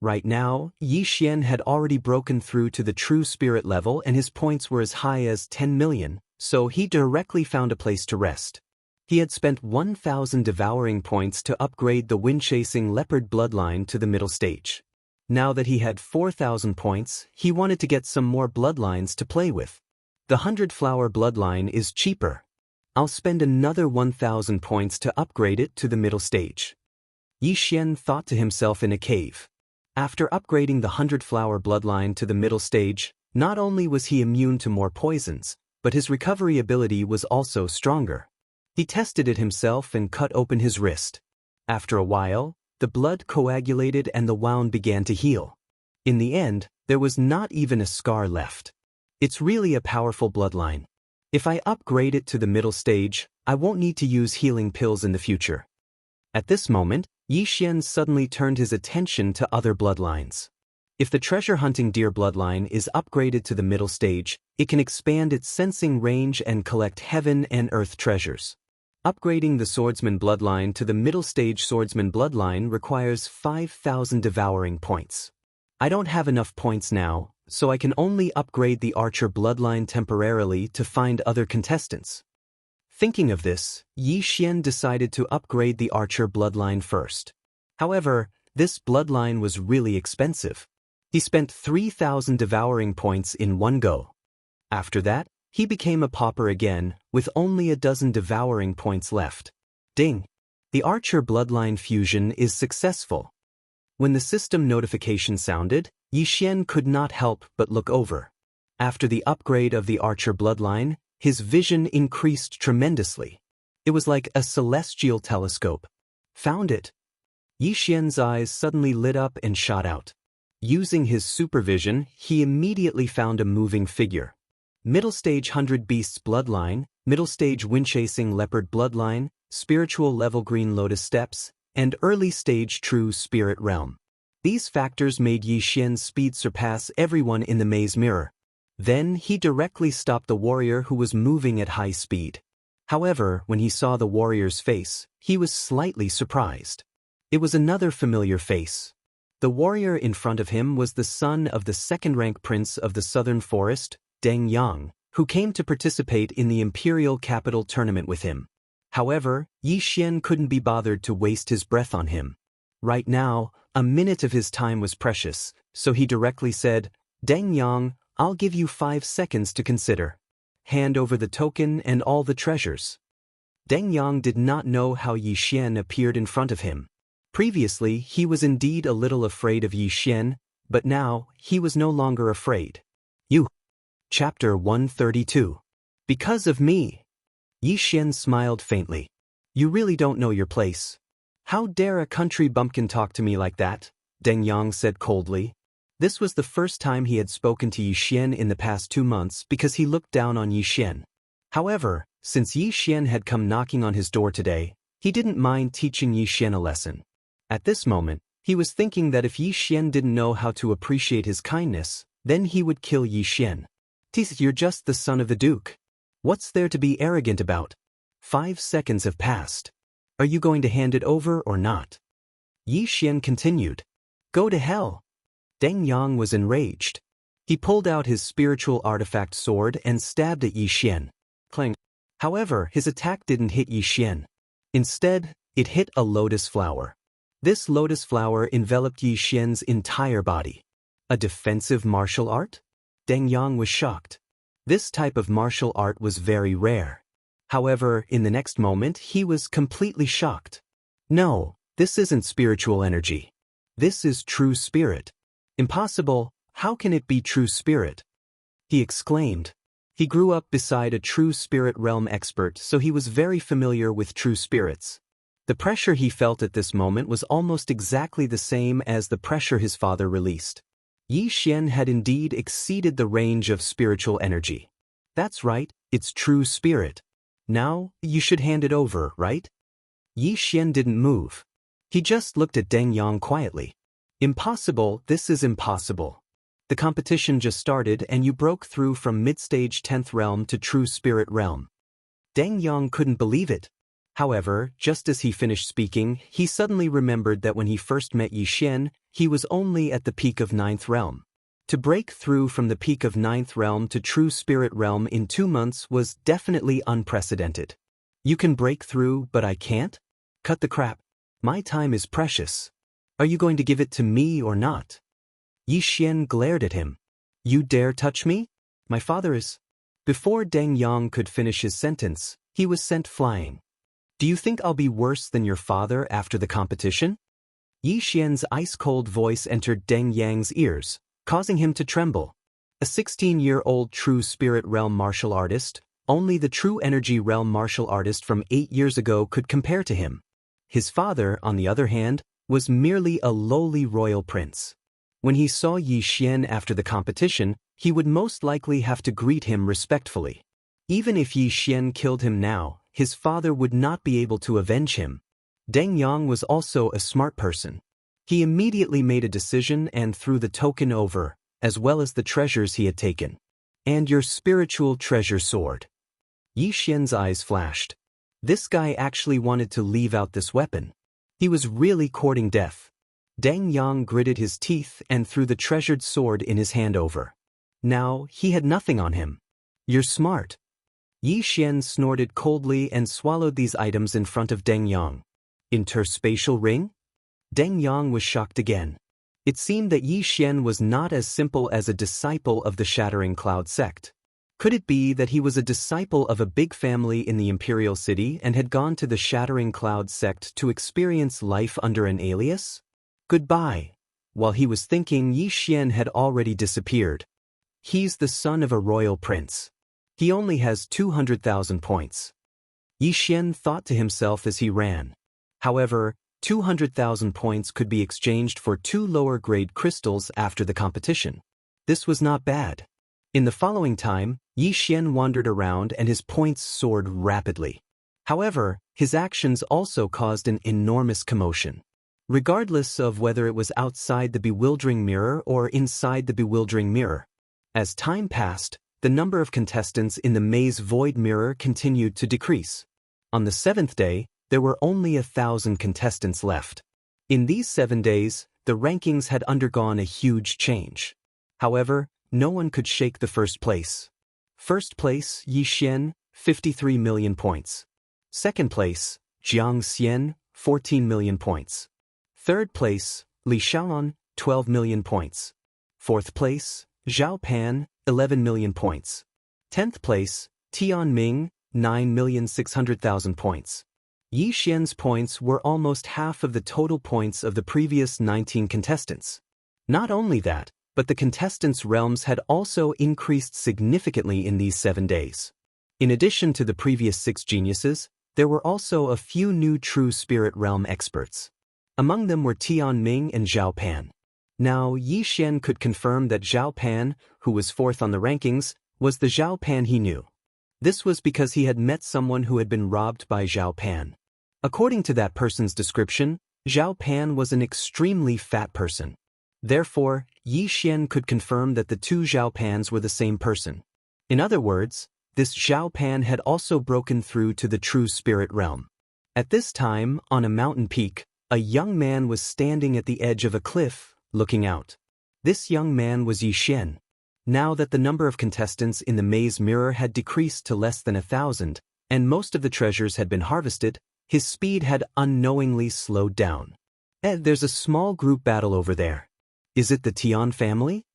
Right now, Yi Xian had already broken through to the true spirit level and his points were as high as 10 million, so he directly found a place to rest. He had spent 1,000 devouring points to upgrade the wind-chasing leopard bloodline to the middle stage. Now that he had 4,000 points, he wanted to get some more bloodlines to play with. The 100-flower bloodline is cheaper. I'll spend another 1,000 points to upgrade it to the middle stage. Yi Xian thought to himself in a cave. After upgrading the 100-flower bloodline to the middle stage, not only was he immune to more poisons, but his recovery ability was also stronger. He tested it himself and cut open his wrist. After a while, the blood coagulated and the wound began to heal. In the end, there was not even a scar left. It's really a powerful bloodline. If I upgrade it to the middle stage, I won't need to use healing pills in the future. At this moment, Yi Xian suddenly turned his attention to other bloodlines. If the treasure-hunting deer bloodline is upgraded to the middle stage, it can expand its sensing range and collect heaven and earth treasures. Upgrading the swordsman bloodline to the middle stage swordsman bloodline requires 5,000 devouring points. I don't have enough points now, so I can only upgrade the archer bloodline temporarily to find other contestants. Thinking of this, Yi Xian decided to upgrade the archer bloodline first. However, this bloodline was really expensive. He spent 3,000 devouring points in one go. After that, he became a pauper again, with only a dozen devouring points left. Ding! The archer bloodline fusion is successful. When the system notification sounded, Yi Xian could not help but look over. After the upgrade of the archer bloodline, his vision increased tremendously. It was like a celestial telescope. Found it! Yi Xian's eyes suddenly lit up and shot out. Using his supervision, he immediately found a moving figure. Middle stage 100 Beasts bloodline, middle stage windchasing leopard bloodline, spiritual level green lotus steps, and early stage true spirit realm. These factors made Yi Xian's speed surpass everyone in the maze mirror. Then he directly stopped the warrior who was moving at high speed. However, when he saw the warrior's face, he was slightly surprised. It was another familiar face. The warrior in front of him was the son of the second-rank prince of the southern forest, Deng Yang, who came to participate in the imperial capital tournament with him. However, Yi Xian couldn't be bothered to waste his breath on him. Right now, a minute of his time was precious, so he directly said, "Deng Yang, I'll give you 5 seconds to consider. Hand over the token and all the treasures." Deng Yang did not know how Yi Xian appeared in front of him. Previously, he was indeed a little afraid of Yi Xian, but now, he was no longer afraid. Chapter 132. Because of me. Yi Xian smiled faintly. You really don't know your place. How dare a country bumpkin talk to me like that? Deng Yang said coldly. This was the first time he had spoken to Yi Xian in the past 2 months because he looked down on Yi Xian. However, since Yi Xian had come knocking on his door today, he didn't mind teaching Yi Xian a lesson. At this moment, he was thinking that if Yi Xian didn't know how to appreciate his kindness, then he would kill Yi Xian. You're just the son of the Duke. What's there to be arrogant about? 5 seconds have passed. Are you going to hand it over or not? Yi Xian continued. Go to hell. Deng Yang was enraged. He pulled out his spiritual artifact sword and stabbed at Yi Xian. Clang. However, his attack didn't hit Yi Xian. Instead, it hit a lotus flower. This lotus flower enveloped Yi Xian's entire body. A defensive martial art? Deng Yang was shocked. This type of martial art was very rare. However, in the next moment, he was completely shocked. No, this isn't spiritual energy. This is true spirit. Impossible, how can it be true spirit? He exclaimed. He grew up beside a true spirit realm expert, so he was very familiar with true spirits. The pressure he felt at this moment was almost exactly the same as the pressure his father released. Yi Xian had indeed exceeded the range of spiritual energy. That's right, it's true spirit. Now, you should hand it over, right? Yi Xian didn't move. He just looked at Deng Yang quietly. Impossible, this is impossible. The competition just started and you broke through from mid-stage 10th realm to true spirit realm. Deng Yang couldn't believe it. However, just as he finished speaking, he suddenly remembered that when he first met Yi Xian, he was only at the peak of 9th realm. To break through from the peak of 9th realm to true spirit realm in 2 months was definitely unprecedented. You can break through, but I can't? Cut the crap. My time is precious. Are you going to give it to me or not? Yi Xian glared at him. You dare touch me? My father is... Before Deng Yang could finish his sentence, he was sent flying. Do you think I'll be worse than your father after the competition? Yi Xian's ice-cold voice entered Deng Yang's ears, causing him to tremble. A 16-year-old true spirit realm martial artist, only the true energy realm martial artist from 8 years ago could compare to him. His father, on the other hand, was merely a lowly royal prince. When he saw Yi Xian after the competition, he would most likely have to greet him respectfully. Even if Yi Xian killed him now, his father would not be able to avenge him. Deng Yang was also a smart person. He immediately made a decision and threw the token over, as well as the treasures he had taken. And your spiritual treasure sword. Yi Xian's eyes flashed. This guy actually wanted to leave out this weapon. He was really courting death. Deng Yang gritted his teeth and threw the treasured sword in his hand over. Now, he had nothing on him. You're smart. Yi Xian snorted coldly and swallowed these items in front of Deng Yang. Interspatial ring? Deng Yang was shocked again. It seemed that Yi Xian was not as simple as a disciple of the Shattering Cloud sect. Could it be that he was a disciple of a big family in the Imperial City and had gone to the Shattering Cloud sect to experience life under an alias? Goodbye. While he was thinking, Yi Xian had already disappeared. He's the son of a royal prince. He only has 200,000 points. Yi Xian thought to himself as he ran. However, 200,000 points could be exchanged for 2 lower-grade crystals after the competition. This was not bad. In the following time, Yi Xian wandered around and his points soared rapidly. However, his actions also caused an enormous commotion. Regardless of whether it was outside the bewildering mirror or inside the bewildering mirror. As time passed, the number of contestants in the maze void mirror continued to decrease. On the 7th day, there were only 1,000 contestants left. In these 7 days, the rankings had undergone a huge change. However, no one could shake the first place. First place, Yi Xian, 53 million points. Second place, Jiang Xian, 14 million points. Third place, Li Xiaolon, 12 million points. Fourth place, Zhao Pan, 11 million points. 10th place, Tian Ming, 9,600,000 points. Yi Xian's points were almost half of the total points of the previous 19 contestants. Not only that, but the contestants' realms had also increased significantly in these 7 days. In addition to the previous 6 geniuses, there were also a few new true spirit realm experts. Among them were Tian Ming and Zhao Pan. Now, Yi Xian could confirm that Zhao Pan, who was 4th on the rankings, was the Zhao Pan he knew. This was because he had met someone who had been robbed by Zhao Pan. According to that person's description, Zhao Pan was an extremely fat person. Therefore, Yi Xian could confirm that the 2 Zhao Pans were the same person. In other words, this Zhao Pan had also broken through to the true spirit realm. At this time, on a mountain peak, a young man was standing at the edge of a cliff, looking out. This young man was Yi Xian. Now that the number of contestants in the maze mirror had decreased to less than 1,000, and most of the treasures had been harvested, his speed had unknowingly slowed down. There's a small group battle over there. Is it the Tian family?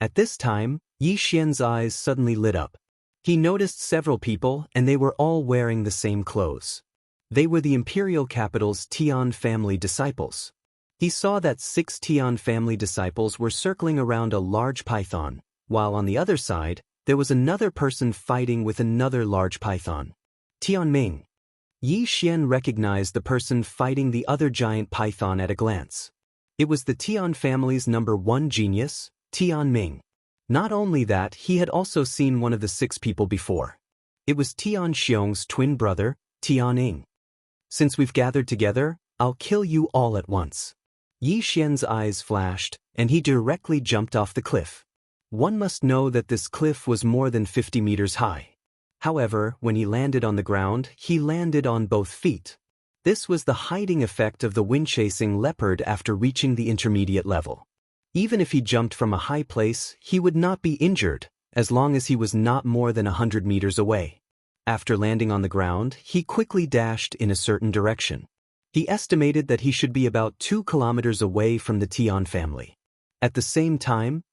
At this time, Yi Xian's eyes suddenly lit up. He noticed several people, and they were all wearing the same clothes. They were the imperial capital's Tian family disciples. He saw that 6 Tian family disciples were circling around a large python, while on the other side, there was another person fighting with another large python. Tian Ming. Yi Xian recognized the person fighting the other giant python at a glance. It was the Tian family's number 1 genius, Tian Ming. Not only that, he had also seen one of the 6 people before. It was Tian Xiong's twin brother, Tian Ying. Since we've gathered together, I'll kill you all at once. Yi Xian's eyes flashed, and he directly jumped off the cliff. One must know that this cliff was more than 50 meters high. However, when he landed on the ground, he landed on both feet. This was the hiding effect of the wind-chasing leopard after reaching the intermediate level. Even if he jumped from a high place, he would not be injured, as long as he was not more than 100 meters away. After landing on the ground, he quickly dashed in a certain direction. He estimated that he should be about 2 kilometers away from the Tian family. At the same time,